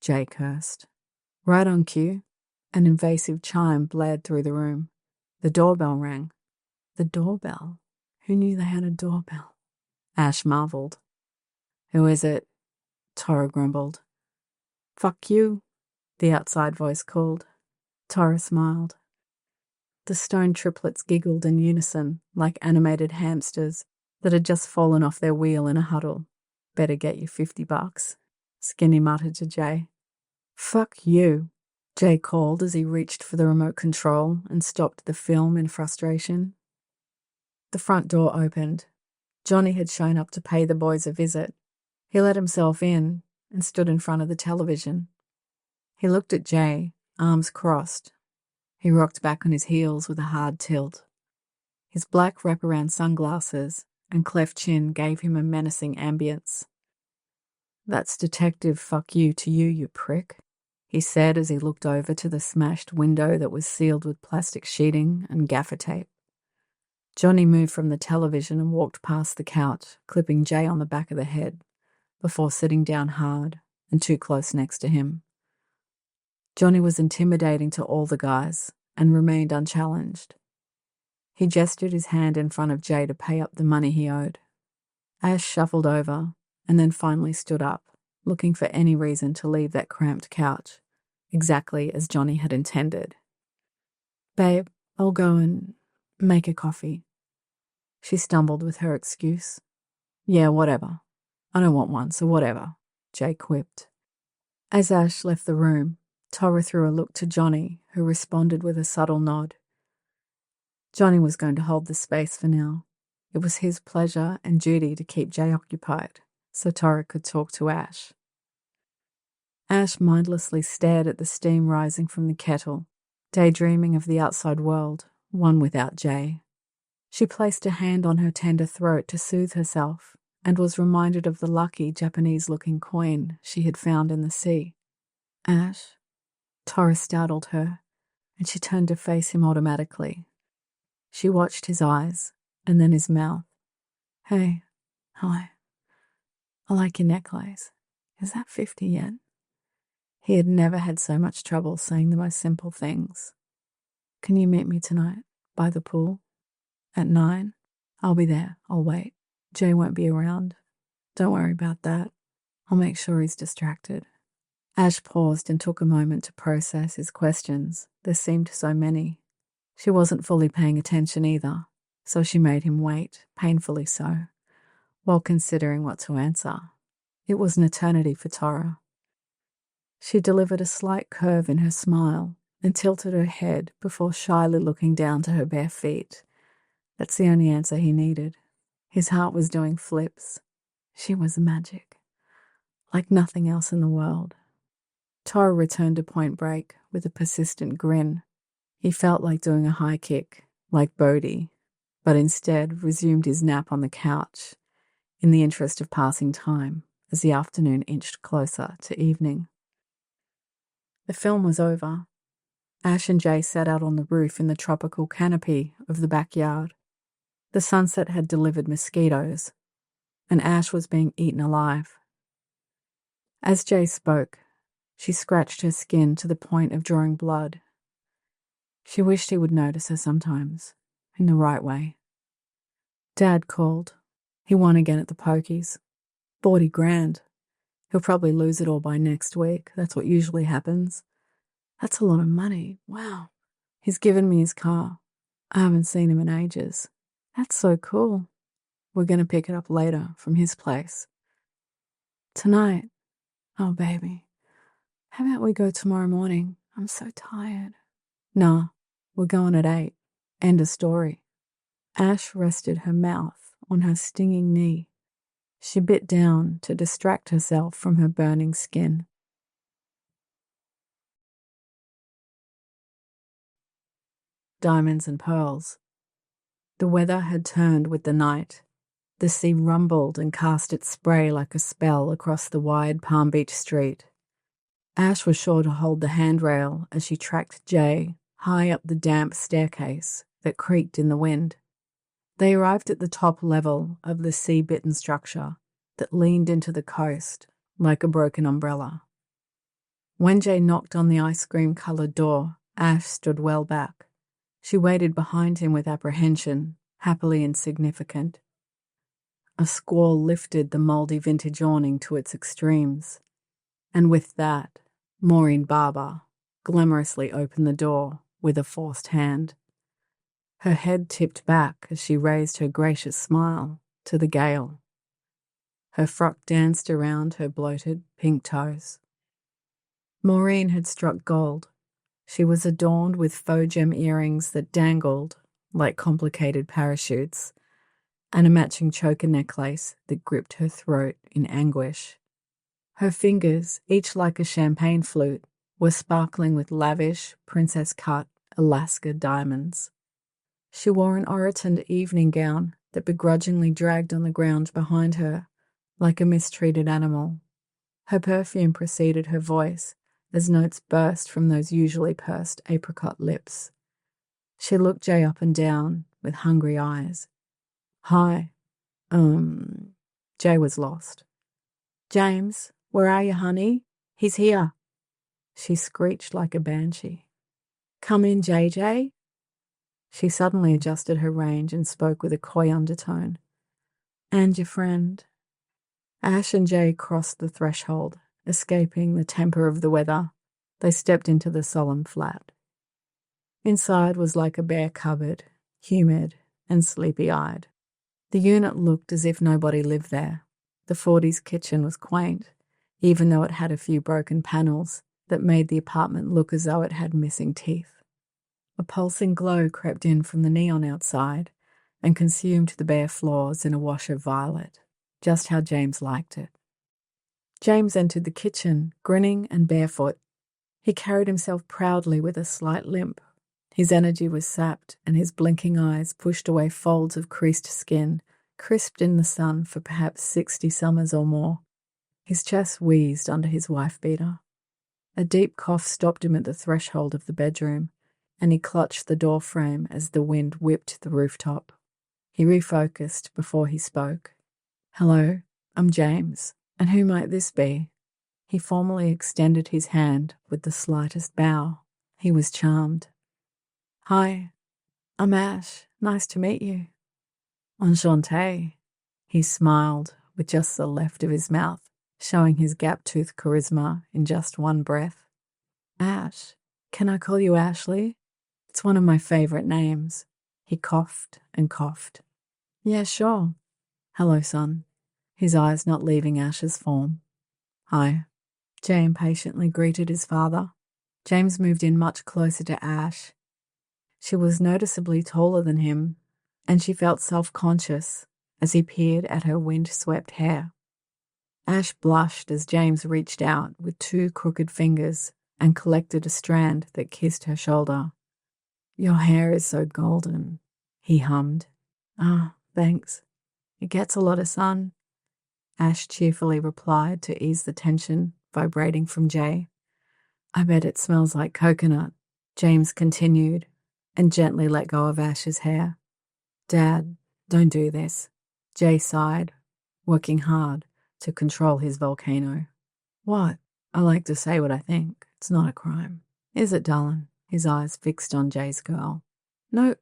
Jay cursed. Right on cue, an invasive chime blared through the room. The doorbell rang. The doorbell? Who knew they had a doorbell? Ash marveled. "Who is it?" Tara grumbled. "Fuck you," the outside voice called. Tara smiled. The stone triplets giggled in unison like animated hamsters that had just fallen off their wheel in a huddle. "Better get you $50, Skinny muttered to Jay. "Fuck you," Jay called as he reached for the remote control and stopped the film in frustration. The front door opened. Johnny had shown up to pay the boys a visit. He let himself in and stood in front of the television. He looked at Jay, arms crossed. He rocked back on his heels with a hard tilt. His black wraparound sunglasses and cleft chin gave him a menacing ambience. "That's Detective Fuck You to you, you prick," he said as he looked over to the smashed window that was sealed with plastic sheeting and gaffer tape. Johnny moved from the television and walked past the couch, clipping Jay on the back of the head, before sitting down hard and too close next to him. Johnny was intimidating to all the guys and remained unchallenged. He gestured his hand in front of Jay to pay up the money he owed. Ash shuffled over and then finally stood up, looking for any reason to leave that cramped couch, exactly as Johnny had intended. "Babe, I'll go and make a coffee." She stumbled with her excuse. "Yeah, whatever. I don't want one, so whatever," Jay quipped. As Ash left the room, Tara threw a look to Johnny, who responded with a subtle nod. Johnny was going to hold the space for now. It was his pleasure and duty to keep Jay occupied, so Tara could talk to Ash. Ash mindlessly stared at the steam rising from the kettle, daydreaming of the outside world, one without Jay. She placed a hand on her tender throat to soothe herself and was reminded of the lucky Japanese-looking coin she had found in the sea. "Ash?" Tara startled her, and she turned to face him automatically. She watched his eyes, and then his mouth. "Hey, hi. I like your necklace. Is that 50 yet?" He had never had so much trouble saying the most simple things. "Can you meet me tonight, by the pool? At 9? I'll be there. I'll wait. Jay won't be around. Don't worry about that. I'll make sure he's distracted." Ash paused and took a moment to process his questions. There seemed so many. She wasn't fully paying attention either, so she made him wait, painfully so, while considering what to answer. It was an eternity for Tara. She delivered a slight curve in her smile and tilted her head before shyly looking down to her bare feet. That's the only answer he needed. His heart was doing flips. She was magic. like nothing else in the world. Toro returned to Point Break with a persistent grin. He felt like doing a high kick, like Bodhi, but instead resumed his nap on the couch in the interest of passing time as the afternoon inched closer to evening. The film was over. Ash and Jay sat out on the roof in the tropical canopy of the backyard. The sunset had delivered mosquitoes, and Ash was being eaten alive. As Jay spoke, she scratched her skin to the point of drawing blood. She wished he would notice her sometimes, in the right way. Dad called. He won again at the pokies. 40 grand. He'll probably lose it all by next week. That's what usually happens. That's a lot of money. Wow. He's given me his car. I haven't seen him in ages. That's so cool. We're going to pick it up later from his place. Tonight. Oh, baby. How about we go tomorrow morning? I'm so tired. Nah, we're going at 8. End of story. Ash rested her mouth on her stinging knee. She bit down to distract herself from her burning skin. Diamonds and pearls. The weather had turned with the night. The sea rumbled and cast its spray like a spell across the wide Palm Beach street. Ash was sure to hold the handrail as she tracked Jay high up the damp staircase that creaked in the wind. They arrived at the top level of the sea-bitten structure that leaned into the coast like a broken umbrella. When Jay knocked on the ice cream-coloured door, Ash stood well back. She waited behind him with apprehension, happily insignificant. A squall lifted the mouldy vintage awning to its extremes, and with that, Maureen Barber glamorously opened the door with a forced hand. Her head tipped back as she raised her gracious smile to the gale. Her frock danced around her bloated pink toes. Maureen had struck gold. She was adorned with faux gem earrings that dangled like complicated parachutes, and a matching choker necklace that gripped her throat in anguish. Her fingers, each like a champagne flute, were sparkling with lavish, princess-cut Alaska diamonds. She wore an orotund evening gown that begrudgingly dragged on the ground behind her, like a mistreated animal. Her perfume preceded her voice as notes burst from those usually pursed apricot lips. She looked Jay up and down with hungry eyes. Hi. Jay was lost. James, where are you, honey? He's here. She screeched like a banshee. Come in, JJ. She suddenly adjusted her range and spoke with a coy undertone. And your friend. Ash and Jay crossed the threshold, escaping the temper of the weather. They stepped into the solemn flat. Inside was like a bare cupboard, humid and sleepy-eyed. The unit looked as if nobody lived there. The 40s kitchen was quaint, even though it had a few broken panels that made the apartment look as though it had missing teeth. A pulsing glow crept in from the neon outside and consumed the bare floors in a wash of violet, just how James liked it. James entered the kitchen, grinning and barefoot. He carried himself proudly with a slight limp. His energy was sapped, and his blinking eyes pushed away folds of creased skin, crisped in the sun for perhaps 60 summers or more. His chest wheezed under his wife-beater. A deep cough stopped him at the threshold of the bedroom, and he clutched the door frame as the wind whipped the rooftop. He refocused before he spoke. Hello, I'm James, and who might this be? He formally extended his hand with the slightest bow. He was charmed. Hi, I'm Ash. Nice to meet you. Enchanté. He smiled with just the left of his mouth, showing his gap-toothed charisma in just one breath. Ash, can I call you Ashley? It's one of my favorite names. He coughed and coughed. Yeah, sure. Hello, son. His eyes not leaving Ash's form. Hi. Jay impatiently greeted his father. James moved in much closer to Ash. She was noticeably taller than him, and she felt self-conscious as he peered at her wind-swept hair. Ash blushed as James reached out with 2 crooked fingers and collected a strand that kissed her shoulder. "Your hair is so golden," he hummed. "Ah, thanks. It gets a lot of sun," Ash cheerfully replied to ease the tension vibrating from Jay. "I bet it smells like coconut," James continued, and gently let go of Ash's hair. "Dad, don't do this," Jay sighed, working hard to control his volcano. "What? I like to say what I think. It's not a crime. Is it, darling?" His eyes fixed on Jay's girl. "No,"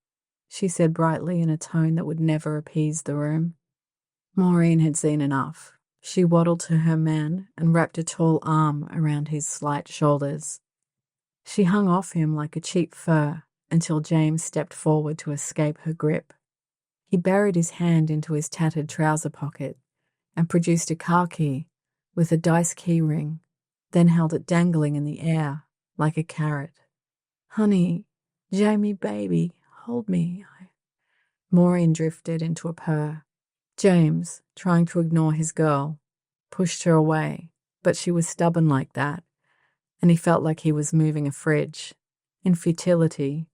she said brightly in a tone that would never appease the room. Maureen had seen enough. She waddled to her man and wrapped a tall arm around his slight shoulders. She hung off him like a cheap fur until James stepped forward to escape her grip. He buried his hand into his tattered trouser pocket and produced a car key with a dice key ring, then held it dangling in the air like a carrot. "Honey, Jamie baby, hold me." Maureen drifted into a purr. James, trying to ignore his girl, pushed her away, but she was stubborn like that, and he felt like he was moving a fridge. In futility,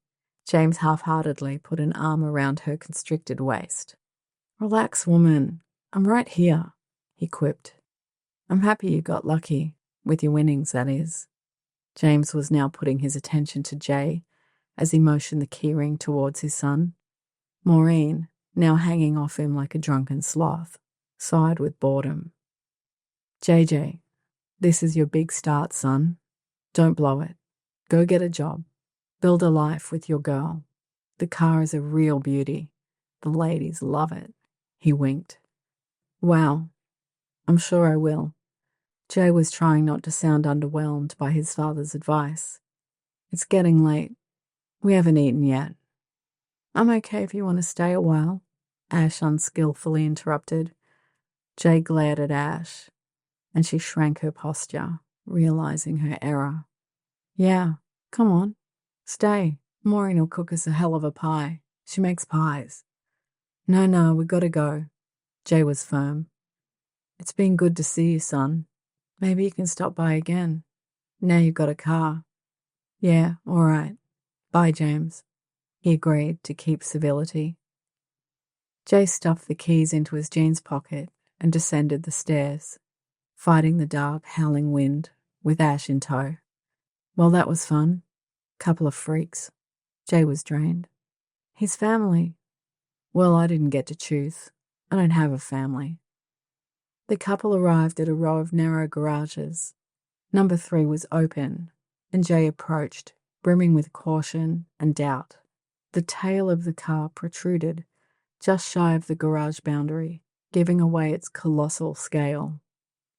James half-heartedly put an arm around her constricted waist. "Relax, woman. I'm right here," he quipped. "I'm happy you got lucky, with your winnings, that is." James was now putting his attention to Jay as he motioned the keyring towards his son. Maureen, now hanging off him like a drunken sloth, sighed with boredom. "JJ, this is your big start, son. Don't blow it. Go get a job. Build a life with your girl. The car is a real beauty. The ladies love it." He winked. "Wow. I'm sure I will." Jay was trying not to sound underwhelmed by his father's advice. "It's getting late. We haven't eaten yet." "I'm okay if you want to stay a while," Ash unskillfully interrupted. Jay glared at Ash, and she shrank her posture, realizing her error. "Yeah, come on. Stay. Maureen will cook us a hell of a pie. She makes pies." No, we gotta go." Jay was firm. "It's been good to see you, son. Maybe you can stop by again. Now you've got a car." "Yeah, all right. Bye, James." He agreed to keep civility. Jay stuffed the keys into his jeans pocket and descended the stairs, fighting the dark, howling wind with Ash in tow. Well, that was fun. Couple of freaks. Jay was drained. His family. Well, I didn't get to choose. I don't have a family. The couple arrived at a row of narrow garages. Number 3 was open, and Jay approached, brimming with caution and doubt. The tail of the car protruded, just shy of the garage boundary, giving away its colossal scale.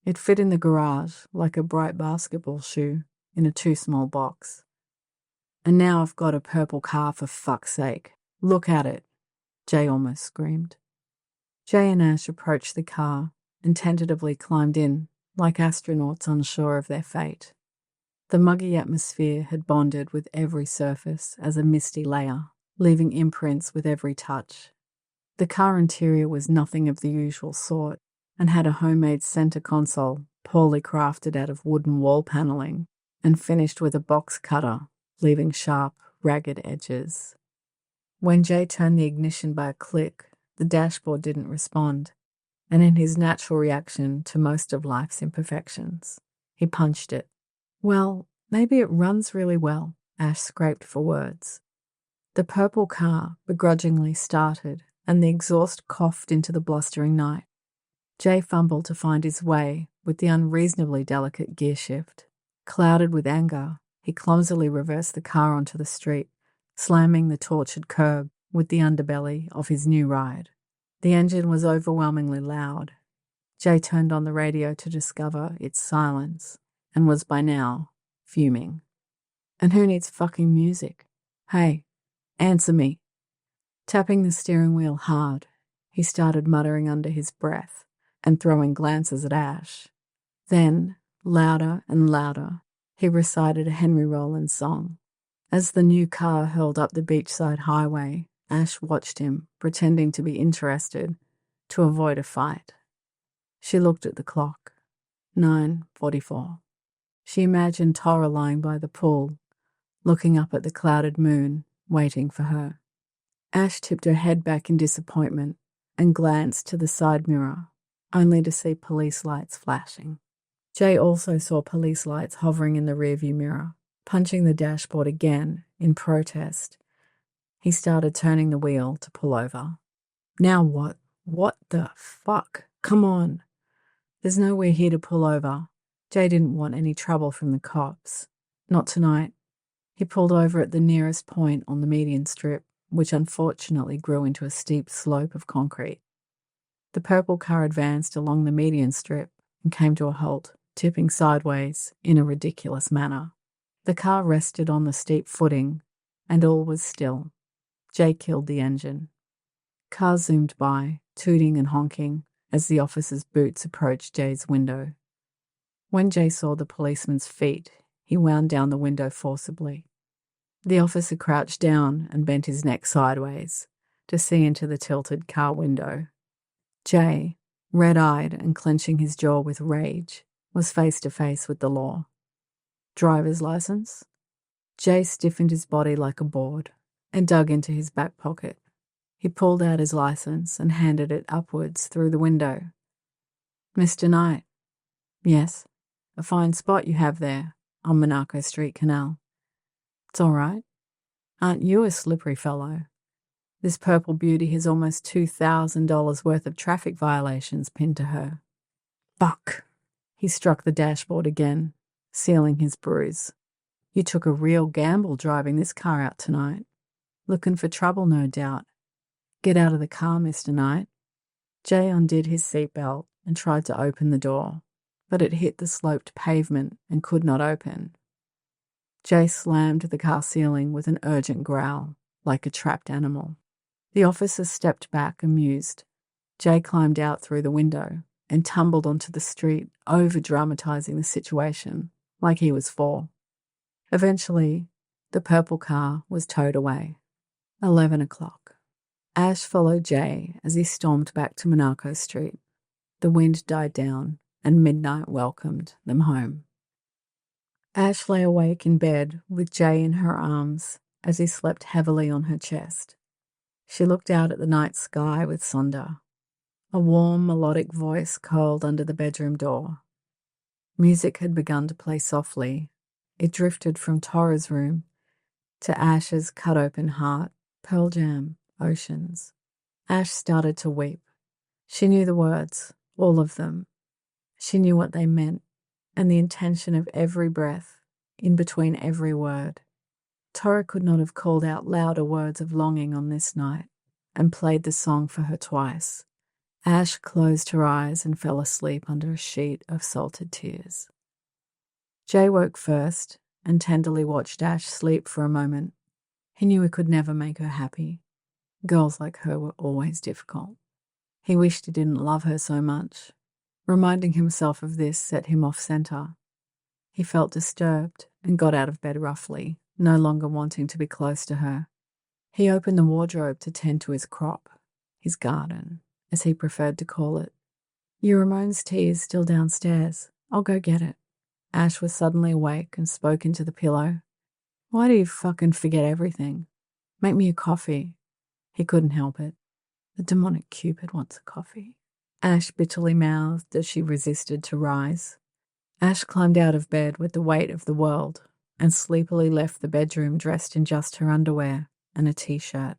It fit in the garage like a bright basketball shoe in a too small box. "And now I've got a purple car, for fuck's sake. Look at it," Jay almost screamed. Jay and Ash approached the car and tentatively climbed in, like astronauts unsure of their fate. The muggy atmosphere had bonded with every surface as a misty layer, leaving imprints with every touch. The car interior was nothing of the usual sort and had a homemade center console poorly crafted out of wooden wall paneling and finished with a box cutter, leaving sharp, ragged edges. When Jay turned the ignition by a click, the dashboard didn't respond, and in his natural reaction to most of life's imperfections, he punched it. "Well, maybe it runs really well," Ash scraped for words. The purple car begrudgingly started, and the exhaust coughed into the blustering night. Jay fumbled to find his way with the unreasonably delicate gear shift. Clouded with anger, he clumsily reversed the car onto the street, slamming the tortured curb with the underbelly of his new ride. The engine was overwhelmingly loud. Jay turned on the radio to discover its silence and was by now fuming. "And who needs fucking music? Hey, answer me." Tapping the steering wheel hard, he started muttering under his breath and throwing glances at Ash. Then, louder and louder, he recited a Henry Rollins song. As the new car hurled up the beachside highway, Ash watched him, pretending to be interested, to avoid a fight. She looked at the clock. 9:44. She imagined Tora lying by the pool, looking up at the clouded moon, waiting for her. Ash tipped her head back in disappointment and glanced to the side mirror, only to see police lights flashing. Jay also saw police lights hovering in the rearview mirror, punching the dashboard again in protest. He started turning the wheel to pull over. Now what? What the fuck? Come on. There's nowhere here to pull over. Jay didn't want any trouble from the cops. Not tonight. He pulled over at the nearest point on the median strip, which unfortunately grew into a steep slope of concrete. The purple car advanced along the median strip and came to a halt, tipping sideways in a ridiculous manner. The car rested on the steep footing, and all was still. Jay killed the engine. Cars zoomed by, tooting and honking, as the officer's boots approached Jay's window. When Jay saw the policeman's feet, he wound down the window forcibly. The officer crouched down and bent his neck sideways to see into the tilted car window. Jay, red-eyed and clenching his jaw with rage, was face to face with the law. Driver's license? Jay stiffened his body like a board and dug into his back pocket. He pulled out his license and handed it upwards through the window. Mr. Knight. Yes, a fine spot you have there on Monaco Street Canal. It's all right. Aren't you a slippery fellow? This purple beauty has almost $2,000 worth of traffic violations pinned to her. Fuck. He struck the dashboard again, sealing his bruise. You took a real gamble driving this car out tonight. Looking for trouble, no doubt. Get out of the car, Mr. Knight. Jay undid his seatbelt and tried to open the door, but it hit the sloped pavement and could not open. Jay slammed the car ceiling with an urgent growl, like a trapped animal. The officer stepped back, amused. Jay climbed out through the window and tumbled onto the street, over-dramatizing the situation, like he was 4. Eventually, the purple car was towed away. 11 o'clock. Ash followed Jay as he stormed back to Monaco Street. The wind died down, and midnight welcomed them home. Ash lay awake in bed with Jay in her arms as he slept heavily on her chest. She looked out at the night sky with Sonda. A warm, melodic voice called under the bedroom door. Music had begun to play softly. It drifted from Tora's room to Ash's cut-open heart, Pearl Jam, Oceans. Ash started to weep. She knew the words, all of them. She knew what they meant, and the intention of every breath, in between every word. Tora could not have called out louder words of longing on this night, and played the song for her twice. Ash closed her eyes and fell asleep under a sheet of salted tears. Jay woke first and tenderly watched Ash sleep for a moment. He knew he could never make her happy. Girls like her were always difficult. He wished he didn't love her so much. Reminding himself of this set him off center. He felt disturbed and got out of bed roughly, no longer wanting to be close to her. He opened the wardrobe to tend to his crop, his garden, as he preferred to call it. Your Ramon's tea is still downstairs. I'll go get it. Ash was suddenly awake and spoke into the pillow. Why do you fucking forget everything? Make me a coffee. He couldn't help it. The demonic Cupid wants a coffee. Ash bitterly mouthed as she resisted to rise. Ash climbed out of bed with the weight of the world and sleepily left the bedroom dressed in just her underwear and a t-shirt.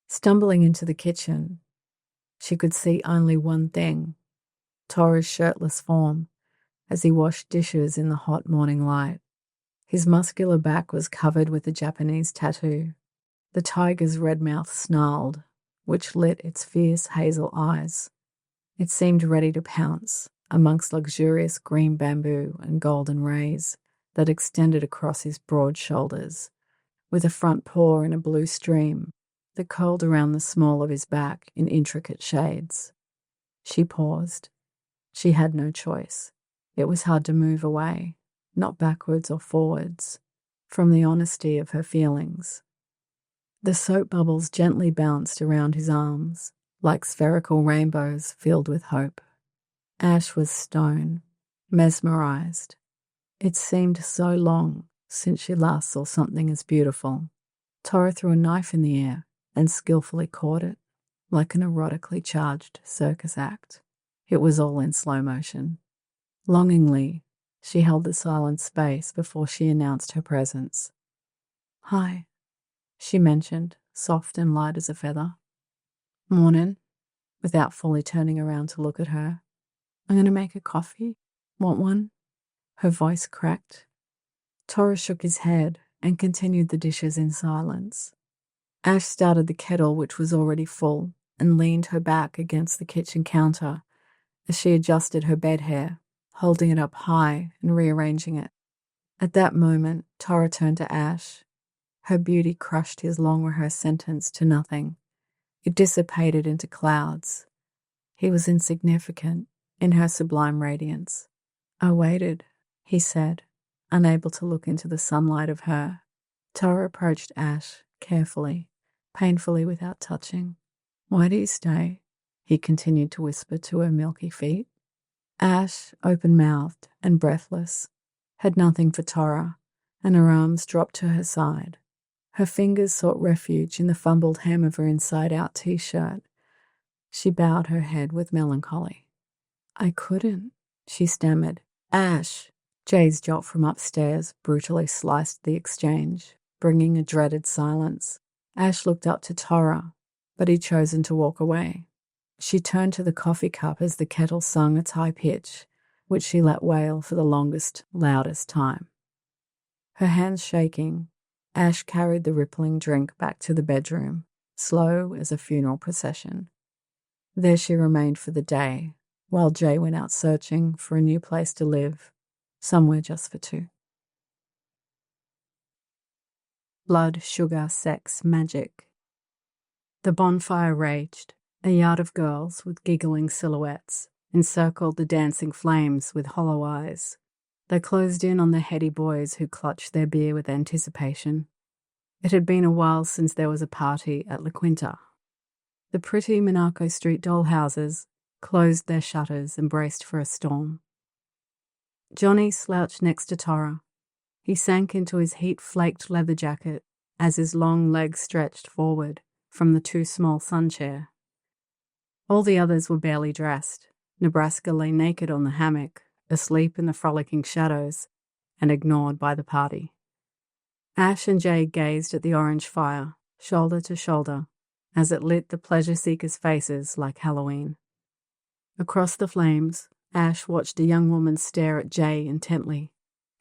Stumbling into the kitchen, she could see only one thing, Tora's shirtless form as he washed dishes in the hot morning light. His muscular back was covered with a Japanese tattoo. The tiger's red mouth snarled, which lit its fierce hazel eyes. It seemed ready to pounce amongst luxurious green bamboo and golden rays that extended across his broad shoulders, with a front paw in a blue stream that curled around the small of his back in intricate shades. She paused. She had no choice. It was hard to move away, not backwards or forwards, from the honesty of her feelings. The soap bubbles gently bounced around his arms, like spherical rainbows filled with hope. Ash was stone, mesmerized. It seemed so long since she last saw something as beautiful. Tora threw a knife in the air and skillfully caught it, like an erotically charged circus act. It was all in slow motion. Longingly, she held the silent space before she announced her presence. "Hi," she mentioned, soft and light as a feather. "Morning," without fully turning around to look at her. "I'm going to make a coffee. Want one?" Her voice cracked. Tora shook his head and continued the dishes in silence. Ash started the kettle, which was already full, and leaned her back against the kitchen counter as she adjusted her bed hair, holding it up high and rearranging it. At that moment, Tora turned to Ash. Her beauty crushed his long-rehearsed sentence to nothing. It dissipated into clouds. He was insignificant in her sublime radiance. "I waited," he said, unable to look into the sunlight of her. Tora approached Ash, carefully, painfully without touching. "Why do you stay?" he continued to whisper to her milky feet. Ash, open-mouthed and breathless, had nothing for Tora, and her arms dropped to her side. Her fingers sought refuge in the fumbled hem of her inside-out t-shirt. She bowed her head with melancholy. "I couldn't," she stammered. "Ash!" Jay's jolt from upstairs brutally sliced the exchange, bringing a dreaded silence. Ash looked up to Tora, but he'd chosen to walk away. She turned to the coffee cup as the kettle sung its high pitch, which she let wail for the longest, loudest time. Her hands shaking, Ash carried the rippling drink back to the bedroom, slow as a funeral procession. There she remained for the day, while Jay went out searching for a new place to live, somewhere just for two. Blood, sugar, sex, magic. The bonfire raged. A yard of girls with giggling silhouettes encircled the dancing flames with hollow eyes. They closed in on the heady boys who clutched their beer with anticipation. It had been a while since there was a party at La Quinta. The pretty Monaco Street dollhouses closed their shutters and braced for a storm. Johnny slouched next to Tora. He sank into his heat-flaked leather jacket as his long legs stretched forward from the too small sun chair. All the others were barely dressed. Nebraska lay naked on the hammock, asleep in the frolicking shadows, and ignored by the party. Ash and Jay gazed at the orange fire, shoulder to shoulder, as it lit the pleasure-seekers' faces like Halloween. Across the flames, Ash watched a young woman stare at Jay intently.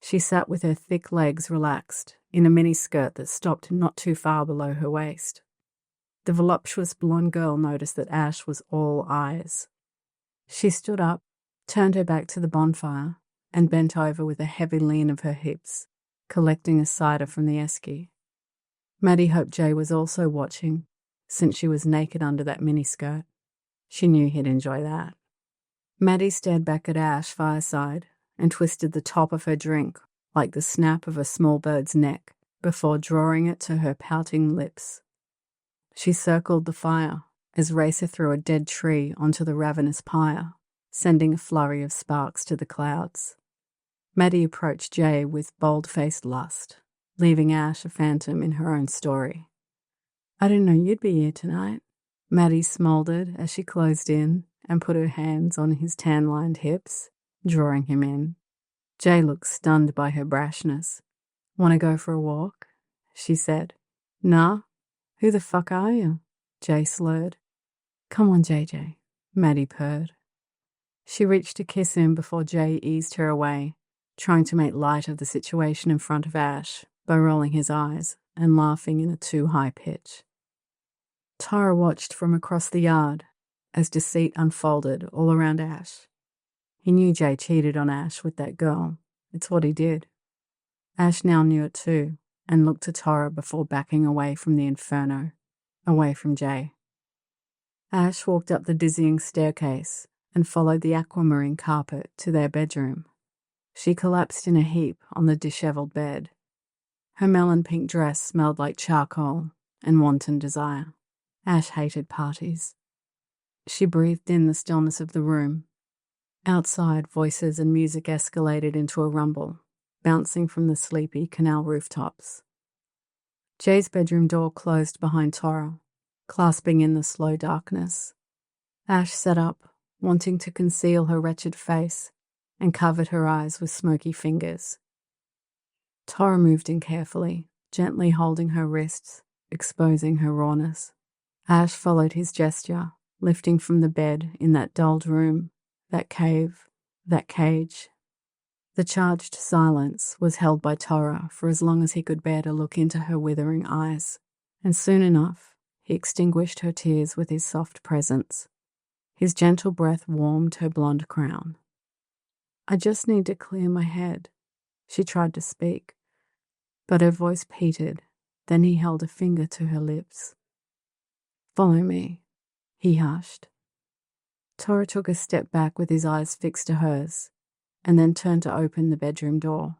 She sat with her thick legs relaxed, in a miniskirt that stopped not too far below her waist. The voluptuous blonde girl noticed that Ash was all eyes. She stood up, turned her back to the bonfire, and bent over with a heavy lean of her hips, collecting a cider from the esky. Maddie hoped Jay was also watching, since she was naked under that miniskirt. She knew he'd enjoy that. Maddie stared back at Ash fireside and twisted the top of her drink like the snap of a small bird's neck before drawing it to her pouting lips. She circled the fire as Racer threw a dead tree onto the ravenous pyre, sending a flurry of sparks to the clouds. Maddie approached Jay with bold-faced lust, leaving Ash a phantom in her own story. "I didn't know you'd be here tonight," Maddie smoldered as she closed in and put her hands on his tan-lined hips, drawing him in. Jay looked stunned by her brashness. "Want to go for a walk?" she said. "Nah. Who the fuck are you?" Jay slurred. "Come on, JJ," Maddie purred. She reached to kiss him before Jay eased her away, trying to make light of the situation in front of Ash by rolling his eyes and laughing in a too high pitch. Tara watched from across the yard as deceit unfolded all around Ash. He knew Jay cheated on Ash with that girl. It's what he did. Ash now knew it too, and looked to Tara before backing away from the inferno, away from Jay. Ash walked up the dizzying staircase and followed the aquamarine carpet to their bedroom. She collapsed in a heap on the disheveled bed. Her melon-pink dress smelled like charcoal and wanton desire. Ash hated parties. She breathed in the stillness of the room. Outside, voices and music escalated into a rumble, bouncing from the sleepy canal rooftops. Jay's bedroom door closed behind Tora, clasping in the slow darkness. Ash sat up, wanting to conceal her wretched face, and covered her eyes with smoky fingers. Tora moved in carefully, gently holding her wrists, exposing her rawness. Ash followed his gesture, lifting from the bed in that dulled room, that cave, that cage. The charged silence was held by Tora for as long as he could bear to look into her withering eyes, and soon enough he extinguished her tears with his soft presence. His gentle breath warmed her blonde crown. "I just need to clear my head," she tried to speak, but her voice petered. Then he held a finger to her lips. "Follow me," he hushed. Tora took a step back with his eyes fixed to hers, and then turned to open the bedroom door.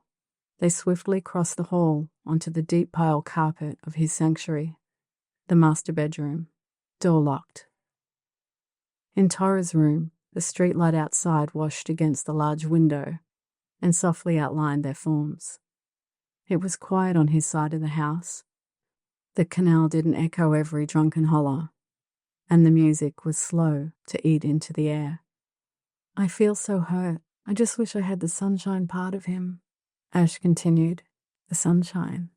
They swiftly crossed the hall onto the deep pile carpet of his sanctuary, the master bedroom, door locked. In Tora's room, the streetlight outside washed against the large window and softly outlined their forms. It was quiet on his side of the house. The canal didn't echo every drunken holler, and the music was slow to eat into the air. "I feel so hurt. I just wish I had the sunshine part of him," Ash continued. "The sunshine.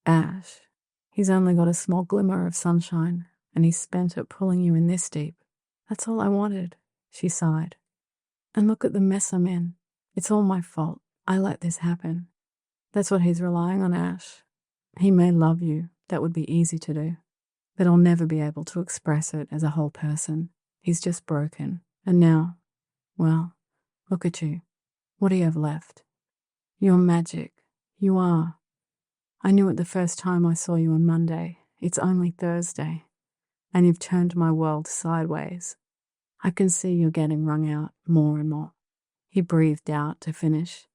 Ash. He's only got a small glimmer of sunshine, and he's spent it pulling you in this deep. That's all I wanted," she sighed. "And look at the mess I'm in. It's all my fault. I let this happen." "That's what he's relying on, Ash. He may love you. That would be easy to do. But I'll never be able to express it as a whole person. He's just broken. And now, well, look at you. What do you have left? You're magic. You are. I knew it the first time I saw you on Monday. It's only Thursday. And you've turned my world sideways. I can see you're getting wrung out more and more." He breathed out to finish.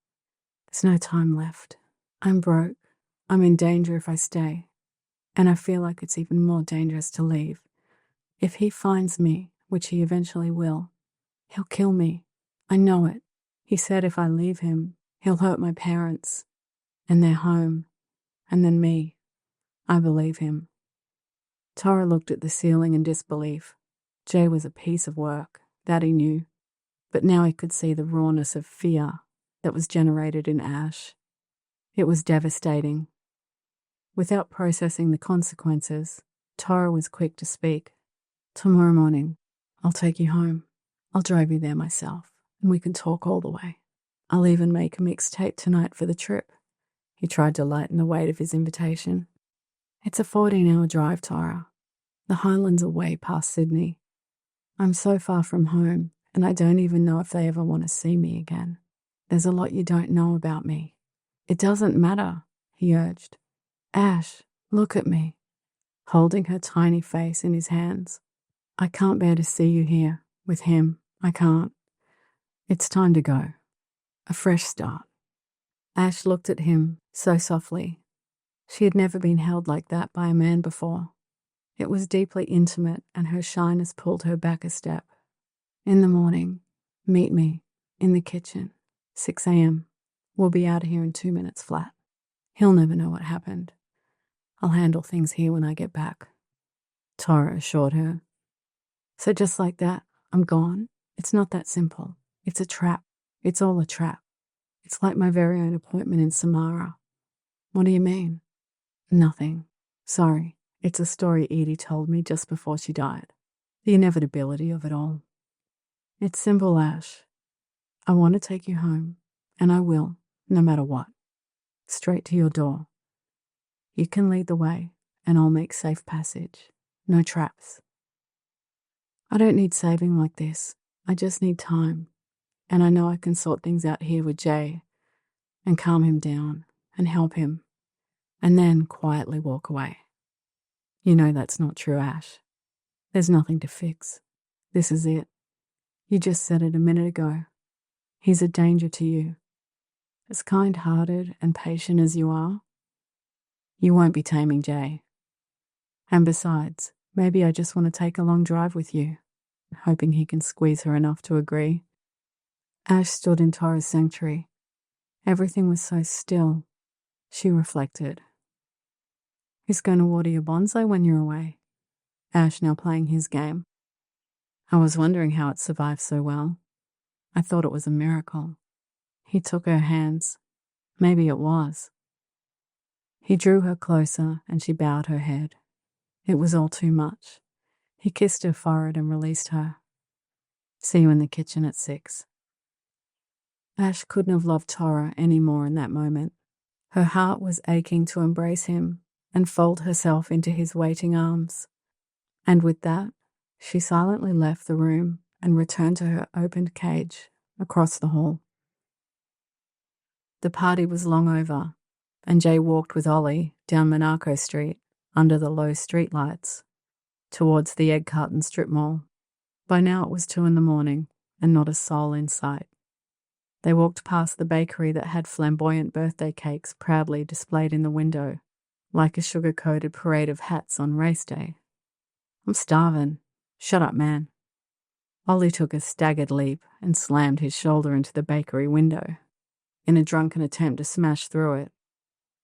"There's no time left. I'm broke. I'm in danger if I stay. And I feel like it's even more dangerous to leave. If he finds me, which he eventually will, he'll kill me. I know it. He said if I leave him, he'll hurt my parents, and their home, and then me. I believe him." Tora looked at the ceiling in disbelief. Jay was a piece of work, that he knew, but now he could see the rawness of fear that was generated in Ash. It was devastating. Without processing the consequences, Tora was quick to speak. "Tomorrow morning, I'll take you home. I'll drive you there myself, and we can talk all the way. I'll even make a mixtape tonight for the trip." He tried to lighten the weight of his invitation. "It's a 14-hour drive, Tora. The Highlands are way past Sydney. I'm so far from home, and I don't even know if they ever want to see me again. There's a lot you don't know about me." "It doesn't matter," he urged. "Ash, look at me," holding her tiny face in his hands. "I can't bear to see you here, with him. I can't. It's time to go. A fresh start." Ash looked at him so softly. She had never been held like that by a man before. It was deeply intimate, and her shyness pulled her back a step. "In the morning, meet me in the kitchen, 6 a.m. We'll be out of here in 2 minutes flat. He'll never know what happened. I'll handle things here when I get back," Tora assured her. "So just like that, I'm gone? It's not that simple. It's a trap. It's all a trap. It's like my very own appointment in Samara." "What do you mean?" "Nothing. Sorry. It's a story Edie told me just before she died. The inevitability of it all. It's simple, Ash. I want to take you home, and I will, no matter what. Straight to your door. You can lead the way, and I'll make safe passage. No traps. I don't need saving like this. I just need time, and I know I can sort things out here with Jay and calm him down and help him, and then quietly walk away. You know that's not true, Ash. There's nothing to fix. This is it. You just said it a minute ago. He's a danger to you. As kind-hearted and patient as you are, you won't be taming Jay. And besides, maybe I just want to take a long drive with you, hoping he can squeeze her enough to agree. Ash stood in Tora's sanctuary. Everything was so still. She reflected. Who's going to water your bonsai when you're away? Ash now playing his game. I was wondering how it survived so well. I thought it was a miracle. He took her hands. Maybe it was. He drew her closer and she bowed her head. It was all too much. He kissed her forehead and released her. See you in the kitchen at 6. Ash couldn't have loved Tora any more in that moment. Her heart was aching to embrace him and fold herself into his waiting arms. And with that, she silently left the room and returned to her opened cage across the hall. The party was long over, and Jay walked with Ollie down Monaco Street under the low streetlights towards the Egg Carton strip mall. By now it was 2 a.m, and not a soul in sight. They walked past the bakery that had flamboyant birthday cakes proudly displayed in the window, like a sugar-coated parade of hats on race day. I'm starving. Shut up, man. Ollie took a staggered leap and slammed his shoulder into the bakery window, in a drunken attempt to smash through it.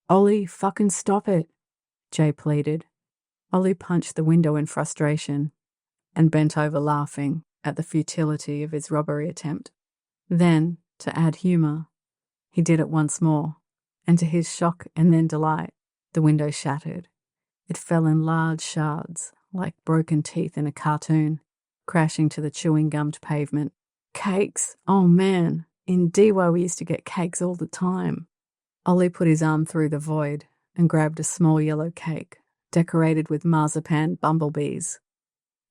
Ollie, fucking stop it, Jay pleaded. Ollie punched the window in frustration and bent over laughing at the futility of his robbery attempt. Then, to add humour, he did it once more, and to his shock and then delight, the window shattered. It fell in large shards, like broken teeth in a cartoon, crashing to the chewing-gummed pavement. Cakes! Oh man, in Dewa we used to get cakes all the time. Ollie put his arm through the void and grabbed a small yellow cake, decorated with marzipan bumblebees.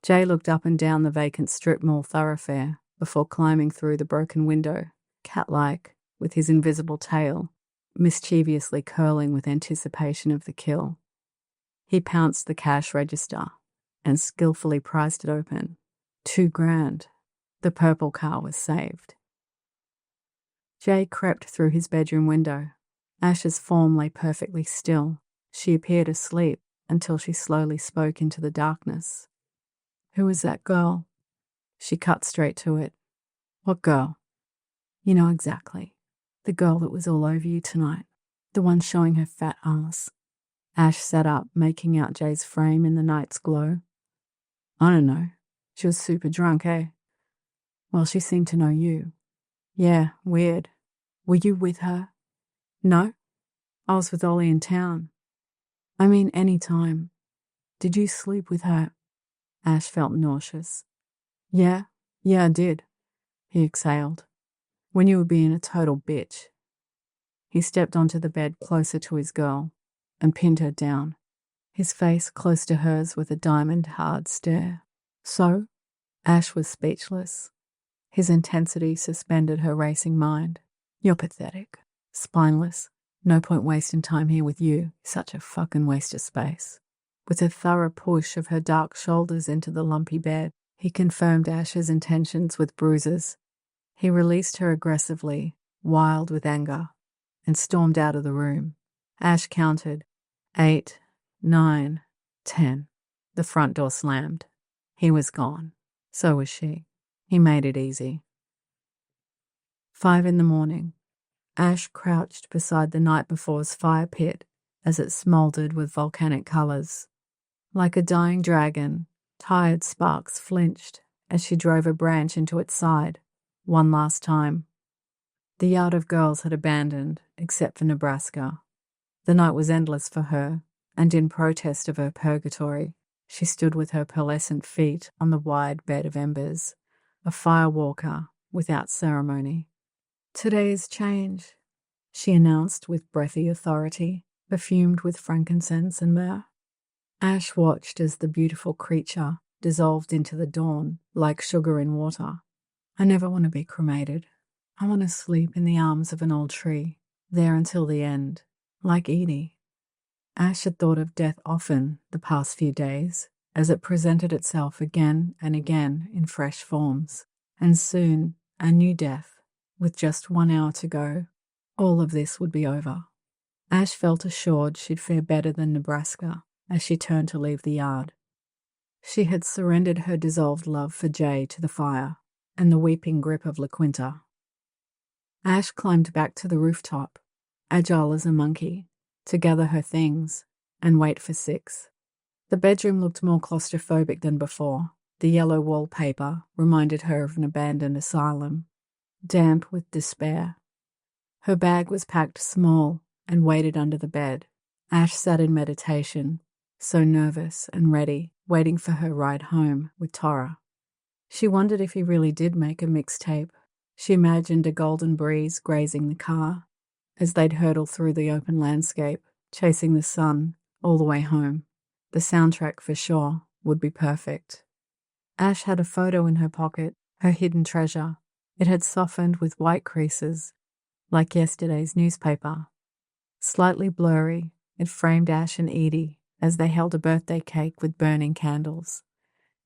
Jay looked up and down the vacant strip mall thoroughfare before climbing through the broken window, cat-like, with his invisible tail, mischievously curling with anticipation of the kill. He pounced the cash register and skillfully prized it open. $2,000. The purple car was saved. Jay crept through his bedroom window. Ash's form lay perfectly still. She appeared asleep until she slowly spoke into the darkness. Who was that girl? She cut straight to it. What girl? You know exactly. The girl that was all over you tonight. The one showing her fat ass. Ash sat up, making out Jay's frame in the night's glow. I don't know. She was super drunk, eh? Well, she seemed to know you. Yeah, weird. Were you with her? No. I was with Ollie in town. I mean, any time. Did you sleep with her? Ash felt nauseous. Yeah, I did. He exhaled. When you were being a total bitch. He stepped onto the bed closer to his girl and pinned her down, his face close to hers with a diamond-hard stare. So? Ash was speechless. His intensity suspended her racing mind. You're pathetic. Spineless. No point wasting time here with you. Such a fucking waste of space. With a thorough push of her dark shoulders into the lumpy bed, he confirmed Ash's intentions with bruises. He released her aggressively, wild with anger, and stormed out of the room. Ash counted. 8, 9, 10. The front door slammed. He was gone. So was she. He made it easy. 5 a.m. Ash crouched beside the night before's fire pit as it smouldered with volcanic colours. Like a dying dragon, tired sparks flinched as she drove a branch into its side, one last time. The yard of girls had abandoned, except for Nebraska. The night was endless for her, and in protest of her purgatory, she stood with her pearlescent feet on the wide bed of embers, a firewalker without ceremony. Today is change, she announced with breathy authority, perfumed with frankincense and myrrh. Ash watched as the beautiful creature dissolved into the dawn like sugar in water. I never want to be cremated. I want to sleep in the arms of an old tree, there until the end, like Edie. Ash had thought of death often the past few days, as it presented itself again and again in fresh forms, and soon a new death, with just 1 hour to go. All of this would be over. Ash felt assured she'd fare better than Nebraska as she turned to leave the yard. She had surrendered her dissolved love for Jay to the fire and the weeping grip of LaQuinta. Ash climbed back to the rooftop, agile as a monkey, to gather her things and wait for 6. The bedroom looked more claustrophobic than before. The yellow wallpaper reminded her of an abandoned asylum, damp with despair. Her bag was packed small and waited under the bed. Ash sat in meditation, so nervous and ready, waiting for her ride home with Tora. She wondered if he really did make a mixtape. She imagined a golden breeze grazing the car as they'd hurtle through the open landscape, chasing the sun all the way home. The soundtrack, for sure, would be perfect. Ash had a photo in her pocket, her hidden treasure. It had softened with white creases, like yesterday's newspaper. Slightly blurry, it framed Ash and Edie as they held a birthday cake with burning candles.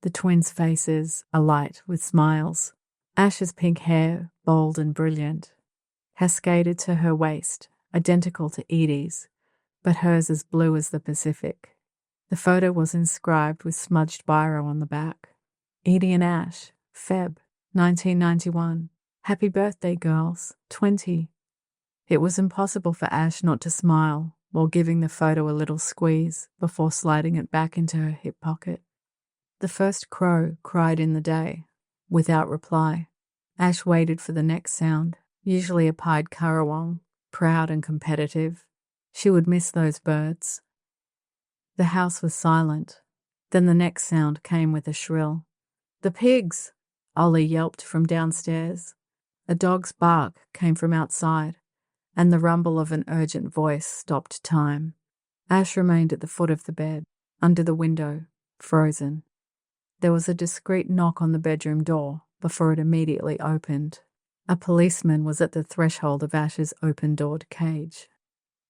The twins' faces alight with smiles. Ash's pink hair, bold and brilliant, cascaded to her waist, identical to Edie's, but hers as blue as the Pacific. The photo was inscribed with smudged biro on the back. Edie and Ash, Feb, 1991. Happy birthday, girls, 20. It was impossible for Ash not to smile while giving the photo a little squeeze before sliding it back into her hip pocket. The first crow cried in the day, without reply. Ash waited for the next sound, usually a pied currawong, proud and competitive. She would miss those birds. The house was silent. Then the next sound came with a shrill. The pigs! Ollie yelped from downstairs. A dog's bark came from outside, and the rumble of an urgent voice stopped time. Ash remained at the foot of the bed, under the window, frozen. There was a discreet knock on the bedroom door before it immediately opened. A policeman was at the threshold of Ash's open-doored cage.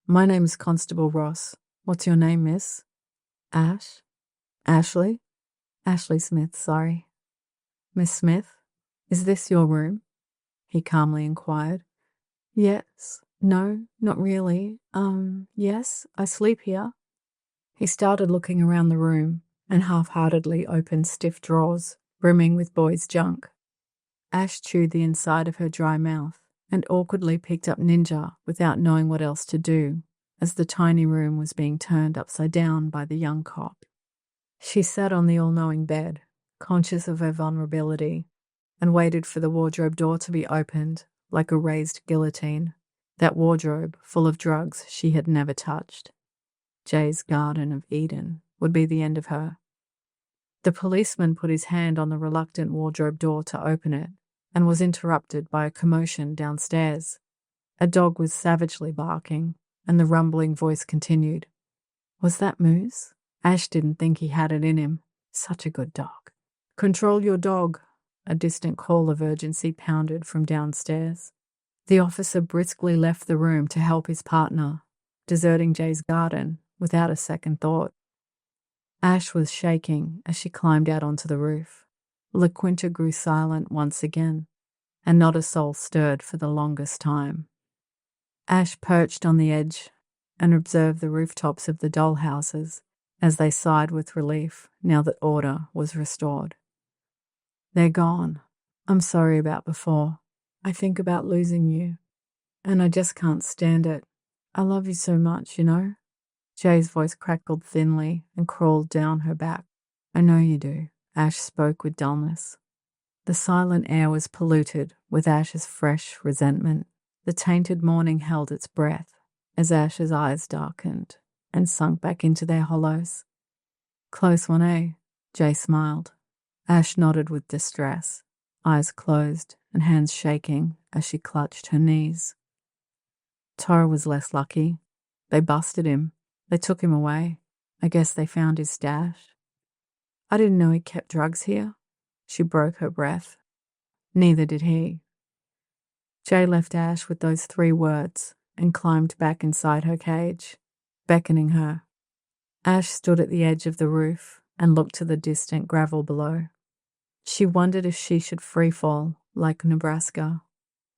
My name's Constable Ross. What's your name, miss? Ash? Ashley? Ashley Smith, sorry. Miss Smith, is this your room? He calmly inquired. Yes. No, not really. Yes, I sleep here. He started looking around the room and half-heartedly opened stiff drawers, brimming with boys' junk. Ash chewed the inside of her dry mouth and awkwardly picked up Ninja without knowing what else to do, as the tiny room was being turned upside down by the young cop. She sat on the all-knowing bed, conscious of her vulnerability, and waited for the wardrobe door to be opened like a raised guillotine, that wardrobe full of drugs she had never touched. Jay's Garden of Eden would be the end of her. The policeman put his hand on the reluctant wardrobe door to open it and was interrupted by a commotion downstairs. A dog was savagely barking, and the rumbling voice continued. Was that Moose? Ash didn't think he had it in him. Such a good dog. Control your dog. A distant call of urgency pounded from downstairs. The officer briskly left the room to help his partner, deserting Jay's garden without a second thought. Ash was shaking as she climbed out onto the roof. LaQuinta grew silent once again, and not a soul stirred for the longest time. Ash perched on the edge and observed the rooftops of the dollhouses as they sighed with relief now that order was restored. They're gone. I'm sorry about before. I think about losing you, and I just can't stand it. I love you so much, you know? Jay's voice crackled thinly and crawled down her back. I know you do, Ash spoke with dullness. The silent air was polluted with Ash's fresh resentment. The tainted morning held its breath as Ash's eyes darkened and sunk back into their hollows. Close one, eh? Jay smiled. Ash nodded with distress, eyes closed and hands shaking as she clutched her knees. Tora was less lucky. They busted him. They took him away. I guess they found his stash. I didn't know he kept drugs here. She broke her breath. Neither did he. Jay left Ash with those 3 words and climbed back inside her cage, beckoning her. Ash stood at the edge of the roof and looked to the distant gravel below. She wondered if she should free fall like Nebraska,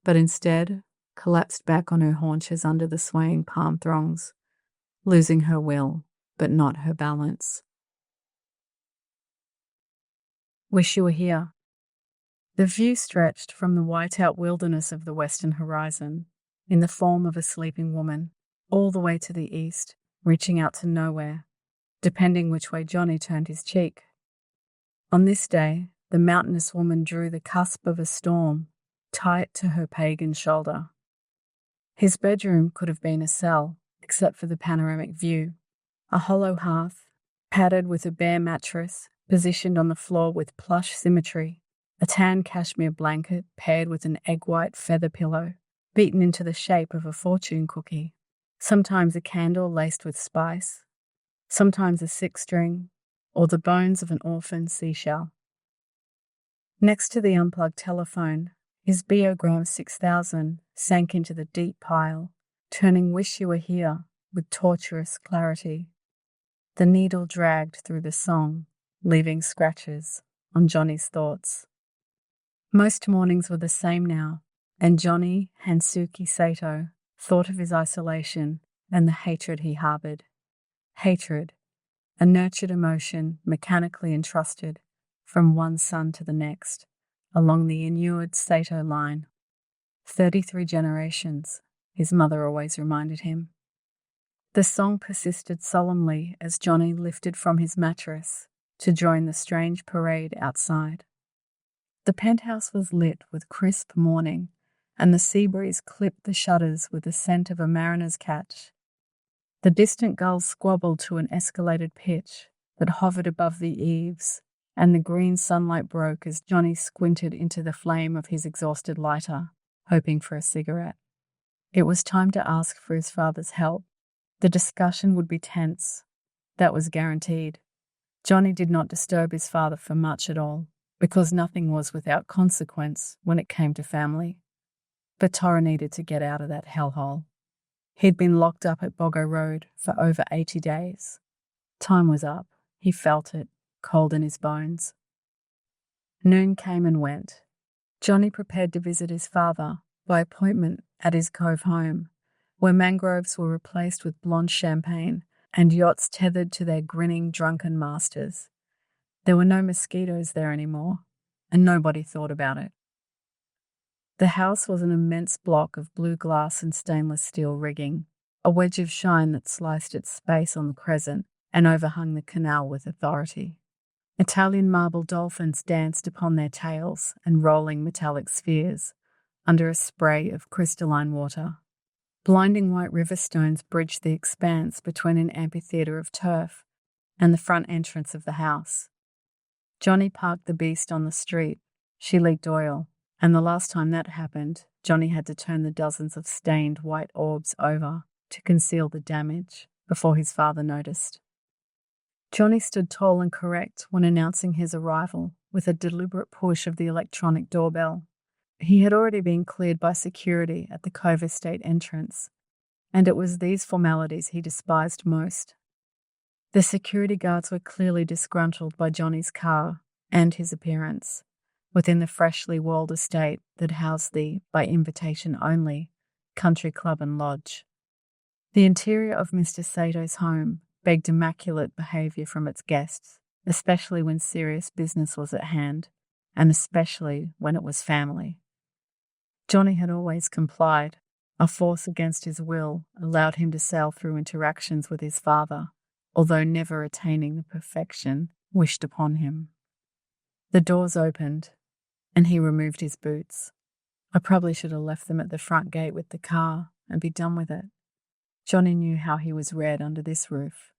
but instead collapsed back on her haunches under the swaying palm throngs, losing her will but not her balance. Wish you were here. The view stretched from the white-out wilderness of the western horizon, in the form of a sleeping woman, all the way to the east, reaching out to nowhere, depending which way Johnny turned his cheek. On this day, the mountainous woman drew the cusp of a storm tight to her pagan shoulder. His bedroom could have been a cell, except for the panoramic view, a hollow hearth, padded with a bare mattress, positioned on the floor with plush symmetry, a tan cashmere blanket paired with an egg-white feather pillow, beaten into the shape of a fortune cookie, sometimes a candle laced with spice, sometimes a six-string, or the bones of an orphan seashell. Next to the unplugged telephone, his Biogram 6000 sank into the deep pile, turning "Wish You Were Here" with tortuous clarity. The needle dragged through the song, leaving scratches on Johnny's thoughts. Most mornings were the same now, and Johnny Hansuki Sato thought of his isolation and the hatred he harbored. Hatred, a nurtured emotion mechanically entrusted from one son to the next, along the inured Sato line. 33 generations, his mother always reminded him. The song persisted solemnly as Johnny lifted from his mattress to join the strange parade outside. The penthouse was lit with crisp morning, and the sea breeze clipped the shutters with the scent of a mariner's catch. The distant gulls squabbled to an escalated pitch that hovered above the eaves, and the green sunlight broke as Johnny squinted into the flame of his exhausted lighter, hoping for a cigarette. It was time to ask for his father's help. The discussion would be tense. That was guaranteed. Johnny did not disturb his father for much at all, because nothing was without consequence when it came to family. But Tora needed to get out of that hellhole. He'd been locked up at Boggo Road for over 80 days. Time was up. He felt it, cold in his bones. Noon came and went. Johnny prepared to visit his father by appointment at his cove home, where mangroves were replaced with blonde champagne and yachts tethered to their grinning, drunken masters. There were no mosquitoes there anymore, and nobody thought about it. The house was an immense block of blue glass and stainless steel rigging, a wedge of shine that sliced its space on the crescent and overhung the canal with authority. Italian marble dolphins danced upon their tails and rolling metallic spheres under a spray of crystalline water. Blinding white river stones bridged the expanse between an amphitheatre of turf and the front entrance of the house. Johnny parked the beast on the street. She leaked oil, and the last time that happened, Johnny had to turn the dozens of stained white orbs over to conceal the damage before his father noticed. Johnny stood tall and correct when announcing his arrival with a deliberate push of the electronic doorbell. He had already been cleared by security at the Cove Estate entrance, and it was these formalities he despised most. The security guards were clearly disgruntled by Johnny's car and his appearance within the freshly walled estate that housed the, by invitation only, country club and lodge. The interior of Mr. Sato's home begged immaculate behaviour from its guests, especially when serious business was at hand, and especially when it was family. Johnny had always complied. A force against his will allowed him to sail through interactions with his father, although never attaining the perfection wished upon him. The doors opened, and he removed his boots. I probably should have left them at the front gate with the car and be done with it. Johnny knew how he was read under this roof.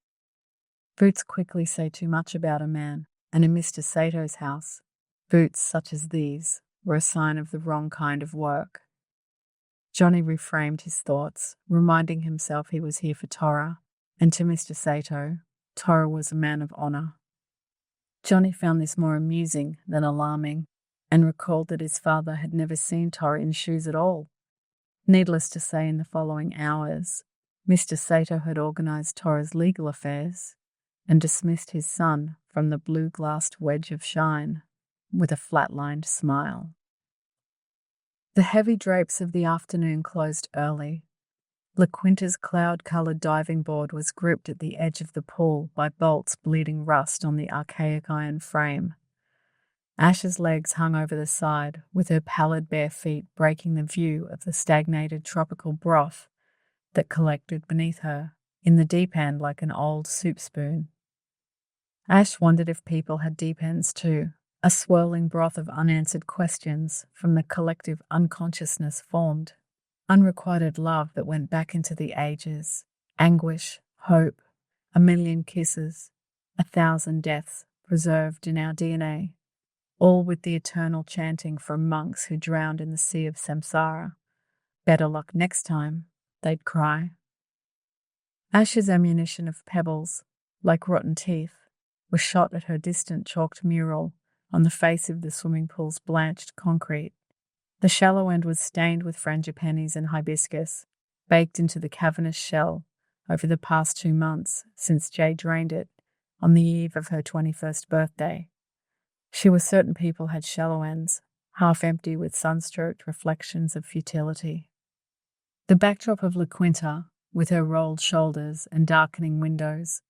Boots quickly say too much about a man, and in Mr. Sato's house, boots such as these were a sign of the wrong kind of work. Johnny reframed his thoughts, reminding himself he was here for Tora, and to Mr. Sato, Tora was a man of honour. Johnny found this more amusing than alarming, and recalled that his father had never seen Tora in shoes at all. Needless to say, in the following hours, Mr. Sato had organised Tora's legal affairs and dismissed his son from the blue-glassed wedge of shine with a flat-lined smile. The heavy drapes of the afternoon closed early. La Quinta's cloud-coloured diving board was gripped at the edge of the pool by bolts bleeding rust on the archaic iron frame. Ash's legs hung over the side, with her pallid bare feet breaking the view of the stagnated tropical broth that collected beneath her, in the deep end like an old soup spoon. Ash wondered if people had deep ends too, a swirling broth of unanswered questions from the collective unconsciousness formed, unrequited love that went back into the ages, anguish, hope, a million kisses, 1,000 deaths preserved in our DNA, all with the eternal chanting from monks who drowned in the sea of samsara. Better luck next time, they'd cry. Ash's ammunition of pebbles, like rotten teeth, was shot at her distant chalked mural on the face of the swimming pool's blanched concrete. The shallow end was stained with frangipanis and hibiscus, baked into the cavernous shell over the past 2 months since Jay drained it on the eve of her 21st birthday. She was certain people had shallow ends, half empty with sunstroked reflections of futility. The backdrop of La Quinta, with her rolled shoulders and darkening windows,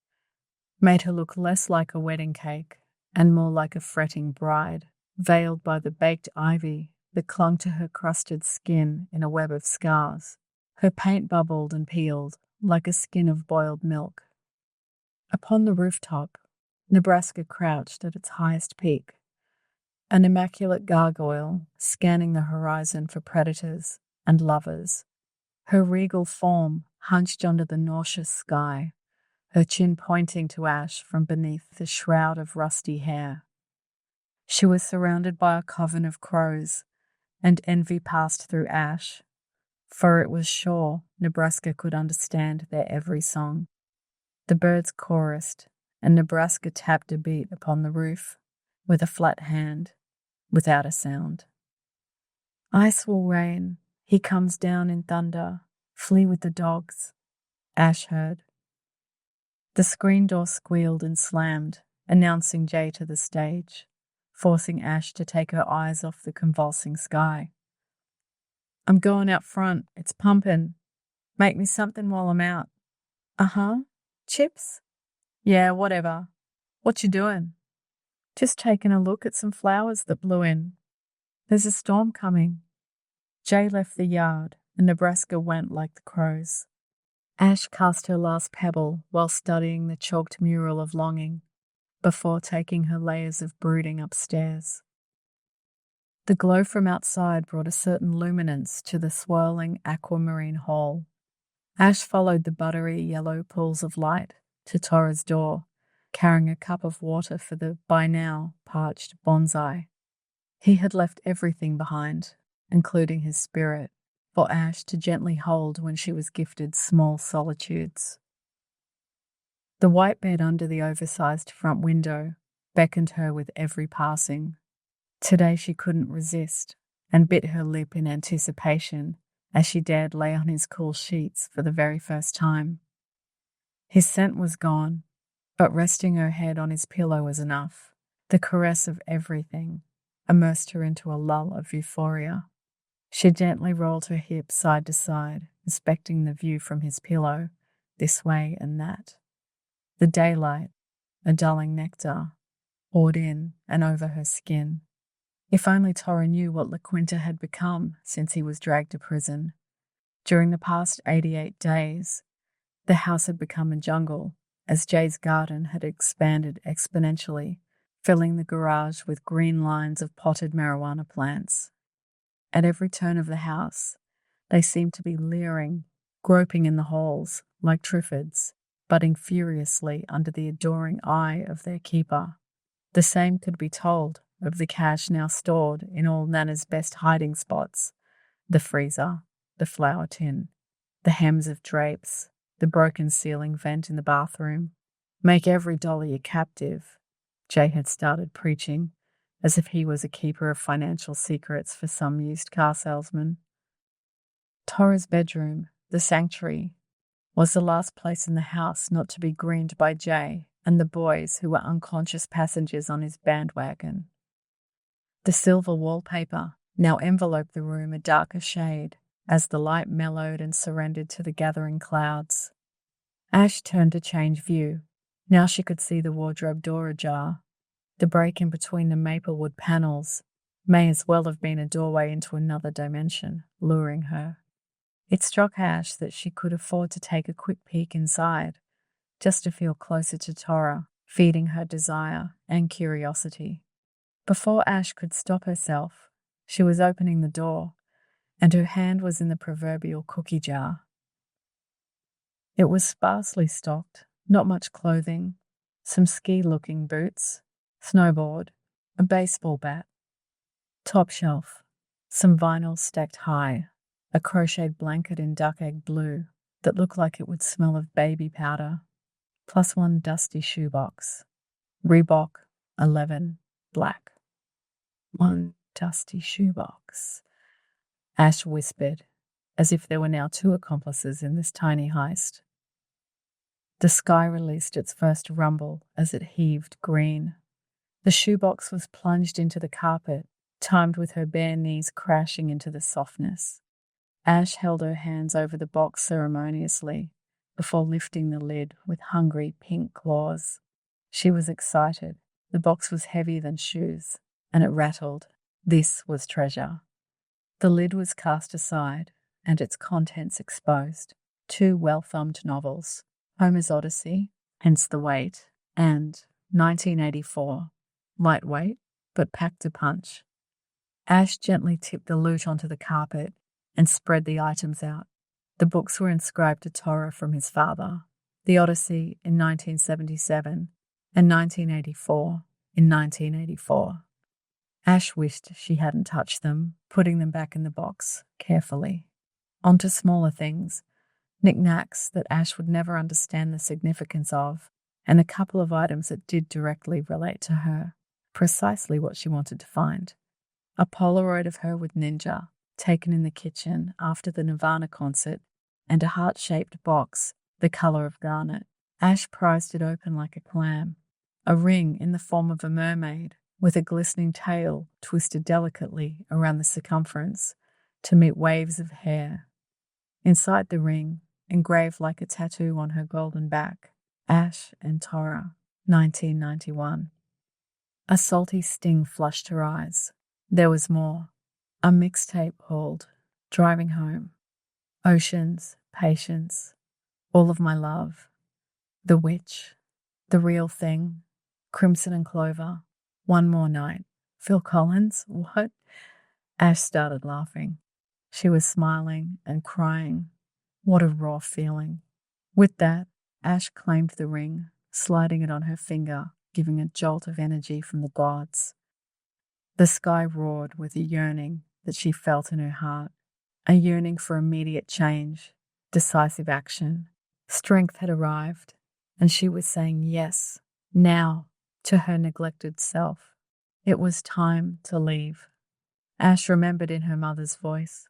made her look less like a wedding cake and more like a fretting bride, veiled by the baked ivy that clung to her crusted skin in a web of scars. Her paint bubbled and peeled like a skin of boiled milk. Upon the rooftop, Nebraska crouched at its highest peak, an immaculate gargoyle scanning the horizon for predators and lovers, her regal form hunched under the nauseous sky, her chin pointing to Ash from beneath the shroud of rusty hair. She was surrounded by a coven of crows, and envy passed through Ash, for it was sure Nebraska could understand their every song. The birds chorused, and Nebraska tapped a beat upon the roof with a flat hand, without a sound. Ice will rain, he comes down in thunder, flee with the dogs, Ash heard. The screen door squealed and slammed, announcing Jay to the stage, forcing Ash to take her eyes off the convulsing sky. I'm going out front, it's pumping. Make me something while I'm out. Uh-huh. Chips? Yeah, whatever. What you doing? Just taking a look at some flowers that blew in. There's a storm coming. Jay left the yard, and Nebraska went like the crows. Ash cast her last pebble while studying the chalked mural of longing, before taking her layers of brooding upstairs. The glow from outside brought a certain luminance to the swirling aquamarine hall. Ash followed the buttery yellow pools of light to Tora's door, carrying a cup of water for the, by now, parched bonsai. He had left everything behind, including his spirit, for Ash to gently hold when she was gifted small solitudes. The white bed under the oversized front window beckoned her with every passing. Today she couldn't resist, and bit her lip in anticipation as she dared lay on his cool sheets for the very first time. His scent was gone, but resting her head on his pillow was enough. The caress of everything immersed her into a lull of euphoria. She gently rolled her hips side to side, inspecting the view from his pillow, this way and that. The daylight, a dulling nectar, poured in and over her skin. If only Tora knew what La Quinta had become since he was dragged to prison. During the past 88 days, the house had become a jungle, as Jay's garden had expanded exponentially, filling the garage with green lines of potted marijuana plants. At every turn of the house, they seemed to be leering, groping in the halls like triffids, butting furiously under the adoring eye of their keeper. The same could be told of the cash now stored in all Nana's best hiding spots, the freezer, the flour tin, the hems of drapes, the broken ceiling vent in the bathroom. Make every dollar your captive, Jay had started preaching, as if he was a keeper of financial secrets for some used car salesman. Tora's bedroom, the sanctuary, was the last place in the house not to be greened by Jay and the boys who were unconscious passengers on his bandwagon. The silver wallpaper now enveloped the room a darker shade as the light mellowed and surrendered to the gathering clouds. Ash turned to change view. Now she could see the wardrobe door ajar. The break in between the maplewood panels may as well have been a doorway into another dimension, luring her. It struck Ash that she could afford to take a quick peek inside, just to feel closer to Torah, feeding her desire and curiosity. Before Ash could stop herself, she was opening the door, and her hand was in the proverbial cookie jar. It was sparsely stocked, not much clothing, some ski-looking boots, snowboard, a baseball bat. Top shelf, some vinyl stacked high, a crocheted blanket in duck egg blue that looked like it would smell of baby powder, plus one dusty shoebox. Reebok 11 black. One dusty shoebox, Ash whispered, as if there were now two accomplices in this tiny heist. The sky released its first rumble as it heaved green. The shoebox was plunged into the carpet, timed with her bare knees crashing into the softness. Ash held her hands over the box ceremoniously before lifting the lid with hungry pink claws. She was excited. The box was heavier than shoes, and it rattled. This was treasure. The lid was cast aside, and its contents exposed. 2 well-thumbed novels, Homer's Odyssey, hence the weight, and 1984, lightweight, but packed a punch. Ash gently tipped the loot onto the carpet and spread the items out. The books were inscribed to Torah from his father, the Odyssey in 1977 and 1984 in 1984. Ash wished she hadn't touched them, putting them back in the box, carefully. Onto smaller things, knickknacks that Ash would never understand the significance of, and a couple of items that did directly relate to her, precisely what she wanted to find. A Polaroid of her with Ninja, taken in the kitchen after the Nirvana concert, and a heart-shaped box, the colour of garnet. Ash prized it open like a clam. A ring in the form of a mermaid, with a glistening tail twisted delicately around the circumference to meet waves of hair. Inside the ring, engraved like a tattoo on her golden back, Ash and Torah, 1991. A salty sting flushed her eyes. There was more. A mixtape called Driving Home. Oceans, Patience, All of My Love, The Witch, The Real Thing, Crimson and Clover, One More Night. Phil Collins? What? Ash started laughing. She was smiling and crying. What a raw feeling. With that, Ash claimed the ring, sliding it on her finger, giving a jolt of energy from the gods. The sky roared with a yearning that she felt in her heart, a yearning for immediate change, decisive action. Strength had arrived, and she was saying yes, now, to her neglected self. It was time to leave. Ash remembered in her mother's voice,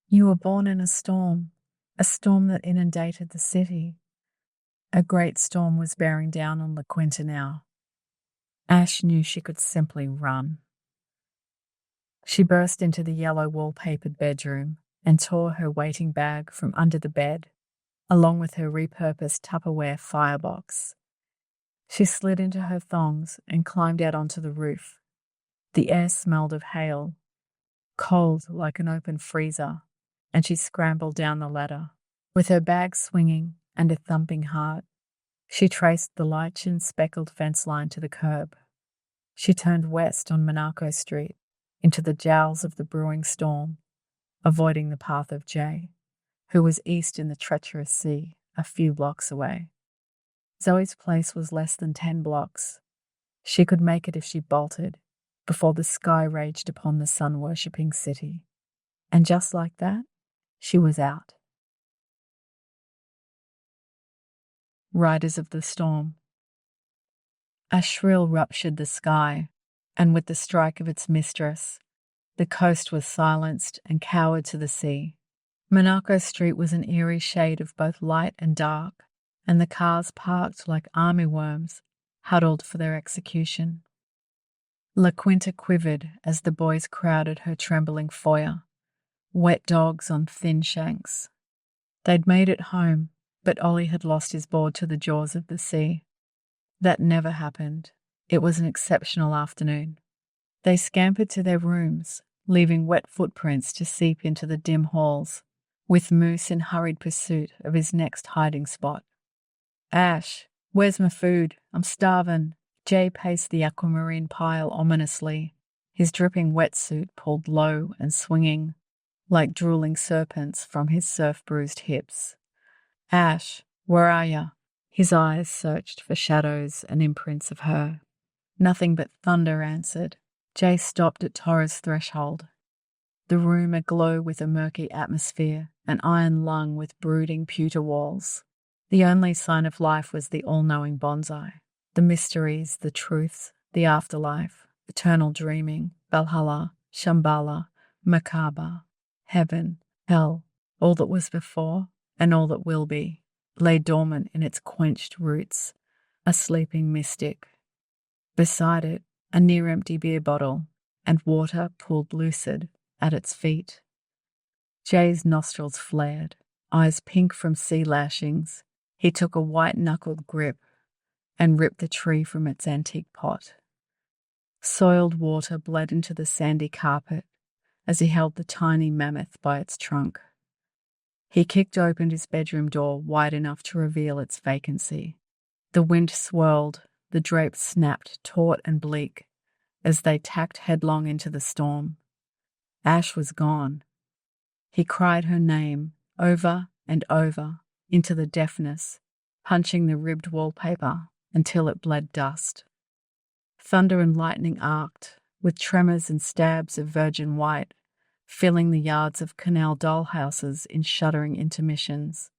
"You were born in a storm that inundated the city." A great storm was bearing down on La Quinta now. Ash knew she could simply run. She burst into the yellow wallpapered bedroom and tore her waiting bag from under the bed, along with her repurposed Tupperware firebox. She slid into her thongs and climbed out onto the roof. The air smelled of hail, cold like an open freezer, and she scrambled down the ladder. With her bag swinging and a thumping heart, she traced the lichen speckled fence line to the curb. She turned west on Monaco Street, into the jowls of the brewing storm, avoiding the path of Jay, who was east in the treacherous sea, a few blocks away. Zoe's place was less than 10 blocks. She could make it if she bolted, before the sky raged upon the sun-worshipping city. And just like that, she was out. Riders of the storm. A shrill ruptured the sky, and with the strike of its mistress, the coast was silenced and cowered to the sea. Monaco Street was an eerie shade of both light and dark, and the cars parked like army worms, huddled for their execution. La Quinta quivered as the boys crowded her trembling foyer, wet dogs on thin shanks. They'd made it home, but Ollie had lost his board to the jaws of the sea. That never happened. It was an exceptional afternoon. They scampered to their rooms, leaving wet footprints to seep into the dim halls, with Moose in hurried pursuit of his next hiding spot. "Ash, where's my food? I'm starving." Jay paced the aquamarine pile ominously, his dripping wetsuit pulled low and swinging, like drooling serpents from his surf-bruised hips. "Ash, where are ya?" His eyes searched for shadows and imprints of her. Nothing but thunder answered. Jay stopped at Tora's threshold, the room aglow with a murky atmosphere, an iron lung with brooding pewter walls. The only sign of life was the all-knowing bonsai. The mysteries, the truths, the afterlife, eternal dreaming, Valhalla, Shambhala, Merkaba, heaven, hell, all that was before and all that will be, lay dormant in its quenched roots, a sleeping mystic. Beside it, a near-empty beer bottle, and water pooled lucid at its feet. Jay's nostrils flared, eyes pink from sea lashings. He took a white-knuckled grip and ripped the tree from its antique pot. Soiled water bled into the sandy carpet as he held the tiny mammoth by its trunk. He kicked open his bedroom door wide enough to reveal its vacancy. The wind swirled, the drapes snapped taut and bleak as they tacked headlong into the storm. Ash was gone. He cried her name over and over into the deafness, punching the ribbed wallpaper until it bled dust. Thunder and lightning arced, with tremors and stabs of virgin white, filling the yards of canal dollhouses in shuddering intermissions.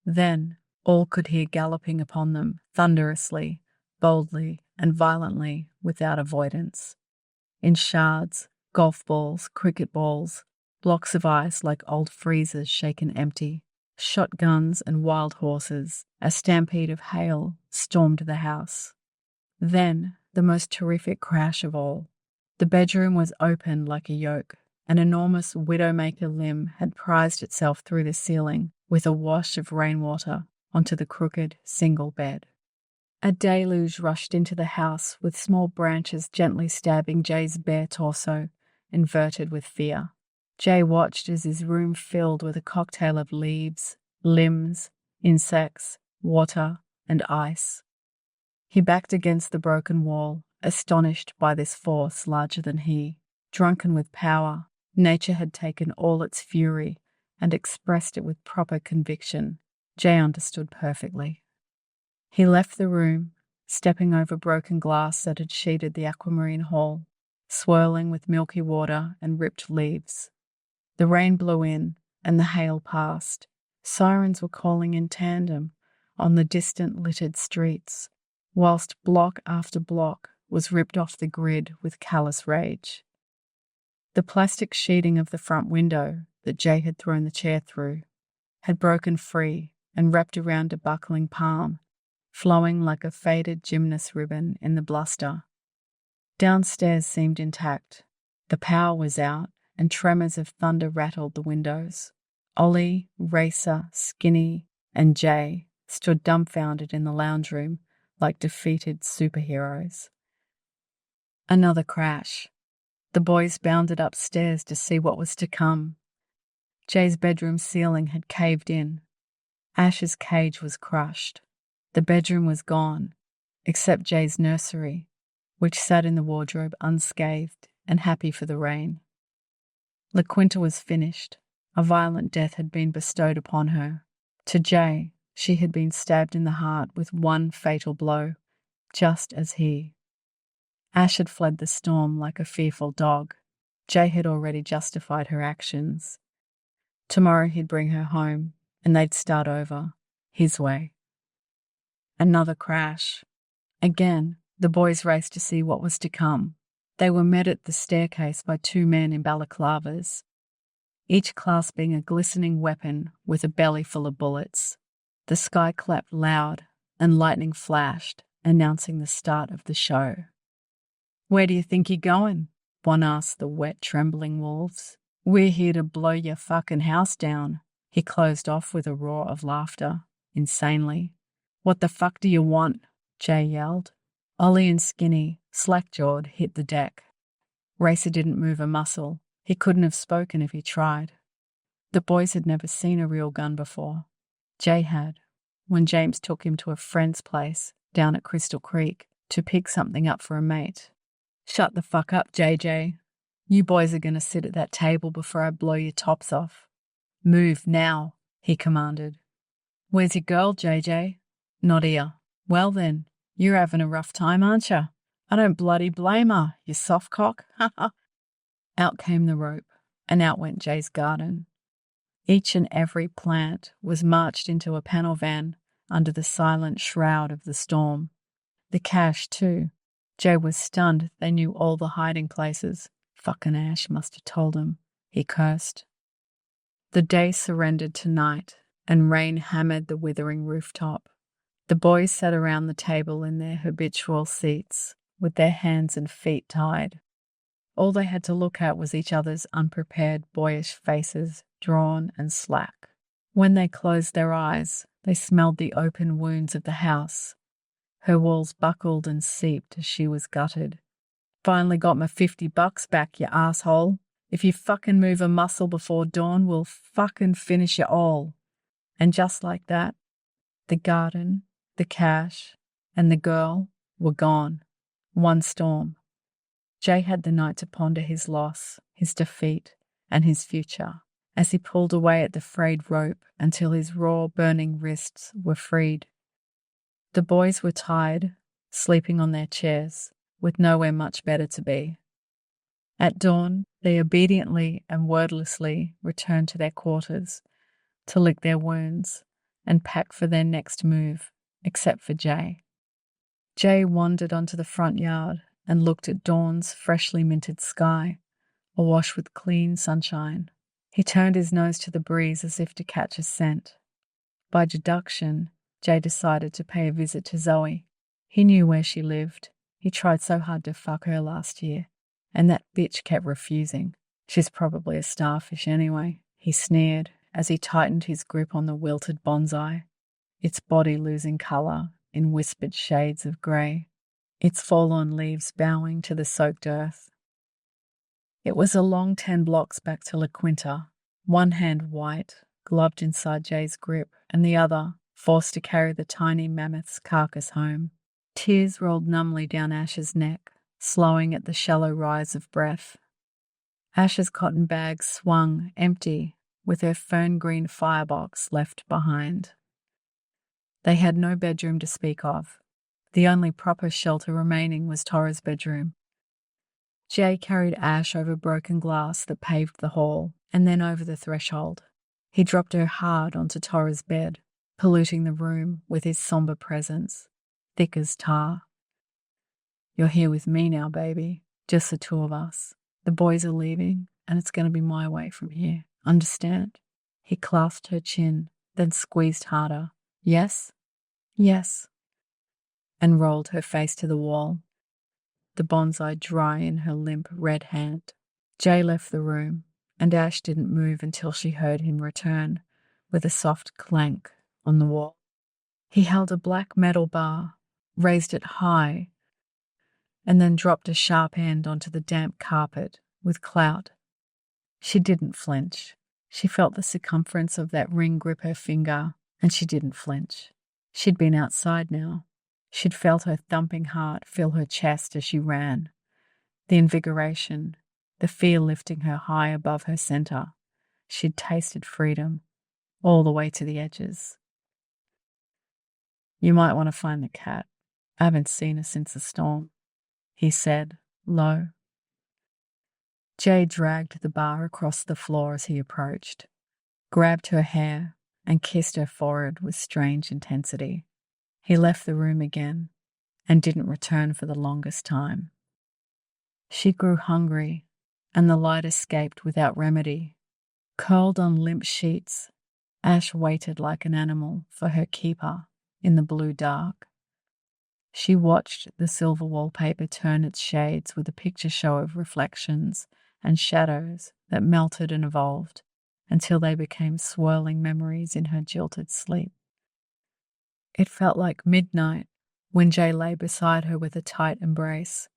Then all could hear galloping upon them, thunderously, boldly, and violently, without avoidance. In shards, golf balls, cricket balls, blocks of ice like old freezers shaken empty, shotguns and wild horses, a stampede of hail stormed the house. Then, the most terrific crash of all. The bedroom was open like a yoke. An enormous widowmaker limb had prized itself through the ceiling with a wash of rainwater onto the crooked, single bed. A deluge rushed into the house with small branches gently stabbing Jay's bare torso, inverted with fear. Jay watched as his room filled with a cocktail of leaves, limbs, insects, water, and ice. He backed against the broken wall, astonished by this force larger than he. Drunken with power, nature had taken all its fury and expressed it with proper conviction. Jay understood perfectly. He left the room, stepping over broken glass that had sheeted the aquamarine hall, swirling with milky water and ripped leaves. The rain blew in, and the hail passed. Sirens were calling in tandem on the distant littered streets, whilst block after block was ripped off the grid with callous rage. The plastic sheeting of the front window that Jay had thrown the chair through had broken free and wrapped around a buckling palm, flowing like a faded gymnast ribbon in the bluster. Downstairs seemed intact. The power was out, and tremors of thunder rattled the windows. Ollie, Racer, Skinny, and Jay stood dumbfounded in the lounge room like defeated superheroes. Another crash. The boys bounded upstairs to see what was to come. Jay's bedroom ceiling had caved in. Ash's cage was crushed. The bedroom was gone, except Jay's nursery, which sat in the wardrobe unscathed and happy for the rain. LaQuinta was finished. A violent death had been bestowed upon her. To Jay, she had been stabbed in the heart with one fatal blow, just as he. Ash had fled the storm like a fearful dog. Jay had already justified her actions. Tomorrow he'd bring her home, and they'd start over, his way. Another crash. Again, the boys raced to see what was to come. They were met at the staircase by two men in balaclavas, each clasping a glistening weapon with a belly full of bullets. The sky clapped loud, and lightning flashed, announcing the start of the show. "Where do you think you're going?" one asked the wet, trembling wolves. "We're here to blow your fucking house down." He closed off with a roar of laughter, insanely. "What the fuck do you want?" Jay yelled. Ollie and Skinny, slack-jawed, hit the deck. Racer didn't move a muscle. He couldn't have spoken if he tried. The boys had never seen a real gun before. Jay had, when James took him to a friend's place down at Crystal Creek to pick something up for a mate. "Shut the fuck up, JJ. You boys are going to sit at that table before I blow your tops off. Move now," he commanded. "Where's your girl, JJ?" "Not here." "Well then, you're having a rough time, aren't you? I don't bloody blame her, you soft cock." Out came the rope, and out went Jay's garden. Each and every plant was marched into a panel van under the silent shroud of the storm. The cache, too. Jay was stunned they knew all the hiding places. Fucking Ash must have told him. He cursed. The day surrendered to night, and rain hammered the withering rooftop. The boys sat around the table in their habitual seats, with their hands and feet tied. All they had to look at was each other's unprepared, boyish faces, drawn and slack. When they closed their eyes, they smelled the open wounds of the house. Her walls buckled and seeped as she was gutted. "Finally got my $50 back, you asshole. If you fucking move a muscle before dawn, we'll fucking finish you all." And just like that, the garden, the cash, and the girl were gone. One storm. Jay had the night to ponder his loss, his defeat, and his future, as he pulled away at the frayed rope until his raw, burning wrists were freed. The boys were tired, sleeping on their chairs, with nowhere much better to be. At dawn, they obediently and wordlessly returned to their quarters to lick their wounds and pack for their next move, except for Jay. Jay wandered onto the front yard and looked at dawn's freshly minted sky, awash with clean sunshine. He turned his nose to the breeze as if to catch a scent. By deduction, Jay decided to pay a visit to Zoe. He knew where she lived. He tried so hard to fuck her last year, and that bitch kept refusing. "She's probably a starfish anyway," he sneered as he tightened his grip on the wilted bonsai, its body losing colour in whispered shades of grey, its fallen leaves bowing to the soaked earth. It was a long 10 blocks back to La Quinta, one hand white, gloved inside Jay's grip, and the other forced to carry the tiny mammoth's carcass home. Tears rolled numbly down Ash's neck, slowing at the shallow rise of breath. Ash's cotton bag swung empty, with her fern-green firebox left behind. They had no bedroom to speak of. The only proper shelter remaining was Tora's bedroom. Jay carried Ash over broken glass that paved the hall, and then over the threshold. He dropped her hard onto Tora's bed, polluting the room with his somber presence, thick as tar. "You're here with me now, baby. Just the two of us. The boys are leaving, and it's going to be my way from here. Understand?" He clasped her chin, then squeezed harder. "Yes?" "Yes," and rolled her face to the wall, the bonsai dry in her limp red hand. Jay left the room, and Ash didn't move until she heard him return, with a soft clank on the wall. He held a black metal bar, raised it high, and then dropped a sharp end onto the damp carpet with clout. She didn't flinch. She felt the circumference of that ring grip her finger, and she didn't flinch. She'd been outside now. She'd felt her thumping heart fill her chest as she ran. The invigoration, the fear lifting her high above her center. She'd tasted freedom, all the way to the edges. "You might want to find the cat. I haven't seen her since the storm," he said, low. Jay dragged the bar across the floor as he approached, grabbed her hair, and kissed her forehead with strange intensity. He left the room again and didn't return for the longest time. She grew hungry, and the light escaped without remedy. Curled on limp sheets, Ash waited like an animal for her keeper in the blue dark. She watched the silver wallpaper turn its shades with a picture show of reflections and shadows that melted and evolved until they became swirling memories in her jilted sleep. It felt like midnight When Jay lay beside her with a tight embrace,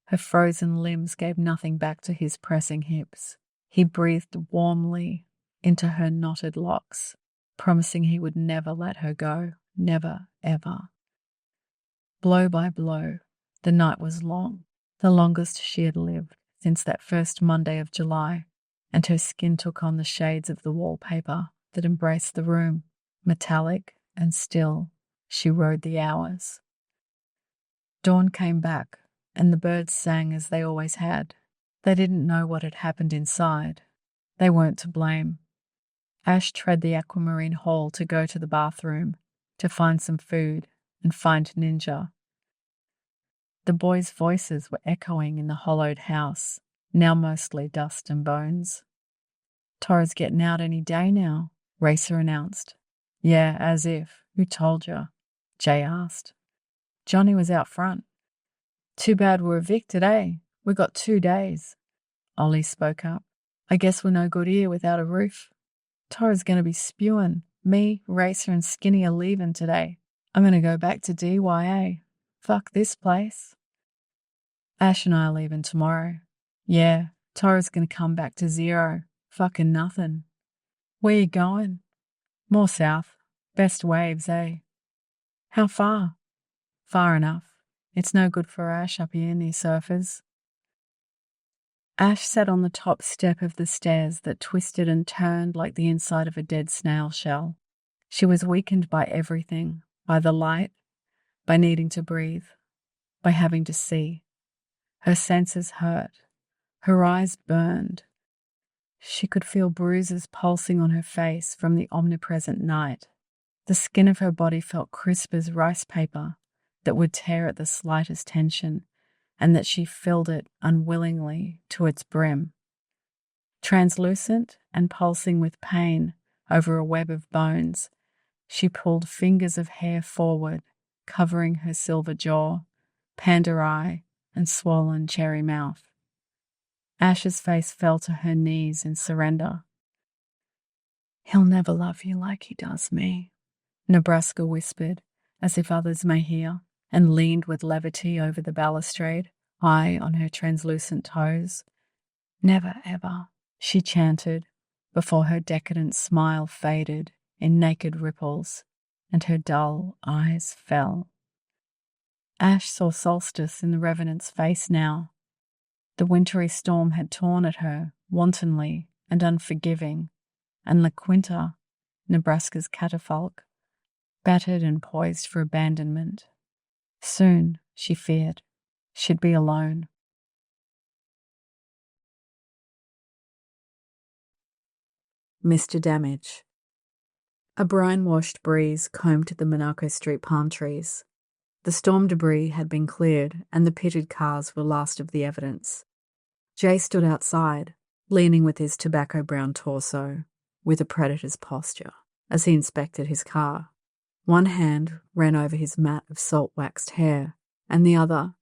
her frozen limbs gave nothing back to his pressing hips. He breathed warmly into her knotted locks, promising he would never let her go, never, ever. Blow by blow, the night was long, the longest she had lived since that first Monday of July, and her skin took on the shades of the wallpaper that embraced the room. Metallic and still, she rode the hours. Dawn came back, and the birds sang as they always had. They didn't know what had happened inside. They weren't to blame. Ash tread the aquamarine hall to go to the bathroom, to find some food, and find Ninja. The boys' voices were echoing in the hollowed house, now mostly dust and bones. "Tora's getting out any day now," Racer announced. "Yeah, as if. Who told you?" Jay asked. "Johnny was out front." "Too bad we're evicted, eh? We got 2 days." Ollie spoke up. "I guess we're no good here without a roof. Tora's going to be spewing. Me, Racer and Skinny are leaving today. I'm going to go back to DYA. Fuck this place." "Ash and I are leaving tomorrow." "Yeah, Tora's going to come back to zero. Fucking nothing." "Where you going?" "More south. Best waves, eh?" "How far?" "Far enough. It's no good for Ash up here near surfers." Ash sat on the top step of the stairs that twisted and turned like the inside of a dead snail shell. She was weakened by everything, by the light, by needing to breathe, by having to see. Her senses hurt. Her eyes burned. She could feel bruises pulsing on her face from the omnipresent night. The skin of her body felt crisp as rice paper that would tear at the slightest tension, and that she filled it unwillingly to its brim. Translucent and pulsing with pain over a web of bones, she pulled fingers of hair forward, covering her silver jaw, panda eye, and swollen cherry mouth. Ash's face fell to her knees in surrender. "He'll never love you like he does me," Nebraska whispered, as if others may hear, and leaned with levity over the balustrade, eye on her translucent toes. "Never ever," she chanted, before her decadent smile faded in naked ripples, and her dull eyes fell. Ash saw Solstice in the Revenant's face now. The wintry storm had torn at her, wantonly and unforgiving, and La Quinta, Nebraska's catafalque, battered and poised for abandonment. Soon, she feared, she'd be alone. Mr. Damage. A brine-washed breeze combed the Monaco Street palm trees. The storm debris had been cleared, and the pitted cars were last of the evidence. Jay stood outside, leaning with his tobacco-brown torso, with a predator's posture, as he inspected his car. One hand ran over his mat of salt-waxed hair, and the other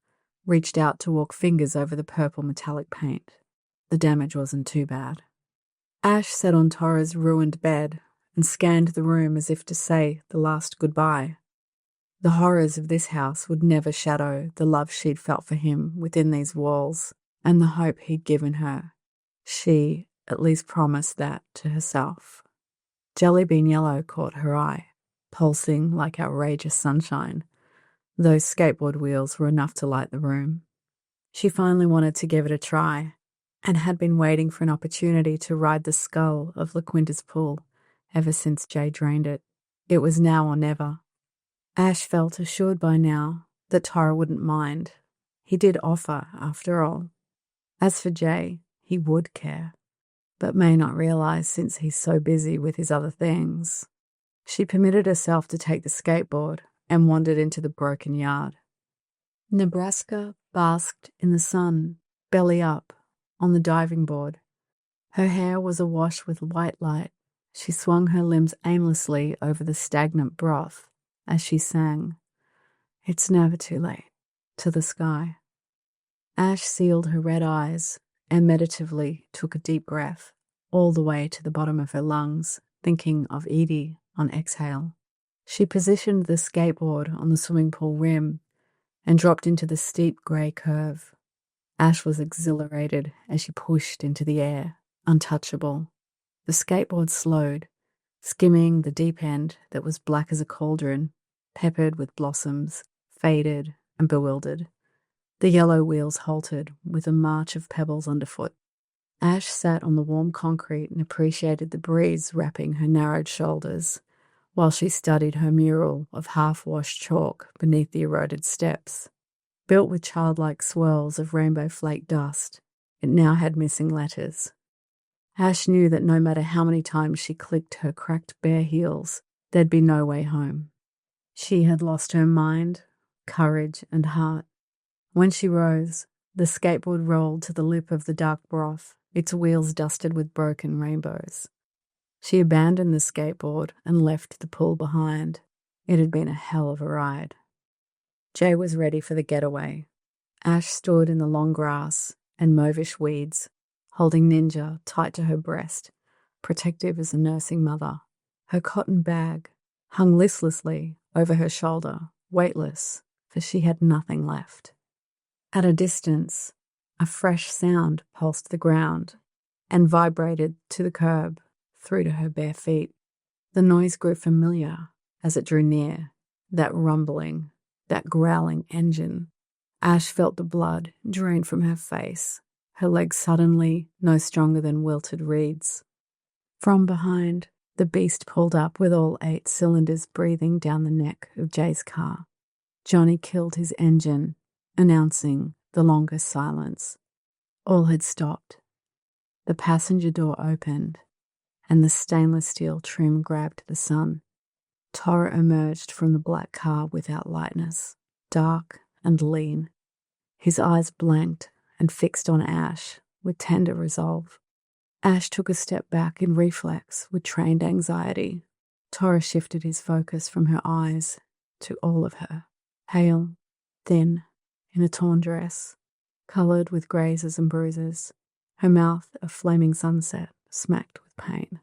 reached out to walk fingers over the purple metallic paint. The damage wasn't too bad. Ash sat on Tora's ruined bed and scanned the room as if to say the last goodbye. The horrors of this house would never shadow the love she'd felt for him within these walls, and the hope he'd given her. She at least promised that to herself. Jellybean yellow caught her eye, pulsing like outrageous sunshine. Those skateboard wheels were enough to light the room. She finally wanted to give it a try, and had been waiting for an opportunity to ride the skull of La Quinta's pool ever since Jay drained it. It was now or never. Ash felt assured by now that Tora wouldn't mind. He did offer, after all. As for Jay, he would care, but may not realize since he's so busy with his other things. She permitted herself to take the skateboard and wandered into the broken yard. Nebraska basked in the sun, belly up, on the diving board. Her hair was awash with white light. She swung her limbs aimlessly over the stagnant broth as she sang, "It's never too late," to the sky. Ash sealed her red eyes and meditatively took a deep breath, all the way to the bottom of her lungs, thinking of Edie on exhale. She positioned the skateboard on the swimming pool rim and dropped into the steep grey curve. Ash was exhilarated as she pushed into the air, untouchable. The skateboard slowed, skimming the deep end that was black as a cauldron, peppered with blossoms, faded and bewildered. The yellow wheels halted with a march of pebbles underfoot. Ash sat on the warm concrete and appreciated the breeze wrapping her narrowed shoulders, while she studied her mural of half-washed chalk beneath the eroded steps. Built with childlike swirls of rainbow flake dust, it now had missing letters. Ash knew that no matter how many times she clicked her cracked bare heels, there'd be no way home. She had lost her mind, courage, and heart. When she rose, the skateboard rolled to the lip of the dark broth, its wheels dusted with broken rainbows. She abandoned the skateboard and left the pool behind. It had been a hell of a ride. Jay was ready for the getaway. Ash stood in the long grass and mauvish weeds, holding Ninja tight to her breast, protective as a nursing mother. Her cotton bag hung listlessly over her shoulder, weightless, for she had nothing left. At a distance, a fresh sound pulsed the ground and vibrated to the curb, through to her bare feet. The noise grew familiar as it drew near, that rumbling, that growling engine. Ash felt the blood drain from her face, her legs suddenly no stronger than wilted reeds. From behind, the beast pulled up with all 8 cylinders breathing down the neck of Jay's car. Johnny killed his engine, announcing the longest silence. All had stopped. The passenger door opened, and the stainless steel trim grabbed the sun. Tora emerged from the black car without lightness, dark and lean. His eyes blanked and fixed on Ash with tender resolve. Ash took a step back in reflex with trained anxiety. Tora shifted his focus from her eyes to all of her. Pale, thin, in a torn dress, coloured with grazes and bruises, her mouth a flaming sunset, smacked with pain.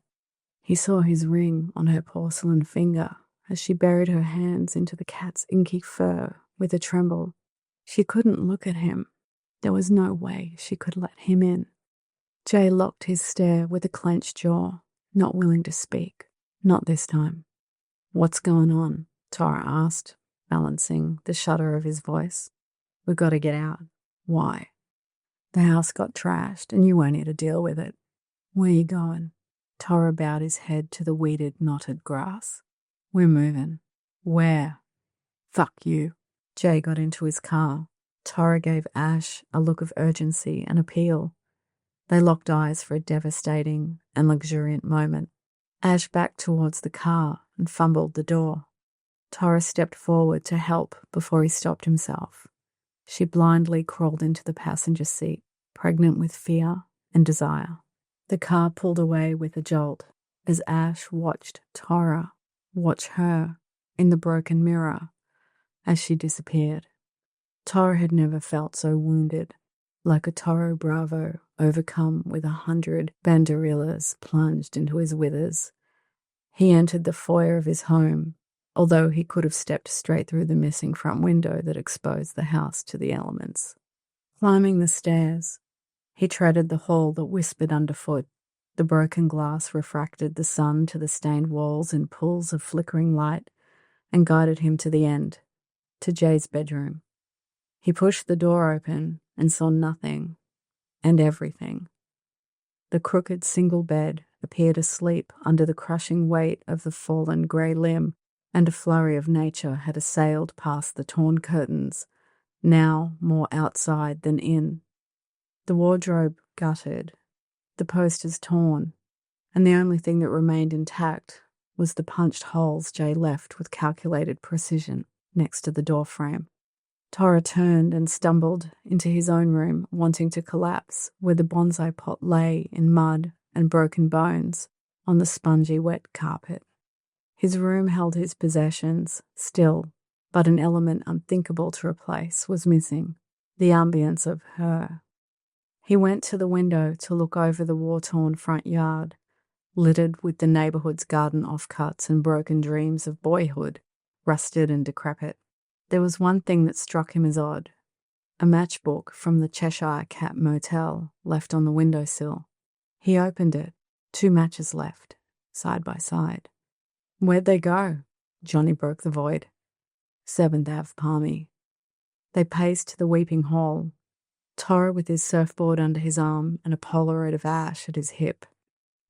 He saw his ring on her porcelain finger as she buried her hands into the cat's inky fur with a tremble. She couldn't look at him. There was no way she could let him in. Jay locked his stare with a clenched jaw, not willing to speak. Not this time. "What's going on?" Tora asked, balancing the shudder of his voice. "We've got to get out." "Why?" "The house got trashed and you won't need to deal with it." "Where you going?" Tora bowed his head to the weeded, knotted grass. "We're moving." "Where?" "Fuck you." Jay got into his car. Tora gave Ash a look of urgency and appeal. They locked eyes for a devastating and luxuriant moment. Ash backed towards the car and fumbled the door. Tora stepped forward to help before he stopped himself. She blindly crawled into the passenger seat, pregnant with fear and desire. The car pulled away with a jolt as Ash watched Tora watch her in the broken mirror as she disappeared. Tora had never felt so wounded, like a Toro Bravo overcome with 100 banderillas plunged into his withers. He entered the foyer of his home, although he could have stepped straight through the missing front window that exposed the house to the elements. Climbing the stairs, he treaded the hall that whispered underfoot. The broken glass refracted the sun to the stained walls in pools of flickering light and guided him to the end, to Jay's bedroom. He pushed the door open and saw nothing and everything. The crooked single bed appeared asleep under the crushing weight of the fallen grey limb, and a flurry of nature had assailed past the torn curtains, now more outside than in. The wardrobe gutted, the posters torn, and the only thing that remained intact was the punched holes Jay left with calculated precision next to the door frame. Tora turned and stumbled into his own room, wanting to collapse where the bonsai pot lay in mud and broken bones on the spongy wet carpet. His room held his possessions, still, but an element unthinkable to replace was missing, the ambience of her. He went to the window to look over the war-torn front yard, littered with the neighbourhood's garden offcuts and broken dreams of boyhood, rusted and decrepit. There was one thing that struck him as odd: a matchbook from the Cheshire Cat Motel left on the windowsill. He opened it, 2 matches left, side by side. "Where'd they go?" Johnny broke the void. 7th Ave, Palmy. They paced to the Weeping Hall, Torra with his surfboard under his arm and a Polaroid of Ash at his hip.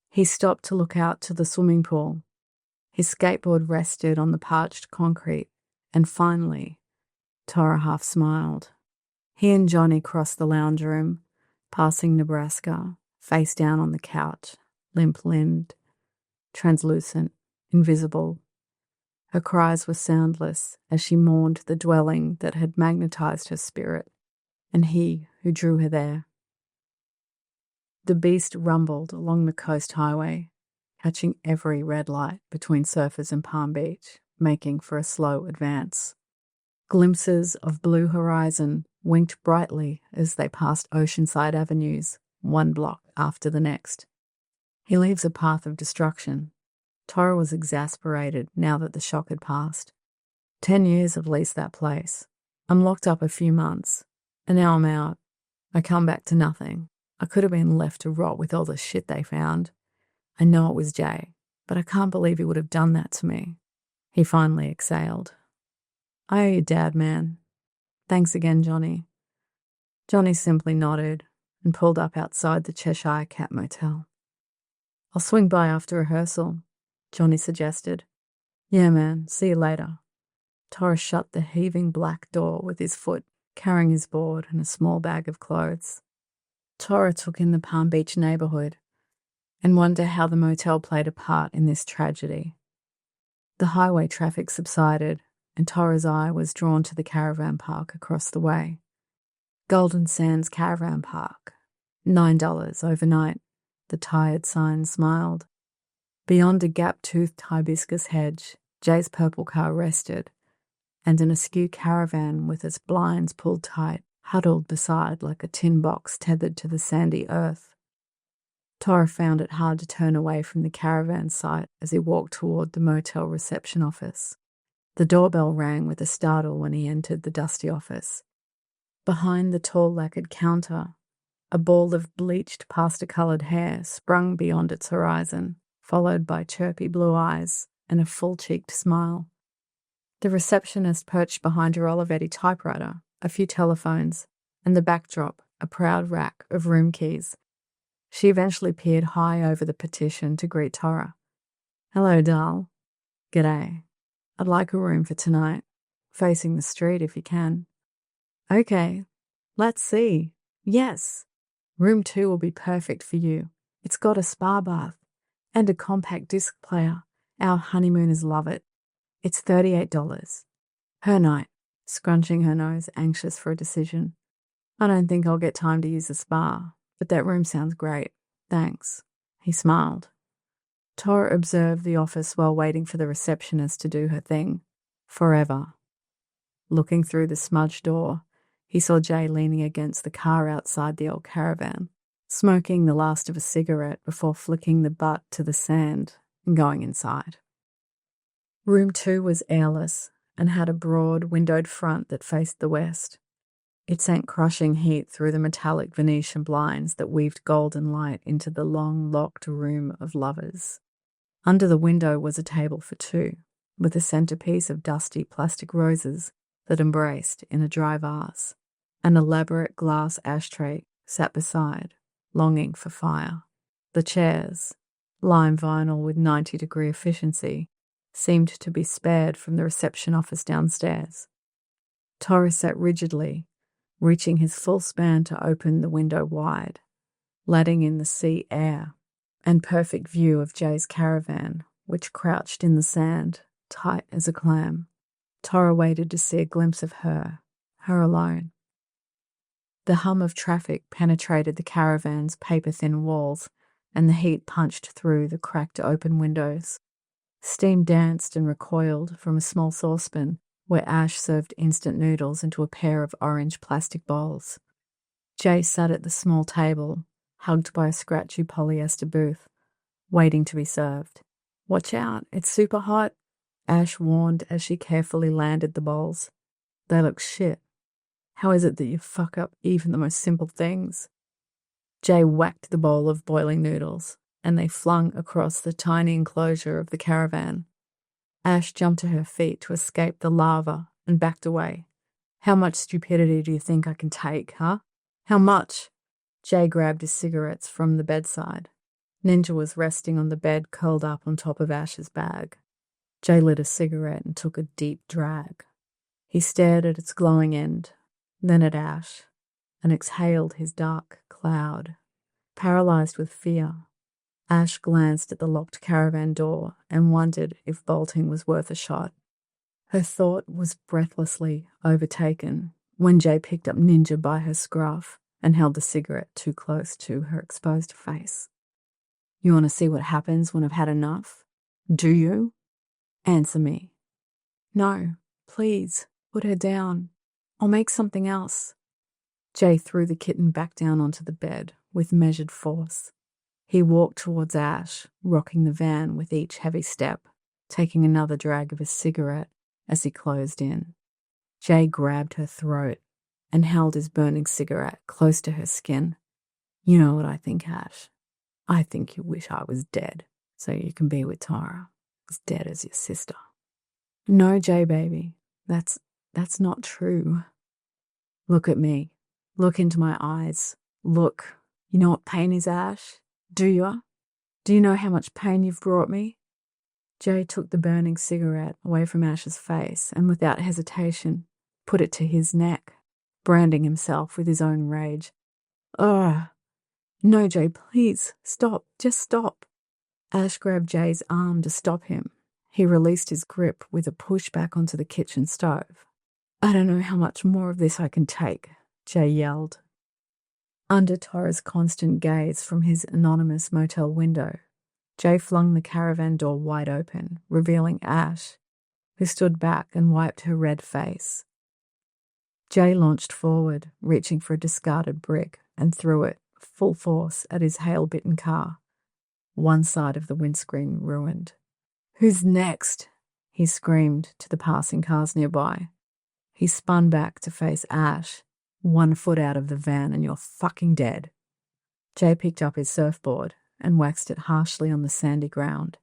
He stopped to look out to the swimming pool. His skateboard rested on the parched concrete, and finally, Torra half smiled. He and Johnny crossed the lounge room, passing Nebraska, face down on the couch, limp-limbed, translucent, invisible. Her cries were soundless as she mourned the dwelling that had magnetized her spirit, and he who drew her there. The beast rumbled along the coast highway, catching every red light between Surfers and Palm Beach, making for a slow advance. Glimpses of blue horizon winked brightly as they passed oceanside avenues, 1 block after the next. He leaves a path of destruction. Torra was exasperated now that the shock had passed. 10 years I've leased that place. I'm locked up a few months, and now I'm out. I come back to nothing. I could have been left to rot with all the shit they found. I know it was Jay, but I can't believe he would have done that to me. He finally exhaled. "I owe you, Dad, man. Thanks again, Johnny." Johnny simply nodded and pulled up outside the Cheshire Cat Motel. "I'll swing by after rehearsal," Johnny suggested. "Yeah, man, see you later." Torra shut the heaving black door with his foot, carrying his board and a small bag of clothes. Torra took in the Palm Beach neighbourhood and wondered how the motel played a part in this tragedy. The highway traffic subsided, and Torra's eye was drawn to the caravan park across the way. Golden Sands Caravan Park. $9 overnight. The tired sign smiled. Beyond a gap-toothed hibiscus hedge, Jay's purple car rested, and an askew caravan with its blinds pulled tight huddled beside like a tin box tethered to the sandy earth. Torra found it hard to turn away from the caravan site as he walked toward the motel reception office. The doorbell rang with a startle when he entered the dusty office. Behind the tall lacquered counter, a ball of bleached pasta-coloured hair sprung beyond its horizon, followed by chirpy blue eyes and a full-cheeked smile. The receptionist perched behind her Olivetti typewriter, a few telephones, and the backdrop, a proud rack of room keys. She eventually peered high over the partition to greet Torra. "Hello, doll." "G'day. I'd like a room for tonight. Facing the street if you can." "Okay. Let's see. Yes. Room 2 will be perfect for you. It's got a spa bath and a compact disc player. Our honeymooners love it. It's $38. Per night," scrunching her nose, anxious for a decision. "I don't think I'll get time to use the spa, but that room sounds great. Thanks." He smiled. Torra observed the office while waiting for the receptionist to do her thing. Forever. Looking through the smudged door, he saw Jay leaning against the car outside the old caravan, smoking the last of a cigarette before flicking the butt to the sand and going inside. Room 2 was airless and had a broad, windowed front that faced the west. It sent crushing heat through the metallic Venetian blinds that weaved golden light into the long, locked room of lovers. Under the window was a table for 2, with a centerpiece of dusty plastic roses that embraced in a dry vase. An elaborate glass ashtray sat beside, longing for fire. The chairs, lime vinyl with 90-degree efficiency, seemed to be spared from the reception office downstairs. Torra sat rigidly, reaching his full span to open the window wide, letting in the sea air and perfect view of Jay's caravan, which crouched in the sand, tight as a clam. Torra waited to see a glimpse of her alone. The hum of traffic penetrated the caravan's paper-thin walls, and the heat punched through the cracked open windows. Steam danced and recoiled from a small saucepan where Ash served instant noodles into a pair of orange plastic bowls. Jay sat at the small table, hugged by a scratchy polyester booth, waiting to be served. "Watch out, it's super hot," Ash warned as she carefully landed the bowls. "They look shit. How is it that you fuck up even the most simple things?" Jay whacked the bowl of boiling noodles, and they flung across the tiny enclosure of the caravan. Ash jumped to her feet to escape the lava and backed away. "How much stupidity do you think I can take, huh? How much?" Jay grabbed his cigarettes from the bedside. Ninja was resting on the bed, curled up on top of Ash's bag. Jay lit a cigarette and took a deep drag. He stared at its glowing end, then at Ash, and exhaled his dark cloud. Paralyzed with fear, Ash glanced at the locked caravan door and wondered if bolting was worth a shot. Her thought was breathlessly overtaken when Jay picked up Ninja by her scruff and held the cigarette too close to her exposed face. "You want to see what happens when I've had enough? Do you? Answer me." "No, please, put her down. I'll make something else." Jay threw the kitten back down onto the bed with measured force. He walked towards Ash, rocking the van with each heavy step, taking another drag of his cigarette as he closed in. Jay grabbed her throat and held his burning cigarette close to her skin. "You know what I think, Ash? I think you wish I was dead, so you can be with Tara, as dead as your sister." "No, Jay, baby, that's not true. Look at me. Look into my eyes. Look. You know what pain is, Ash? Do you? Do you know how much pain you've brought me?" Jay took the burning cigarette away from Ash's face and without hesitation put it to his neck, branding himself with his own rage. "Ugh. No, Jay, please, stop. Just stop." Ash grabbed Jay's arm to stop him. He released his grip with a push back onto the kitchen stove. "I don't know how much more of this I can take," Jay yelled. Under Tara's constant gaze from his anonymous motel window, Jay flung the caravan door wide open, revealing Ash, who stood back and wiped her red face. Jay launched forward, reaching for a discarded brick, and threw it, full force, at his hail-bitten car. One side of the windscreen ruined. "Who's next?" he screamed to the passing cars nearby. He spun back to face Ash. "1 foot out of the van and you're fucking dead." Jay picked up his surfboard and waxed it harshly on the sandy ground.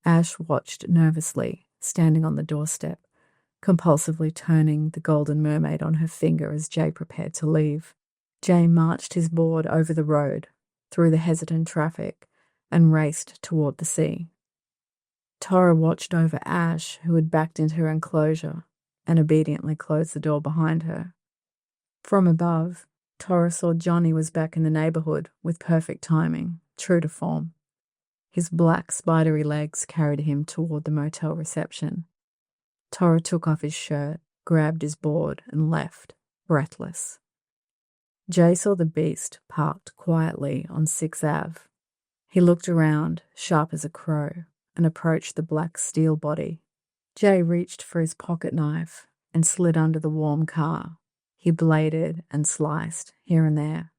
Ash watched nervously, standing on the doorstep, compulsively turning the golden mermaid on her finger as Jay prepared to leave. Jay marched his board over the road, through the hesitant traffic, and raced toward the sea. Tara watched over Ash, who had backed into her enclosure, and obediently closed the door behind her. From above, Tara saw Johnny was back in the neighborhood with perfect timing, true to form. His black, spidery legs carried him toward the motel reception. Tara took off his shirt, grabbed his board, and left, breathless. Jay saw the beast parked quietly on 6th Ave. He looked around, sharp as a crow, and approached the black steel body. Jay reached for his pocket knife and slid under the warm car. He bladed and sliced here and there,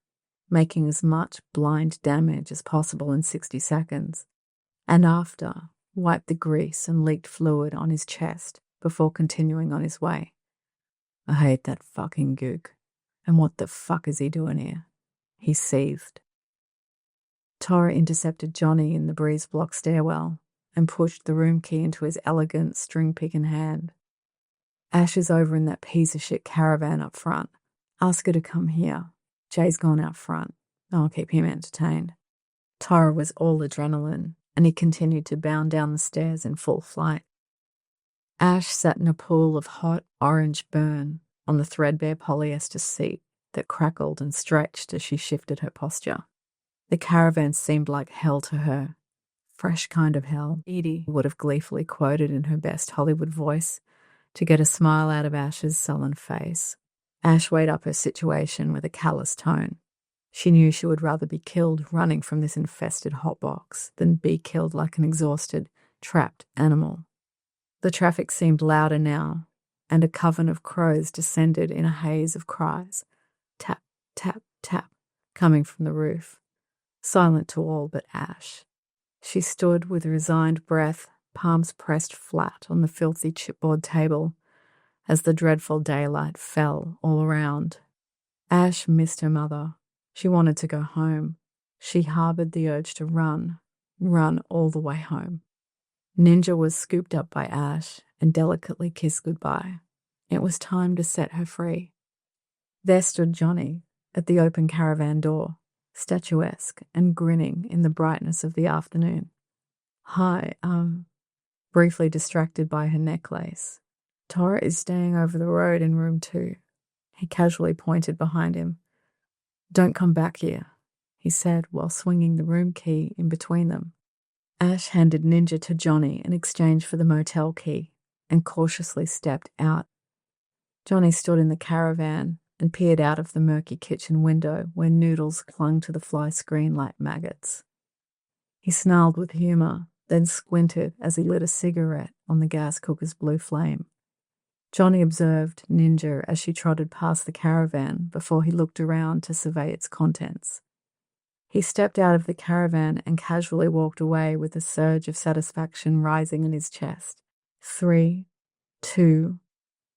making as much blind damage as possible in 60 seconds, and after, wiped the grease and leaked fluid on his chest before continuing on his way. "I hate that fucking gook. And what the fuck is he doing here?" he seethed. Tara intercepted Johnny in the breeze-block stairwell and pushed the room key into his elegant string-picking hand. "Ash is over in that piece of shit caravan up front. Ask her to come here. Jay's gone out front. I'll keep him entertained." Tara was all adrenaline, and he continued to bound down the stairs in full flight. Ash sat in a pool of hot orange burn on the threadbare polyester seat that crackled and stretched as she shifted her posture. The caravan seemed like hell to her. Fresh kind of hell, Edie would have gleefully quoted in her best Hollywood voice to get a smile out of Ash's sullen face. Ash weighed up her situation with a callous tone. She knew she would rather be killed running from this infested hotbox than be killed like an exhausted, trapped animal. The traffic seemed louder now, and a coven of crows descended in a haze of cries. Tap, tap, tap, coming from the roof, silent to all but Ash. She stood with resigned breath, palms pressed flat on the filthy chipboard table as the dreadful daylight fell all around. Ash missed her mother. She wanted to go home. She harbored the urge to run all the way home. Ninja was scooped up by Ash and delicately kissed goodbye. It was time to set her free. There stood Johnny at the open caravan door, statuesque and grinning in the brightness of the afternoon. Hi, briefly distracted by her necklace. Tora is staying over the road in room 2. He casually pointed behind him. Don't come back here, he said while swinging the room key in between them. Ash handed Ninja to Johnny in exchange for the motel key and cautiously stepped out. Johnny stood in the caravan and peered out of the murky kitchen window where noodles clung to the fly screen like maggots. He snarled with humour, then squinted as he lit a cigarette on the gas cooker's blue flame. Johnny observed Ninja as she trotted past the caravan before he looked around to survey its contents. He stepped out of the caravan and casually walked away with a surge of satisfaction rising in his chest. 3, 2,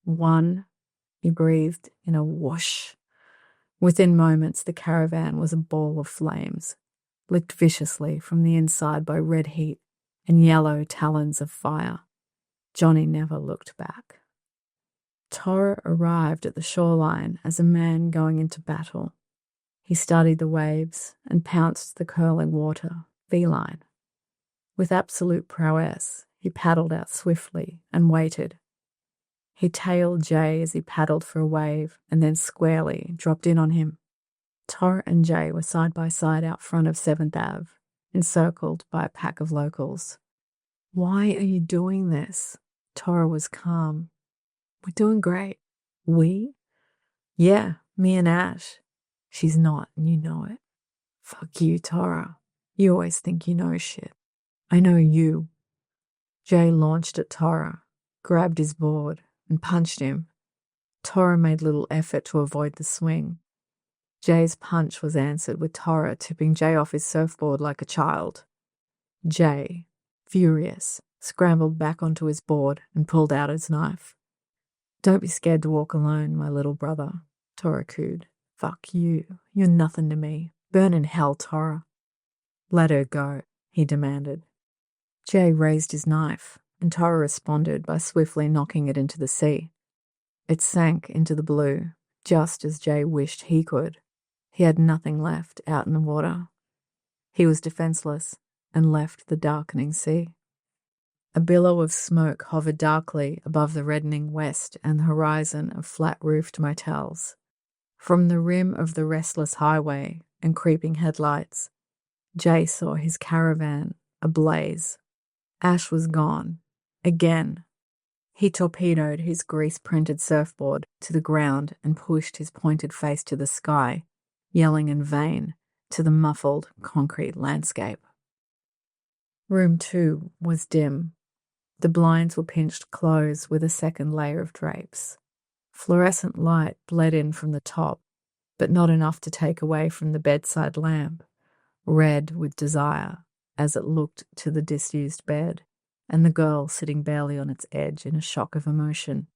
1, he breathed in a whoosh. Within moments, the caravan was a ball of flames, licked viciously from the inside by red heat and yellow talons of fire. Johnny never looked back. Tora arrived at the shoreline as a man going into battle. He studied the waves and pounced the curling water, feline. With absolute prowess, he paddled out swiftly and waited. He tailed Jay as he paddled for a wave and then squarely dropped in on him. Tora and Jay were side by side out front of 7th Ave, encircled by a pack of locals. Why are you doing this? Tora was calm. We're doing great. We? Yeah, me and Ash. She's not, and you know it. Fuck you, Tora. You always think you know shit. I know you. Jay launched at Tora, grabbed his board, and punched him. Tora made little effort to avoid the swing. Jay's punch was answered with Tora tipping Jay off his surfboard like a child. Jay, furious, scrambled back onto his board and pulled out his knife. Don't be scared to walk alone, my little brother, Tora cooed. Fuck you. You're nothing to me. Burn in hell, Tora. Let her go, he demanded. Jay raised his knife, and Tora responded by swiftly knocking it into the sea. It sank into the blue, just as Jay wished he could. He had nothing left out in the water. He was defenseless and left the darkening sea. A billow of smoke hovered darkly above the reddening west and the horizon of flat-roofed motels. From the rim of the restless highway and creeping headlights, Jay saw his caravan ablaze. Ash was gone. Again. He torpedoed his grease-printed surfboard to the ground and pushed his pointed face to the sky, yelling in vain to the muffled concrete landscape. Room 2 was dim. The blinds were pinched close with a second layer of drapes. Fluorescent light bled in from the top, but not enough to take away from the bedside lamp, red with desire as it looked to the disused bed and the girl sitting barely on its edge in a shock of emotion.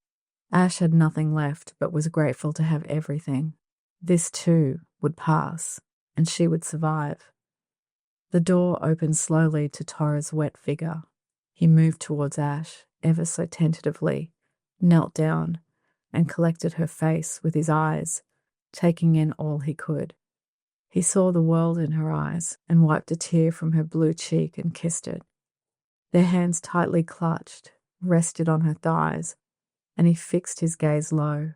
Ash had nothing left but was grateful to have everything. This too would pass, and she would survive. The door opened slowly to Tora's wet figure. He moved towards Ash, ever so tentatively, knelt down, and collected her face with his eyes, taking in all he could. He saw the world in her eyes and wiped a tear from her blue cheek and kissed it. Their hands tightly clutched, rested on her thighs, and he fixed his gaze low.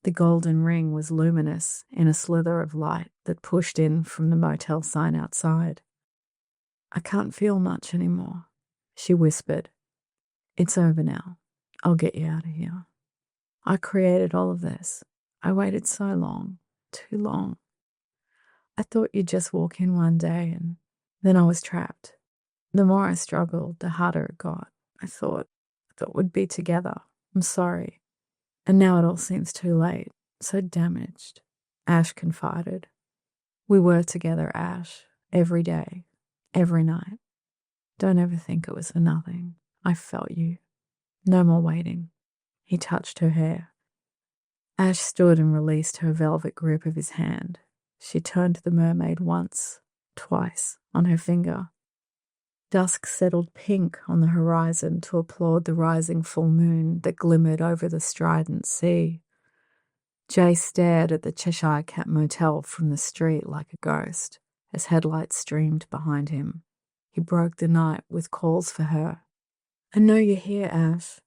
The golden ring was luminous in a slither of light that pushed in from the motel sign outside. I can't feel much anymore, she whispered. It's over now. I'll get you out of here. I created all of this. I waited so long, too long. I thought you'd just walk in one day and then I was trapped. The more I struggled, the harder it got. I thought we'd be together. I'm sorry. And now it all seems too late. So damaged. Ash confided. We were together, Ash. Every day. Every night. don't ever think it was for nothing. I felt you. No more waiting. He touched her hair. Ash stood and released her velvet grip of his hand. She turned to the mermaid once, twice, on her finger. Dusk settled pink on the horizon to applaud the rising full moon that glimmered over the strident sea. Jay stared at the Cheshire Cat Motel from the street like a ghost as headlights streamed behind him. He broke the night with calls for her. I know you're here, Ash.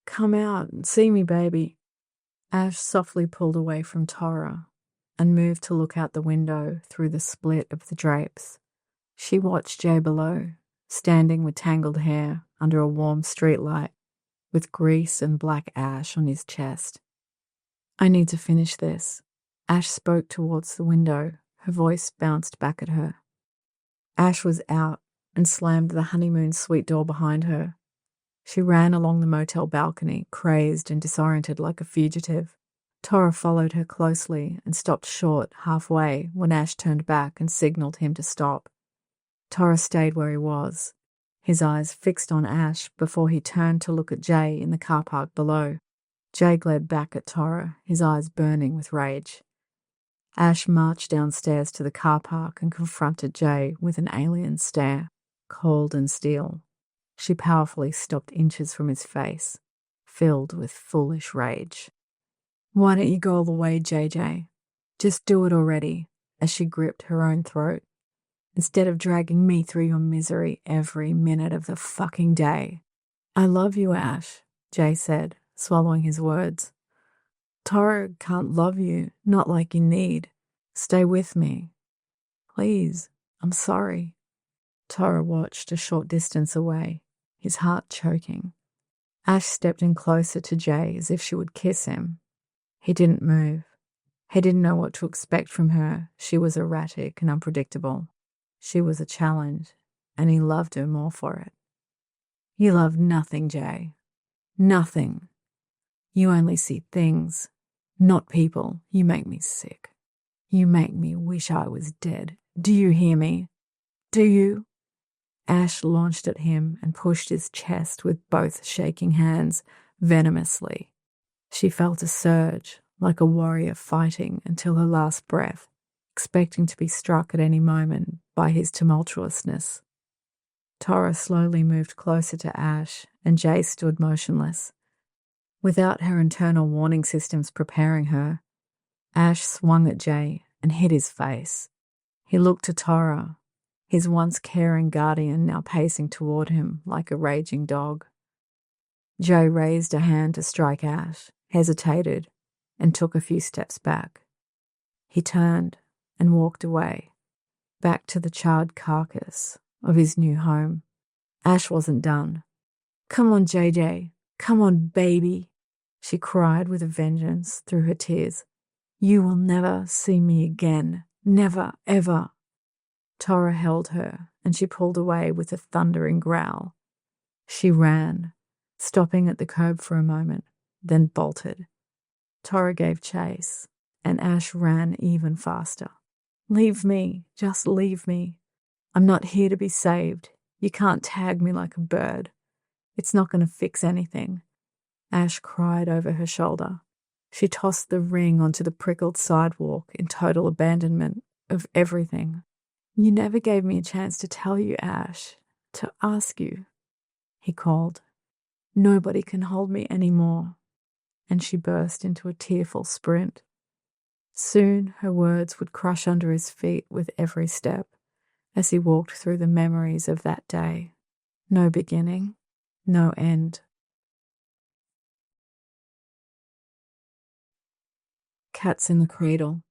Come out and see me, baby. Ash softly pulled away from Tora and moved to look out the window through the split of the drapes. She watched Jay below, standing with tangled hair under a warm streetlight, with grease and black ash on his chest. I need to finish this. Ash spoke towards the window. Her voice bounced back at her. Ash was out and slammed the honeymoon suite door behind her. She ran along the motel balcony, crazed and disoriented like a fugitive. Tora followed her closely and stopped short halfway when Ash turned back and signalled him to stop. Tora stayed where he was, his eyes fixed on Ash before he turned to look at Jay in the car park below. Jay glared back at Tora, his eyes burning with rage. Ash marched downstairs to the car park and confronted Jay with an alien stare, cold and steel. She powerfully stopped inches from his face, filled with foolish rage. Why don't you go all the way, JJ? Just do it already, as she gripped her own throat. Instead of dragging me through your misery every minute of the fucking day. I love you, Ash, Jay said, swallowing his words. Tora can't love you, not like you need. Stay with me. Please, I'm sorry. Tora watched a short distance away, his heart choking. Ash stepped in closer to Jay as if she would kiss him. He didn't move. He didn't know what to expect from her. She was erratic and unpredictable. She was a challenge, and he loved her more for it. You love nothing, Jay. Nothing. You only see things, not people. You make me sick. You make me wish I was dead. Do you hear me? Do you? Ash launched at him and pushed his chest with both shaking hands venomously. She felt a surge, like a warrior fighting until her last breath, expecting to be struck at any moment by his tumultuousness. Tora slowly moved closer to Ash, and Jay stood motionless. Without her internal warning systems preparing her, Ash swung at Jay and hit his face. He looked to Tora, his once caring guardian now pacing toward him like a raging dog. Jay raised a hand to strike Ash, hesitated, and took a few steps back. He turned and walked away, back to the charred carcass of his new home. Ash wasn't done. Come on, JJ. Come on, baby, she cried with a vengeance through her tears. You will never see me again. Never, ever. Tora held her, and she pulled away with a thundering growl. She ran, stopping at the curb for a moment, then bolted. Tora gave chase, and Ash ran even faster. Leave me, just leave me. I'm not here to be saved. You can't tag me like a bird. It's not going to fix anything. Ash cried over her shoulder. She tossed the ring onto the prickled sidewalk in total abandonment of everything. You never gave me a chance to tell you, Ash, to ask you, he called. Nobody can hold me anymore. And she burst into a tearful sprint. Soon her words would crush under his feet with every step as he walked through the memories of that day. No beginning, no end. Cats in the Cradle.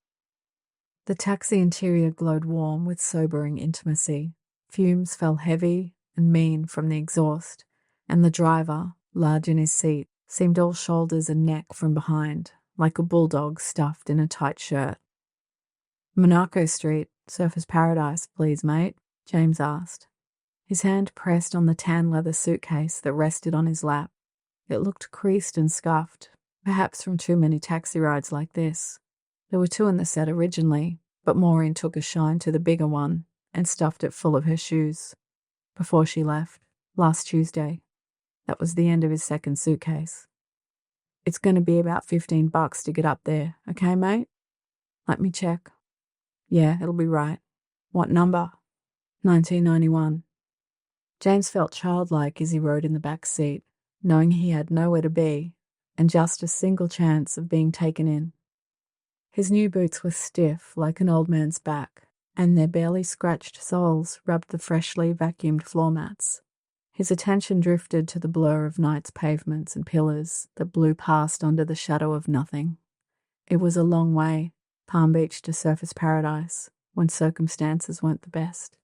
The taxi interior glowed warm with sobering intimacy. Fumes fell heavy and mean from the exhaust, and the driver, large in his seat, seemed all shoulders and neck from behind, like a bulldog stuffed in a tight shirt. Monaco Street, Surfer's Paradise, please, mate, James asked. His hand pressed on the tan leather suitcase that rested on his lap. It looked creased and scuffed, perhaps from too many taxi rides like this. There were two in the set originally, but Maureen took a shine to the bigger one and stuffed it full of her shoes. before she left, last Tuesday. That was the end of his second suitcase. It's going to be about $15 to get up there, okay, mate? Let me check. Yeah, it'll be right. What number? 1991. James felt childlike as he rode in the back seat, knowing he had nowhere to be and just a single chance of being taken in. His new boots were stiff like an old man's back, and their barely scratched soles rubbed the freshly vacuumed floor mats. His attention drifted to the blur of night's pavements and pillars that blew past under the shadow of nothing. It was a long way, Palm Beach to Surfers Paradise, when circumstances weren't the best.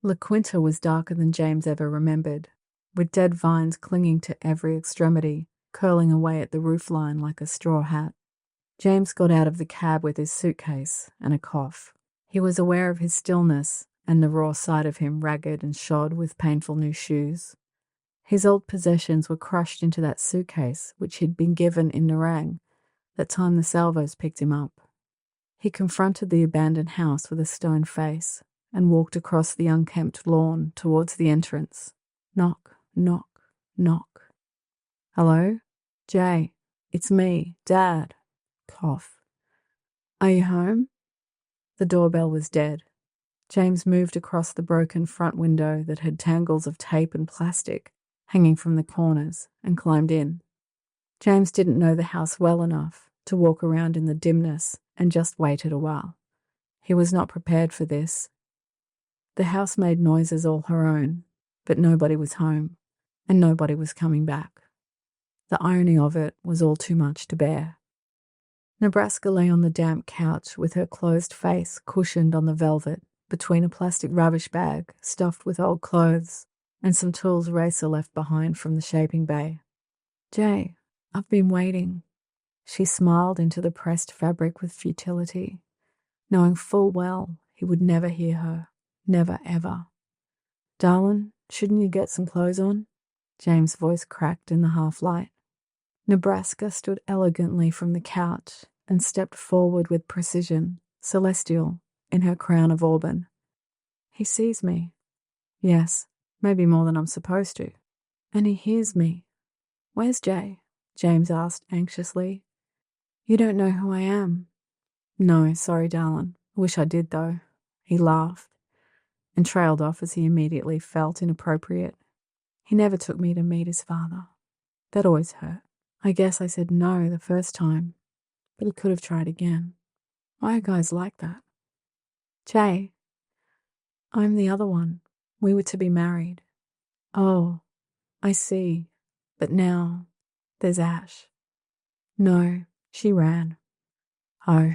La Quinta was darker than James ever remembered, with dead vines clinging to every extremity, curling away at the roofline like a straw hat. James got out of the cab with his suitcase and a cough. He was aware of his stillness and the raw side of him ragged and shod with painful new shoes. His old possessions were crushed into that suitcase which he'd been given in Nerang that time the salvos picked him up. He confronted the abandoned house with a stone face and walked across the unkempt lawn towards the entrance. Knock, knock, knock. Hello? Jay, it's me, Dad. Cough. Are you home? The doorbell was dead. James moved across the broken front window that had tangles of tape and plastic hanging from the corners and climbed in. James didn't know the house well enough to walk around in the dimness and just waited a while. He was not prepared for this. The house made noises all her own, but nobody was home, and nobody was coming back. The irony of it was all too much to bear. Nebraska lay on the damp couch with her closed face cushioned on the velvet between a plastic rubbish bag stuffed with old clothes and some tools Racer left behind from the shaping bay. Jay, I've been waiting. She smiled into the pressed fabric with futility, knowing full well he would never hear her. Never, ever. Darlin', shouldn't you get some clothes on? James' voice cracked in the half-light. Nebraska stood elegantly from the couch and stepped forward with precision, celestial, in her crown of auburn. He sees me. Yes, maybe more than I'm supposed to. And he hears me. Where's Jay? James asked anxiously. You don't know who I am. No, sorry, darlin'. Wish I did, though. He laughed and trailed off as he immediately felt inappropriate. He never took me to meet his father. That always hurt. I guess I said no the first time, but he could have tried again. Why are guys like that? Jay, I'm the other one. We were to be married. Oh, I see. But now there's Ash. No, she ran. Oh,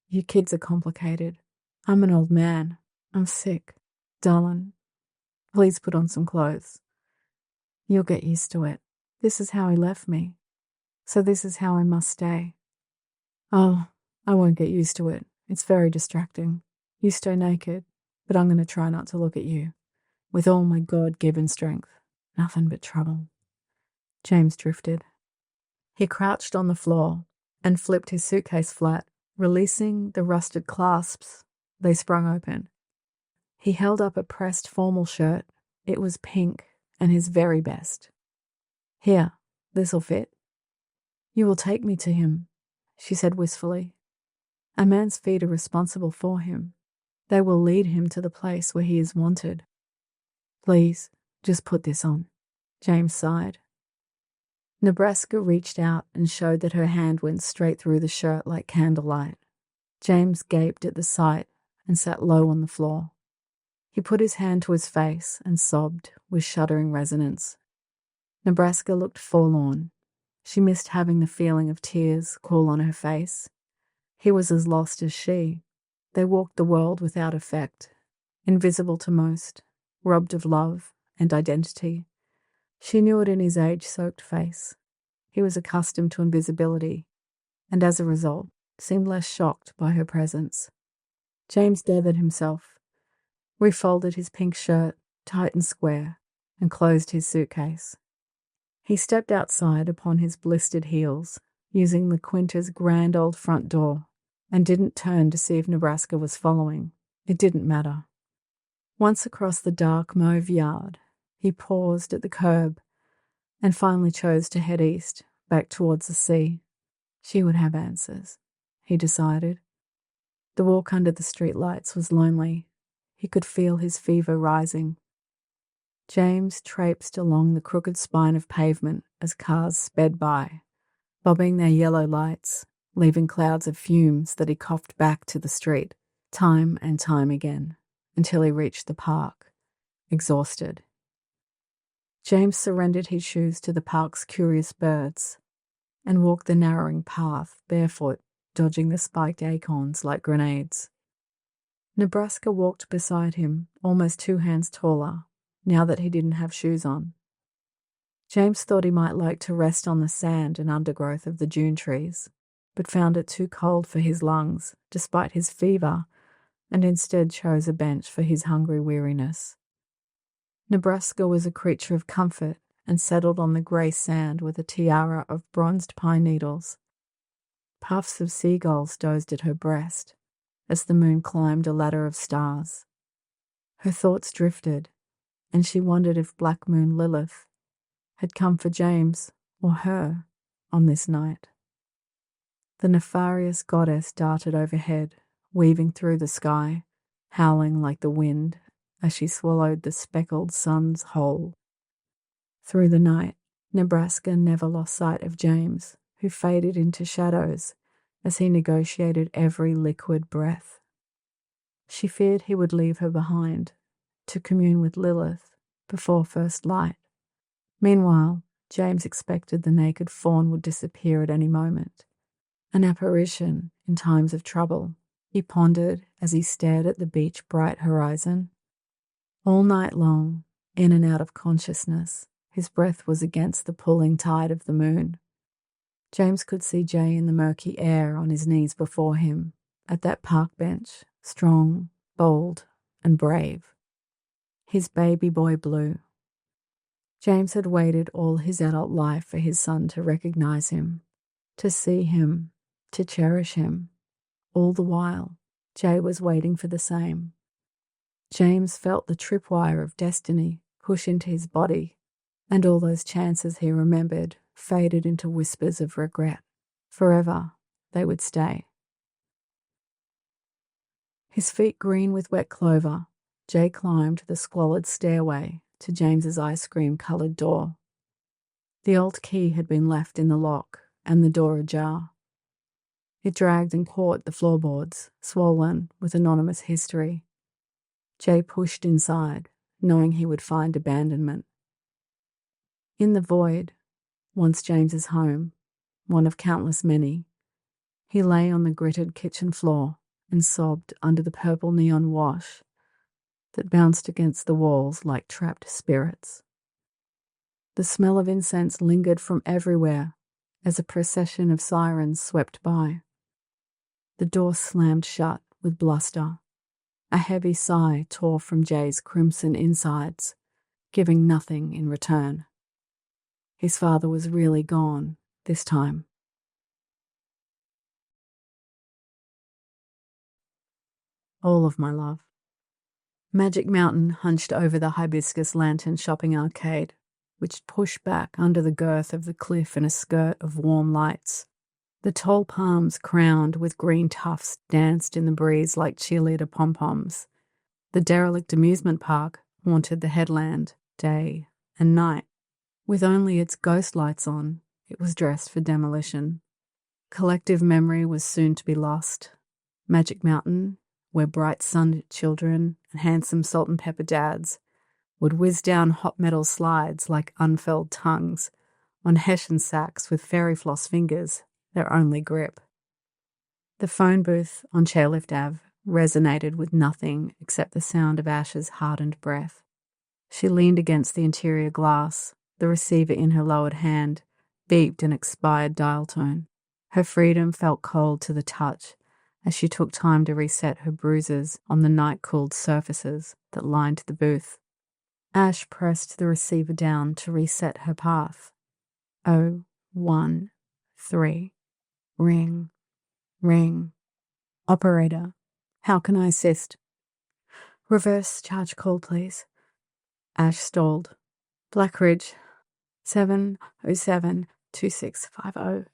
you kids are complicated. I'm an old man. I'm sick. Darlin', please put on some clothes. You'll get used to it. This is how he left me. So this is how I must stay. Oh, I won't get used to it. It's very distracting. You stay naked, but I'm going to try not to look at you. With all my God-given strength. Nothing but trouble. James drifted. He crouched on the floor and flipped his suitcase flat, releasing the rusted clasps. They sprung open. He held up a pressed formal shirt. It was pink and his very best. Here, this'll fit. You will take me to him, she said wistfully. A man's feet are responsible for him. They will lead him to the place where he is wanted. Please, just put this on, James sighed. Nebraska reached out and showed that her hand went straight through the shirt like candlelight. James gaped at the sight and sat low on the floor. He put his hand to his face and sobbed with shuddering resonance. Nebraska looked forlorn. She missed having the feeling of tears cool on her face. He was as lost as she. They walked the world without effect, invisible to most, robbed of love and identity. She knew it in his age-soaked face. He was accustomed to invisibility, and as a result, seemed less shocked by her presence. James gathered himself, refolded his pink shirt tight and square, and closed his suitcase. He stepped outside upon his blistered heels, using La Quinta's grand old front door, and didn't turn to see if Nebraska was following. It didn't matter. Once across the dark mauve yard, he paused at the curb and finally chose to head east, back towards the sea. She would have answers, he decided. The walk under the streetlights was lonely. He could feel his fever rising. James traipsed along the crooked spine of pavement as cars sped by, bobbing their yellow lights, leaving clouds of fumes that he coughed back to the street, time and time again, until he reached the park, exhausted. James surrendered his shoes to the park's curious birds and walked the narrowing path barefoot, dodging the spiked acorns like grenades. Nebraska walked beside him, almost 2 hands taller, now that he didn't have shoes on. James thought he might like to rest on the sand and undergrowth of the June trees, but found it too cold for his lungs, despite his fever, and instead chose a bench for his hungry weariness. Nebraska was a creature of comfort and settled on the grey sand with a tiara of bronzed pine needles. Puffs of seagulls dozed at her breast as the moon climbed a ladder of stars. Her thoughts drifted, and she wondered if Black Moon Lilith had come for James or her on this night. The nefarious goddess darted overhead, weaving through the sky, howling like the wind as she swallowed the speckled sun's whole. Through the night, Nebraska never lost sight of James, who faded into shadows as he negotiated every liquid breath. She feared he would leave her behind, to commune with Lilith before first light. Meanwhile, James expected the naked fawn would disappear at any moment. An apparition in times of trouble, he pondered as he stared at the beach bright horizon. All night long, in and out of consciousness, his breath was against the pulling tide of the moon. James could see Jay in the murky air on his knees before him, at that park bench, strong, bold, and brave. His baby boy blue. James had waited all his adult life for his son to recognize him, to see him, to cherish him. All the while, Jay was waiting for the same. James felt the tripwire of destiny push into his body, and all those chances he remembered faded into whispers of regret. Forever, they would stay. His feet green with wet clover, Jay climbed the squalid stairway to James's ice cream-coloured door. The old key had been left in the lock and the door ajar. It dragged and caught the floorboards, swollen with anonymous history. Jay pushed inside, knowing he would find abandonment. In the void, once James's home, one of countless many, he lay on the gritted kitchen floor and sobbed under the purple neon wash that bounced against the walls like trapped spirits. The smell of incense lingered from everywhere as a procession of sirens swept by. The door slammed shut with bluster. A heavy sigh tore from Jay's crimson insides, giving nothing in return. His father was really gone this time. All of my love. Magic Mountain hunched over the hibiscus lantern shopping arcade, which pushed back under the girth of the cliff in a skirt of warm lights. The tall palms crowned with green tufts danced in the breeze like cheerleader pom-poms. The derelict amusement park haunted the headland, day and night. With only its ghost lights on, it was dressed for demolition. Collective memory was soon to be lost. Magic Mountain, where bright-sunned children and handsome salt and pepper dads would whiz down hot metal slides like unfurled tongues on hessian sacks with fairy floss fingers, their only grip. The phone booth on Chairlift Ave resonated with nothing except the sound of Ash's hardened breath. She leaned against the interior glass, the receiver in her lowered hand beeped an expired dial tone. Her freedom felt cold to the touch as she took time to reset her bruises on the night-cooled surfaces that lined the booth. Ash pressed the receiver down to reset her path. 013. Ring. Ring. Operator, how can I assist? Reverse charge call, please. Ash stalled. Black Ridge, 707-2650.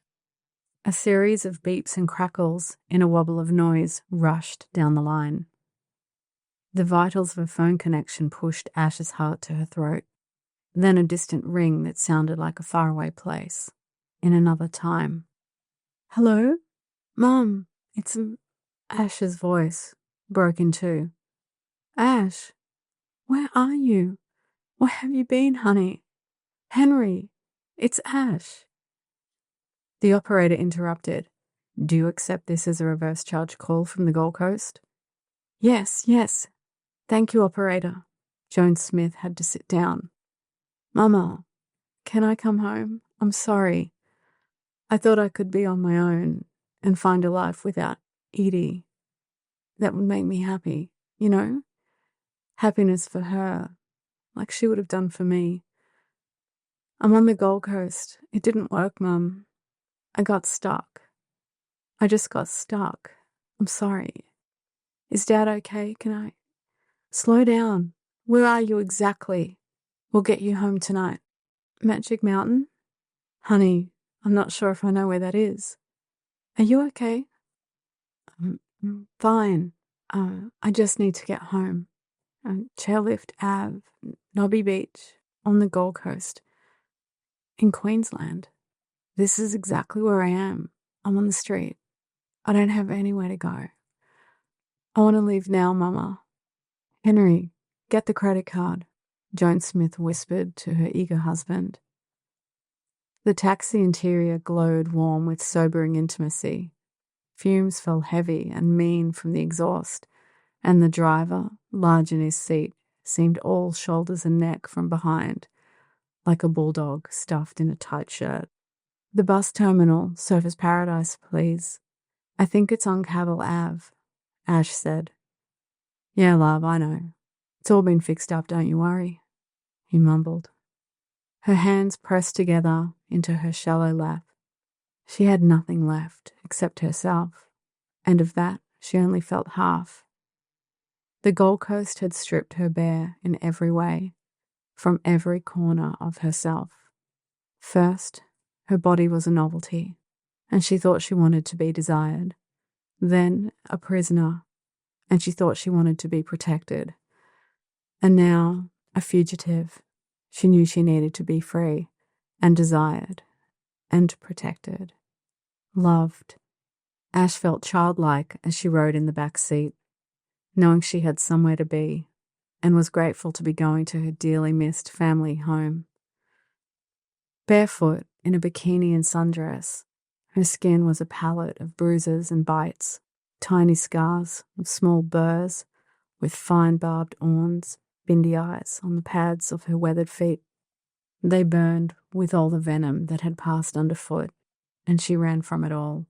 A series of beeps and crackles in a wobble of noise rushed down the line. The vitals of a phone connection pushed Ash's heart to her throat. Then a distant ring that sounded like a faraway place, in another time. Hello? Mum, it's Ash's voice broke in two. Ash, where are you? Where have you been, honey? Henry, it's Ash. The operator interrupted. Do you accept this as a reverse charge call from the Gold Coast? Yes. Thank you, operator. Joan Smith had to sit down. Mama, can I come home? I'm sorry. I thought I could be on my own and find a life without Edie. That would make me happy, you know? Happiness for her, like she would have done for me. I'm on the Gold Coast. It didn't work, Mum. I got stuck. I just got stuck. I'm sorry. Is Dad okay? Can I? Slow down. Where are you exactly? We'll get you home tonight. Magic Mountain? Honey, I'm not sure if I know where that is. Are you okay? Fine. I just need to get home. Chairlift Ave, Nobby Beach, on the Gold Coast, in Queensland. This is exactly where I am. I'm on the street. I don't have anywhere to go. I want to leave now, Mama. Henry, get the credit card, Joan Smith whispered to her eager husband. The taxi interior glowed warm with sobering intimacy. Fumes fell heavy and mean from the exhaust, and the driver, large in his seat, seemed all shoulders and neck from behind, like a bulldog stuffed in a tight shirt. The bus terminal, Surfers Paradise, please. I think it's on Cavill Ave, Ash said. Yeah, love, I know. It's all been fixed up, don't you worry, he mumbled. Her hands pressed together into her shallow lap. She had nothing left except herself, and of that she only felt half. The Gold Coast had stripped her bare in every way, from every corner of herself. First, her body was a novelty, and she thought she wanted to be desired. Then, a prisoner, and she thought she wanted to be protected. And now, a fugitive. She knew she needed to be free, and desired, and protected. Loved. Ash felt childlike as she rode in the back seat, knowing she had somewhere to be, and was grateful to be going to her dearly missed family home. Barefoot, in a bikini and sundress, her skin was a palette of bruises and bites, tiny scars of small burrs, with fine barbed awns, bindi eyes on the pads of her weathered feet. They burned with all the venom that had passed underfoot, and she ran from it all,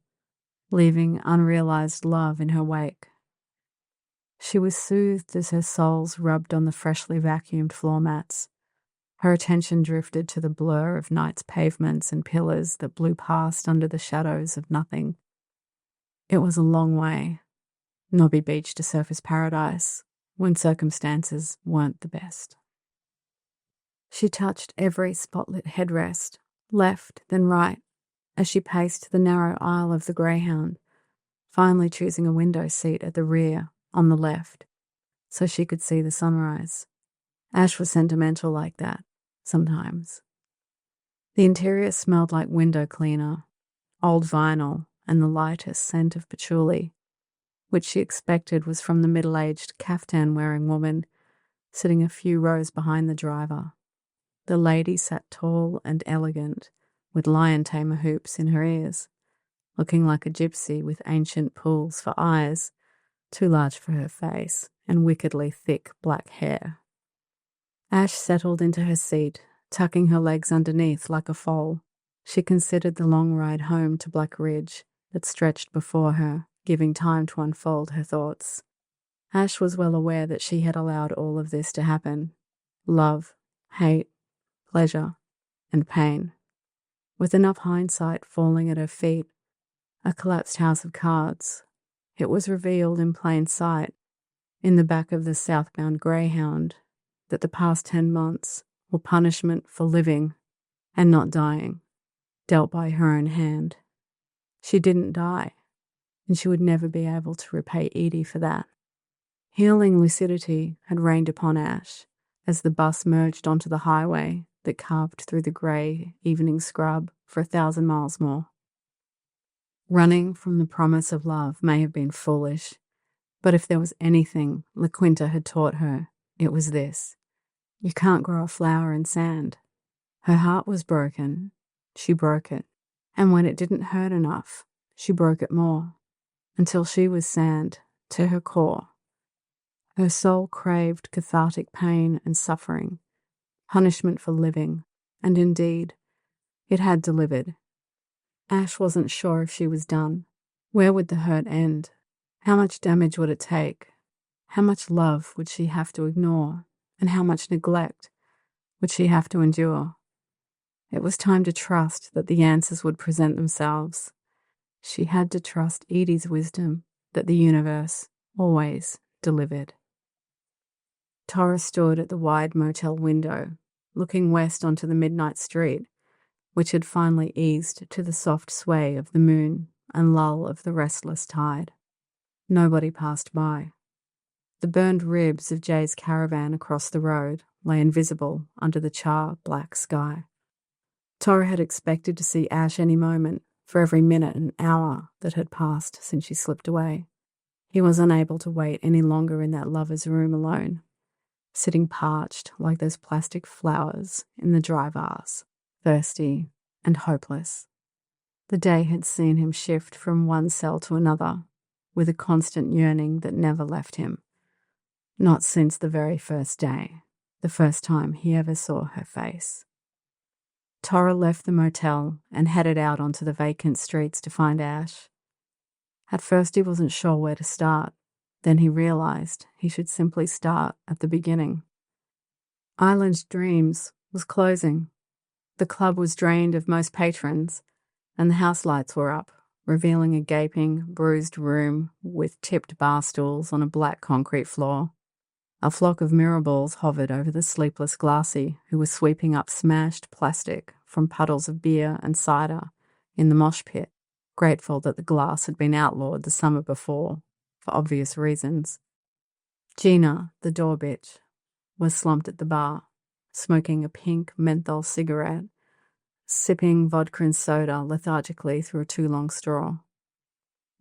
leaving unrealized love in her wake. She was soothed as her soles rubbed on the freshly vacuumed floor mats. Her attention drifted to the blur of night's pavements and pillars that blew past under the shadows of nothing. It was a long way, Nobby Beach to Surfers Paradise, when circumstances weren't the best. She touched every spotlit headrest, left then right, as she paced the narrow aisle of the Greyhound, finally choosing a window seat at the rear, on the left, so she could see the sunrise. Ash was sentimental like that, sometimes. The interior smelled like window cleaner, old vinyl, and the lightest scent of patchouli, which she expected was from the middle-aged caftan-wearing woman sitting a few rows behind the driver. The lady sat tall and elegant, with lion-tamer hoops in her ears, looking like a gypsy with ancient pools for eyes, too large for her face, and wickedly thick black hair. Ash settled into her seat, tucking her legs underneath like a foal. She considered the long ride home to Black Ridge that stretched before her, giving time to unfold her thoughts. Ash was well aware that she had allowed all of this to happen. Love, hate, pleasure, and pain. With enough hindsight falling at her feet, a collapsed house of cards, it was revealed in plain sight in the back of the southbound Greyhound that the past 10 months were punishment for living and not dying, dealt by her own hand. She didn't die, and she would never be able to repay Edie for that. Healing lucidity had rained upon Ash as the bus merged onto the highway that carved through the grey evening scrub for 1,000 miles more. Running from the promise of love may have been foolish, but if there was anything LaQuinta had taught her, it was this. You can't grow a flower in sand. Her heart was broken. She broke it. And when it didn't hurt enough, she broke it more, until she was sand to her core. Her soul craved cathartic pain and suffering, punishment for living, and indeed, it had delivered. Ash wasn't sure if she was done. Where would the hurt end? How much damage would it take? How much love would she have to ignore? And how much neglect would she have to endure? It was time to trust that the answers would present themselves. She had to trust Edie's wisdom that the universe always delivered. Tora stood at the wide motel window, looking west onto the midnight street, which had finally eased to the soft sway of the moon and lull of the restless tide. Nobody passed by. The burned ribs of Jay's caravan across the road lay invisible under the char-black sky. Tora had expected to see Ash any moment for every minute and hour that had passed since she slipped away. He was unable to wait any longer in that lover's room alone, sitting parched like those plastic flowers in the dry vase, thirsty and hopeless. The day had seen him shift from one cell to another, with a constant yearning that never left him. Not since the very first day, the first time he ever saw her face. Tora left the motel and headed out onto the vacant streets to find Ash. At first he wasn't sure where to start. Then he realized he should simply start at the beginning. Island Dreams was closing. The club was drained of most patrons, and the house lights were up, revealing a gaping, bruised room with tipped bar stools on a black concrete floor. A flock of mirrorballs hovered over the sleepless Glassy, who was sweeping up smashed plastic from puddles of beer and cider in the mosh pit, grateful that the glass had been outlawed the summer before, for obvious reasons. Gina, the door bitch, was slumped at the bar, smoking a pink menthol cigarette, sipping vodka and soda lethargically through a too long straw.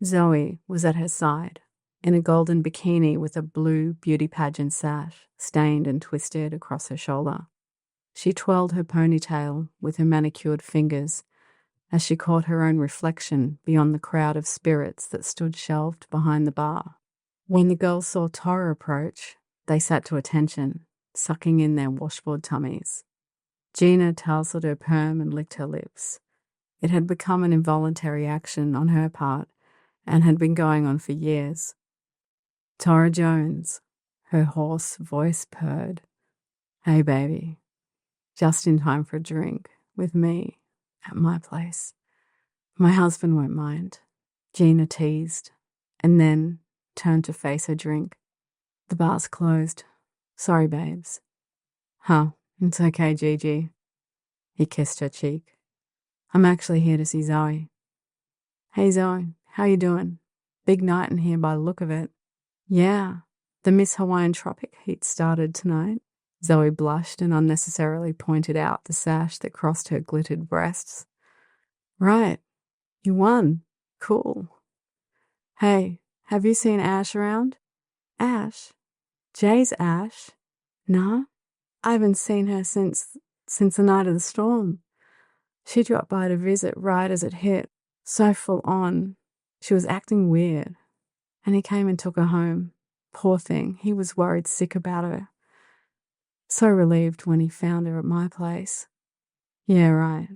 Zoe was at her side, in a golden bikini with a blue beauty pageant sash stained and twisted across her shoulder. She twirled her ponytail with her manicured fingers as she caught her own reflection beyond the crowd of spirits that stood shelved behind the bar. When the girls saw Tora approach, they sat to attention, sucking in their washboard tummies. Gina tousled her perm and licked her lips. It had become an involuntary action on her part and had been going on for years. Tora Jones, her hoarse voice purred. Hey, baby. Just in time for a drink with me at my place. My husband won't mind, Gina teased, and then turned to face her drink. The bar's closed. Sorry, babes. Huh, it's okay, Gigi. He kissed her cheek. I'm actually here to see Zoe. Hey, Zoe, how you doing? Big night in here by the look of it. Yeah, the Miss Hawaiian Tropic heat started tonight. Zoe blushed and unnecessarily pointed out the sash that crossed her glittered breasts. Right, you won. Cool. Hey, have you seen Ash around? Ash? Jay's Ash? Nah, I haven't seen her since the night of the storm. She dropped by to visit right as it hit, so full on. She was acting weird. And he came and took her home. Poor thing, he was worried sick about her. So relieved when he found her at my place. Yeah, right.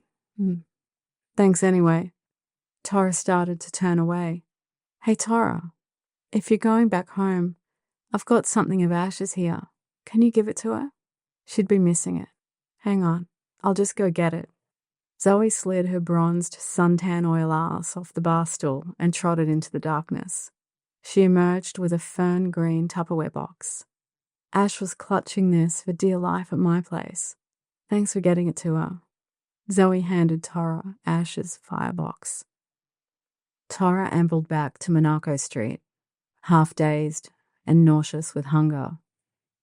Thanks anyway. Tora started to turn away. Hey, Tora, if you're going back home, I've got something of Ash's here. Can you give it to her? She'd be missing it. Hang on, I'll just go get it. Zoe slid her bronzed suntan oil ass off the bar stool and trotted into the darkness. She emerged with a fern-green Tupperware box. Ash was clutching this for dear life at my place. Thanks for getting it to her. Zoe handed Tora Ash's firebox. Tora ambled back to Monaco Street, half-dazed and nauseous with hunger.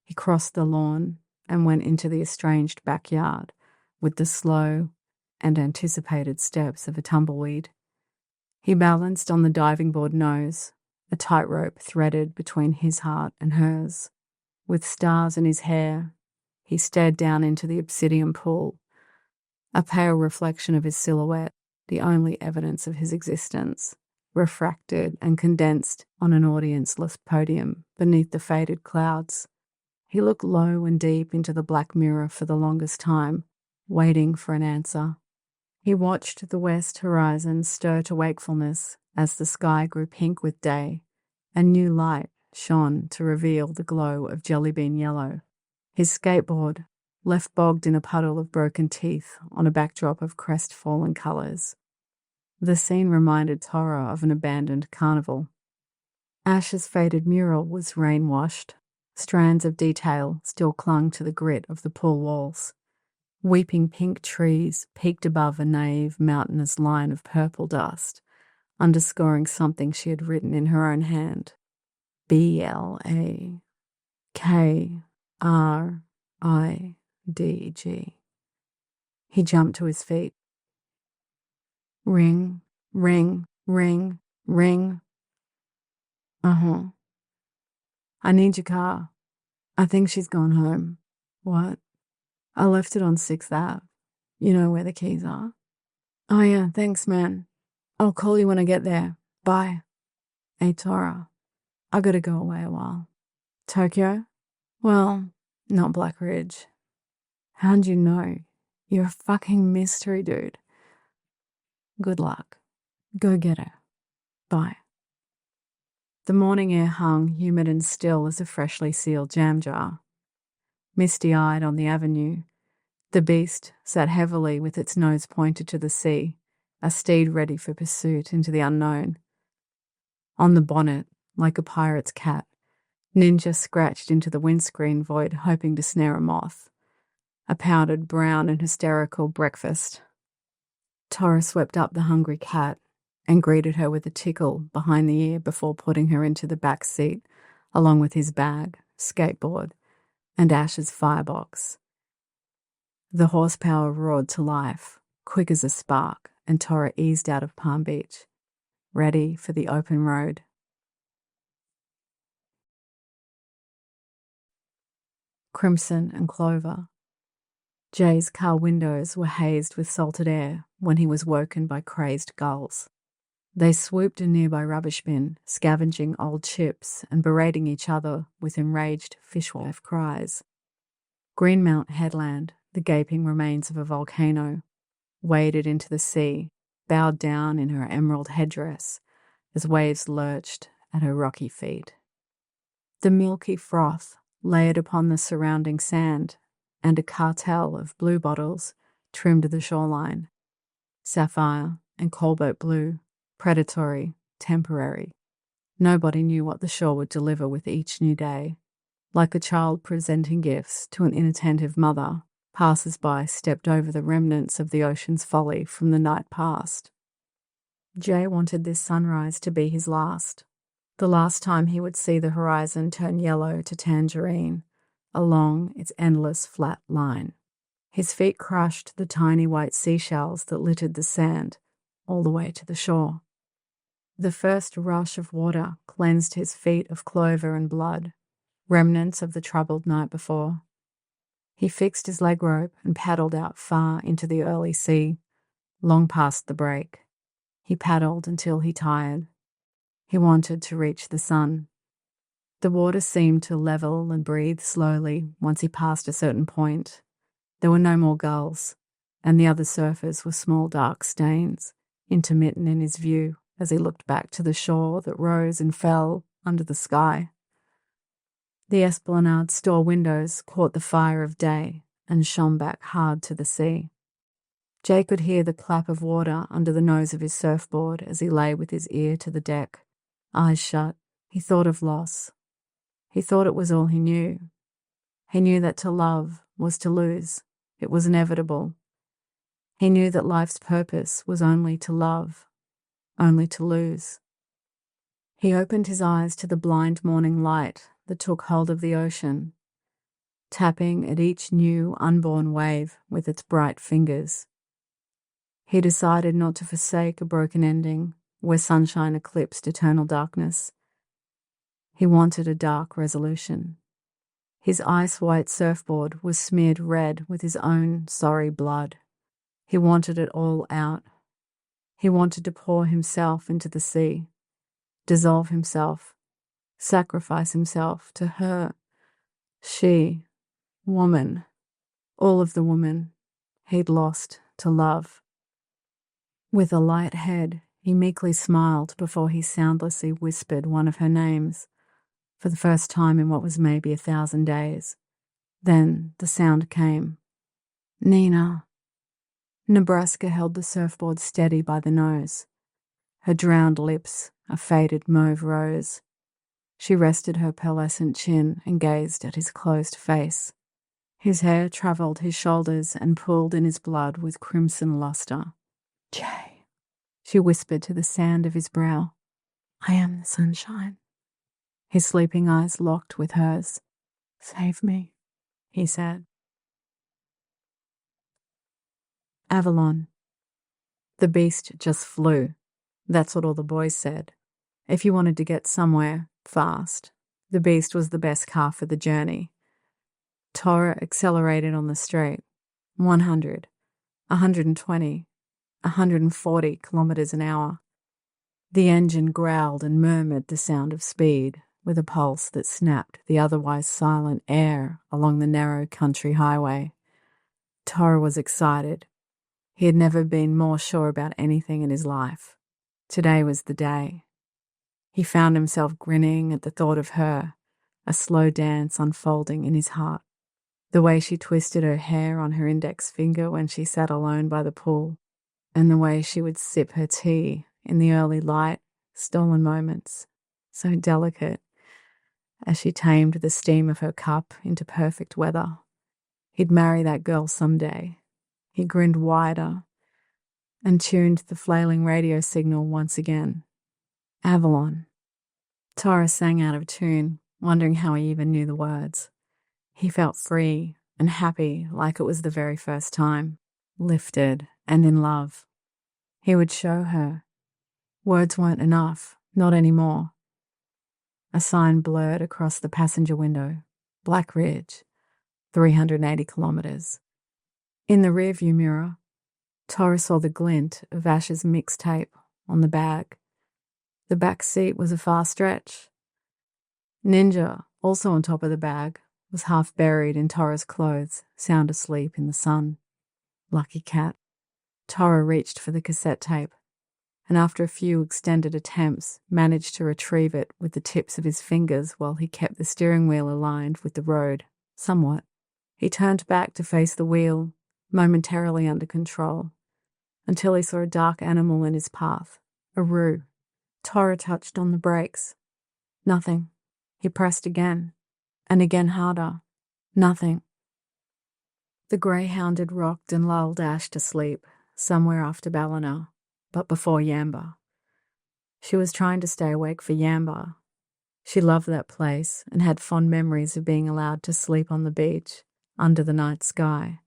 He crossed the lawn and went into the estranged backyard with the slow and anticipated steps of a tumbleweed. He balanced on the diving board nose, a tightrope threaded between his heart and hers. With stars in his hair, he stared down into the obsidian pool, a pale reflection of his silhouette, the only evidence of his existence, refracted and condensed on an audience-less podium beneath the faded clouds. He looked low and deep into the black mirror for the longest time, waiting for an answer. He watched the west horizon stir to wakefulness as the sky grew pink with day, and new light shone to reveal the glow of jellybean yellow. His skateboard, left bogged in a puddle of broken teeth on a backdrop of crestfallen colours. The scene reminded Tora of an abandoned carnival. Ash's faded mural was rain-washed. Strands of detail still clung to the grit of the pool walls. Weeping pink trees peaked above a naive mountainous line of purple dust, underscoring something she had written in her own hand. BLAKRIDG. He jumped to his feet. Ring, ring, ring, ring. Uh-huh. I need your car. I think she's gone home. What? I left it on 6th Ave. You know where the keys are? Oh yeah, thanks, man. I'll call you when I get there. Bye. Hey, Tora. I gotta go away a while. Tokyo? Well, not Black Ridge. How'd you know? You're a fucking mystery, dude. Good luck. Go get her. Bye. The morning air hung humid and still as a freshly sealed jam jar. Misty-eyed on the avenue, the beast sat heavily with its nose pointed to the sea, a steed ready for pursuit into the unknown. On the bonnet, like a pirate's cat, Ninja scratched into the windscreen void, hoping to snare a moth. A powdered brown and hysterical breakfast. Tora swept up the hungry cat and greeted her with a tickle behind the ear before putting her into the back seat, along with his bag, skateboard, and Ash's firebox. The horsepower roared to life, quick as a spark, and Tora eased out of Palm Beach, ready for the open road. Crimson and clover. Jay's car windows were hazed with salted air when he was woken by crazed gulls. They swooped a nearby rubbish bin, scavenging old chips and berating each other with enraged fishwife cries. Greenmount Headland, the gaping remains of a volcano, waded into the sea, bowed down in her emerald headdress as waves lurched at her rocky feet. The milky froth layered upon the surrounding sand, and a cartel of blue bottles trimmed the shoreline. Sapphire and cobalt blue, predatory, temporary. Nobody knew what the shore would deliver with each new day. Like a child presenting gifts to an inattentive mother, passers-by stepped over the remnants of the ocean's folly from the night past. Jay wanted this sunrise to be his last, the last time he would see the horizon turn yellow to tangerine along its endless flat line. His feet crushed the tiny white seashells that littered the sand all the way to the shore. The first rush of water cleansed his feet of clover and blood, remnants of the troubled night before. He fixed his leg rope and paddled out far into the early sea, long past the break. He paddled until he tired. He wanted to reach the sun. The water seemed to level and breathe slowly once he passed a certain point. There were no more gulls, and the other surfers were small dark stains, intermittent in his view as he looked back to the shore that rose and fell under the sky. The Esplanade store windows caught the fire of day and shone back hard to the sea. Jay could hear the clap of water under the nose of his surfboard as he lay with his ear to the deck, eyes shut, He thought of loss. He thought it was all he knew. He knew that to love was to lose. It was inevitable. He knew that life's purpose was only to love, only to lose. He opened his eyes to the blind morning light that took hold of the ocean, tapping at each new unborn wave with its bright fingers. He decided not to forsake a broken ending where sunshine eclipsed eternal darkness. He wanted a dark resolution. His ice-white surfboard was smeared red with his own sorry blood. He wanted it all out. He wanted to pour himself into the sea, dissolve himself, sacrifice himself to her, she, woman, all of the woman he'd lost to love. With a light head, he meekly smiled before he soundlessly whispered one of her names, for the first time in what was maybe 1,000 days. Then the sound came. Nina. Nebraska held the surfboard steady by the nose. Her drowned lips a faded mauve rose. She rested her pearlescent chin and gazed at his closed face. His hair travelled his shoulders and pooled in his blood with crimson lustre. Jay, she whispered to the sand of his brow. I am the sunshine. His sleeping eyes locked with hers. Save me, he said. Avalon. The beast just flew. That's what all the boys said. If you wanted to get somewhere fast, the beast was the best car for the journey. Tora accelerated on the straight. 100, 120, 140 kilometers an hour. The engine growled and murmured the sound of speed, with a pulse that snapped the otherwise silent air along the narrow country highway. Tora was excited. He had never been more sure about anything in his life. Today was the day. He found himself grinning at the thought of her, a slow dance unfolding in his heart. The way she twisted her hair on her index finger when she sat alone by the pool, and the way she would sip her tea in the early light, stolen moments, so delicate, as she tamed the steam of her cup into perfect weather. He'd marry that girl someday. He grinned wider and tuned the flailing radio signal once again. Avalon. Tora sang out of tune, wondering how he even knew the words. He felt free and happy like it was the very first time, lifted and in love. He would show her. Words weren't enough, not anymore. A sign blurred across the passenger window. Black Ridge, 380 kilometers. In the rearview mirror, Tora saw the glint of Ash's mixtape on the bag. The back seat was a far stretch. Ninja, also on top of the bag, was half buried in Tora's clothes, sound asleep in the sun. Lucky cat. Tora reached for the cassette tape, and after a few extended attempts, managed to retrieve it with the tips of his fingers while he kept the steering wheel aligned with the road, somewhat. He turned back to face the wheel, momentarily under control, until he saw a dark animal in his path, a roo. Tora touched on the brakes. Nothing. He pressed again, and again harder. Nothing. The greyhound had rocked and lulled Ash to sleep, somewhere after Ballina, but before Yamba. She was trying to stay awake for Yamba. She loved that place and had fond memories of being allowed to sleep on the beach, under the night sky,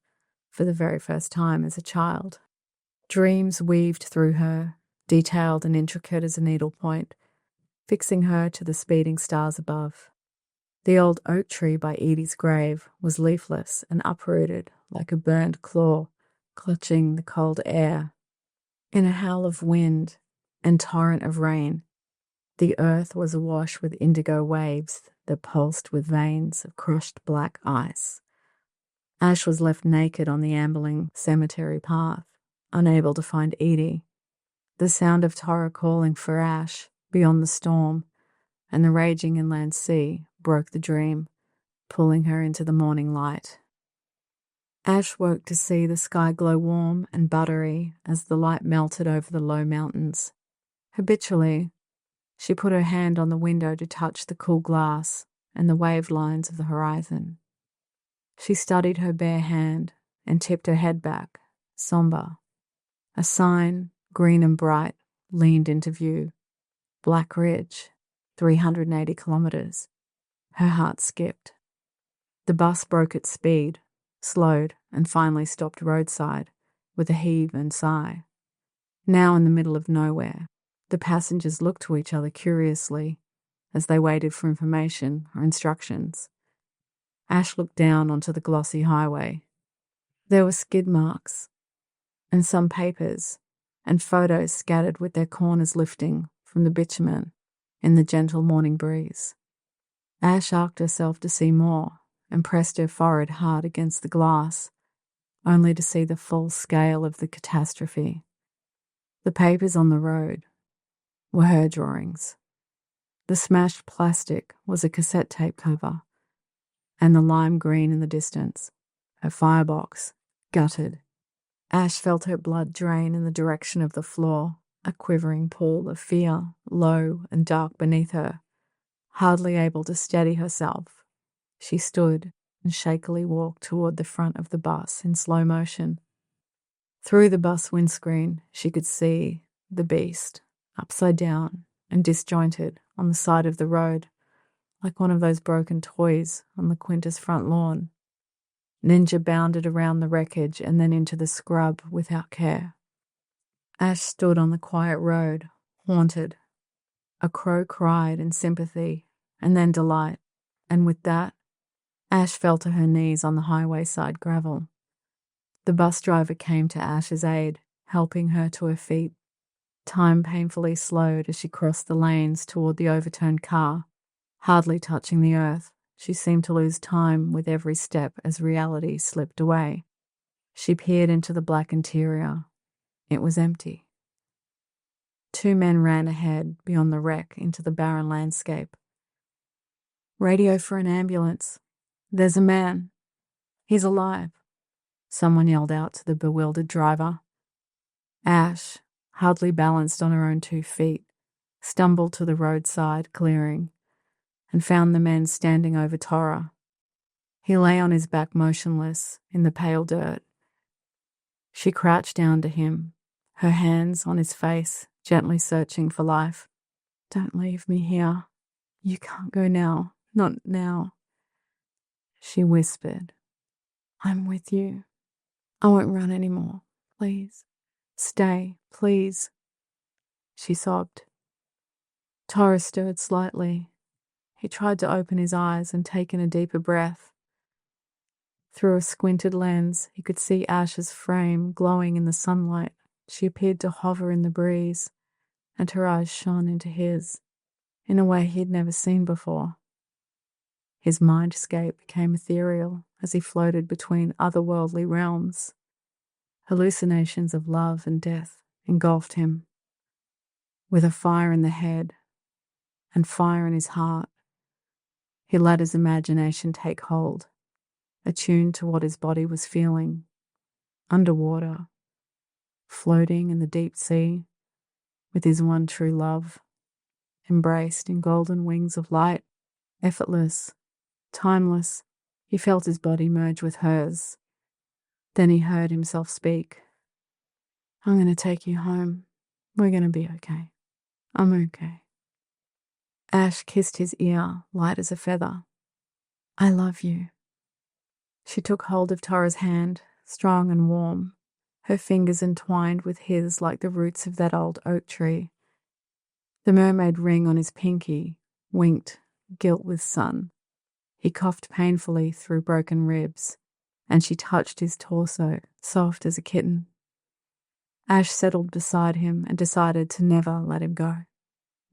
for the very first time as a child. Dreams weaved through her, detailed and intricate as a needlepoint, fixing her to the speeding stars above. The old oak tree by Edie's grave was leafless and uprooted like a burned claw, clutching the cold air. In a howl of wind and torrent of rain, the earth was awash with indigo waves that pulsed with veins of crushed black ice. Ash was left naked on the ambling cemetery path, unable to find Edie. The sound of Tora calling for Ash beyond the storm and the raging inland sea broke the dream, pulling her into the morning light. Ash woke to see the sky glow warm and buttery as the light melted over the low mountains. Habitually, She put her hand on the window to touch the cool glass and the waved lines of the horizon. She studied her bare hand and tipped her head back, somber. A sign, green and bright, leaned into view. Black Ridge, 380 kilometres. Her heart skipped. The bus broke its speed, slowed, and finally stopped roadside with a heave and sigh. Now in the middle of nowhere, the passengers looked to each other curiously as they waited for information or instructions. Ash looked down onto the glossy highway. There were skid marks and some papers and photos scattered with their corners lifting from the bitumen in the gentle morning breeze. Ash arched herself to see more and pressed her forehead hard against the glass, only to see the full scale of the catastrophe. The papers on the road were her drawings. The smashed plastic was a cassette tape cover, and the lime green in the distance, her firebox, gutted. Ash felt her blood drain in the direction of the floor, a quivering pool of fear, low and dark beneath her. Hardly able to steady herself, she stood and shakily walked toward the front of the bus in slow motion. Through the bus windscreen, she could see the beast, upside down and disjointed on the side of the road, like one of those broken toys on the Quintus front lawn. Ninja bounded around the wreckage and then into the scrub without care. Ash stood on the quiet road, haunted. A crow cried in sympathy and then delight, and with that, Ash fell to her knees on the highway side gravel. The bus driver came to Ash's aid, helping her to her feet. Time painfully slowed as she crossed the lanes toward the overturned car. Hardly touching the earth, she seemed to lose time with every step as reality slipped away. She peered into the black interior. It was empty. 2 men ran ahead beyond the wreck into the barren landscape. "Radio for an ambulance. There's a man. He's alive," someone yelled out to the bewildered driver. Ash, hardly balanced on her own 2 feet, stumbled to the roadside clearing and found the men standing over Tora. He lay on his back motionless in the pale dirt. She crouched down to him, her hands on his face, gently searching for life. "Don't leave me here. You can't go now. Not now." She whispered, "I'm with you. I won't run anymore. Please. Stay, please." She sobbed. Tora stirred slightly. He tried to open his eyes and take in a deeper breath. Through a squinted lens, he could see Ash's frame glowing in the sunlight. She appeared to hover in the breeze, and her eyes shone into his, in a way he'd never seen before. His mindscape became ethereal as he floated between otherworldly realms. Hallucinations of love and death engulfed him. With a fire in the head and fire in his heart, he let his imagination take hold, attuned to what his body was feeling. Underwater, floating in the deep sea, with his one true love, embraced in golden wings of light, effortless, timeless, he felt his body merge with hers. Then he heard himself speak. "I'm going to take you home. We're going to be okay. I'm okay." Ash kissed his ear, light as a feather. "I love you." She took hold of Tora's hand, strong and warm, her fingers entwined with his like the roots of that old oak tree. The mermaid ring on his pinky winked, gilt with sun. He coughed painfully through broken ribs, and she touched his torso, soft as a kitten. Ash settled beside him and decided to never let him go.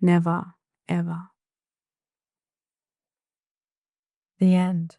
Never, ever. The end.